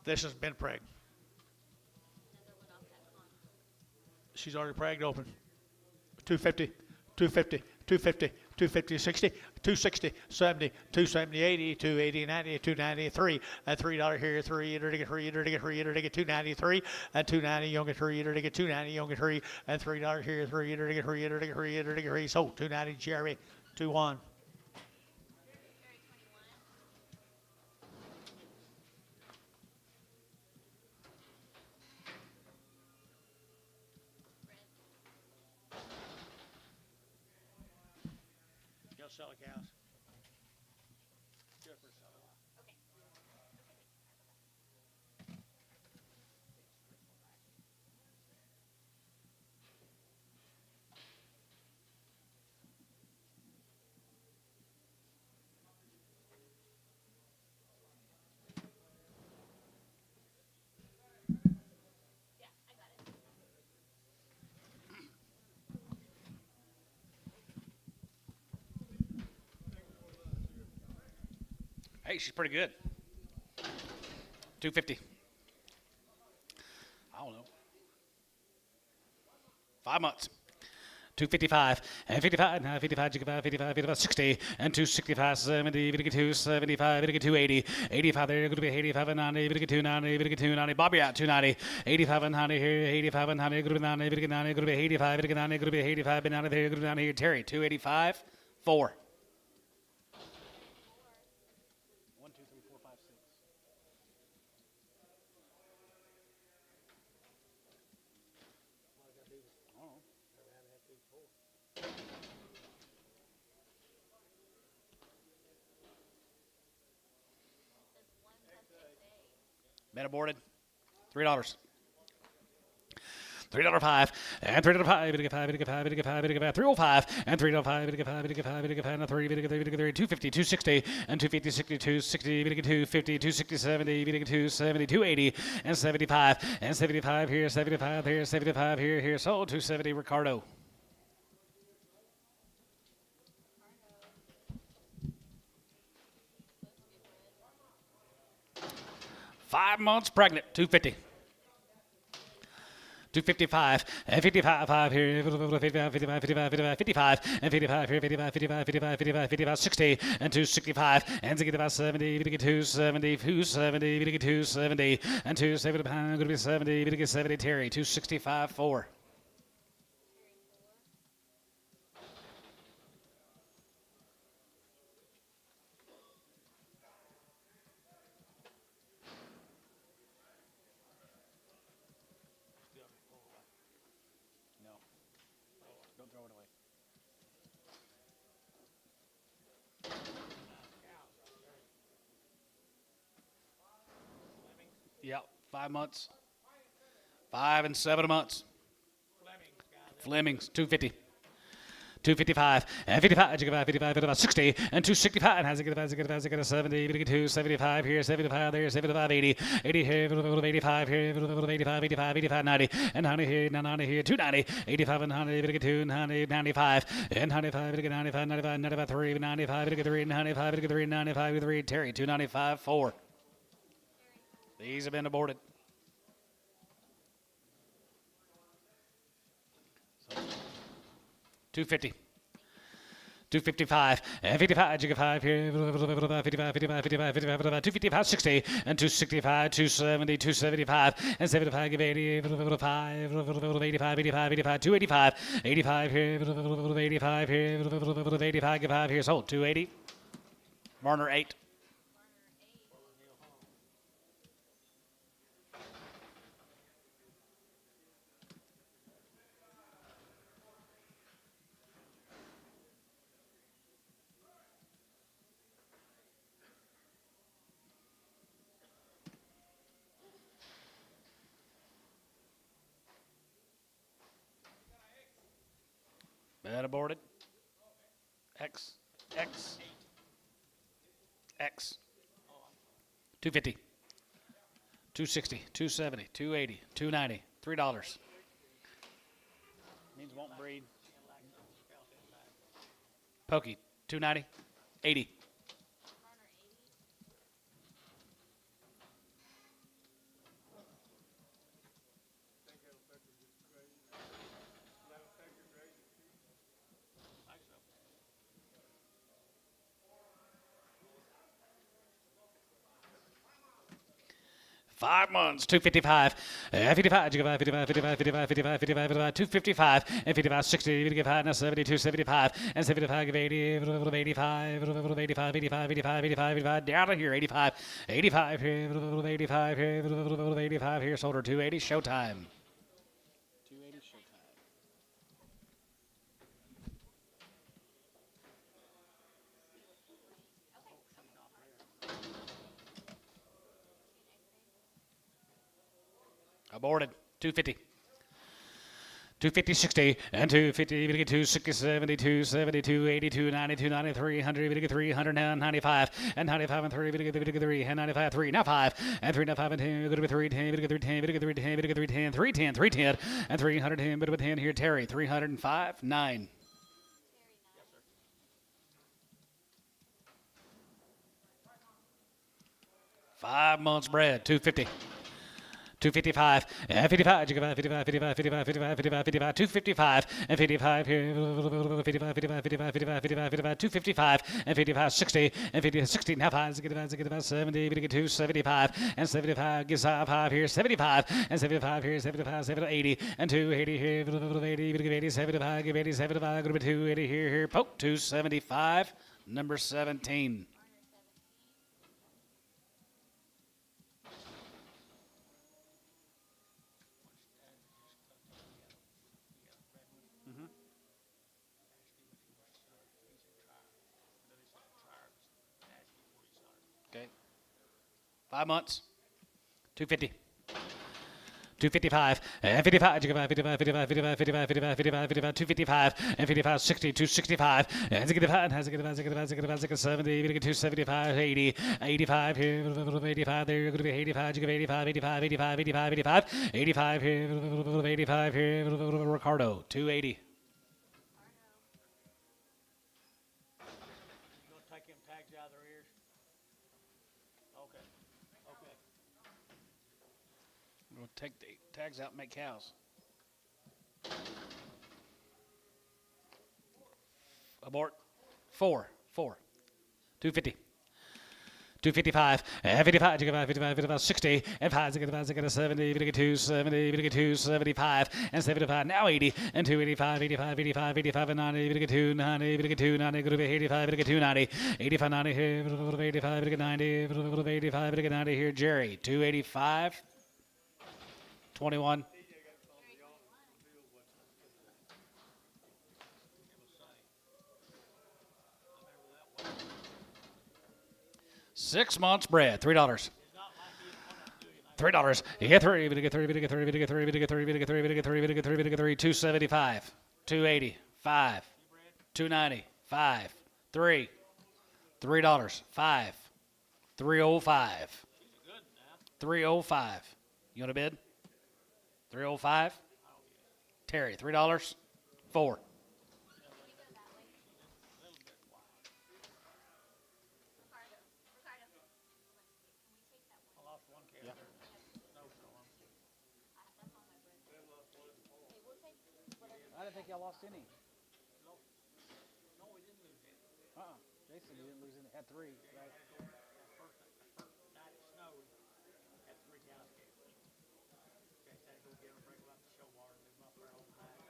This has been pragged. She's already pragged open. 250, 250, 250, 250, 60, 260, 70, 270, 80, 280, 90, 293, and $3 here, 3, to get 3, to get 3, to get 293, and 290, you'll get 3, to get 290, you'll get 3, and $3 here, 3, to get 3, to get 3, to get 3, so 290, Jerry, 2-1. Sell the cows. Just for selling. Okay. Hey, she's pretty good. 250. I don't know. 5 months. 255 and 55, now 55, 55, 60 and 265, 70, 275, 280, 85 there, going to be 85 and 90, 290, 290, Bobby out 290, 85 and 90 here, 85 and 90, going to be 90, 90, going to be 85, 90, going to be 85, and 90 there, going to be 90 here, Terry 285, 4. 1, 2, 3, 4, 5, 6. Men aborted. $3. $3.05 and $3.05, $5, $3.05 and $3.05, $5, and $3, $250, $260 and $250, $260, $250, $260, $70, $270, $280 and $75 and $75 here, $75 here, $75 here, sold $270 Ricardo. Five months pregnant, 250. 255 and 55 here, 55, 55, 55, 55 and 55 here, 55, 55, 55, 55, 55, 60 and 265 and 70, 270, 270, 270 and 270 pound, going to be 70, 70 Terry, 265 4. Don't throw it away. Yep, 5 months. 5 and 7 months. Fleming's 250. 255 and 55, 55, 55, 60 and 265 and has a 70, 275 here, 75 there, 75, 80, 80 here, 85 here, 85, 85, 85, 90 and 90 here, 90 here, 290, 85 and 100, 2, 90, 95 and 95, 95, 95, 95, 3, 95, 3, 95, 3, 95, 3, Terry, 295, 4. These have been aborted. 250. 255 and 55, 55 here, 55, 55, 55, 255, 60 and 265, 270, 275 and 75, give 80, 85, 85, 85, 285, 85 here, 85 here, 85, give 5 here, sold 280. Marner 8. That aborted. X. 250. 260. 270. 280. 290. $3. Means won't breed. Pokey. 290. 80. $5 months, 255, 55, 55, 55, 55, 55, 55, 255, and 55, 60, 55, now 70, 275, and 75, 80, 85, 85, 85, 85, 85, down to here, 85, 85 here, 85 here, 85 here, sold her 280, showtime. 280, showtime. Aborted. 250. 250, 60, and 250, 260, 70, 270, 280, 290, 290, 300, 300, 95, and 95, and 3, 3, and 95, 3, now 5, and 3, now 5, and 10, go to 310, 310, 310, 310, 310, 310, and 310, bit of a 10 here, Terry, 305, 9. 5 months bred, 250. 255, and 55, 55, 55, 55, 55, 55, 55, 255, and 55 here, 55, 55, 55, 55, 55, 255, and 55, 60, and 50, 60, now 5, 70, 275, and 75, gets 5 here, 75, and 75 here, 75, 80, and 280 here, 80, 75, 80, 75, 280 here, poke, 275, number 17. Okay. 5 months. 250. 255, and 55, 55, 55, 55, 55, 55, 55, 55, 255, and 55, 60, 265, and 65, and 70, 275, 80, 85 here, 85 there, you're going to be 85, you give 85, 85, 85, 85, 85, 85 here, 85 here, Ricardo, 280. You gonna take them tags out of their ears? Okay. Okay. We'll take the tags out and make cows. Abort. 4. 250. 255, and 55, 55, 55, 60, and 5, 70, 270, 75, and 75, now 80, and 285, 85, 85, 85, and 90, 290, 290, go to 85, 290, 85, 90 here, 85, 90, 85, 90 here, Jerry, 285, 21. $6 months bred, $3. $3. You get 3, you get 3, you get 3, you get 3, you get 3, you get 3, you get 3, you get 3, you get 3, 275, 280, 5, 290, 5, 3, $3, 5, 305, 305. You want to bid? 305. Terry, $3, 4. I didn't think y'all lost any. No, we didn't lose any. Jason, you didn't lose any. Had 3, right? First night it snowed, had 3 cows killed. Okay, had to go get them, bring them up to Shamrock, leave them up there overnight.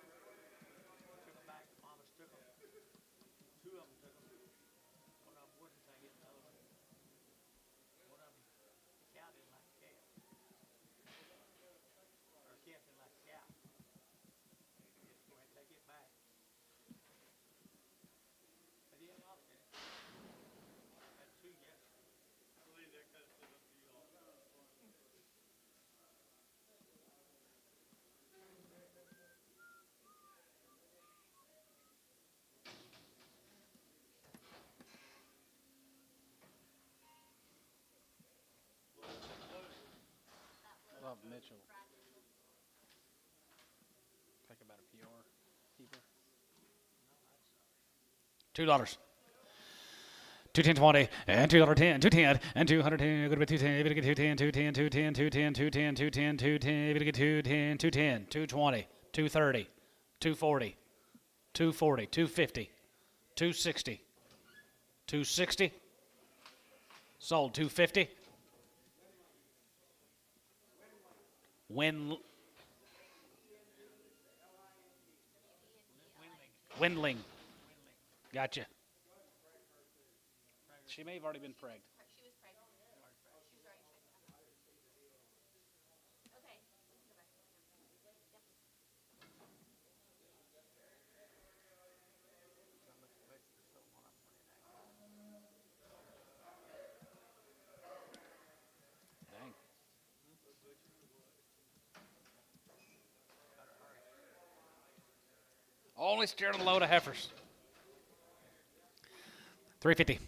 Took them back, the mamas took them. 2 of them took them. One of them wouldn't take it, the other one. One of them, the cow didn't like the calf. Or the calf didn't like the cow. Just go ahead and take it back. But he ain't lost any. Had 2 yesterday. I believe that kind of stood up to you all. Love Mitchell. Talk about a PR keeper. $2. 210, 20, and $2.10, 210, and 210. Go to 210. If you get 210, 210, 210, 210, 210, 210, 210. If you get 210, 210, 220, 230, 240, 240, 250, 260, 260. Sold 250. Windling. Gotcha. She may have already been pregged. She was pregnant. She was already checked. Okay. Dang. Only steering a load of heifers. 350.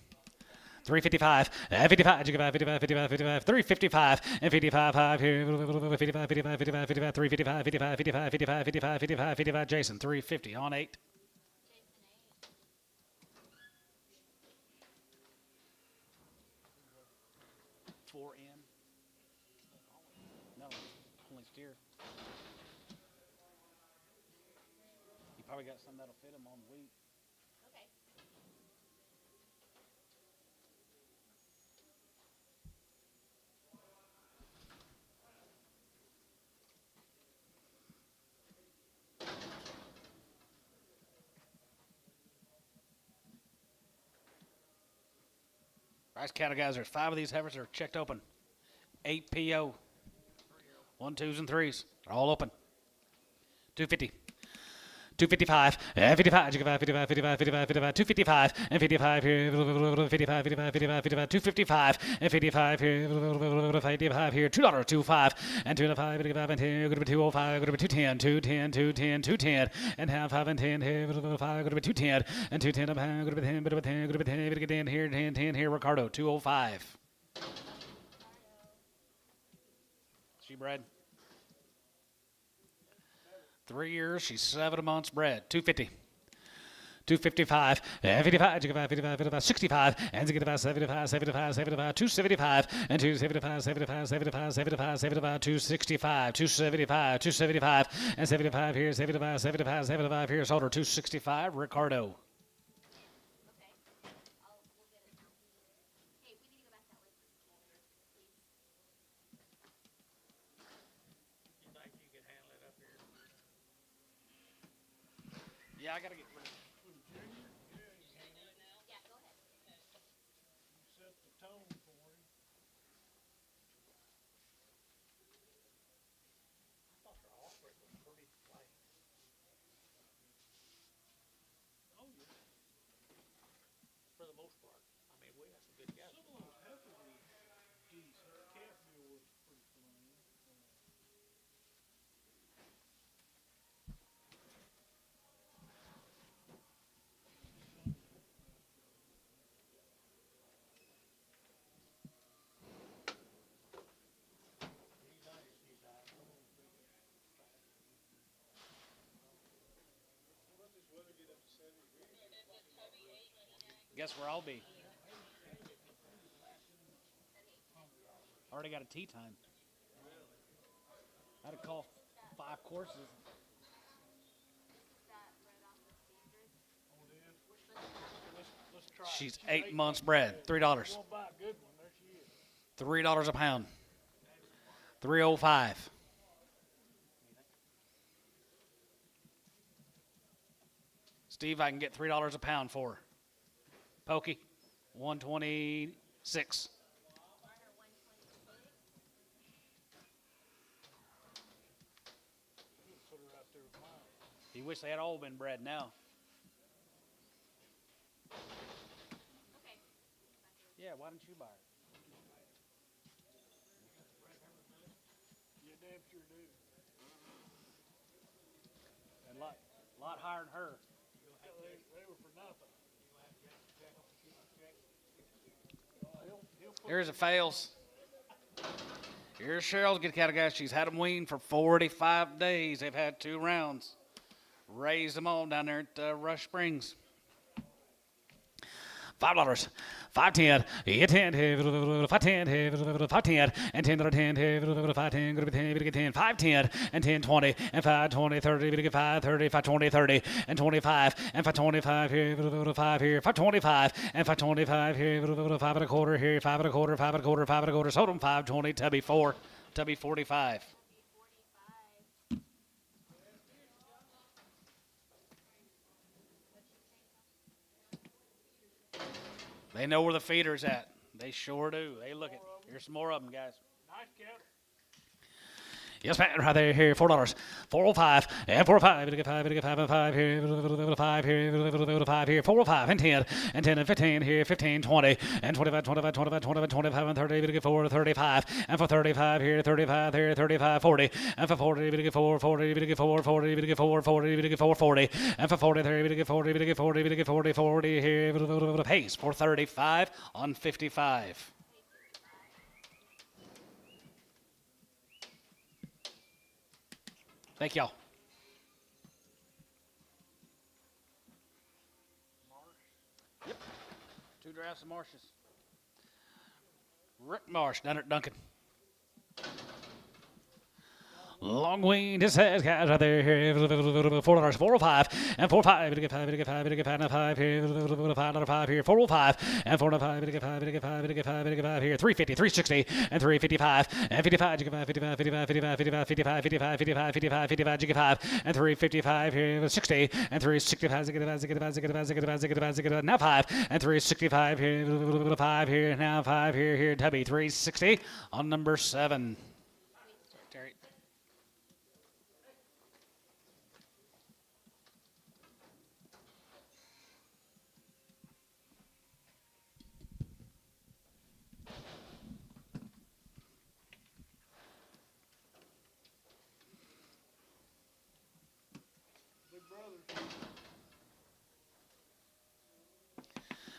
355, 55, 55, 55, 55, 55, 355, and 55, 5 here, 55, 55, 55, 55, 355, 55, 55, 55, 55, 55, 55, Jason, 350 on 8. Jason 8. 4N. steer. You probably got some that'll fit him on wheat. Okay. Rice cattle guys, there's 5 of these heifers that are checked open. 8 PO. 1, 2s, and 3s. They're all open. 250. 255, 55, 55, 55, 55, 55, 255, and 55 here, 55, 55, 55, 55, 255, and 55 here, 55 here, $2, 25, and 205, 55, and 10, going to be 205, going to be 210, 210, 210, 210, and half 5 and 10 here, 5, going to be 210, and 210 up, going to be 10, going to be 10, going to be 10, going to get 10 here, 10, 10 here, Ricardo, 205. She bred. 3 years, she's 7 months bred. 250. 255, 55, 55, 55, 55, 65, and 75, 75, 75, 75, 275, and 275, 75, 75, 75, 75, 265, 275, 275, and 75 here, 75, 75, 75 here, Solder, 265, Ricardo. Okay. We'll get it now. Hey, we need to go back that way. Please. You think you can handle it up here? Yeah, I got to get rid of Yeah, go ahead. You set the tone for him. I thought their offering was pretty plain. Oh, yeah. For the most part. I mean, we got some good guys. Some of those heifers were decent. Catfield was pretty plain. Guess where I'll be? Already got a tea time. I had to call 5 courses. That right off the standard. Let's try. She's 8 months bred. $3. We'll buy a good one. There she is. $3 a pound. 305. Steve, I can get $3 a pound for her. Pokey, 126. Put her out there with mine. You wish they had all been bred now. Okay. Yeah, why didn't you buy her? You damn sure do. A lot higher than her. They were for nothing. He'll put Here's a fails. Here's Cheryl's good cattle guys. She's had them weaned for 45 days. They've had 2 rounds. Raised them all down there at Rush Springs. $5, 510, 10, 510, 510, and 10, 10, 510, go to 10, 10, 510, and 10, 20, and 520, 30, 5, 30, 520, 30, and 25, and 525 here, 5 here, 525, and 525 here, 5 and a quarter here, 5 and a quarter, 5 and a quarter, 5 and a quarter, sold them 520, Tubby 4, Tubby 45. They know where the feeder's at. They sure do. They look at. Here's some more of them, guys. nice cattle. Yes, man, right there, here, $4, 405, and 405, we get 5, we get 5 and 5 here, 5 here, 5 here, 405, and 10, and 10 and 15 here, 15, 20, and 25, 25, 25, 25, 25, and 30, we get 4, 35, and for 35 here, 35 here, 35, 40, and for 40, we get 4, 40, we get 4, 40, we get 4, 40, we get 4, 40, and for 43, we get 40, we get 40, we get 40, 40 here, pace for 35 on 55. Thank y'all. Yep. 2 drafts of marshes. Rick Marsh down at Duncan. Long wing, this has guys right there here. $4, 405 and 45. Gonna get 5, gonna get 5, gonna get 5, 5 here. $5 here. 405 and 405. Gonna get 5, gonna get 5, gonna get 5, gonna get 5 here. 350, 360 and 355 and 55. Gonna get 5, 55, 55, 55, 55, 55, 55, 55, 55. Gonna get 5 and 355 here. 60 and 365. Now 5 and 365 here. 5 here. Now 5 here. Here. Tubby 360 on number 7. Terry.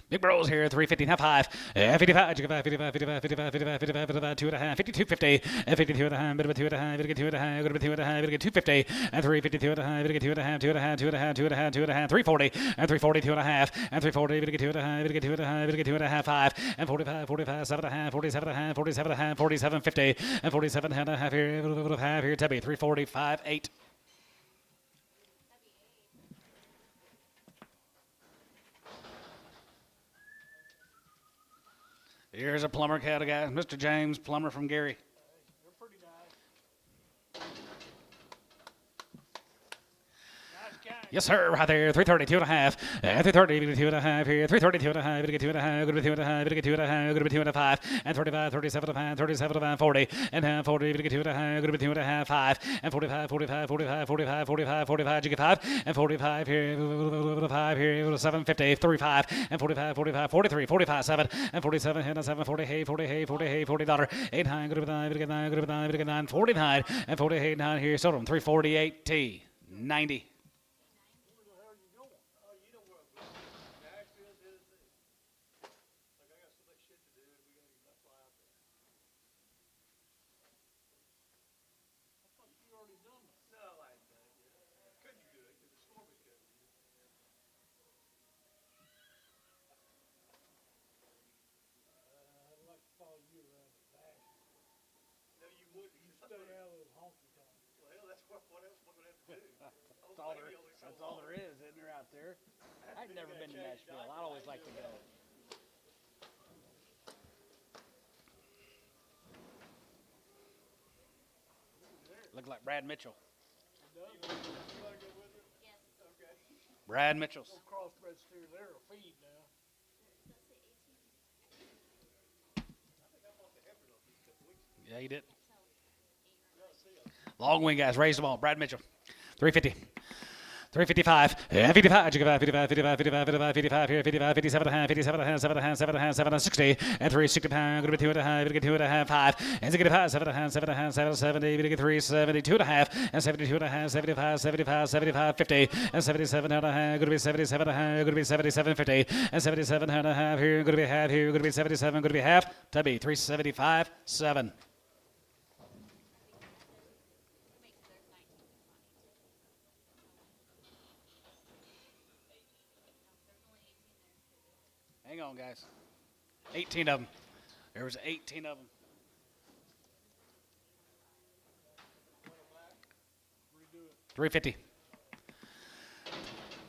Big Bros here, 350, now 5, 55, 55, 55, 55, 55, 55, 55, 2 and a half, 52.50, and 52 and a half, bit of a 2 and a half, bit of 2 and a half, bit of 2 and a half, bit of 250, and 352 and a half, bit of 2 and a half, 2 and a half, 2 and a half, 2 and a half, 2 and a half, 340, and 342 and a half, and 340, bit of 2 and a half, bit of 2 and a half, bit of 2 and a half, 5, and 45, 45, 7 and a half, 47 and a half, 47 and a half, 47.50, and 47 and a half here, Tubby, 345, 8. Here's a plumber cattle guy, Mr. James Plummer from Gary. They're pretty nice. Nice kind. Yes, sir, right there, 332 and a half, 330, 2 and a half here, 332 and a half, 2 and a half, good 2 and a half, 2 and a half, good 2 and a 5, and 35, 37 and a half, 37 and a half, 40, and half 40, 2 and a half, good 2 and a half, 5, and 45, 45, 45, 45, 45, 45, you get 5, and 45 here, 5 here, 750, 35, and 45, 45, 43, 45, 7, and 47, and 7, 40, hey, 40, hey, 40, hey, $40, 8 high, good 9, good 9, good 9, good 9, 49, and 48, 9 here, sold them, 348 T, 90. That's all there is, isn't there, out there? I've never been to Nashville. I'd always like to go. Look like Brad Mitchell. Yes. Brad Mitchell's. Crossbred steers, they're a feed now. Yeah, he did. Long wing guys, raised them all. Brad Mitchell, 350. 355, 55, 55, 55, 55, 55, 55 here, 55, 57 and a half, 57 and a half, 7 and a half, 7 and a half, 7 and 60, and 360 pound, going to be 2 and a half, going to get 2 and a half, 5, and 65, 7 and a half, 7 and a half, 7, 70, going to get 3, 72 and a half, and 72 and a half, 75, 75, 75, 50, and 77 and a half, going to be 77 and a half, going to be 77, 50, and 77 and a half here, going to be half here, going to be 77, going to be half, Tubby, 375, 7. Hang on, guys. 18 of them. There was 18 of them. $350.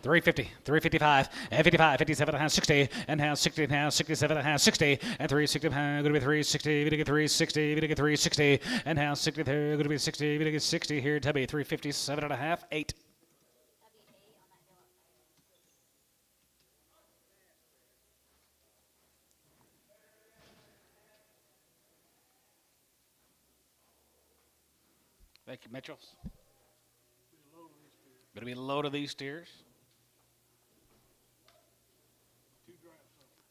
350, 355, and 55, 57 and a half, 60, and half, 60 and half, 67 and a half, 60, and 360 and half, going to be 360, going to get 360, going to get 360, and half, 60, going to be 60, going to get 60 here, Tubby, 357 and a half, 8. Thank you, Mitchells. Going to be a load of these steers.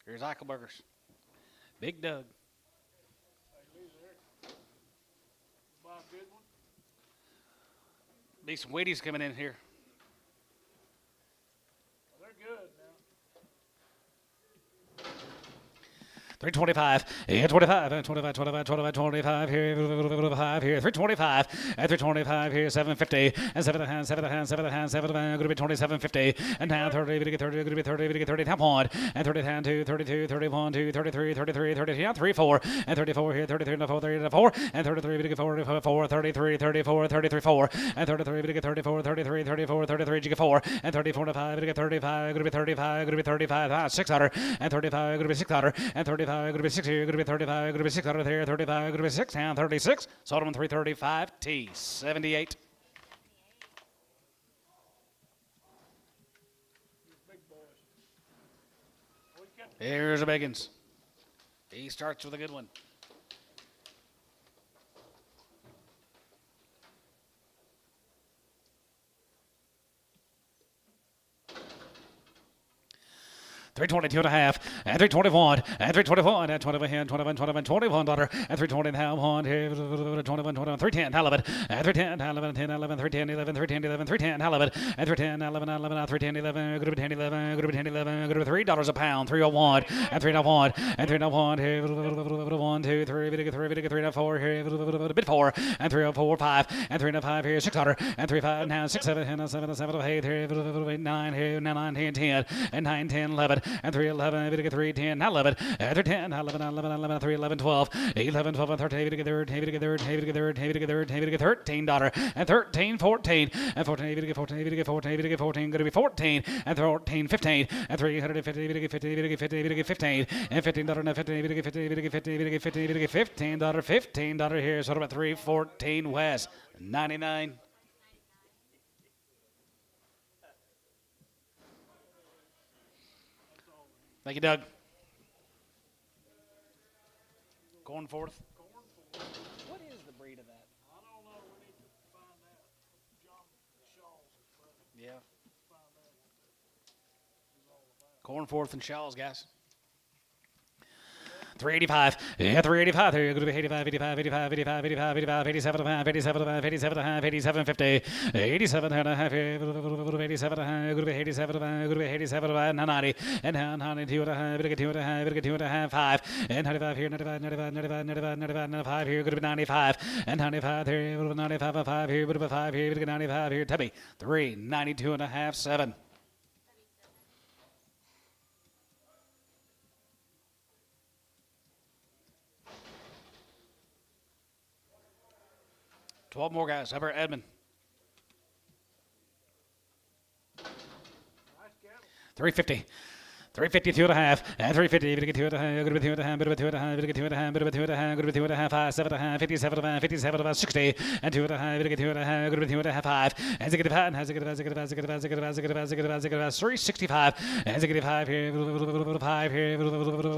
Here's Eichelberger's. Big Doug. Be some Wheaties coming in here. They're good 325, 25, 25, 25, 25, 25 here, 5 here, 325, and 325 here, 750, and 7 and 7 and 7 and 7 and going to be 2750, and now 30, going to get 30, going to be 30, going to get 30, top one, and 30 and 2, 32, 31, 2, 33, 33, 33, now 3, 4, and 34 here, 33 and 4, 30 and 4, and 33, going to get 4, 33, 34, 33, 4, and 33, going to get 34, 33, 34, 33, you get 4, and 34 and 5, going to get 35, going to be 35, going to be 35, 600, and 35, going to be 600, and 35. Going to be 60, going to be 35, going to be 600 there, 35, going to be 6, and 36. Sold them 335, T, 78. Here's the Biggins. He starts with a good one. $322 and a half, and $321, and $321, and $21, $21, and $320 and a half, $21, $310, halibut, and $310, halibut, $10, $11, $310, $11, $310, $11, $310, halibut, and $310, $11, $11, $310, $11, good to be $10, $11, good to be $10, $11, good to be $3 a pound, $301, and $301, and $301, 1, 2, 3, 3, 4, here, bit 4, and 304, 5, and 305 here, 600, and 35, now 6, 7, 7, 7, 8, 9, here, 9, 10, 10, and 9, 10, 11. And 311, 310, 11, and 310, 11, 311, 12, 11, 12, and 13, $13, and 13, 14, and 14, 14, 14, 14, going to be 14, and 14, 15, and 350, 50, 15, and $15, and 50, 50, 50, $15 here, so about 314 West, 99. Thank you, Doug. Going forth. What is the breed of that? I don't know, we need to find that. John Shaw's buddy, Yeah. find that. He's all about. Corn forth and shells, guys. 385, yeah, 385. There you're going to be 85, 85, 85, 85, 85, 85, 87 and a half, 87 and a half, 87 and a half, 87, 50, 87 and a half, 87 and a half, going to be 87 and a half, going to be 87 and a half, 90, and 92 and a half, 2 and a half, 2 and a half, 5, and 95 here, 95, 95, 95, 95, 95, 95 here, going to be 95, and 95 here, 95 and 5 here, going to be 5 here, going to be 95 here, Tubby, 3, 92 and a half, 7. 12 more guys. Over Edmund. 350. 352 and a half, and 350, going to get 2 and a half, going to be 2 and a half, going to be 2 and a half, going to get 2 and a half, going to be 2 and a half, going to be 2 and a half, 5, 7 and a half, 57 and a half, 57 and a half, 60, and 2 and a half, going to get 2 and a half, going to be 2 and a half, 5, and Ziggy 5, and Ziggy 5, Ziggy 5, Ziggy 5, Ziggy 5, Ziggy 5, Ziggy 5, Ziggy 5, 365, and Ziggy 5 here, 5 here,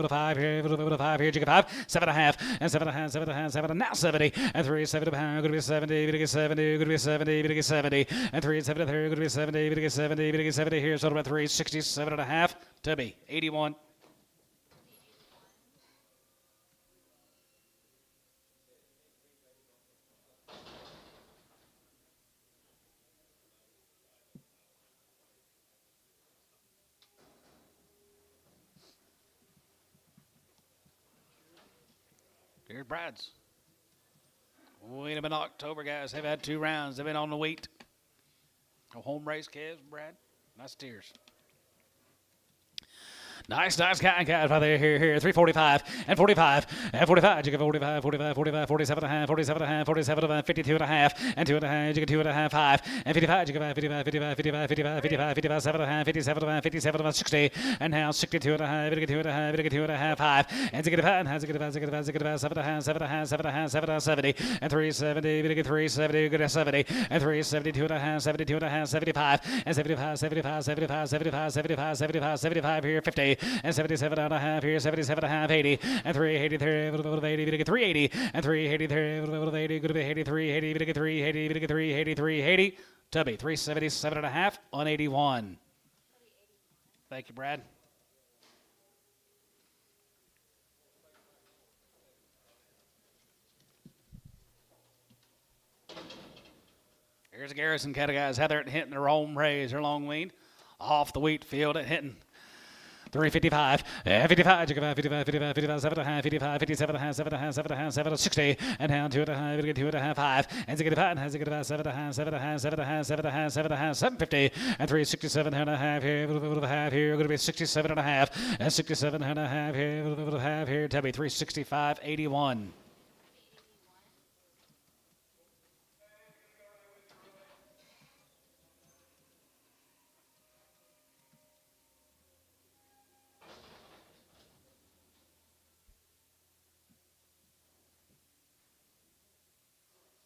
5 here, 5 here, Ziggy 5, 7 and a half, and 7 and a half, 7 and a half, 7 and now 70, and 3, 7 and a half, going to be 70, going to get 70, going to be 70, going to get 70, and 3, 7 and 3, going to be 70, going to get 70, going to get 70 here, so about 3, 67 and a half, Tubby, 81. Here's Brad's. Wait a minute, October, guys. They've had 2 rounds. They've been on the wheat. No home race calves, Brad. Nice steers. Nice guys right there, here, 345, and 45, and 45, you get 45, 45, 45, 47 and a half, 47 and a half, 47 and a half, 52 and a half, and 2 and a half, you get 2 and a half, 5, and 55, you get 55, 55, 55, 55, 55, 55, 7 and a half, 57 and a half, 57 and a half, 60, and now 62 and a half, you get 2 and a half, you get 2 and a half, 5, and you get 5, and you get 5, 7 and a half, 7 and a half, 7 and a half, 7 and a half, 7 and a half, 70, and 370, you get 370, you get 70, and 372 and a half, 72 and a half, 75, and 75, 75, 75, 75, 75, 75, 75 here, 50, and 77 and a half here, 77 and a half, 80, and 380 there, 80, 380, and 380 there, 80, good to be 83, 80, 380, 380, 380, Tubby, 377 and a half on 81. Thank you, Brad. Here's a Garrison cattle, guys. How they're hitting their home raise, their long lean off the wheat field at Hinton. 355, 55, 55, 55, 55, 7 and a half, 55, 57 and a half, 7 and a half, 7 and a half, 7 60, and down 2 and a half, 2 and a half, 5, and 65, and has a good about 7 and a half, 7 and a half, 7 and a half, 7 and a half, 7 and a half, 750, and 367 and a half here, half here, going to be 67 and a half, and 67 and a half here, half here, Tubby, 365, 81.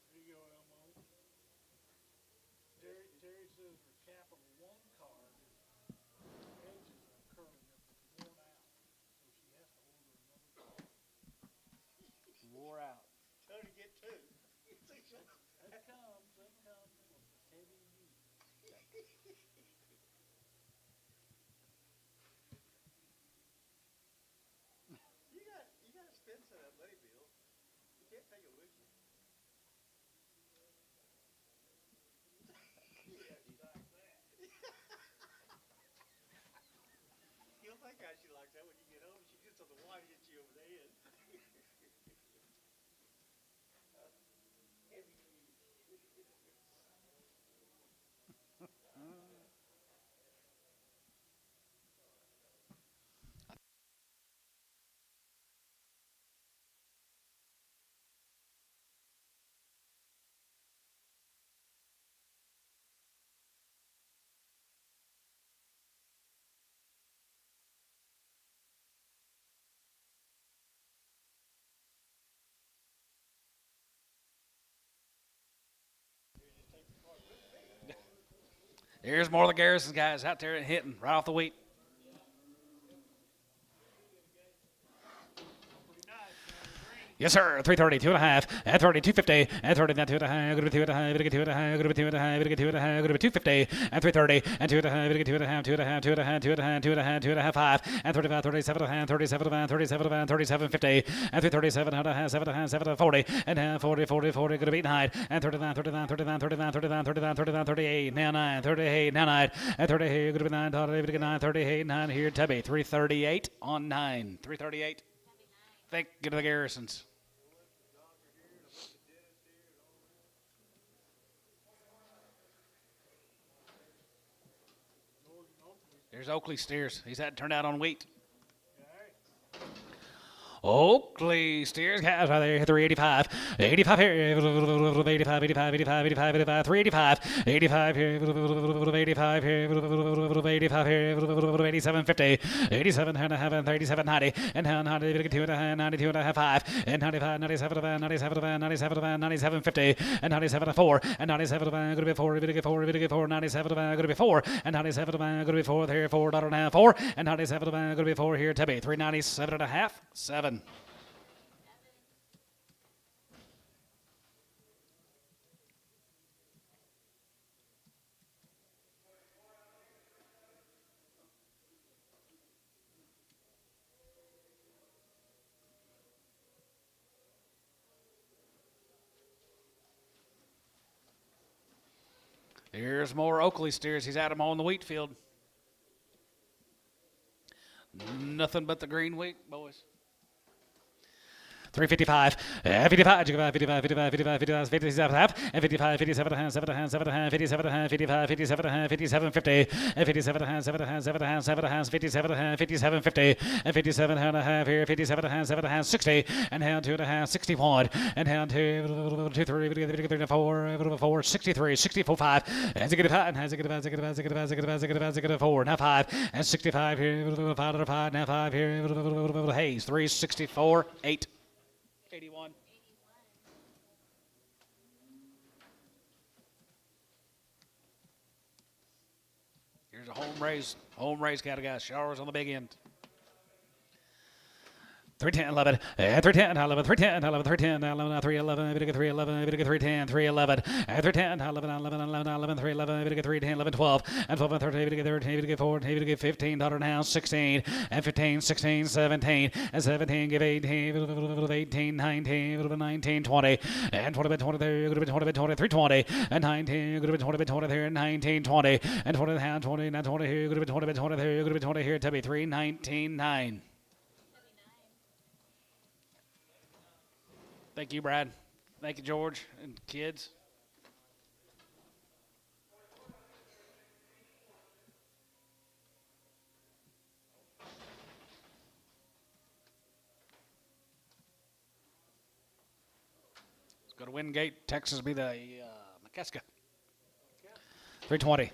There you go, Elmo. Terry says her Capital One card edges are curling up. It's worn out, so she has to order another card. Wore out. Trying to get two. That comes. Heavy use. You got to spend some of that money, Bill. You can't take it with you. You'll think how she likes that when you get home. She gets on the wine and hits you over the head. Here's more of the Garrison guys out there hitting right off the wheat. Yes, sir. 330, 2 and a half, and 30, 250, and 30, then 2 and a half, go to 2 and a half, go to 2 and a half, go to 2 and a half, go to 2 and a half, go to 250, and 330, and 2 and a half, go to 2 and a half, 2 and a half, 2 and a half, 2 and a half, 2 and a half, 2 and a half, 5, and 35, 37 and a half, 37 and a half, 37 and a half, 37, 50, and 337 and a half, 7 and a half, 7 and 40, and half, 40, 40, 40, go to beat high, and 39, 39, 39, 39, 39, 39, 39, 38, now 9, 38, now 9, and 38, go to be 9, 9, 38, 9 here, Tubby, 338 on 9, 338. Thank you to the Garrisons. There's Oakley steers. He's had turned out on wheat. Oakley steers guys right there, 385, 85 here, 85, 85, 85, 85, 85, 385, 85 here, 85 here, 85 here, 87, 50, 87 and a half, and 37, 90, and 92 and a half, 92 and a half, 5, and 95, 97, 97, 97, 97, 50, and 97, 4, and 97, going to be 4, going to be 4, 97, going to be 4, and 97, going to be 4 here, $4.5, 4, and 97, going to be 4 here, Tubby, 397 and a half, 7. Here's more Oakley steers. He's at them on the wheat field. Nothing but the green wheat, boys. 355, 55, 55, 55, 55, 55, 57 half, and 55, 57 half, 7 half, 7 half, 57 half, 55, 57 half, 57, 50, and 57 half, 7 half, 7 half, 7 half, 57 half, 57, 50, and 57 and a half here, 57 half, 7 half, 60, and down 2 and a half, 61, and down 2, 2, 3, 4, 4, 63, 64, 5, and get it hot, and has a good about 4, now 5, and 65 here, 5, 5, now 5 here, Hayes, 364, 8. 81. Here's a home raise kind of guy. Showers on the big end. 310, 11, 310, 11, 310, 11, 310, 11, 311, 311, 310, 311, 310, 11, 11, 11, 11, 311, 310, 11, 12, and 12, and 13, 13, 14, 15, now 16, and 15, 16, 17, and 17, give 18, 18, 19, 19, 20, and 20, 20 there, 20, 23, 20, and 19, 20, 20 there, 19, 20, and 20, 20, now 20 here, 20, 20 there, 20 here, Tubby, 3, 19, 9. Thank you, Brad. Thank you, George and kids. Let's go to Wingate. Texas will be the McKesca. 320.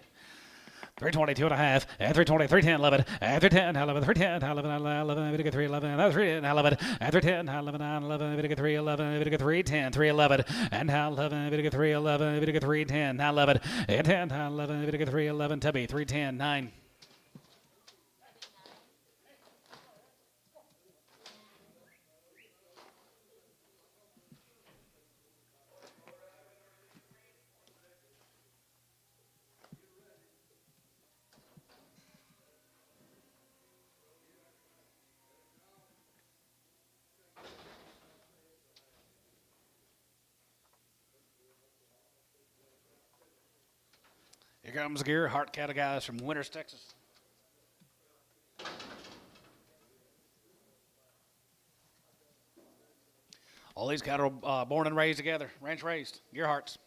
320, 2.5, and 320, 310, 11, and 310, 11, 310, 11, 11, video 311, 310, 11, and 310, 11, 11, video 311, video 310, 311, and 11, video 311, video 310, 11, and 10, 11, video 311, Tubby, 310, 9. Here comes the gear. Heart cattle guys from Winters, Texas. All these cattle are born and raised together, ranch raised, gear hearts.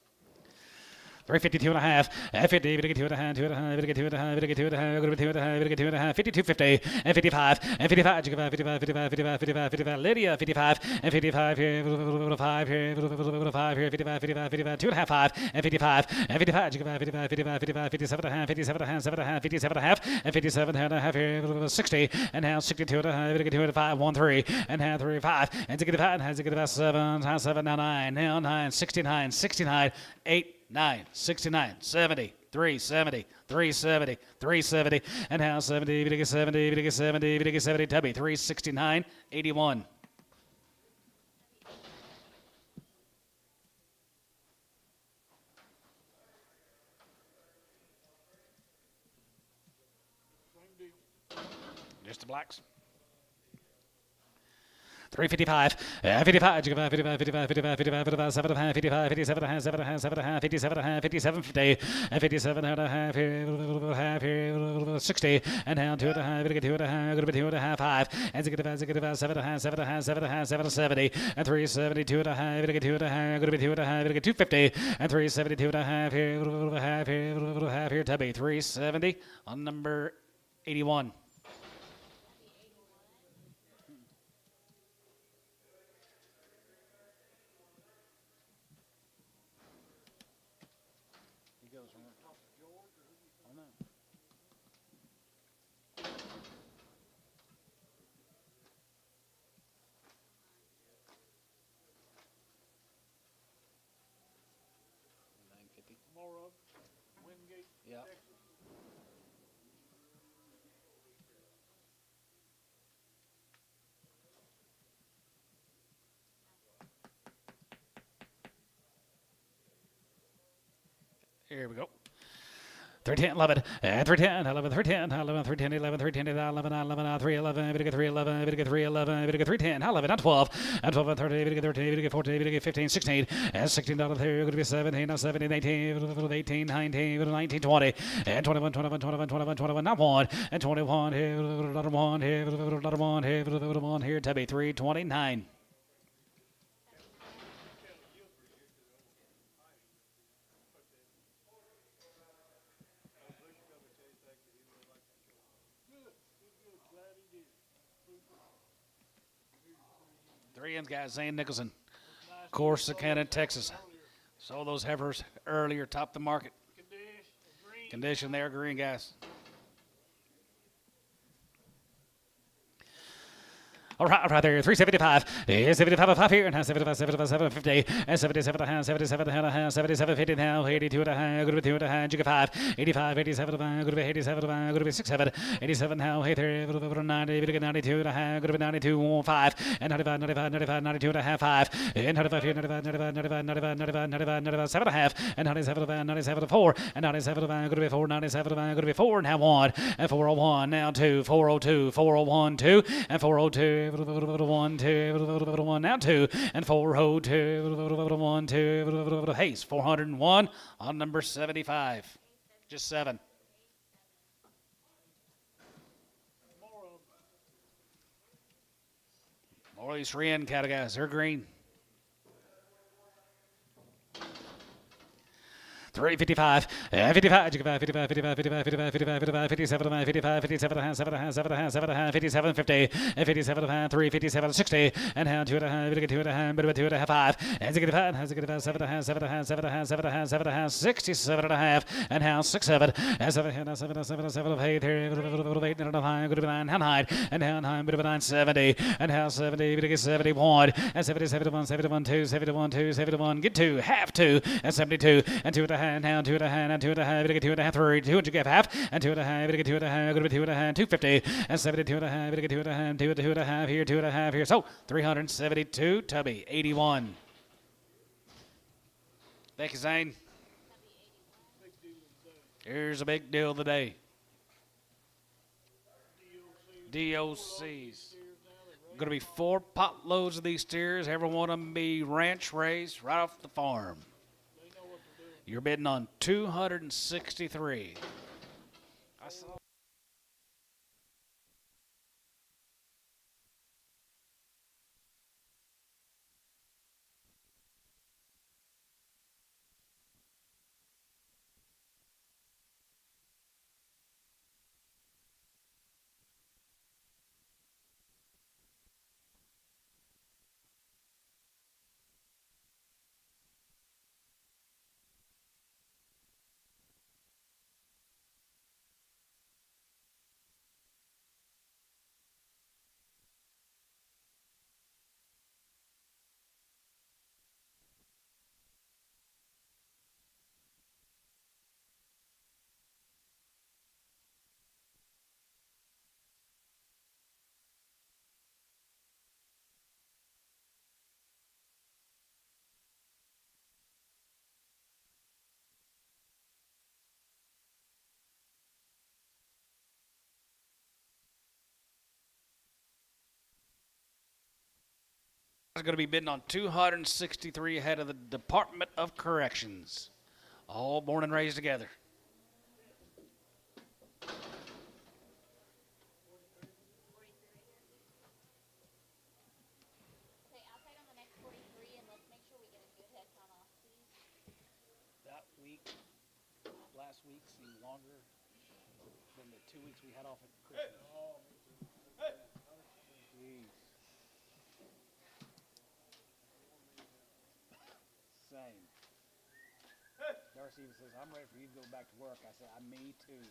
352 and a half, and 50, video 2.5, 2.5, video 2.5, video 2.5, video 2.5, video 2.5, 52.50, and 55, and 55, 55, 55, 55, 55, 55, Lydia, 55, and 55 here, 5 here, 5 here, 55, 55, 55, 2.5, 5, and 55, and 55, 55, 55, 55, 57 and a half, 57 and a half, 7 and a half, 57 and a half, and 57 and a half here, 60, and now 62 and a half, video 2.5, 1, 3, and half 3, 5, and 65, and 65, 7, 7, now 9, now 9, 69, 69, 8, 9, 69, 70, 370, 370, 370, and now 70, video 70, video 70, video 70, Tubby, 369, 81. Just the blacks. 355, 55, 55, 55, 55, 55, 55, 7, 55, 57, 7, 7, 57, 57, 50, and 57 and a half here, half here, 60, and now 2 and a half, 2 and a half, going to be 2 and a half, 5, and 65, 7 and a half, 7 and a half, 7 and a half, 7, 70, and 370, 2 and a half, 2 and a half, going to be 2 and a half, 250, and 372 and a half here, half here, Tubby, 370 on number 81. More of Wingate, Yep. Texas. Here we go. 310, 11, and 310, 11, 310, 11, 310, 11, 310, 11, 11, 311, video 311, video 311, video 310, 11, and 12, and 12, and 30, video 13, video 14, video 15, 16, and $16 here, going to be 17, 17, 18, 18, 19, 19, 20, and 21, 21, 21, 21, 21, not 1, and 21 here, another 1 here, another 1 here, another 1 here, Tubby, 329. Three ends, guys. Zane Nicholson, Corsicana, Texas. Sold those heifers earlier, topped the market. Condition there, green, guys. All right there, 375, 75 5 here, and 75, 75, 750, and 77 and a half, 77 and a half, 77, 50 now, 82 and a half, good to be 2 and a half, Jigga 5, 85, 87 and a half, good to be 87 and a half, good to be 6, 7, 87 now, 83, 90, good to be 92 and a half, good to be 92, 5, and 95, 95, 95, 92 and a half, 5, and 95 here, 95, 95, 95, 95, 95, 95, 95, 7 and a half, and 97 and a half, 97 and 4, and 97 and a half, good to be 4, 97 and a half, good to be 4, now 1, and 401, now 2, 402, 401, 2, and 402, 1, 2, 1, now 2, and 402, 1, 2, Hayes, 401 on number 75. Just 7. More of these 3N cattle guys, they're green. 355, 55, 55, 55, 55, 55, 55, 55, 57, 55, 57, 7, 7, 7, 57, 50, 57, 3, 57, 60, and how 2.5, 2.5, 2.5, 5, and 65, 7, 7, 7, 7, 7, 7, 67.5, and how 6, 7, and 7, 7, 7, 7, 8, 8, 9, and high, and how 9, 70, and how 70, 71, and 70, 71, 71, 2, 71, 2, 71, get 2, half 2, and 72, and 2.5, and how 2.5, and 2.5, 2.5, 3, 2, get half, and 2.5, 2.5, go to 2.5, 250, and 72.5, 2.5, 2.5 here, 2.5 here, so 372, Tubby, 81. Thank you, Zane. Here's a big deal of the day. DOCs. Going to be 4 pot loads of these steers. Every one of them be ranch raised right off the farm. You're bidding on 263. I saw. Is going to be bidding on 263 ahead of the Department of Corrections. All born and raised together. Okay, outside on the next 43, and let's make sure we get a good head count off, please. That week, last week seemed longer than the 2 weeks we had off at Christmas. Jeez. Same. Darcy even says, I'm ready for you to go back to work. I said, me too.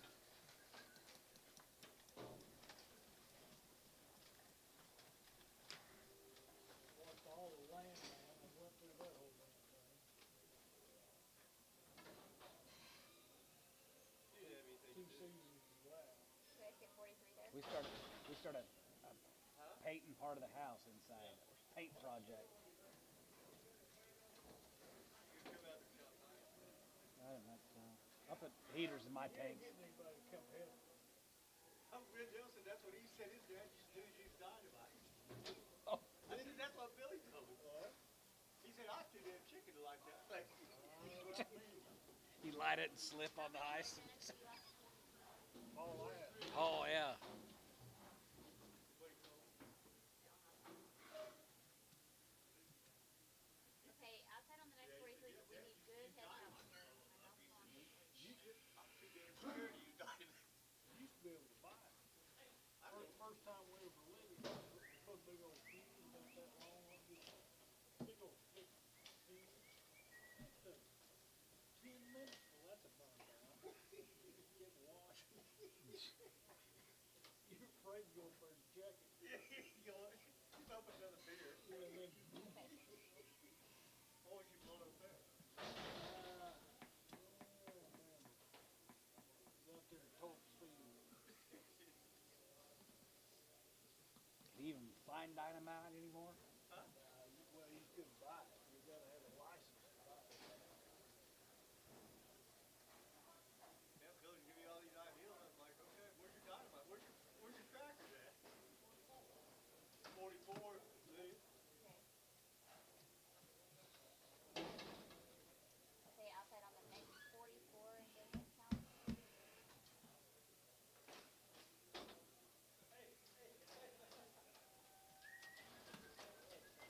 All the land, man, I went through that whole damn thing. Two seasons of that. You guys get 43 there? We started painting part of the house inside. Paint project. I don't know. I'll put heaters in my tanks. Anybody come help? Bill Johnson, that's what he said his dad used to do. He used dynamite. Oh. I think that's what Billy told me. He said, I too damn chicken like that. Like, You light it and slip on the ice. All that. Oh, yeah. Okay, outside on the next 43, we need good head count here. I'm too damn scared to use dynamite. You used to be able to buy it. First time we ever lived, put a big old fuse about that long, big old thick fuse. That took 10 minutes. Well, that's a burn down. Get washed. You're afraid to go for a jacket. You know, keep up another beer. Yeah, and then Always you blow up there. out there at top speed. Do you even find dynamite anymore? Well, you couldn't buy it. You gotta have a license to buy it. Yeah, Billy give me all these ideas. I was like, okay, where's your dynamite? Where's your tractor at? 44, see? Okay, outside on the next 44 and good head count.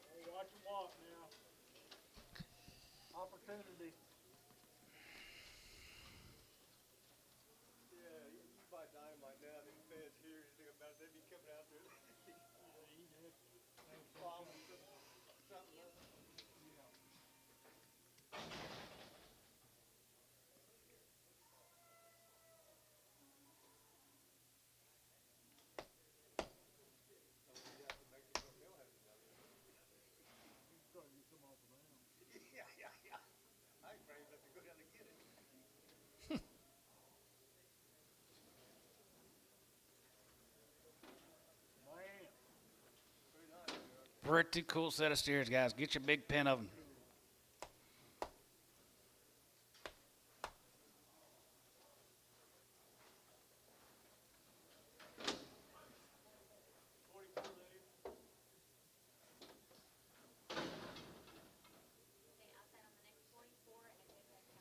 Oh, watch your walk now. Opportunity. be coming out there. Something else. Yeah. I ain't brave enough to go down and get it. Pretty cool set of steers, guys. Get your big pen of them. Stay outside on the next 44 and then back out.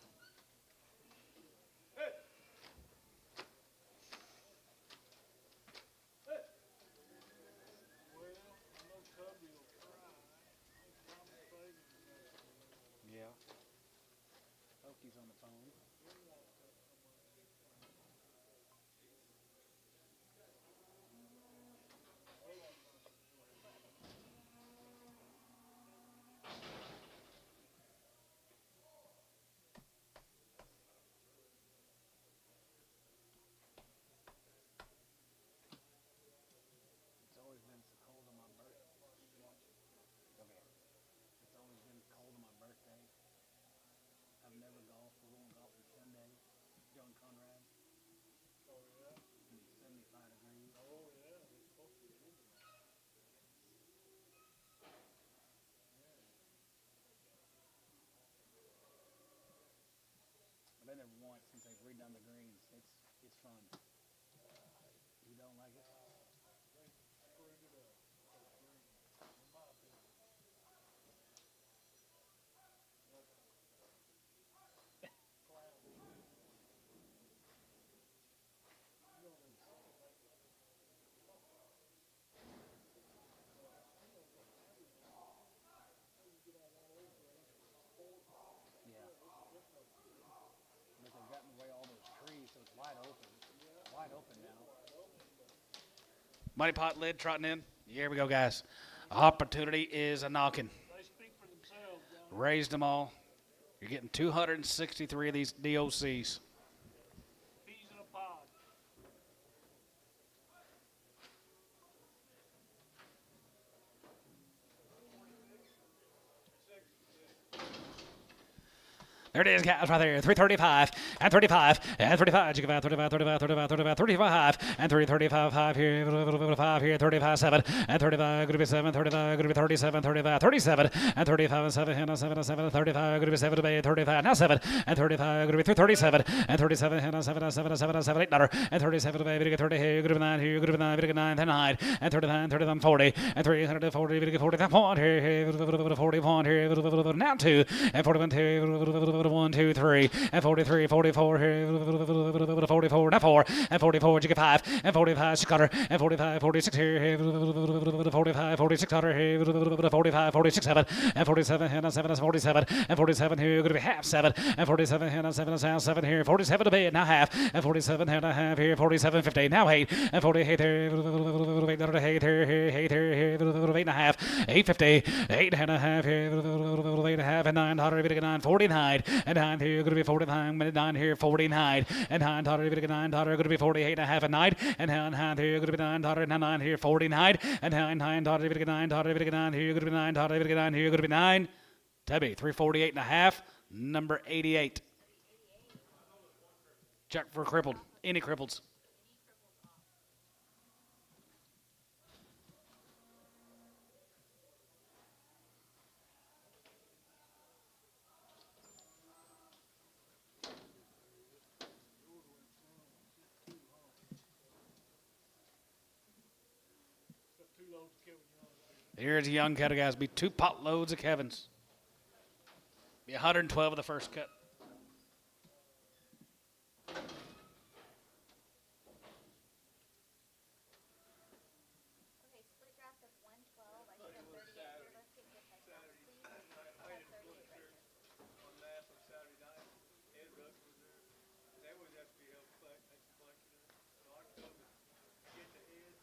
Well, I know Cubby will try. If I'm mistaken. Yeah. Oki's on the phone. It's always been so cold on my birthday. Okay. It's always been cold on my birthday. I've never golfed. We're going golfing Sunday. John Conrad. Oh, yeah? It'll be 75 degrees. Oh, yeah. It's supposed to be. I've been there once since they've redone the greens. It's fun. You don't like it? Screwed it up. Those greens, in my opinion. Cloudy. Yeah. But they've gotten away all those trees, so it's wide open. Wide open now. Money pot lid trotting in. Here we go, guys. Opportunity is a knocking. They speak for themselves, John. Raised them all. You're getting 263 of these DOCs. Peas in a pod. There it is, guys, right there. 335 and 35 and 35. Chickasha 35, 35, 35, 35, 35 and 335, 5 here, 5 here, 35, 7 and 35. Going to be 7, 35. Going to be 37, 35, 37 and 35 and 7 and 7 and 7, 35. Going to be 7 to be 35. Now 7 and 35. Going to be 337 and 37 and 7 and 7 and 7 and 7, $8 and 37 to be 30 here. Going to be 9 here. Going to be 9, 9 and 9 and 39, 39, 40 and 340. 40 point here. 40 point here. Now 2 and 41 2. 1, 2, 3 and 43, 44 here, 44 now 4 and 44. You get 5 and 45. Cutter and 45, 46 here, 45, 46 cutter here, 45, 46 7 and 47 and 7 and 47 and 47 here. Going to be half 7 and 47 and 7 and 7 here, 47 to bed now half and 47 and a half here, 47 50 now 8 and 48 here, 8 here, 8 here, 8 and a half, 850, 8 and a half here, 8 and a half and 9 9 49 and 9 here, going to be 49, 9 here, 49 and 9 9 going to be 48 and a half and 9 and 9 here, going to be 9 9 here, 49 and 9 9 9 here, going to be 9 9 here, going to be 9. Tubby 348 and a half, number 88. Check for crippled. Any cripples? Here's a young cut of guys. Be 2 pot loads of Kevin's. Be 112 of the first cut. Okay, split draft of 112. I should have 38 here. Let's get this myself, please. I have 38 right here. On last on Saturday night, Ed Rush was there. They always have to be held back. That's Blanchard. So I told him, get the Ed.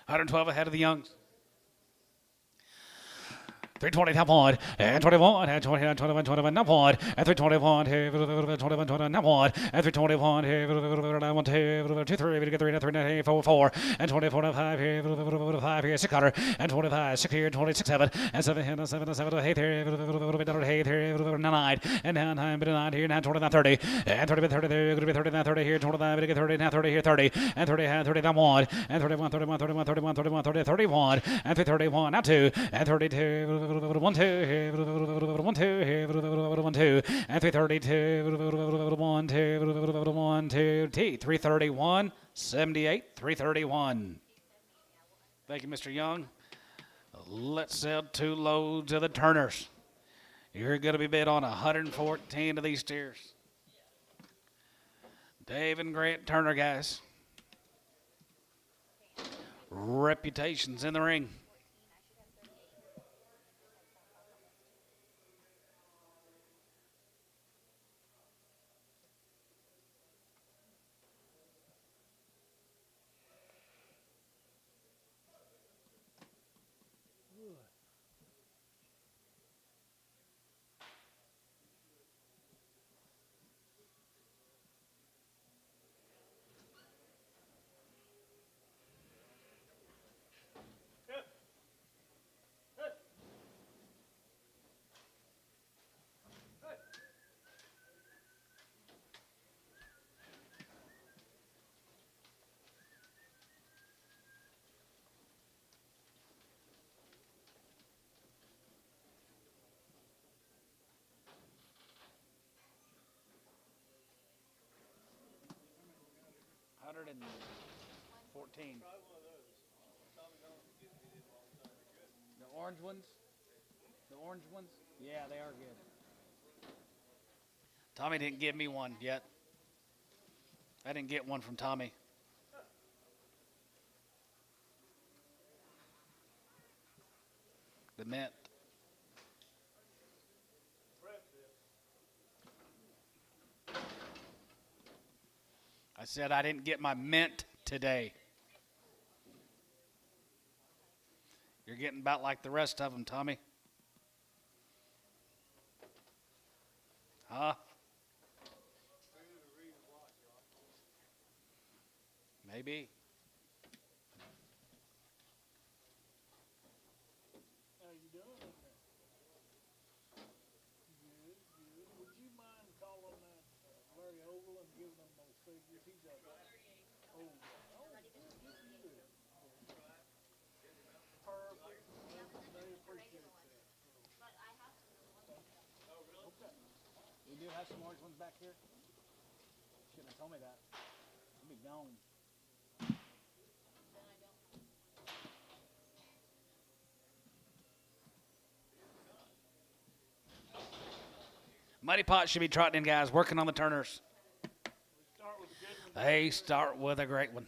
112 ahead of the Youngs. 320 top one, and 21, and 21, 21, now one, and 321, 21, now one, and 321, 1, 2, 3, 3, 3, 4, 4, and 24, 5, 5 here, 6 cutter, and 25, 6 here, 26, 7, and 7, 7, 7, 8 here, 9, and 9 here, 9, 29, 30, and 30, 30, there, 30, 30 here, 25, 30, now 30 here, 30, and 30, 30, now 1, and 31, 31, 31, 31, 31, 30, 31, and 31, now 2, and 32, 1, 2, 1, 2, 1, 2, and 332, 1, 2, 1, 2, T, 331, 78, 331. Thank you, Mr. Young. Let's sell 2 loads of the Turners. You're going to be bid on 114 of these steers. Dave and Grant Turner, guys. Reputations in the ring. And 14. The orange ones? The orange ones? Yeah, they are good. Tommy didn't give me one yet. I didn't get one from Tommy. The mint. I said I didn't get my mint today. You're getting about like the rest of them, Tommy. Huh? Maybe. How you doing in there? Good, good. Would you mind calling that Larry Ogle and giving him those figures? He's up there. Oh, good, good. Perfect. They appreciate that. Okay. We do have some orange ones back here. Shouldn't have told me that. I'll be gone. Muddy Pot should be trotting in, guys, working on the Turners. Start with a good one. They start with a great one.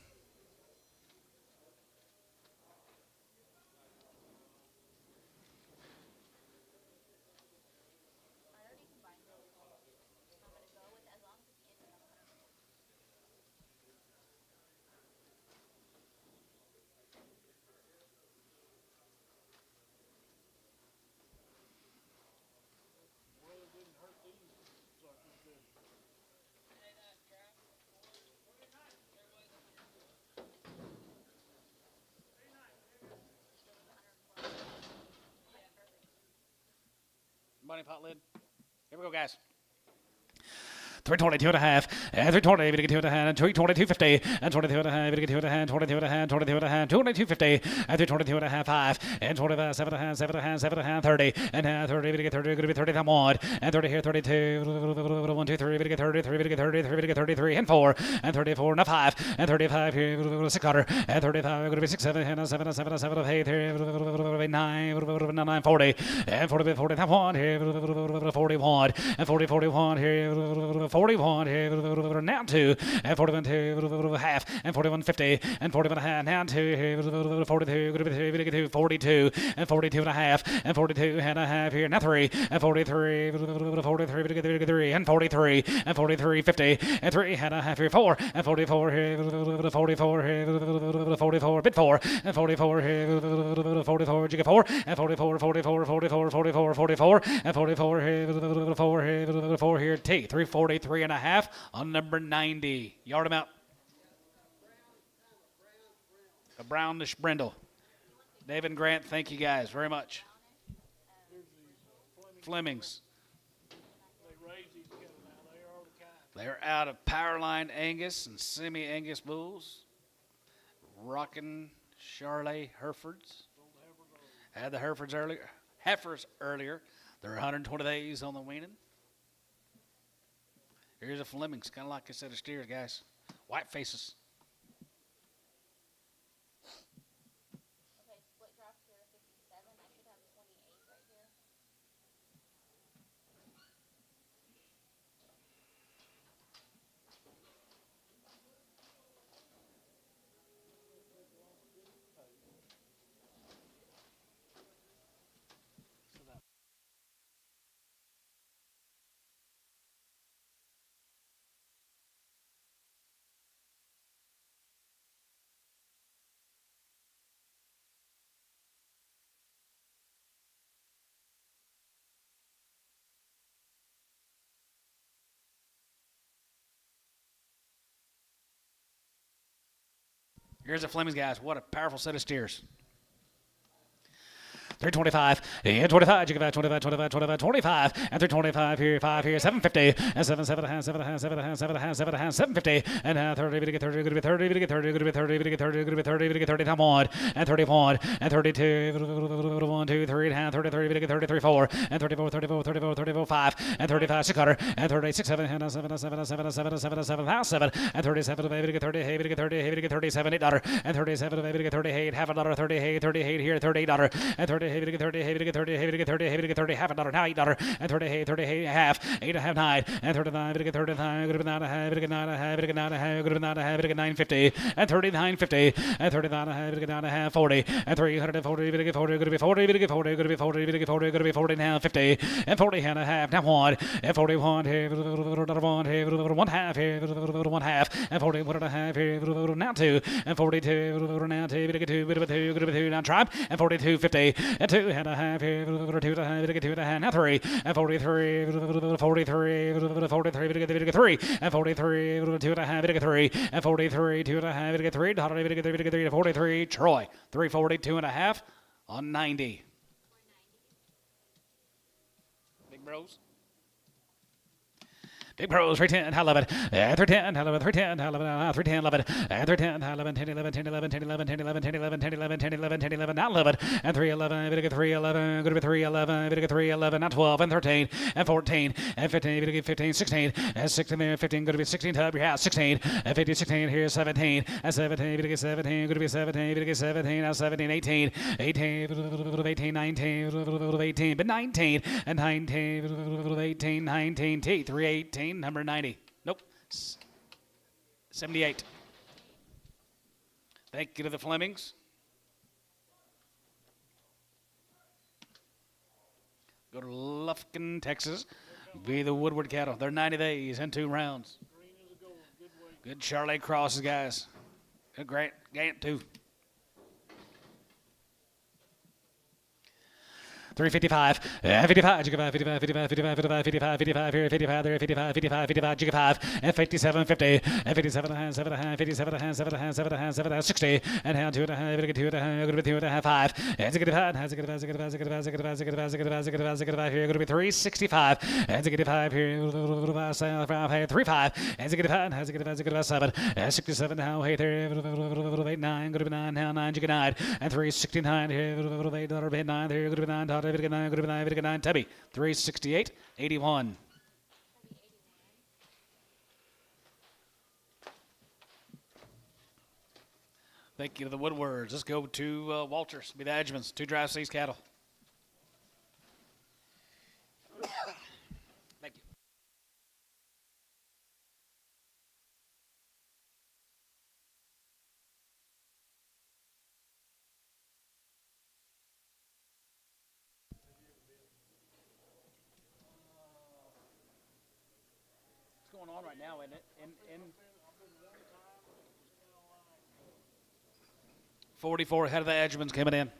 Money pot lid. Here we go, guys. 322 and a half, and 320, we get 2 and a half, and 322.50, and 22 and a half, we get 2 and a half, 22 and a half, 22 and a half, 222.50, and 322 and a half, 5, and 25, 7 and a half, 7 and a half, 7 and a half, 30, and 30, we get 30, going to be 30, that one, and 30 here, 32, 1, 2, 3, we get 30, 3, we get 30, 3, we get 33, and 4, and 34, and a 5, and 35 here, 6 cutter, and 35, going to be 6, 7, and 7, 7, 7, 8, here, 9, 40, and 40, 40, that one, here, 41, and 40, 41, here, 41 here, now 2, and 41 2, half, and 41.50, and 41 and a half, now 2, 42, 42, and 42 and a half, and 42 and a half here, now 3, and 43, 43, and 43, and 43, 50, and 3 and a half here, 4, and 44 here, 44 here, 44, bit 4, and 44 here, 44, jigga 4, and 44, 44, 44, 44, 44, and 44 here, 4 here, 4 here, T, 343 and a half on number 90. Yard him out. A brownish brindle. David and Grant, thank you guys very much. Flemings. They raise these cattle now. They are the kind. They're out of Powerline Angus and Semi-Angus bulls. Rockin' Charlet Herefords. Had the heifers earlier. They're 120 days on the weaning. Here's a Flemings, kind of like a set of steers, guys. White faces. Okay, split drop here, 57. I should have 28 right here. Here's the Flemings, guys. What a powerful set of steers. 325, and 25, 25, 25, 25, 25, 25, and 325 here, 5 here, 750, and 7, 7, 7, 7, 7, 7, 7, 7, 750, and 30, to get 30, to get 30, to get 30, to get 30, to get 30, to get 30, to get 30, time on, and 31, and 32, 1, 2, 3, and 33, to get 33, 4, and 34, 34, 34, 34, 5, and 35, 600, and 36, 7, and 7, 7, 7, 7, 7, 7, 7, and 37, baby, to get 30, baby, to get 30, baby, to get 37, $8, and 37, baby, to get 38, half $1, 38, 38 here, $38, and 30, heavy to get 30, heavy to get 30, heavy to get 30, heavy to get 30, half $1, now $8, and 30, 30, half, 8 and a half, 9, and 39, to get 39, good about 9, to get 9, to get 9, good about 9, to get 950, and 39.50, and 39, to get 9, 40, and 340, to get 40, good to be 40, to get 40, good to be 40, to get 40, good to be 40 now 50, and 40 and a half, now 1, and 41 here, 1 here, 1 half here, 1 half, and 41 and a half here, now 2, and 42 now 2, to get 2, good to be 2, good to be 2, now tribe, and 42.50, and 2 and a half here, 2 and a half, to get 2 and a half, now 3, and 43, 43, 43, to get 3, and 43, 2 and a half, to get 3, and 43, 2 and a half, to get 3, to get 3, to 43, Troy, 340, 2 and a half on 90. Big bros. Big pros, 310, I love it. 310, I love it. 310, I love it. 310, love it. 310, I love it. 10, 11, 10, 11, 10, 11, 10, 11, 10, 11, 10, 11, 10, 11, 10, 11, I love it. And 311, bit of 311, good to be 311, bit of 311, not 12, and 13, and 14, and 15, bit of 15, 16, and 16 there, 15, good to be 16, tub, your house, 16, and 50, 16, here, 17, and 17, bit of 17, good to be 17, bit of 17, now 17, 18, 18, 18, 19, 18, but 19, and 19, 18, 19, T, 318. Number 90. Nope. 78. Thank you to the Flemings. Go to Lufkin, Texas. Be the Woodward cattle. They're 90 days and 2 rounds. Good Charlet crosses, guys. Good Grant too. 355, 55, 55, 55, 55, 55, 55, 55, here, 55, there, 55, 55, 55, 55, and 57, 50, and 57, 7, 57, 7, 60, and down 2, 2, 5, and 65, here, going to be 365, and 65 here, 35, and 7, and 67 now, hey there, 8, 9, going to be 9 now, 9, 9, and 369 here, 8, 9, there, going to be 9, good to 9, Tubby, 368, 81. Thank you to the Woodwards. Let's go to Walters, be the Edgemans, 2 drive seas cattle. Thank you. isn't it? In 44 ahead of the Edgemans coming in.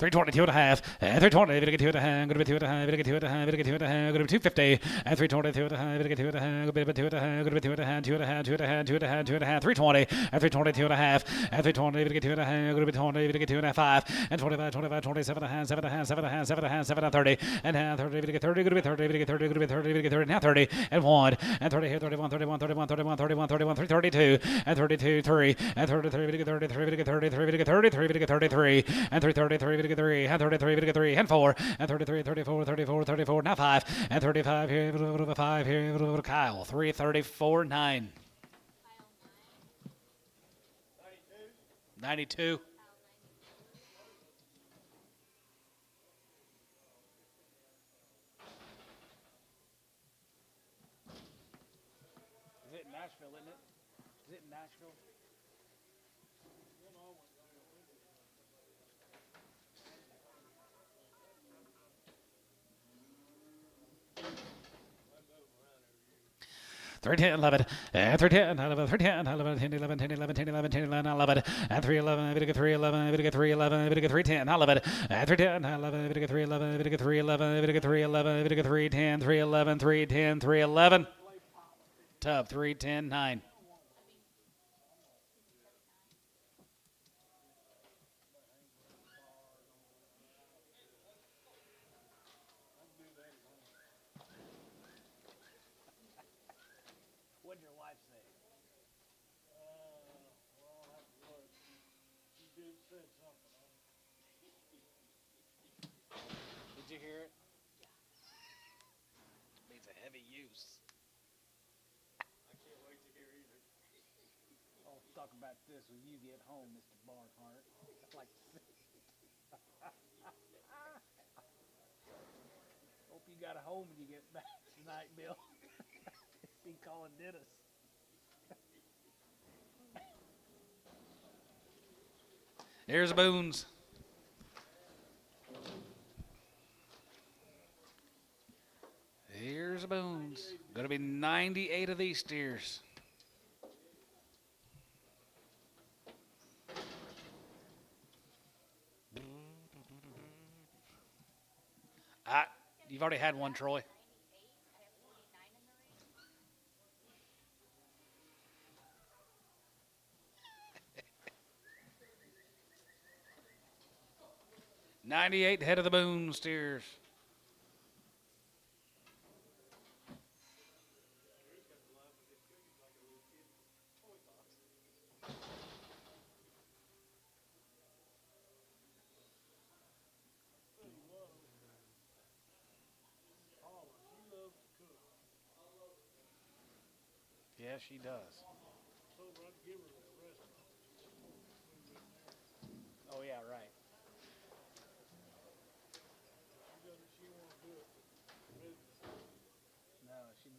$322 and a half, and $320, gonna get $2 and a half, gonna be $2 and a half, gonna get $2 and a half, gonna get $2 and a half, gonna be $250, and $322 and a half, gonna get $2 and a half, gonna be $2 and a half, gonna be $2 and a half, $2 and a half, $2 and a half, $2 and a half, $2 and a half, $320, and $322 and a half, and $320, gonna get $2 and a half, gonna be $20, gonna get $2 and a half, and $25, $25, $27 and a half, $7 and a half, $7 and a half, $7 and a half, $7 and $30, and half, $30, gonna get $30, gonna be $30, gonna get $30, gonna be $30, gonna get $30, and half $30, and 1, and 30 here, 31, 31, 31, 31, 31, 31, 332, and 32, 3, and 33, gonna get 33, gonna get 33, gonna get 33, gonna get 33, and 333, gonna get 3, and 33, gonna get 3, and 4, and 33, 34, 34, 34, now 5, and 35 here, 5 here, Kyle, 334, 9. 92. Is it in Nashville, isn't it? Is it in Nashville? Three, 10, 11, and 3, 10, 11, 3, 10, 11, 10, 11, 10, 11, 10, 11, 10, 11, 11, and 3, 11, we get 3, 11, we get 3, 11, we get 3, 10, 11, and 3, 10, 11, we get 3, 11, we get 3, 11, we get 3, 11, we get 3, 10, 3, 11, 3, 10, 3, 11. Tub, 3, 10, 9. What did your wife say? Well, I'll have to look. She did say something on it. Did you hear it? Needs a heavy use. I can't wait to hear either. I'll talk about this when you get home, Mr. Barnhart. Like, hope you got a home when you get back tonight, Bill. He calling Dennis. Here's the Boons. Here's the Boons. Going to be 98 of these steers. You've already had one, Troy. 98 head of the Boone steers. Yeah, she does. Oh, yeah, right. No, she.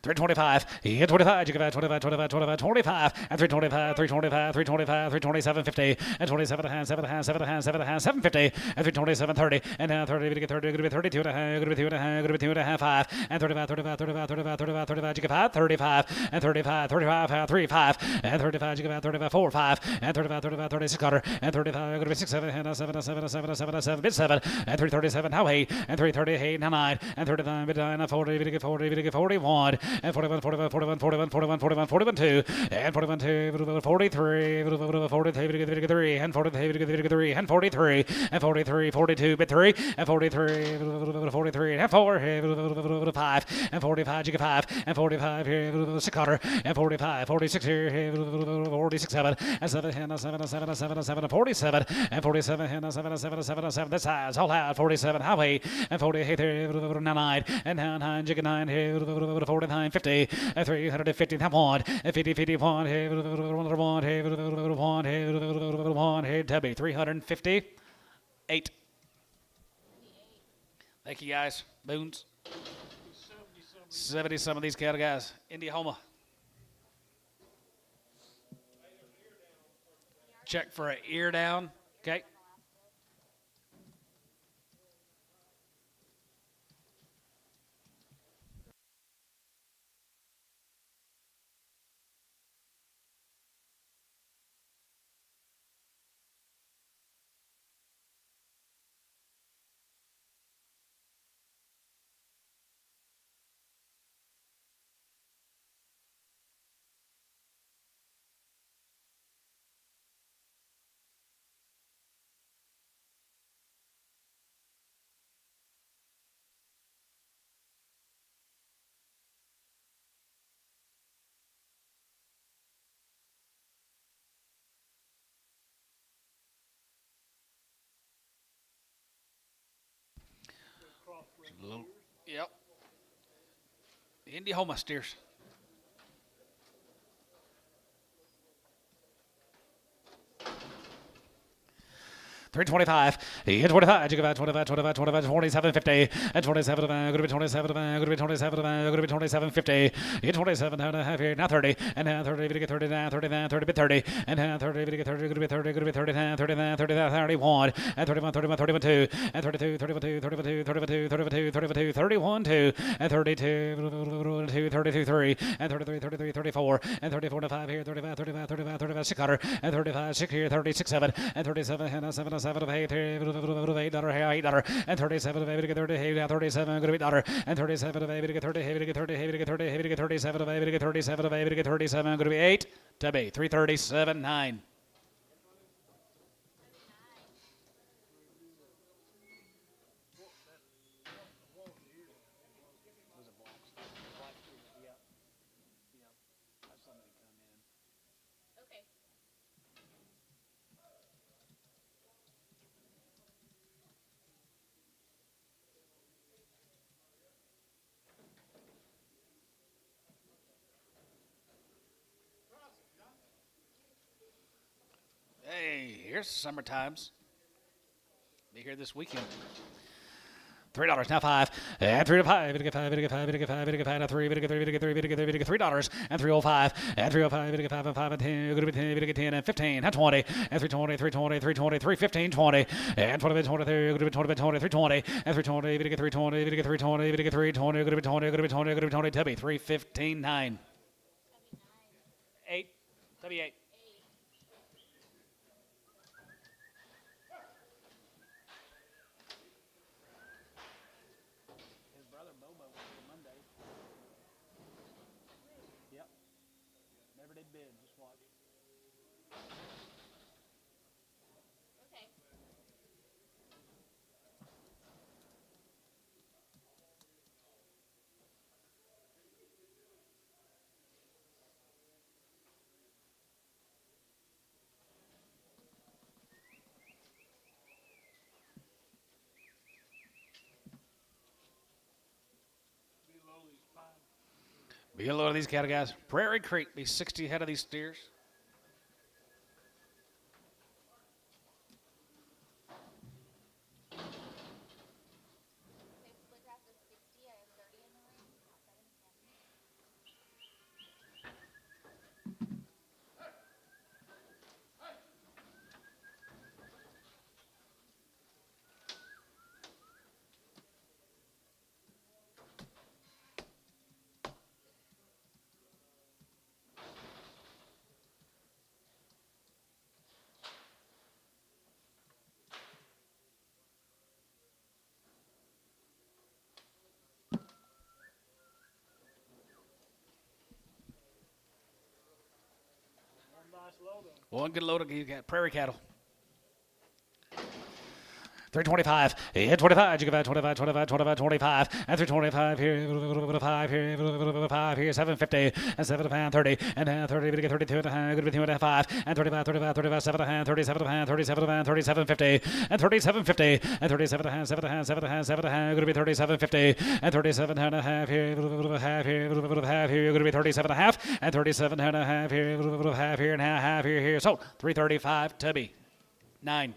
325, he 25, you give out 25, 25, 25, 25, and 325, 325, 325, 327, 50, and 27 and a half, 7 and a half, 7 and a half, 7 and a half, 750, and 327, 30, and now 30, we get 30, going to be 32 and a half, going to be 2 and a half, going to be 2 and a half, 5, and 35, 35, 35, 35, 35, 35, you give out 35, and 35, 35, 3, 5, and 35, you give out 35, 4, 5, and 35, 35, 36, quarter, and 35, going to be 6, 7, and 7, 7, 7, 7, 7, bit 7, and 337, now 8, and 338, now 9, and 39, bit 9, 40, we get 40, we get 41, and 41, 41, 41, 41, 41, 41, 41, 2, and 41, 2, 43, 43, 3, and 43, 3, and 43, and 43, 42, bit 3, and 43, 43, and 4, 5, and 45, you get 5, and 45 here, 6 quarter, and 45, 46 here, 46, 7, and 7, and 7, 7, 7, 7, 47, and 47, and 7, 7, 7, 7, this size, all out, 47, highway, and 48 here, 9, and 9, you get 9 here, 49, 50, 350, that one, 50, 50, one, hey, Tubby, 358. Thank you, guys. Boons. 70 some of these cattle guys. Indiahoma. Check for an ear down. Okay. Yep. Indiahoma steers. 325, 25, 25, 25, 25, 27, 50, and 27, going to be 27, going to be 27, going to be 27, 50, 27, and a half here, now 30, and now 30, to get 30, now 30, now 30, bit 30, and now 30, to get 30, going to be 30, going to be 30, now 30, now 30, now 31, and 31, 31, 31, 2, and 32, 31, 2, 31, 2, 31, 2, 31, 2, 32, 31, 2, and 32, 2, 32, 3, and 33, 33, 34, and 34 to 5 here, 35, 35, 35, 35, 6 cutter, and 35, 6 here, 36, 7, and 37, and 7, 7 of $8, $8 here, $8, and 37 of $8 to get 30, $37 going to be $8, and 37 of $8 to get 30, $8 to get 30, $8 to get 30, $8 to get 37 of $8 to get 37 of $8 to get 37 going to be 8 to be 337, 9. Okay. Hey, here's summer times. Be here this weekend. $3 now 5 and 3 to 5 to get 5 to get 5 to get 5 to get 5 to 3 to get 3 to get 3 to get 3 to get $3 and 305 and 305 to get 5 and 5 and 10 going to be 10 to get 10 and 15 and 20 and 320 320 320 315 20 and 20 23 going to be 20 20 320 and 320 to get 320 to get 320 to get 320 going to be 20 going to be 20 going to be 20 Tubby 315 9 8 Tubby 8. Never did bid, just watch. Okay. Be a load of these cattle guys. Prairie Creek be 60 head of these steers. They split out to 60. I have 30 in the ring. Outside of McKinley. One nice load of them. One good load of you got prairie cattle. 325, hit 25, Chickasha 25, 25, 25, 25, and 325 here, 5 here, 5 here, 750, and 7 pound 30, and 30, we get 32 and a half, good with 2.5, and 35, 35, 35, 7 and 37 and 37 and 3750, and 3750, and 37 and 7 and 7 and 7 and good to be 3750, and 37 and a half here, half here, half here, good to be 37 and a half, and 37 and a half here, half here, and half here, so 335, Tubby, 9.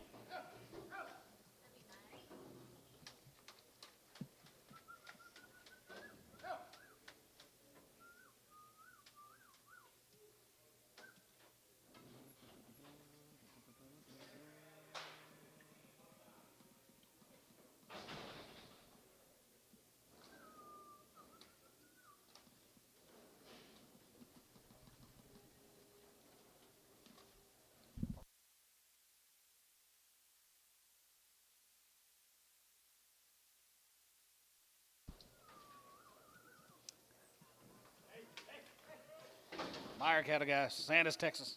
Meyer cattle guys, Sandus, Texas.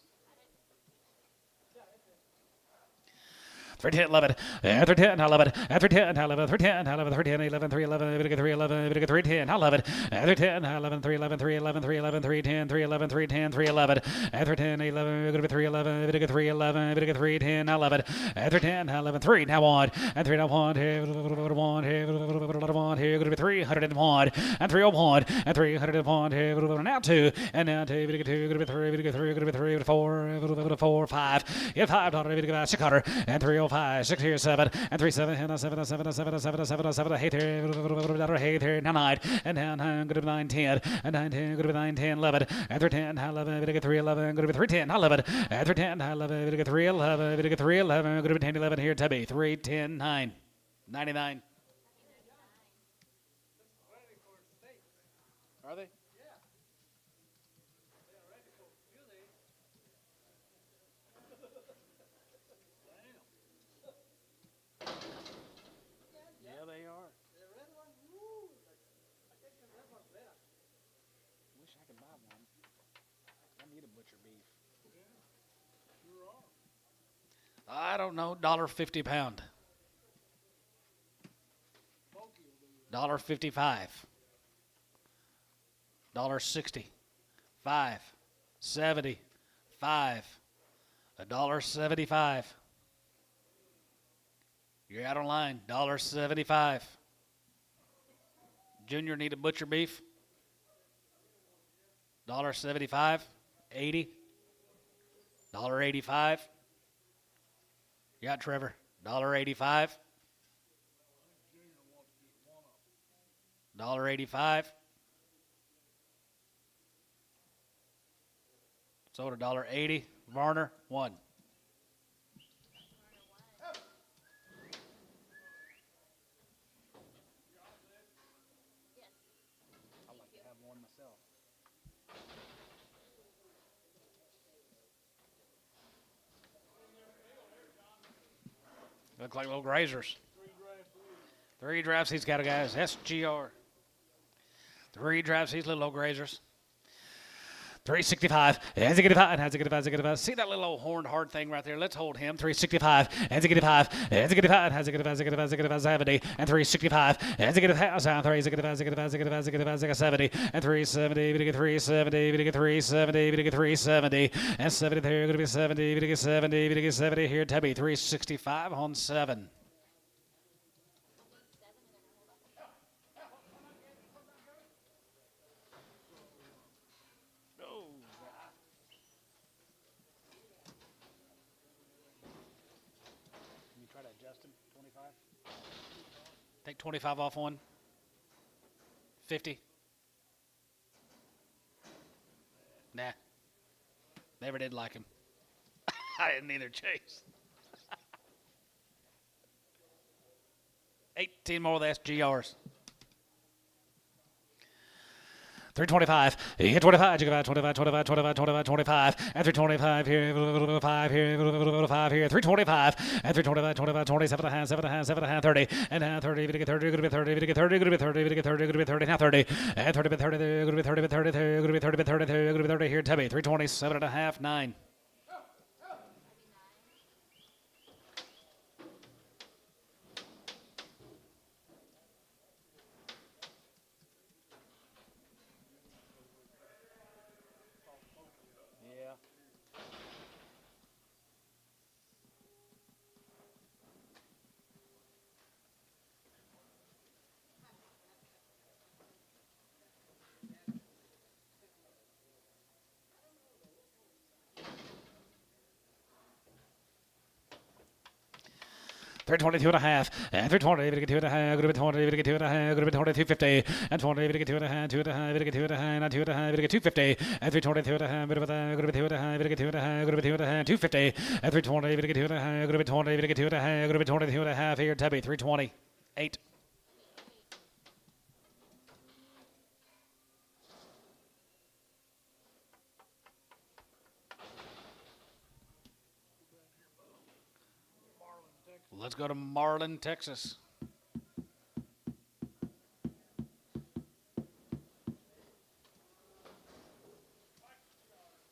310, 11, 310, 11, 310, 11, 310, 11, 310, 11, 311, 311, 310, 11, 310, 11, 311, 311, 311, 310, 311, 310, 311, 310, 11, 311, 311, 310, 11, 310, 11, 3 now on, and 3 now on, here, 1 here, 1 here, going to be 301, and 301, and 301 here, now 2, and now 2, going to be 3, going to be 3, going to be 3, 4, 5, get $5, going to be 600, and 305, 6 here, 7, and 3, 7, and 7, 7, 7, 7, 7, 7, 8 here, 8 here, now 9, and now 9, going to be 9, 10, and 9, 10, going to be 9, 10, 11, and 3, 10, 11, going to get 3, 11, going to be 3, 10, 11, and 3, 10, 11, going to get 3, 11, going to get 3, 11, going to be 10, 11 here, Tubby, 3, 10, 9, 99. Are they? Yeah, they are. Wish I could buy one. I need a butcher beef. I don't know. $1.50 pound. $1.55. $1.60. 5. 70. 5. $1.75. You're out on line. $1.75. Junior need a butcher beef. $1.75. 80. $1.85. You got Trevor. $1.85. $1.85. Sold a $1.80. Varner, 1. I'd like to have one myself. Look like little grazers. 3 drive seats, cattle guys. SGR. 3 drive seats, little old grazers. 365. Has it get 5? Has it get 5? Has it get 5? See that little old horned hard thing right there? Let's hold him. 365. Has it get 5? Has it get 5? Has it get 5? Has it get 5? Has it get 5? 70. And 365. Has it get 5? 3. Has it get 5? Has it get 5? Has it get 5? Has it get 5? Has it get 70. And 370. We get 370. We get 370. We get 370. And 70 there. Going to be 70. We get 70. We get 70 here. Tubby. 365 on 7. Take 25 off one. 50. Nah. Never did like him. I didn't either, Chase. 18 more of the SGRs. 325. Hit 25. You got 25, 25, 25, 25, 25. And 325 here. 5 here. 5 here. 325. And 325, 25, 27 and a half, 7 and a half, 7 and a half, 30. And now 30. We get 30. Going to be 30. We get 30. Going to be 30. We get 30. Going to be 30. Now 30. And 30 bit 30 there. Going to be 30 bit 30 there. Going to be 30 bit 30 there. Going to be 30 here. Tubby. 327 and a half, 9. 322 and a half, and 320, we get 2 and a half, good 20, we get 2 and a half, good 20, 250, and 20, we get 2 and a half, 2 and a half, we get 2 and a half, and 2 and a half, we get 250, and 322 and a half, good 2 and a half, we get 2 and a half, good 2 and a half, 250, and 320, we get 2 and a half, good 20, we get 2 and a half, good 22 and a half here, Tubby, 320, 8. Let's go to Marlin, Texas.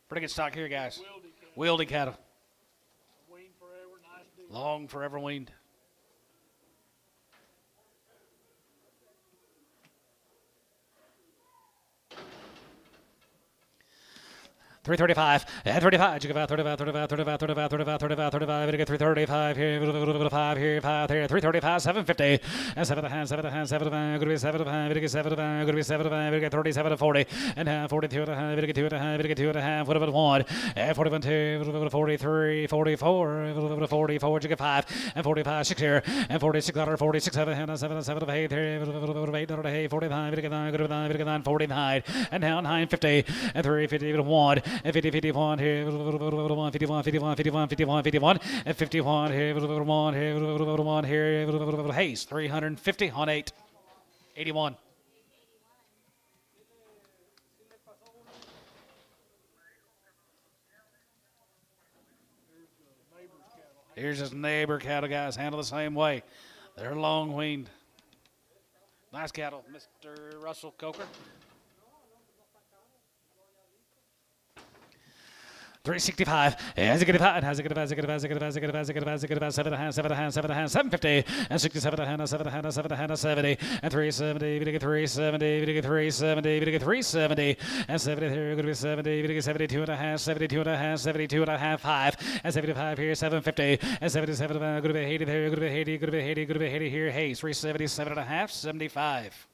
Pretty good stock here, guys. Wieldy cattle. Weaned forever, nice deal. Long forever weaned. 335, and 35, you go 35, 35, 35, 35, 35, 35, 35, we get 335 here, 5 here, 5 here, 335, 750, and 7 and 7, 7, could be 7, we get 7, could be 7, we get 37 to 40, and 42 and a half, we get 2 and a half, we get 2 and a half, what about 1, and 41, 2, 43, 44, 44, you get 5, and 45, 6 here, and 46, 46, 7, and 7, 7, 8 here, 8, 45, we get 9, good 9, we get 9, 49, and now 950, and 350, 1, and 50, 51 here, 51, 51, 51, 51, 51, and 51 here, 1 here, 1 here, Hayes, 350 on 8, 81. Here's his neighbor cattle, guys, handle the same way. They're long weaned. Nice cattle, Mr. Russell Coker. 365, as a good about, has a good about, as a good about, as a good about, as a good about, as a good about, as a good about, 7 and a half, 7 and a half, 7 and a half, 750, and 67 and a half, 7 and a half, 7 and a half, 70, and 370, we get 370, we get 370, we get 370, and 70 here, going to be 70, we get 72 and a half, 72 and a half, 72 and a half, 5, and 75 here, 750, and 77, going to be 80 there, going to be 80, going to be 80, going to be 80 here, Hayes, 377 and a half, 75.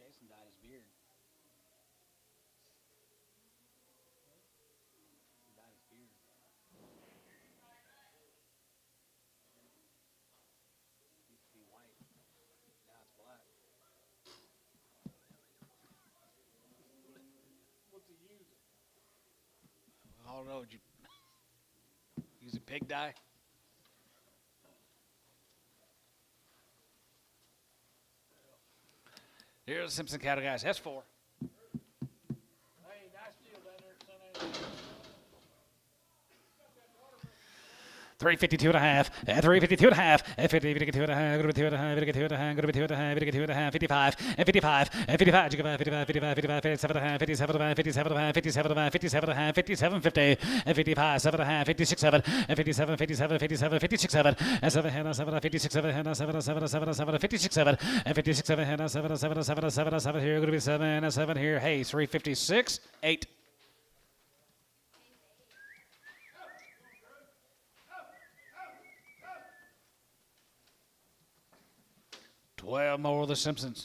Jason dyed his beard. He dyed his beard. It used to be white. Now it's black. What's he using? I don't know. Did you use a pig dye? Here's the Simpson cattle, guys. S4. Hey, nice deal down there at San Antonio. 352 and a half, 352 and a half, 50, we get 2 and a half, going to be 2 and a half, we get 2 and a half, going to be 2 and a half, we get 2 and a half, 55, and 55, and 55, you go 55, 55, 55, 57 and a half, 57 and a half, 57 and a half, 57 and a half, 57 and a half, 57, 50, and 55, 7 and a half, 56, 7, and 57, 57, 57, 56, 7, and 7, and 7, 56, 7, and 7, 7, 7, 7, 56, 7, and 56, 7, and 7, 7, 7, 7, 7 here, going to be 7, and 7 here, Hayes, 356, 8. 12 more of the Simpsons.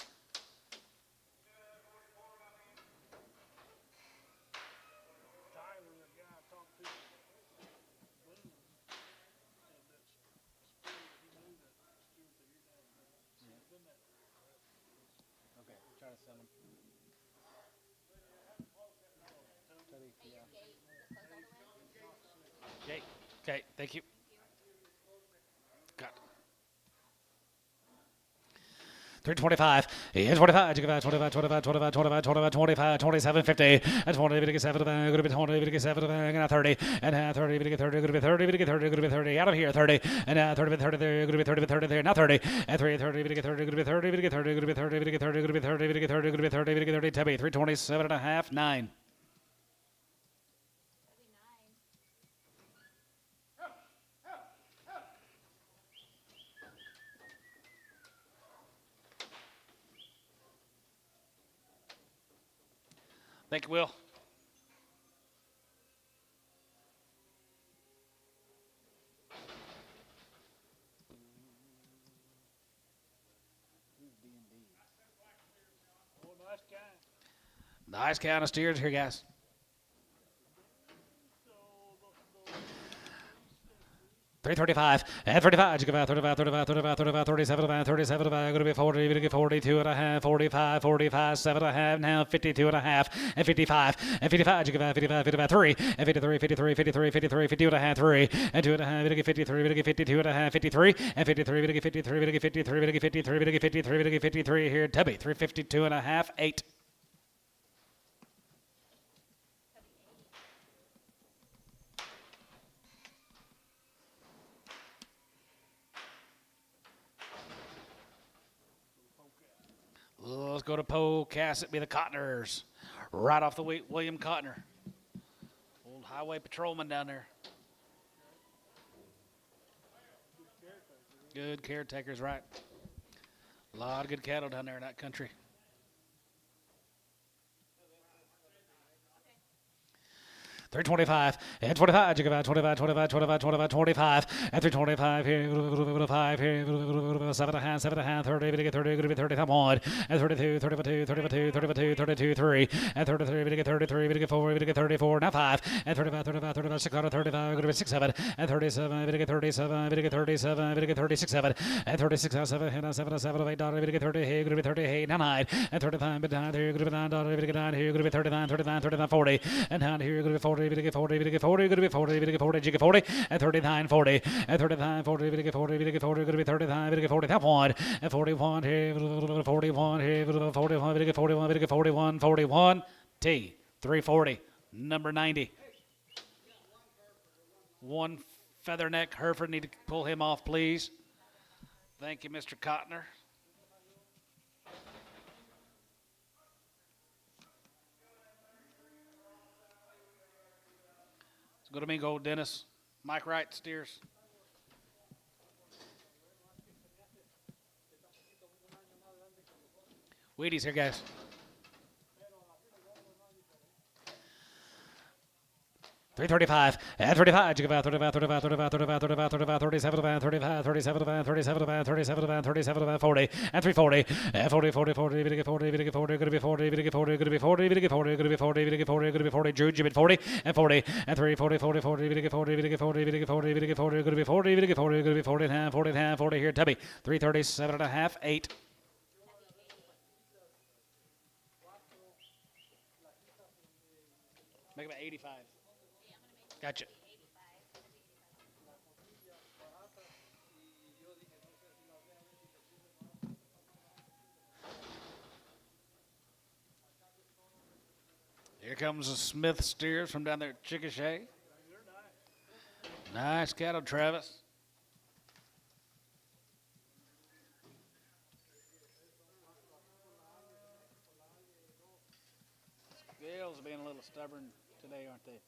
Tyler, the guy I talked to, Boone, said that Stewart, he knew that Stewart that you're down there. So he's been that. Okay, try to sell them. Okay, okay, thank you. Got 325. Here's 25. You got 25, 25, 25, 25, 25, 25, 27, 50. And 20, we get 7, going to be 20, we get 7, and 30. And 30, we get 30, going to be 30, we get 30, going to be 30. Out of here, 30. And 30, 30 there, going to be 30, 30 there. Now 30. And 3, 30, we get 30, going to be 30, we get 30, going to be 30, we get 30, going to be 30, we get 30, going to be 30, we get 30. Tebby, 327 and a half, 9. Thank you, Will. Oh, nice guy. Nice count of steers here, guys. 335 and 35. You got 35, 35, 35, 35, 37, 37, going to be 40, going to be 42 and a half, 45, 45, 7 and a half, now 52 and a half, and 55, and 55. You got 55, 55, 3, and 53, 53, 53, 53, 52 and a half, 3, and 2 and a half, going to get 53, going to get 52 and a half, 53, and 53, going to get 53, going to get 53, going to get 53, going to get 53, going to get 53 here. Tubby, 352 and a half, 8. Let's go to Bookass. It be the Cottoners. Right off the William Cottoner. Old highway patrolman down there. Good caretakers, right. A lot of good cattle down there in that country. 325 and 25. You got 25, 25, 25, 25, 25, and 325 here. 5 here. 7 and a half, 7 and a half, 30, we get 30, going to be 30, come on, and 32, 32, 32, 32, 32, 3, and 33, we get 33, we get 4, we get 34, now 5, and 35, 35, 35, 6, 35, going to be 6, 7, and 37, we get 37, we get 37, we get 36, 7, and 36, 7, and 7, 7, 8, we get 30, here, going to be 38, now 9, and 35, but 9, here, going to be 9, we get 9, here, going to be 39, 39, 39, 40, and down here, going to be 40, we get 40, we get 40, going to be 40, we get 40, you get 40, and 39, 40, and 39, 40, we get 40, we get 40, going to be 39, we get 40, that one, and 41 here, 41 here, 41, we get 41, we get 41, 41, T, 340, number 90. One feather neck Hereford, need to pull him off, please. Thank you, Mr. Cottoner. Let's go to Minko, Dennis. Mike Wright steers. Wheaties here, guys. 335 and 35. You got 35, 35, 35, 35, 35, 35, 37, 35, 37, 37, 37, 37, 40, and 340, and 40, 40, 40, we get 40, we get 40, going to be 40, we get 40, going to be 40, we get 40, going to be 40, we get 40, going to be 40, Drew, Jim at 40, and 40, and 3, 40, 40, 40, we get 40, we get 40, we get 40, we get 40, going to be 40, we get 40, going to be 40 and a half, 40 and a half, 40 here, Tubby, 337 and a half, 8. Make him 85. Gotcha. Here comes the Smith steers from down there at Chickasha. Nice cattle, Travis. Scales being a little stubborn today, aren't they?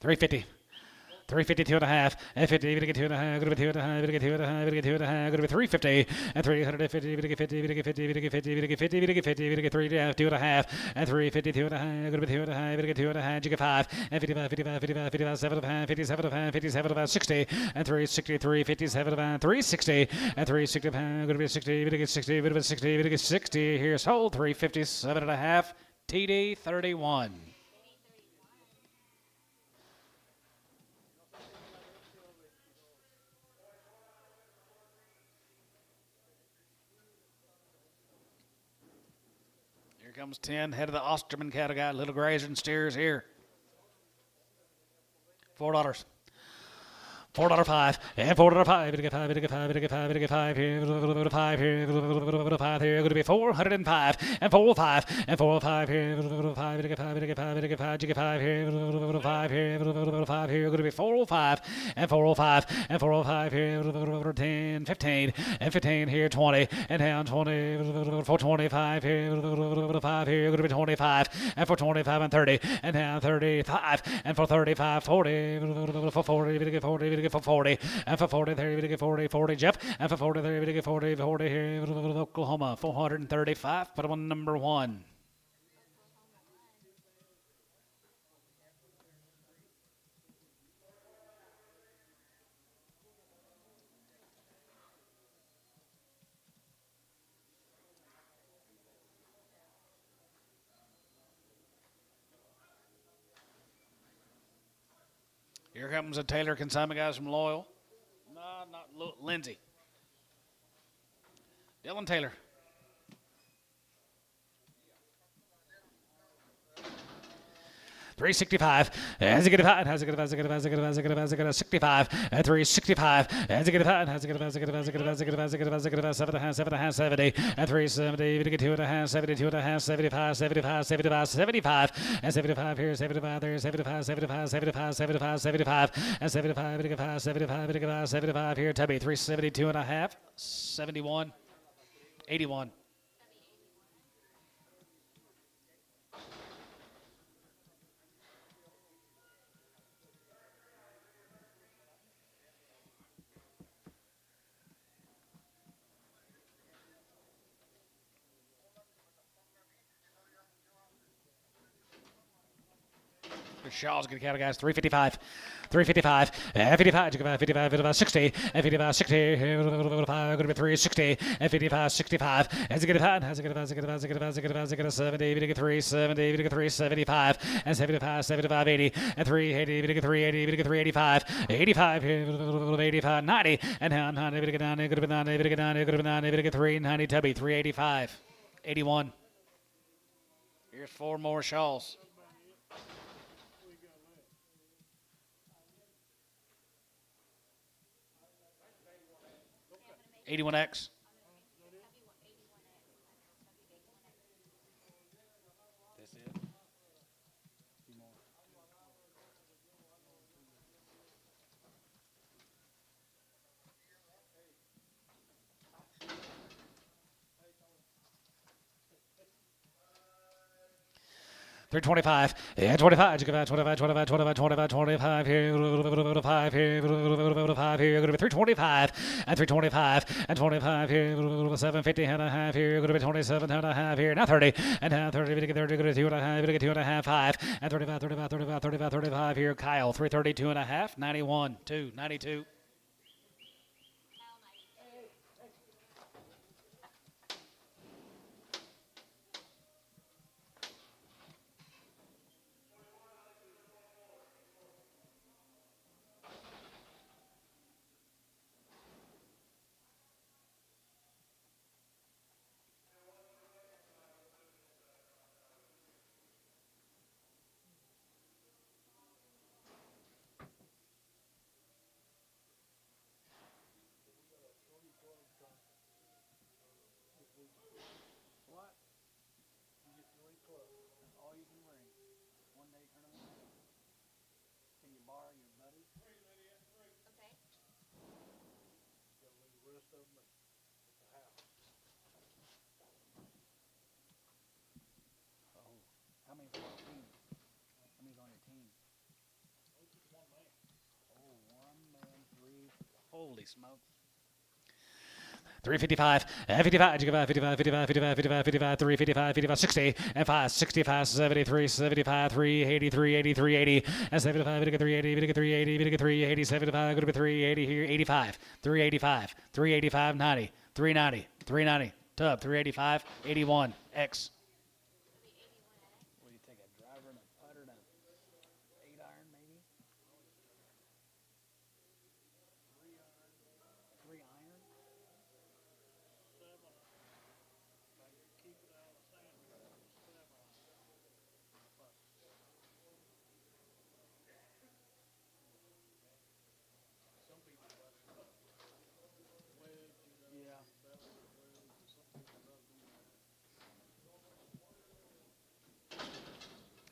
350. 352 and a half, and 50, we get 2 and a half, going to be 2 and a half, we get 2 and a half, we get 2 and a half, going to be 350, and 350, we get 50, we get 50, we get 50, we get 50, we get 50, we get 3 and a half, 2 and a half, and 352 and a half, going to be 2 and a half, we get 2 and a half, you get 5, and 55, 55, 55, 55, 7 and a half, 57 and a half, 57 and a half, 60, and 363, 57 and a half, 360, and 360 and a half, going to be 60, we get 60, we get 60, we get 60, here's sold, 357 and a half, TD 31. Here comes 10, head of the Osterman cattle guy, little grazer and steers here. $4. $4.05 and $4.05. It'll get five. It'll get five. It'll get five. It'll get five here. Five here. Five here. Going to be 405 and 405 and 405 here. Five. It'll get five. It'll get five. It'll get five. You get five here. Five here. Five here. Going to be 405 and 405 and 405 here. 10, 15 and 15 here. 20 and down 20. 425 here. 5 here. Going to be 25 and 425 and 30 and down 35 and 435 40 for 40. It'll get 40. For 40 and for 40 there we get 40 Jeff and for 40 there we get 40 here Oklahoma 435 put on number 1. Here comes a Taylor Consignment guys from Loyal. No, not Lindsay. Dylan Taylor. $365 as a get a 65 at 365 as a get a 7 and 70 at 370 we get 2.5 72 and a half 75 and 75 here 75 there 75 and 75 here Tubby 372 and a half 71 81. Shaw's going to count, guys. 355, 55, 55, 60, and 55, 60. Going to be 360, and 55, 65. As it get a 70, we get 370, we get 375, and 75, 75, 80, and 380, we get 380, we get 385, 85, 85, 90, and down 90, we get 90, could have been 90, we get 90, could have been 90, we get 390, Tubby, 385, 81. Here's 4 more Shaws. $81X. That's it. $325 and 25. You can 25 here. 5 here. Going to be 325 and 325 and 25 here. 750 and a half here. Going to be 27 and a half here. Now 30 and now 30. We get 30. Going to 2 and a half. We get 2 and a half. 5 and 35 here. Kyle 332 and a half. 91 2 92. How many's on your team? How many's on your team? Oh, 1 man, 3. Holy smokes. 355, and 55, 355, 60, and 5, 65, 73, 75, 380, 380, 380, and 75, we get 380, we get 380, we get 380, 75, going to be 380 here, 85, 385, 385, 90, 390, 390, Tub, 385, 81, X. What do you take, a driver and a putter and a 8-iron maybe? 3 iron?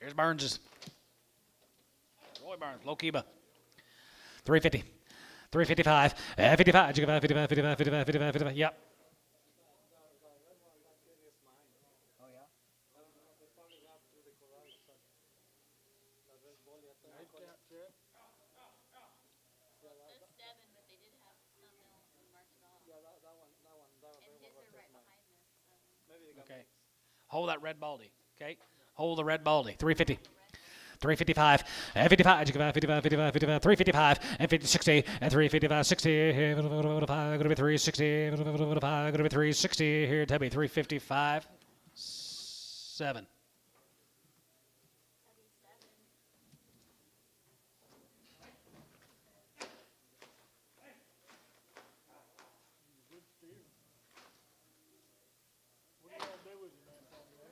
Here's Burns's. Roy Burns, low Kiba. 350. 355. 55. 55, 55, 55, 55, 55, 55. Yep. Oh, yeah? That's 7, but they did have some else in Martinell. And his are right behind this. Okay. Hold that red baldy. Okay. Hold the red baldy. 350. 355, and 55, 55, 55, 55, 55, 355, and 50, 60, and 355, 60, going to be 360, going to be 360, here, Tubby, 355, 7. What do y'all do with him, Antonio?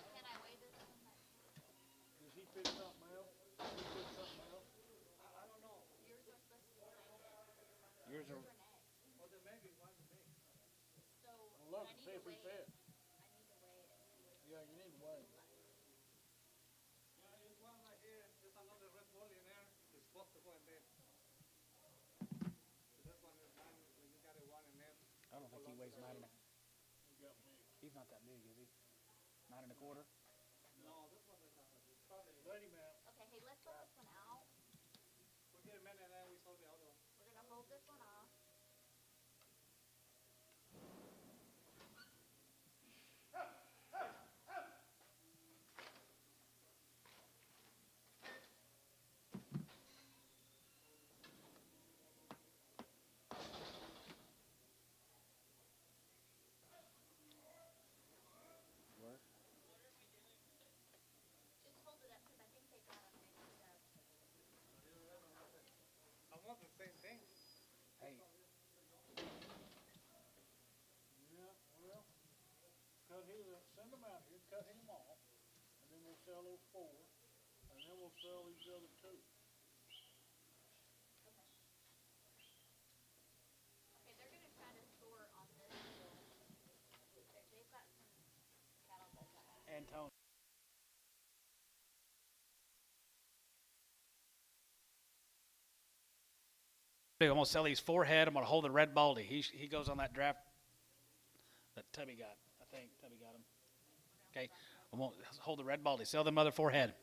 Can I weigh this one? Does he pick something else? Does he pick something else? Yours are supposed to be the same. Yours are, So Well, look, I need see to if he weigh it. fits. I need to weigh it. Yeah, you need to weigh. There's one right here. There's another red ball in there. It's supposed to go in there. So this one is mine. You got a one in there. I don't think he weighs 9 and a, He got me. he's not that big, is he? 9 and a quarter? No, this one is not. It's probably. Let him out. Okay, hey, let's let this one out. We get a minute and then we sold the other one. We're gonna hold this one off. Just hold it up because I think they got them mixed up. I want the same thing. Hey, Yeah, well, cut his, send them out here, cut him off, and then we'll sell those 4, and then we'll sell these other 2. Okay, they're gonna try to sort on this deal. They've got some cattle that got. Antonio. I'm going to sell these 4 head. I'm going to hold the red baldy. He goes on that draft that Tubby got. I think Tubby got him. Okay. I'm going to hold the red baldy. Sell them other 4 head.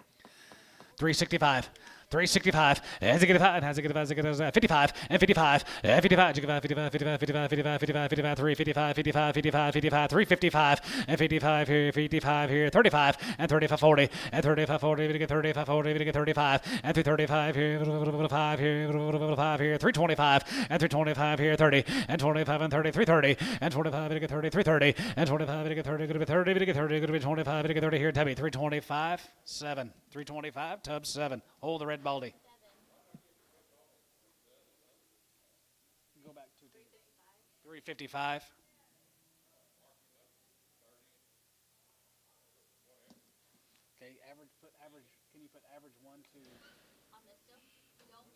365. 365. Has it get 5? Has it get 55 and 55 and 55. 55, 55, 55, 55, 55, 55, 355, 55, 55, 55, 355 and 55 here, 55 here, 35 and 35, 40 and 35, 40. We get 35, 40. We get 35 and 335 here, 5 here, 5 here, 325 and 325 here, 30 and 25 and 30, 330 and 25. We get 30, 330 and 25. We get 30. Going to be 30. We get 30. Going to be 25. We get 30 here, Tubby. 325, 7. 325, Tubbs 7. Hold the red baldy. Go back to 355. Okay, average. Can you put average 1 to? On this deal? Don't.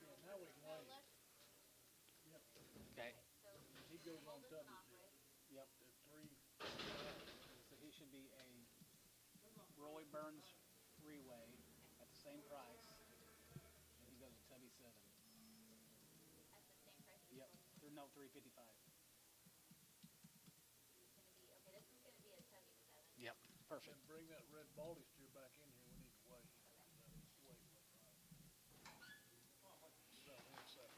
Yeah, now we can weigh. Okay. So He goes on hold this one Tubby's off, deal. right? Yep. The 3, So he should be a Roy Burns freeway at the same price. And he goes to Tubby 7. At the same price as Yep. No, 355. it's gonna be, okay, this one's gonna be a Tubby 7. Yep. Perfect. and bring that red baldy steer back in here, we need to weigh. Weigh. Sell him 7.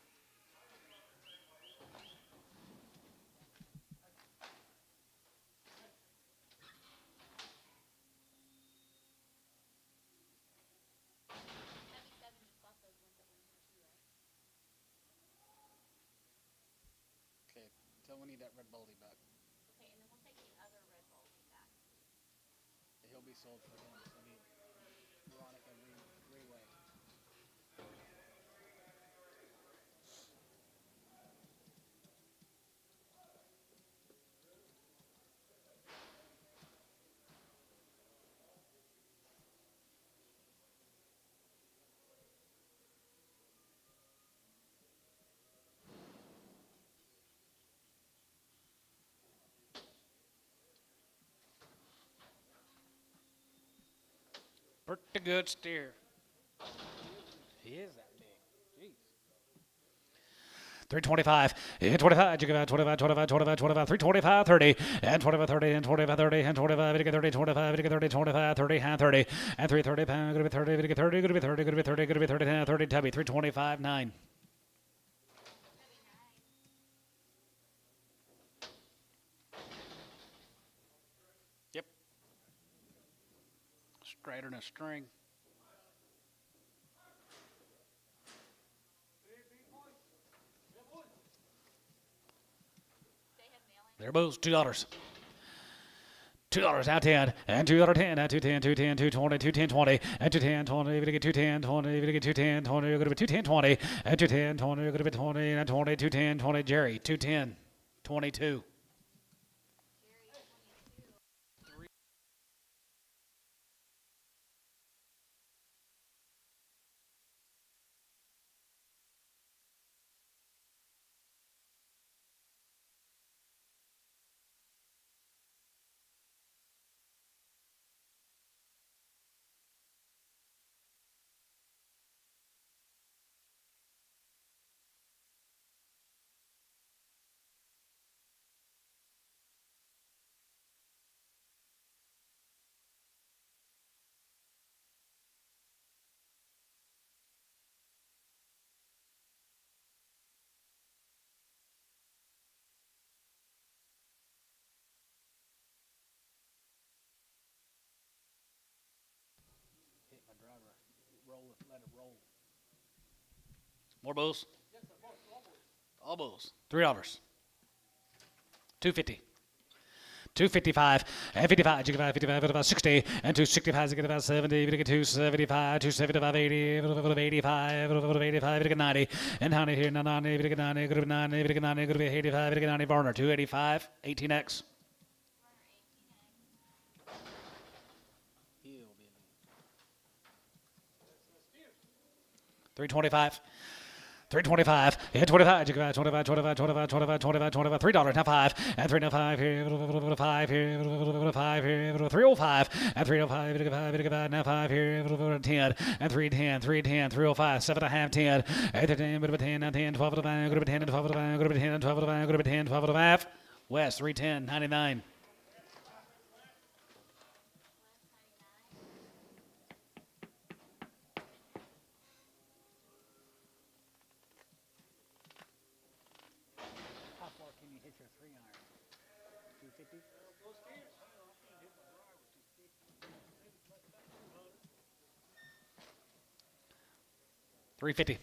Tubby 7 just bought those ones that were in here too, right? Okay. Tell him we need that red baldy back. Okay, and then we'll take the other red bulb back. He'll be sold for him. He'll be Veronica Reweigh. Pretty good steer. He is that big. Jeez. 325, 25, 25, 25, 25, 25, 325, 30, and 25, 30, and 25, 30, and 25, 30, 25, 30, 25, 30, and 30, and 330 pound, going to be 30, going to be 30, going to be 30, going to be 30, going to be 30, 30, Tubby, 325, 9. Yep. Straighter than a string. There goes $2. $2 out 10 and $2.10 and 210 210 220 210 20 and 210 20 you're gonna get 210 20 you're gonna get 210 20 you're gonna be 210 20 and 210 20 you're gonna be 20 and 20 210 20 Jerry 210 22. Hit my driver. Roll it, let it roll. More bulls? Yes, sir. All bulls. $3. 250. 255 and 55, 55, 55, 55, 60 and 265, 65, 70, 275, 275, 80, 85, 85, 90 and 90 here, 90, 90, good to be 90, good to be 85, 90, Varner, 285, 18X. 325. 325, yeah, 25, 25, 25, 25, 25, 25, 25, $3, now 5, and 305 here, 5 here, 5 here, 305, and 305, now 5 here, 10, and 310, 310, 305, 7.5, 10, 8 10, bit of 10, now 10, 12 5, good to be 10, 12 5, good to be 10, 12 5, good to be 10, 12 5, West, 310, 99. $350.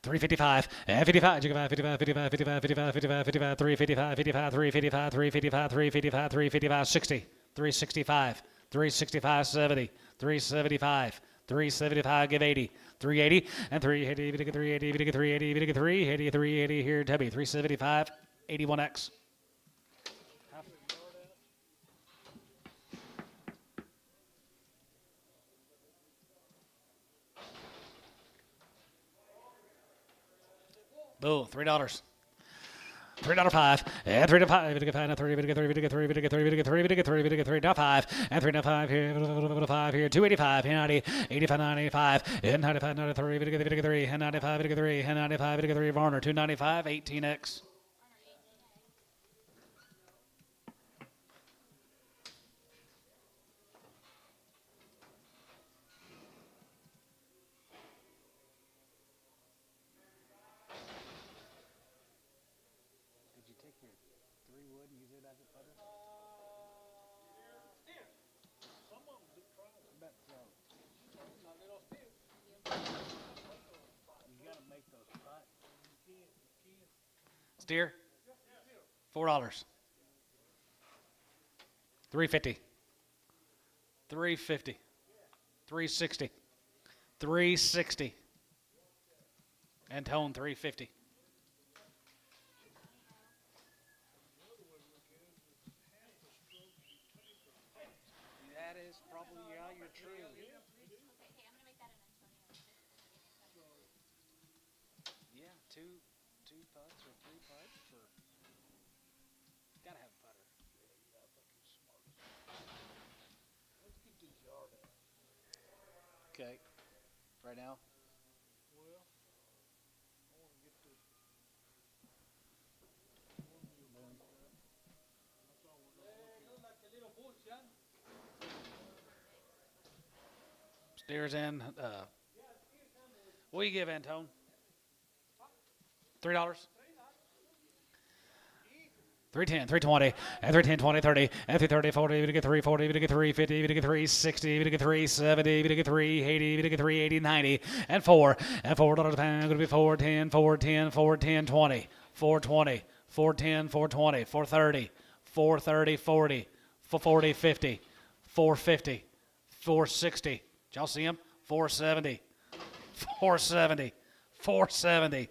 355, and 55, 55, 55, 55, 55, 55, 55, 355, 55, 355, 355, 355, 355, 60, 365, 365, 70, 375, 375, give 80, 380, and 380, 380, 380, 380, 380 here, Tubby, 375, 81X. Bull, $3. $3 5, and 3 to 5, 3 5, 3, 3, 3, 3, 3, 3, 3, 3, 3, 5, and 3 to 5 here, 5 here, 285, 90, 85, 95, and 95, 93, 3, and 95, 3, and 95, 3, Varner, 295, 18X. Steer, $4. 350. 350. 360. 360. And tone 350. That is probably your true. Okay, I'm gonna make that an Antonio. Yeah, two putts or 3 putts for. Gotta have a putter. Let's get this yard out. Okay. Right now? Well, I want to get this. That's all we're gonna look at. Steers in. What do you give, Antone? $3. 310, 320, and 310, 20, 30, and 330, 40, even to get 340, even to get 350, even to get 360, even to get 370, even to get 380, even to get 380, 90, and $4 a pound. Going to be 410, 410, 410, 20, 420, 410, 420, 430, 430, 40, 440, 50, 450, 460. Did y'all see him? 470, 470, 470.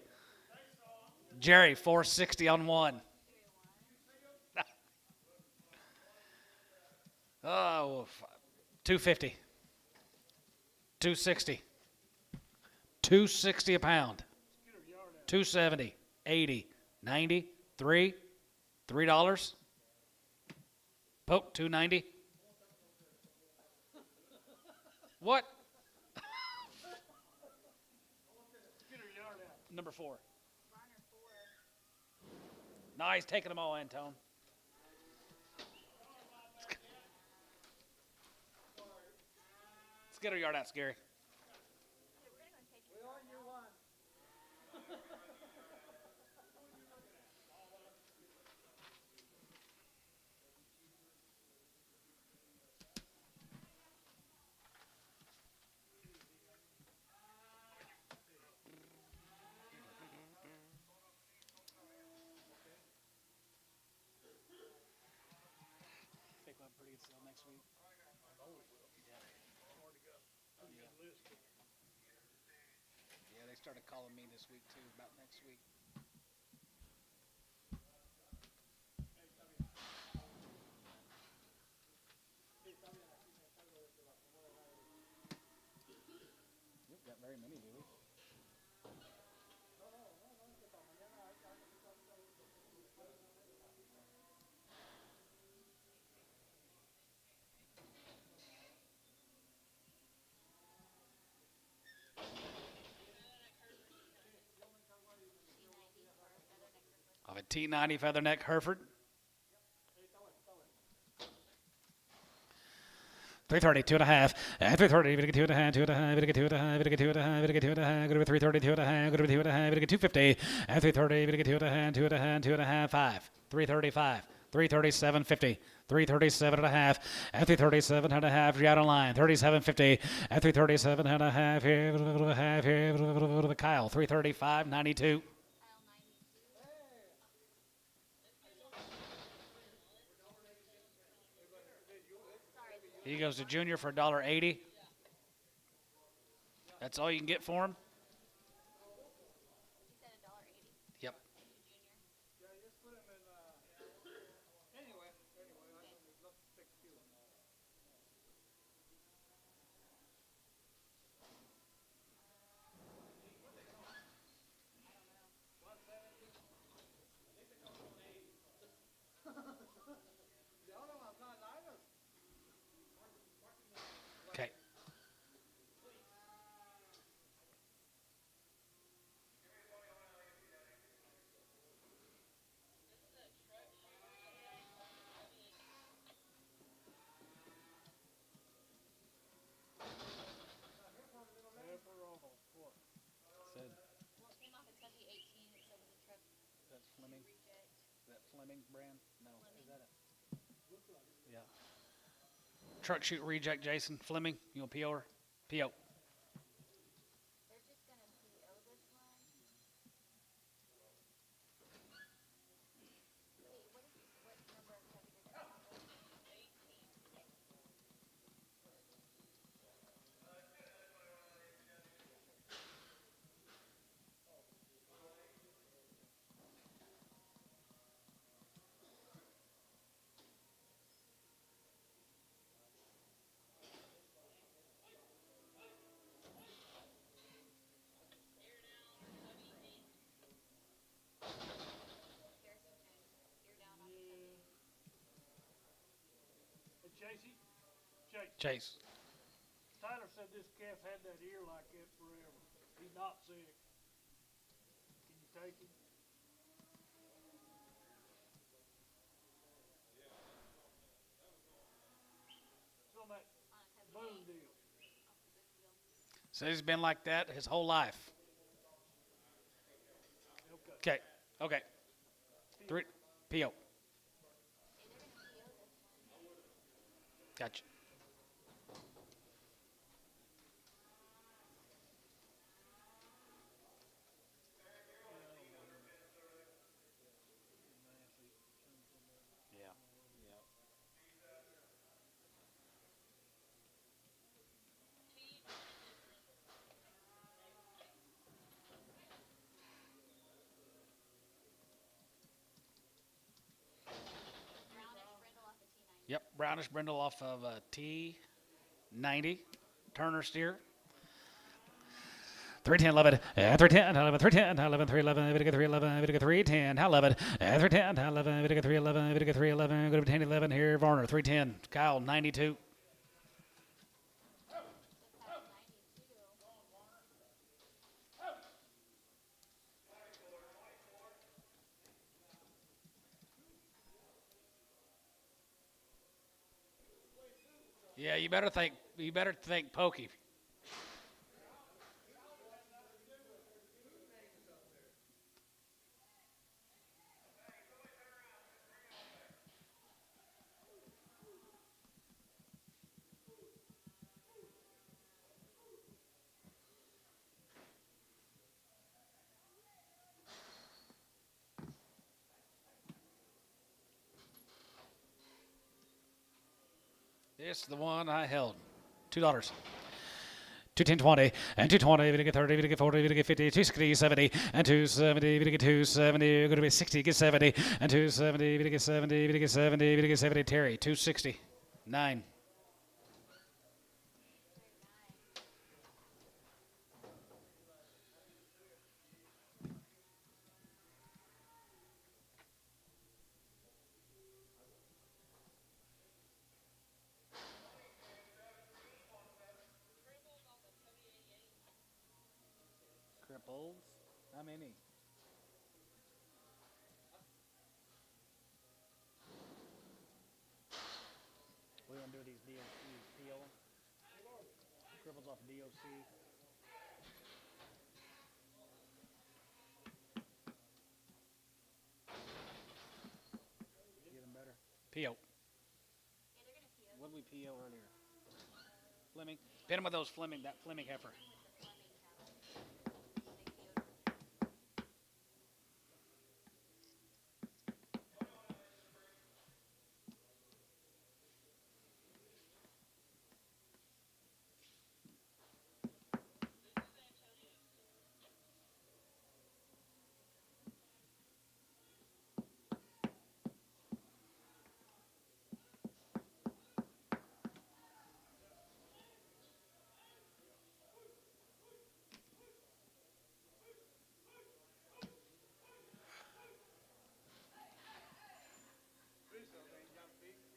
Jerry, 460 on one. Oh, 250, 260, 260 a pound, 270, 80, 90, $3. Poke, 290. What? Number 4. No, he's taking them all, Antone. Let's get her yard out, Gary. Think what pretty good sale next week. Yeah, they started calling me this week too about next week. We've got very many, do we? Of a T90 Featherneck Hereford. 330, 2.5, and 330, even to get 2.5, 2.5, even to get 2.5, even to get 2.5, even to get 2.5, go to 330, 2.5, go to 2.5, even to get 250, and 330, even to get 2.5, 2.5, 2.5, 5, 335, 337.50, 337.5, and 337.5, you're out on line, 37.50, and 337.5, here, Kyle, 335.92. He goes to Junior for $1.80. That's all you can get for him? You said $1.80. Yep. Okay. Said Well, it came off at Kentucky 18. It said with the truck that's Fleming. reject. Is that Fleming brand? No. Is that a? Yeah. Truck shoot reject, Jason Fleming. You want PO or PO? They're just going to PO this one. Wait, what number of truck did that come with? 18. You're down on Hey, Chasey. Chase. Chase. Tyler said this calf had that ear like that forever. He's not sick. Can you take him? It's on that boom deal. So he's been like that his whole life. Okay. Okay. Three. PO. Gotcha. Yeah. Yeah. Yep, brownish brindle off of a T90 Turner steer. 310, 11, 310, 11, 310, 11, 311, Vitica 311, Vitica 310, 11, 310, 11, Vitica 311, Vitica 311, go to 10, 11 here, Varner 310, Kyle 92. Yeah, you better think pokey. This is the one I held. $2. 210.20 and 220, we get 30, we get 40, we get 50, 260, 70, and 270, we get 270, we're going to be 60, get 70, and 270, we get 70, we get 70, we get 70, Terry, 260, 9. Cripples? How many? We want to do these DOC peel. Cripples off DOC. Even better. PO. What did we PO earlier? Fleming. Pin him with those Fleming, that Fleming heifer.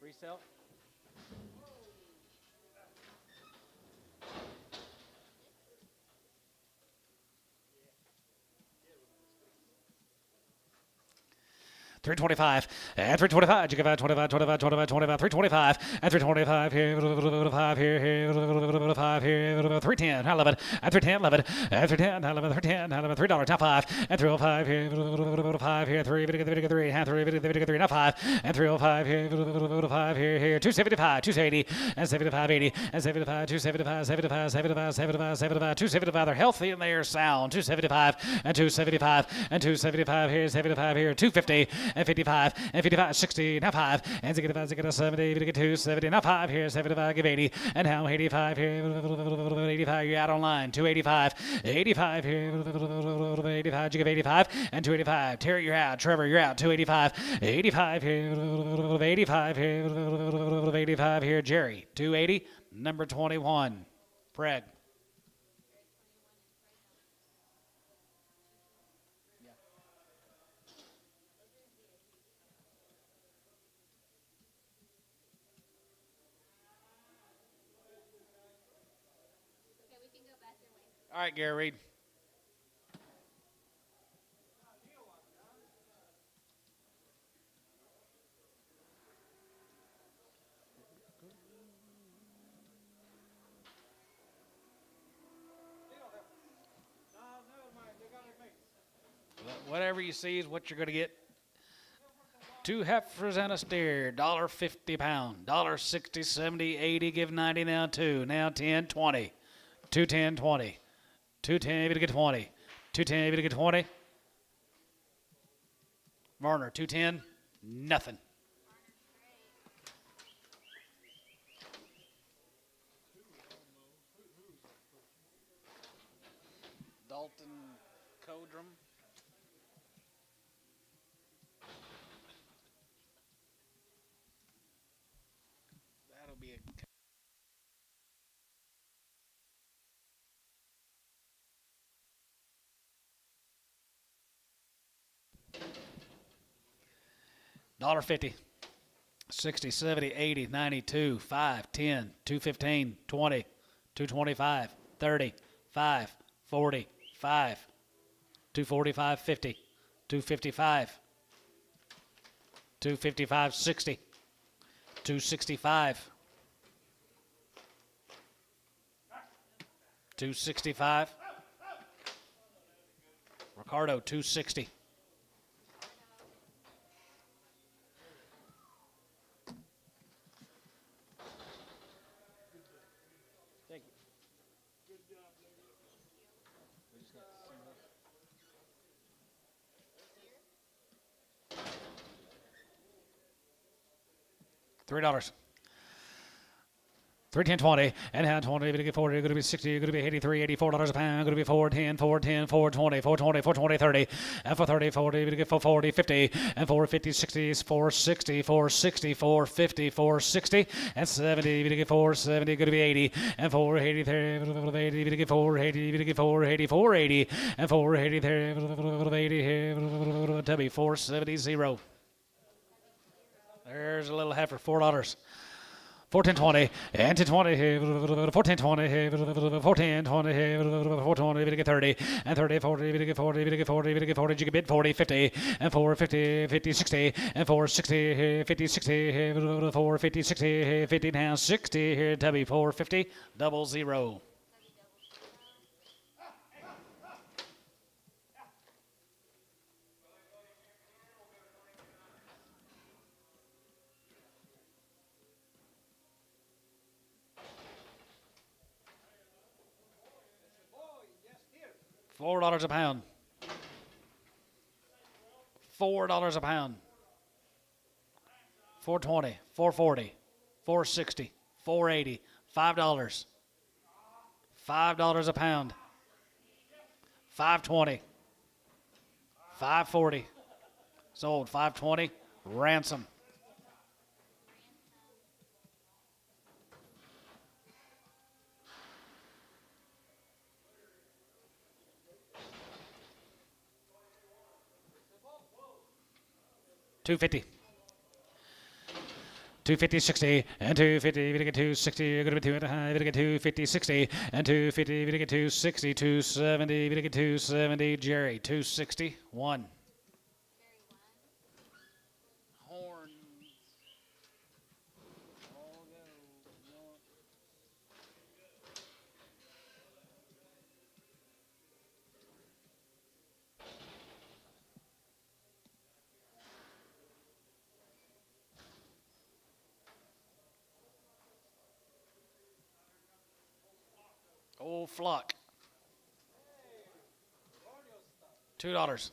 Resell? $325 and $325. You give out 25, 25, 25, 25, $325 and $325 here, $5 here, $5 here, $310, 11 and $310, 11 and $310, 11, $310, 11, $3 now $5 and $305 here, $5 here, $3 3 and $3 now $5 and $305 here, $5 here, $275, $280 and $75, $80 and $75, $275, $75, $75, $75, $75, $275. They're healthy and they are sound. $275 and $275 and $275 here, $75 here, $250 and 55 and 55, 60 now 5 and 65, 70, we get 270 now 5 here, 75, give 80 and now 85 here, 85 you're out online, 285, 85 here, 85 you give 85 and 285. Terry you're out, Trevor you're out, 285, 85 here, 85 here, 85 here, Jerry 280, number 21, Preg. All right, Gary Reed. Whatever you see is what you're going to get. 2 heifers and a steer, $1.50 pound, $1.60, 70, 80, give 90, now 2, now 10, 20, 210, 20, 210, able to get 20, 210, able to get 20. Varner, 210, nothing. Dalton Codrum. That'll be a $1.50, 60, 70, 80, 92, 5, 10, 215, 20, 225, 30, 5, 40, 5, 245, 50, 255, 255, 60, 265, 265, Ricardo, 260. Thank you. $3. 3, 10, 20, and hand 20, you're going to get 40, you're going to be 60, you're going to be 83, $84 a pound, you're going to be 4, 10, 4, 10, 4, 20, 4, 20, 4, 20, 30, and for 30, 40, you're going to get 4, 40, 50, and 4, 50, 60, 4, 60, 4, 60, 4, 50, 4, 60, and 70, you're going to get 4, 70, you're going to be 80, and 4, 80, 80, you're going to get 4, 80, you're going to get 4, 80, 4, 80, and 4, 80, 80, Tubby, 470, 0. There's a little heifer, $4. 1420 and to 20 1420 420 we get 30 and 30 40 we get 40 we get 40 we get 40 you can bid 40 50 and 450 50 60 and 460 50 60 450 60 50 down 60 here Tubby 450 00. $4 a pound. $4 a pound. 420, 440, 460, 480, $5. $5 a pound. 520, 540. Sold 520. Ransom. $250. 250, 60, and 250, you're going to get 260, you're going to be 2 and a half, you're going to get 250, 60, and 250, you're going to get 260, 270, you're going to get 270, Jerry, 260, 1. Horns. All go. Old flock. $2.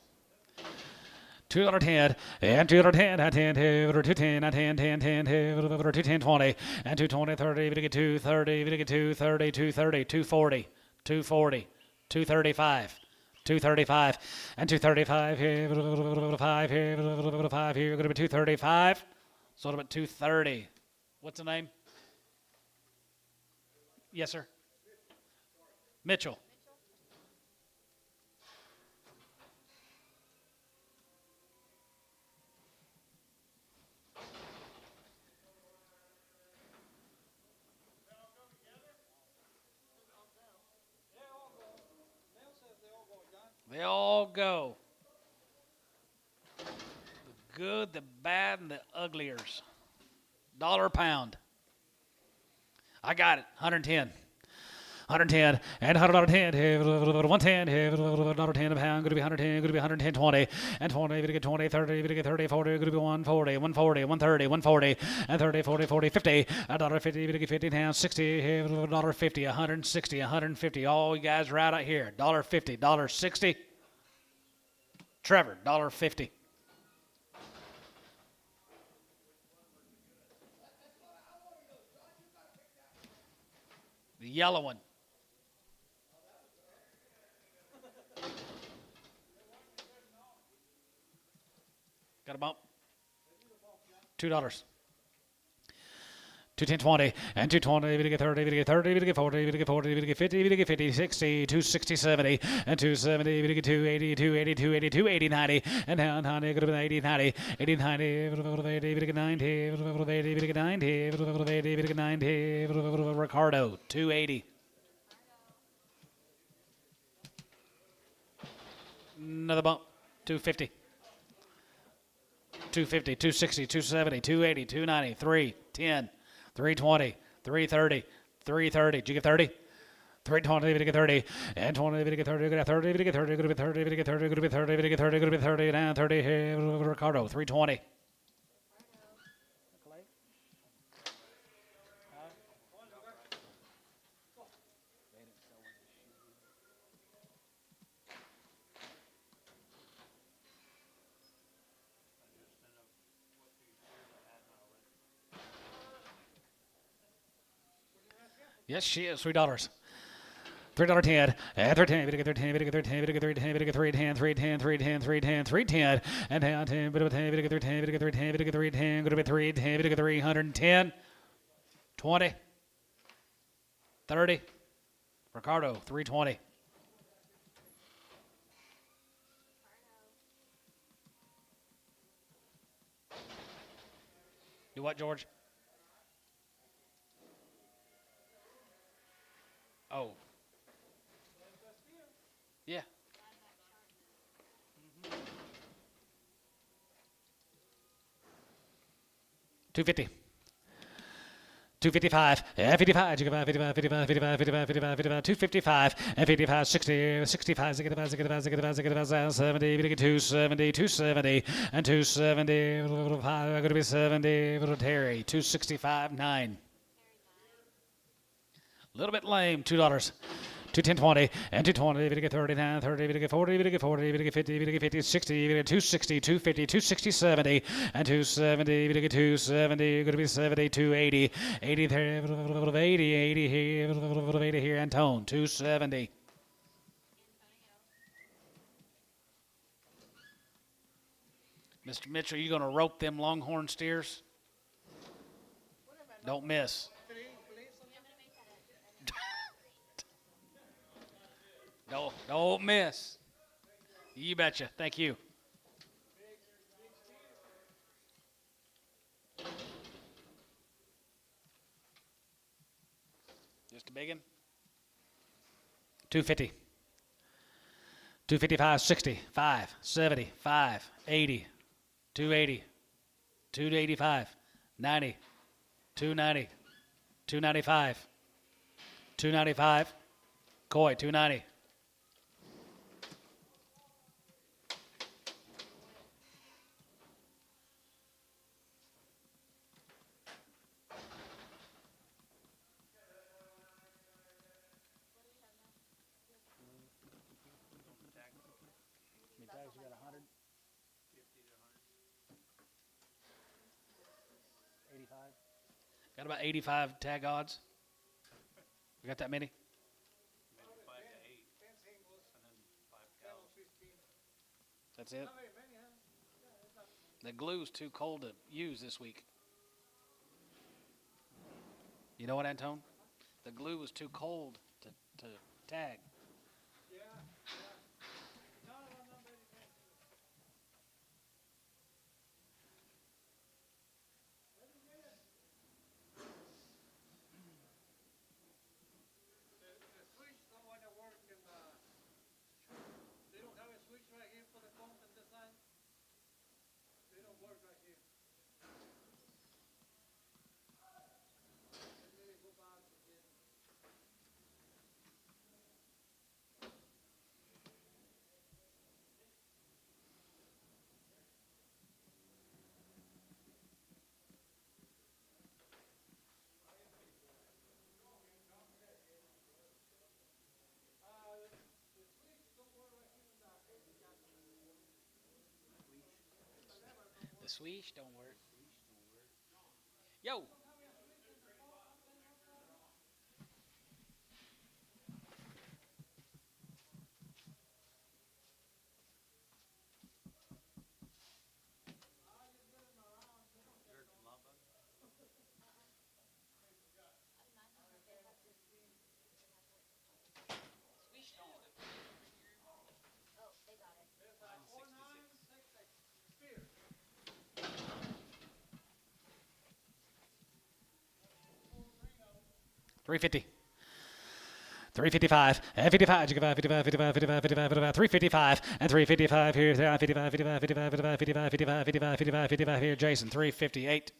$2.10 and $2.10 and 10 over 210 and 10 10 10 over 210 20 and 220 30 we get 230 we get 230 230 240 240 235 235 and 235 here 5 here 5 here going to be 235 sort of at 230. What's the name? Yes, sir. Mitchell. They all go. The good, the bad, and the ugliers. $1 a pound. I got it. 110. 110 and $110, $110 a pound, going to be 110, going to be 110, 20, and 20, going to get 20, 30, going to get 30, 40, going to be 140, 140, 130, 140, and 30, 40, 40, 50, $1.50, going to get 50 pounds, 60, $1.50, 160, 150. All you guys right out here. $1.50, $1.60. Trevor, $1.50. The yellow one. Got a bump. $2. 210, 20, and 220, we get 30, we get 30, we get 40, we get 40, we get 50, we get 50, 60, 260, 70, and 270, we get 280, 280, 280, 280, 90, and down 90, go to 80, 90, 80, 90, 80, we get 90, 80, we get 90, 80, we get 90, Ricardo, 280. Another bump, 250. 250, 260, 270, 280, 290, 310, 320, 330, 330. Did you get 30? 320, we get 30, and 20, we get 30, we get 30, we get 30, we get 30, we get 30, we get 30, we get 30, we get 30, down 30, Ricardo, 320. Yes, she is. $3. $3.10, and 13, we get 13, we get 13, we get 13, we get 310, 310, 310, 310, 310, and down 10, we get 10, we get 13, we get 13, we get 310, go to be 310, we get 310, 20, 30, Ricardo, 320. Do what, George? Oh. Yeah. $250. $255, and 55, 55, 55, 55, 55, 55, 55, 255, and 55, 60, 65, 65, 65, 65, 65, 70, we get 270, 270, and 270, going to be 70, Terry, 265, 9. A little bit lame, $2. 210, 20, and 220, we get 30, 30, we get 40, we get 40, we get 50, we get 50, 60, we get 260, 250, 260, 70, and 270, we get 270, going to be 70, 280, 80 there, 80, 80 here, 80 here, Antone, 270. Mr. Mitchell, you going to rope them longhorn steers? Don't miss. Don't miss. You betcha. Thank you. Just a big one. 250. 255, 60, 5, 70, 5, 80, 280, 285, 90, 290, 295, 295, Coy, 290. You got 100? 85? Got about 85 tag odds. We got that many? Maybe 5 to 8, and then 5 cows. That's it? The glue's too cold to use this week. You know what, Antone? The glue was too cold to tag. The Swedes don't want to work in, they don't have The swish don't work. Yo. Oh, they got it. 350. 355 and 55, 55, 55, 55, 55, 55, 355 and 355 here, 55, 55, 55, 55, 55, 55, 55, 55, 55 here, Jason, 358.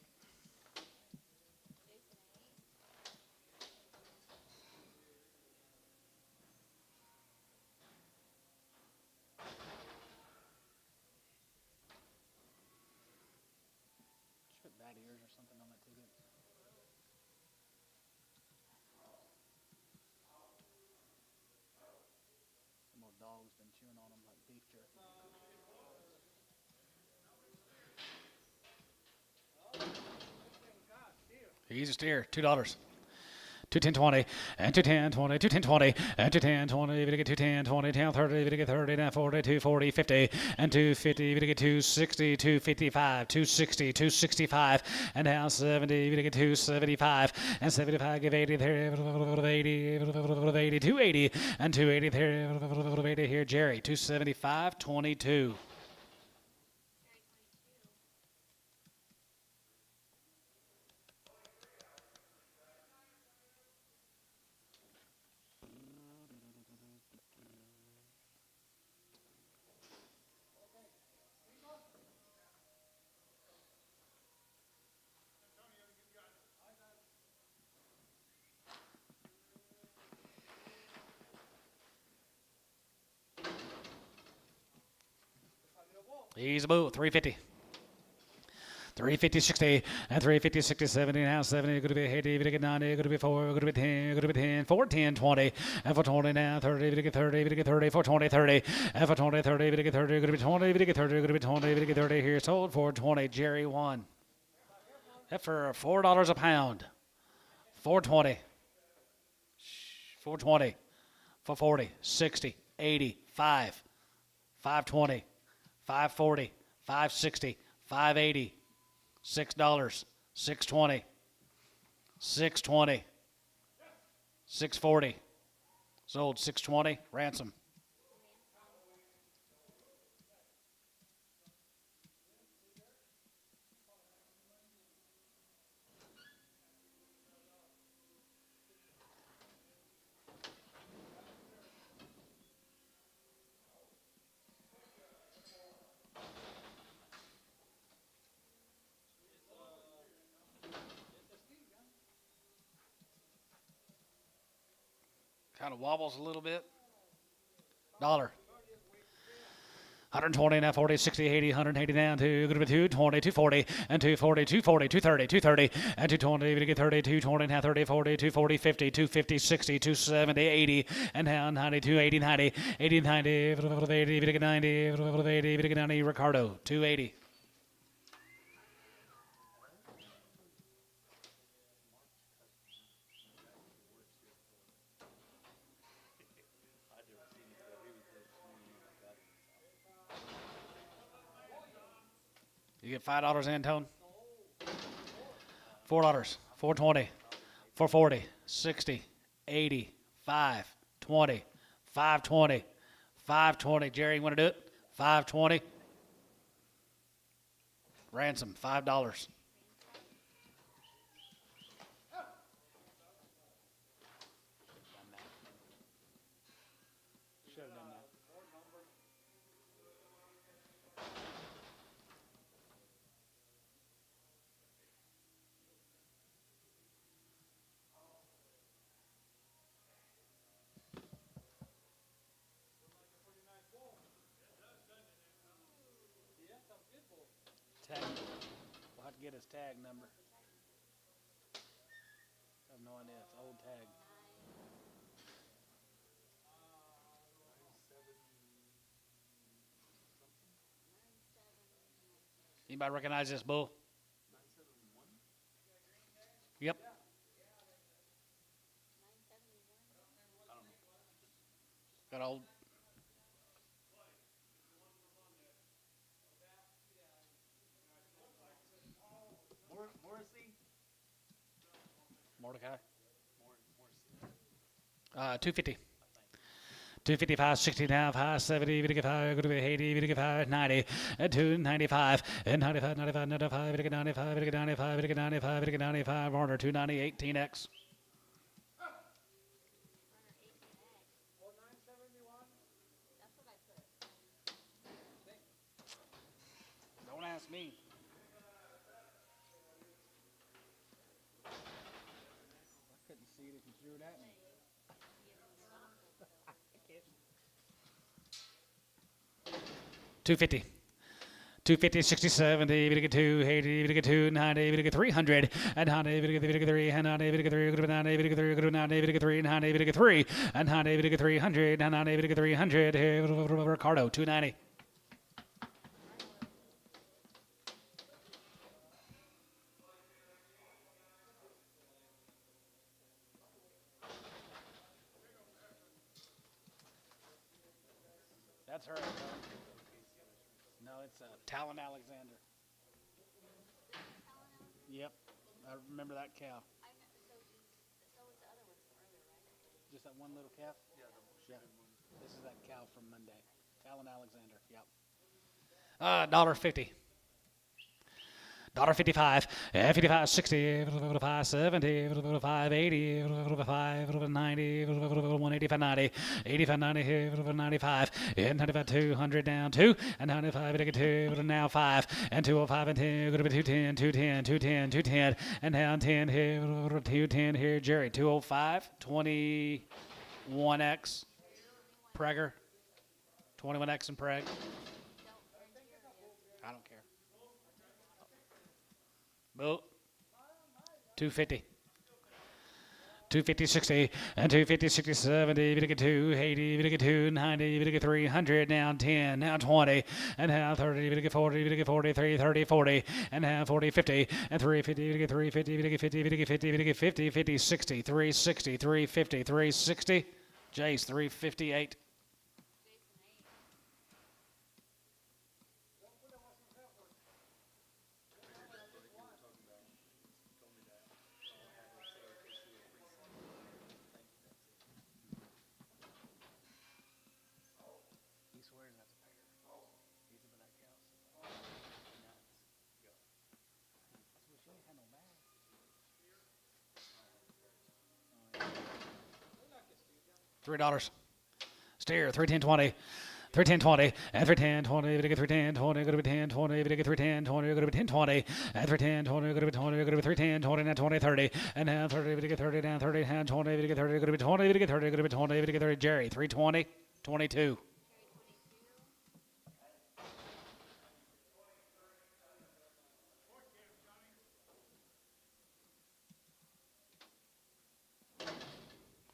Put bat ears or something on that ticket. Some old dog's been chewing on them like beef jerky. He's a steer, $2. 210.20 and 210.20, 210.20 and 210.20. We get 210.20, 10.30. We get 30, now 40, 240, 50 and 250. We get 260, 255, 260, 265 and now 70. We get 275 and 75. Give 80 there, 80, 80, 280 and 280 there, 80 here. Jerry, 275, 22. He's a bull, 350. 350, 60, and 350, 60, 70, now 70, going to be 80, going to get 90, going to be 4, going to be 10, going to be 10, 4, 10, 20, and for 20 now, 30, going to get 30, going to get 30, for 20, 30, and for 20, 30, going to get 30, going to be 20, going to get 30, going to be 20, going to get 30 here, sold for 20, Jerry won. That for $4 a pound, 420, 420, for 40, 60, 80, 5, 520, 540, 560, 580, $6, 620, 620, 640, sold 620, ransom. Kind of wobbles a little bit. Dollar. 120 now, 40, 60, 80, 180 down to going to be 220, 240, and 240, 240, 230, 230, and 220, we get 30, 220, now 30, 40, 240, 50, 250, 60, 270, 80, and now 90, 280, 90, 80, 90, 80, we get 90, 80, we get 90, Ricardo, 280. You get $5, Antone. $4, 420, 440, 60, 80, 5, 20, 520, 520. Jerry, you want to do it? 520. Ransom, $5. Should have done that. Tag. We'll have to get his tag number. I have no idea. It's an old tag. He Anybody recognize this bull? 971? Yep. 971. Got old. Morrissey? Mordecai. Morrissey. 250. 255, 60 now, 570, 55, 80, 55, 90, 295, 95, 95, 95, 95, 95, 95, 95, Warner, 290, 18X. That's what I put. Don't ask me. I couldn't see it if you threw it at me. 250. 250, 60, 70, 2, 80, 2, 90, 300, and 100, 3, and 100, 3, 90, 3, 90, 3, 90, 3, and 100, 300, and 100, 300, Ricardo, 290. That's her. No, it's Talon Alexander. Yep, I remember that cow. I know, so was the other one from earlier, right? Just that one little calf? Yeah. This is that cow from Monday. Talon Alexander, yep. $1.50. $1.55, 55, 60, 5, 70, 5, 80, 5, 90, 185, 90, 85, 90, 95, 95, 200 down 2, and 95, 2, now 5, and 205, and 10, going to be 210, 210, 210, 210, and down 10 here, 210 here, Jerry, 205, 21X, Prager, 21X and Preg. I don't care. Well, 250. 250, 60, and 250, 60, 70, 280, 290, 300, now 10, now 20, and now 30, 40, 40, 30, 40, and now 40, 50, and 350, 350, 50, 50, 50, 50, 60, 360, 350, 360, Jace, 358. He swears that's a pair. He's a black cow. Nuts. I wish you ain't had no bag. $3. Steer, 310.20. 310.20, and 310.20, 310.20, go to be 10.20, 310.20, go to be 10.20, and 310.20, go to be 20, go to be 310.20, now 20, 30, and now 30, 30, down 30, and 20, 30, go to be 20, 30, go to be 20, 30, Jerry, 320, 22.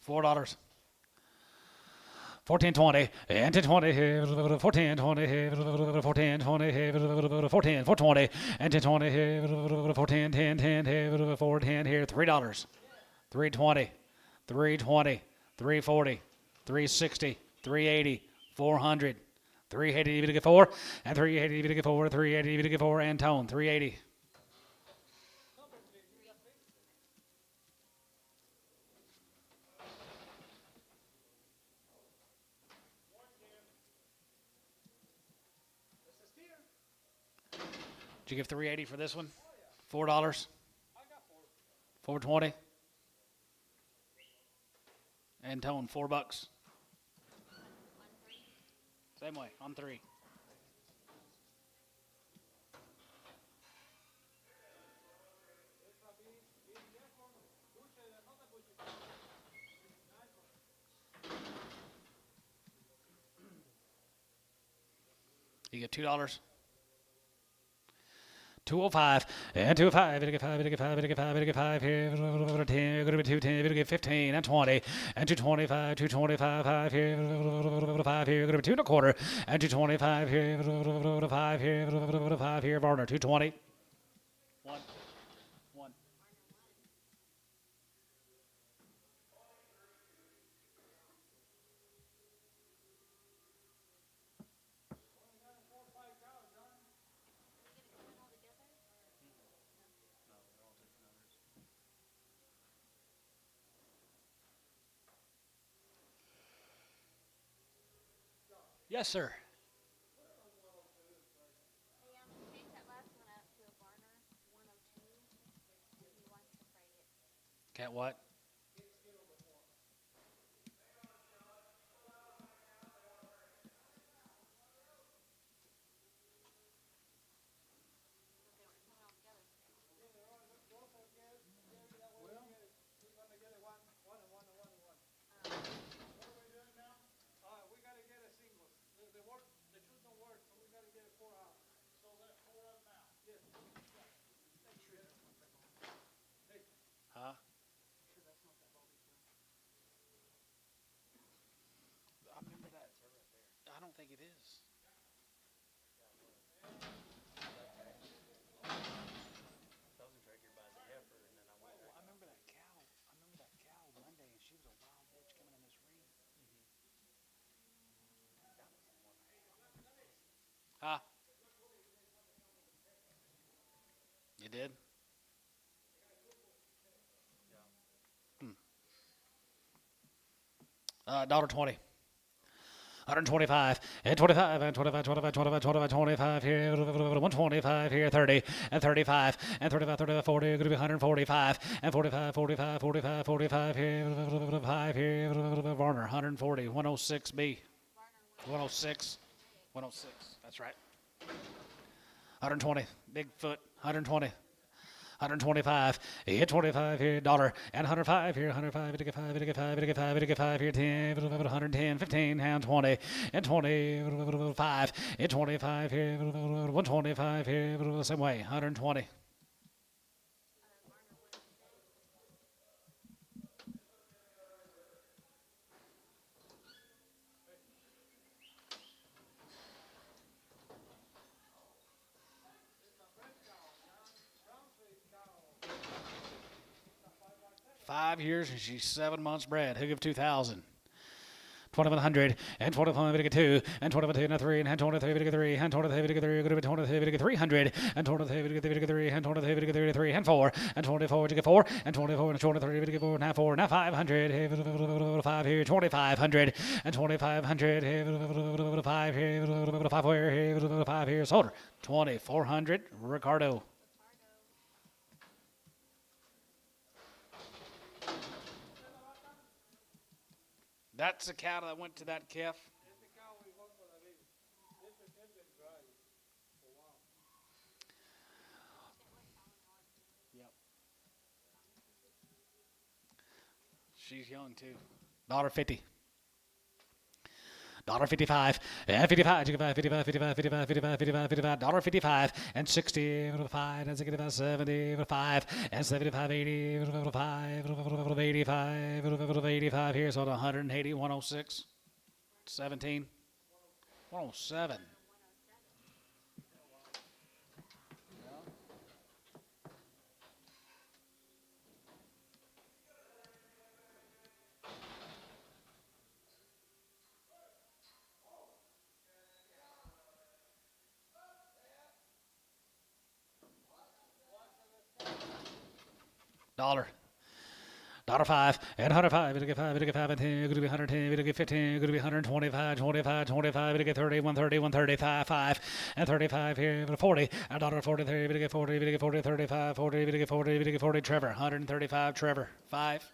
$4. 1420, and 1020, 1420, 1420, 14, 420, and 1020, 14, 10, 10, 410 here, $3. 320, 320, 340, 360, 380, 400, 380 to get 4, and 380 to get 4, 380 to get 4, and Tone, 380. Did you give 380 for this one? $4. 420. And Tone, $4. Same way, on 3. You get $2. 205 and 205, it'll get 5, it'll get 5, it'll get 5, it'll get 5 here, 10, it'll get 210, it'll get 15 and 20 and 225, 225, 5 here, 5 here, it'll be 2 and a quarter and 225 here, 5 here, 5 here, Varner, 220. 1. 1. Yes, sir. Change that last one out to a Varner 102. He wants to fray it. Can't what? We gotta get a singles. The truth don't work, so we gotta get it 4 out. So that's 4 of them now? Yes. Huh? I remember that. I don't think it is. I remember that cow. I remember that cow Monday, and she was a wild bitch coming in this ring. Huh? You did? $1.20. 125 and 25 and 25, 25, 25, 25, 25 here, 125 here, 30 and 35 and 35, 35, 40, going to be 145 and 45, 45, 45, 45 here, 5 here, Varner, 140, 106B, 106, 106, that's right. 120, Bigfoot, 120. 125, hit 25 here, dollar, and 105 here, 105, it'll get 5, it'll get 5, it'll get 5, it'll get 5 here, 10, 110, 15, and 20, and 25, and 25 here, 125 here, the same way, 120. Five years and she's 7 months bred. Who give 2,000? 2,100 and 25 to get 2 and 25 to 3 and 23 to get 3 and 23 to get 3 going to be 23 to get 300 and 23 to get 3 and 23 to get 3 and 4 and 24 to get 4 and 24 and 23 to get 4 now 4 now 500 5 here 2,500 and 2,500 5 here 5 here 5 here Solder 2,400 Ricardo. That's the cow that went to that calf. Yep. She's young too. $1.50. $1.55 and 55, 55, 55, 55, 55, 55, 55, 55, $1.55 and 60, 5 and 65, 75 and 75, 80, 5, 85, 85 here, so 180, 106, 17, 107. $1.05 and 105. It'll get 5. It'll get 5 and 10. It'll be 110. It'll get 15. It'll be 125. 25. 25. It'll get 30. 130. 135. 5 and 35 here. 40. $1.43. It'll get 40. It'll get 40. 35. 40. It'll get 40. It'll get 40. Trevor. 135. Trevor. 5.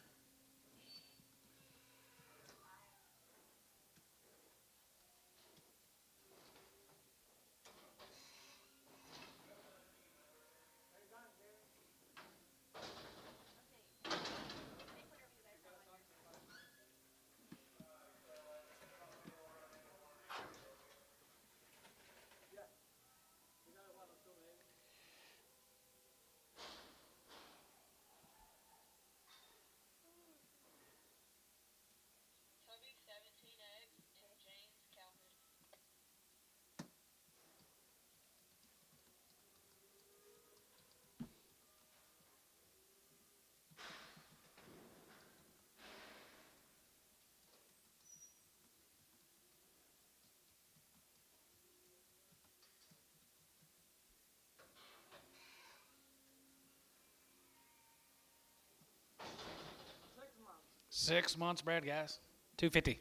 6 months bred, guys. 250.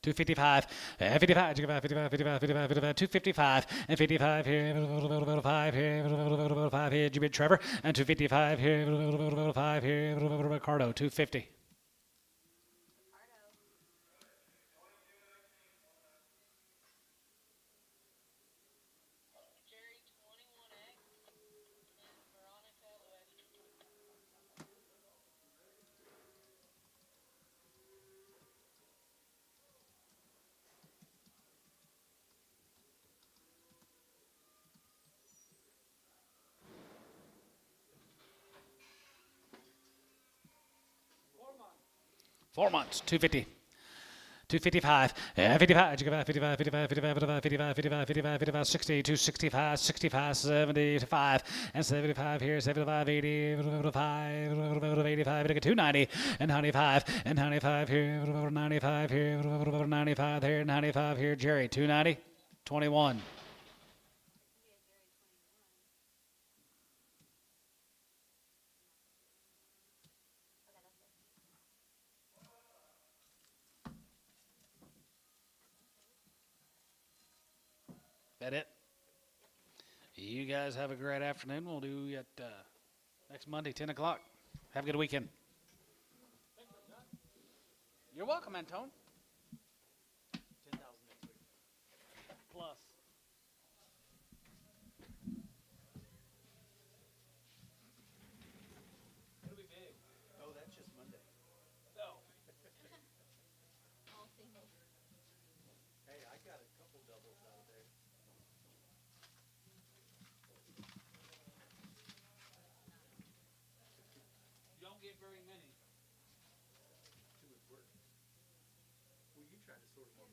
255, 55, 255, and 55 here, 5 here, 5 here, Jimmy Trevor, and 255 here, 5 here, Ricardo, 250. Jerry 21X and Veronica West. Four months, 250. 255, 55, 55, 55, 55, 55, 55, 55, 55, 60, 265, 65, 75, and 75 here, 75, 80, 85, 290, and 95, and 95 here, 95 here, 95 here, 95 here, Jerry, 290, 21. That it? You guys have a great afternoon. We'll do it next Monday, 10 o'clock. Have a good weekend. You're welcome, Antone. 10,000 next week. Plus. It'll be big. Oh, that's just Monday. No. All singles. Hey, I got a couple doubles out of there. You don't get very many. Too much work. Well, you tried to sort them on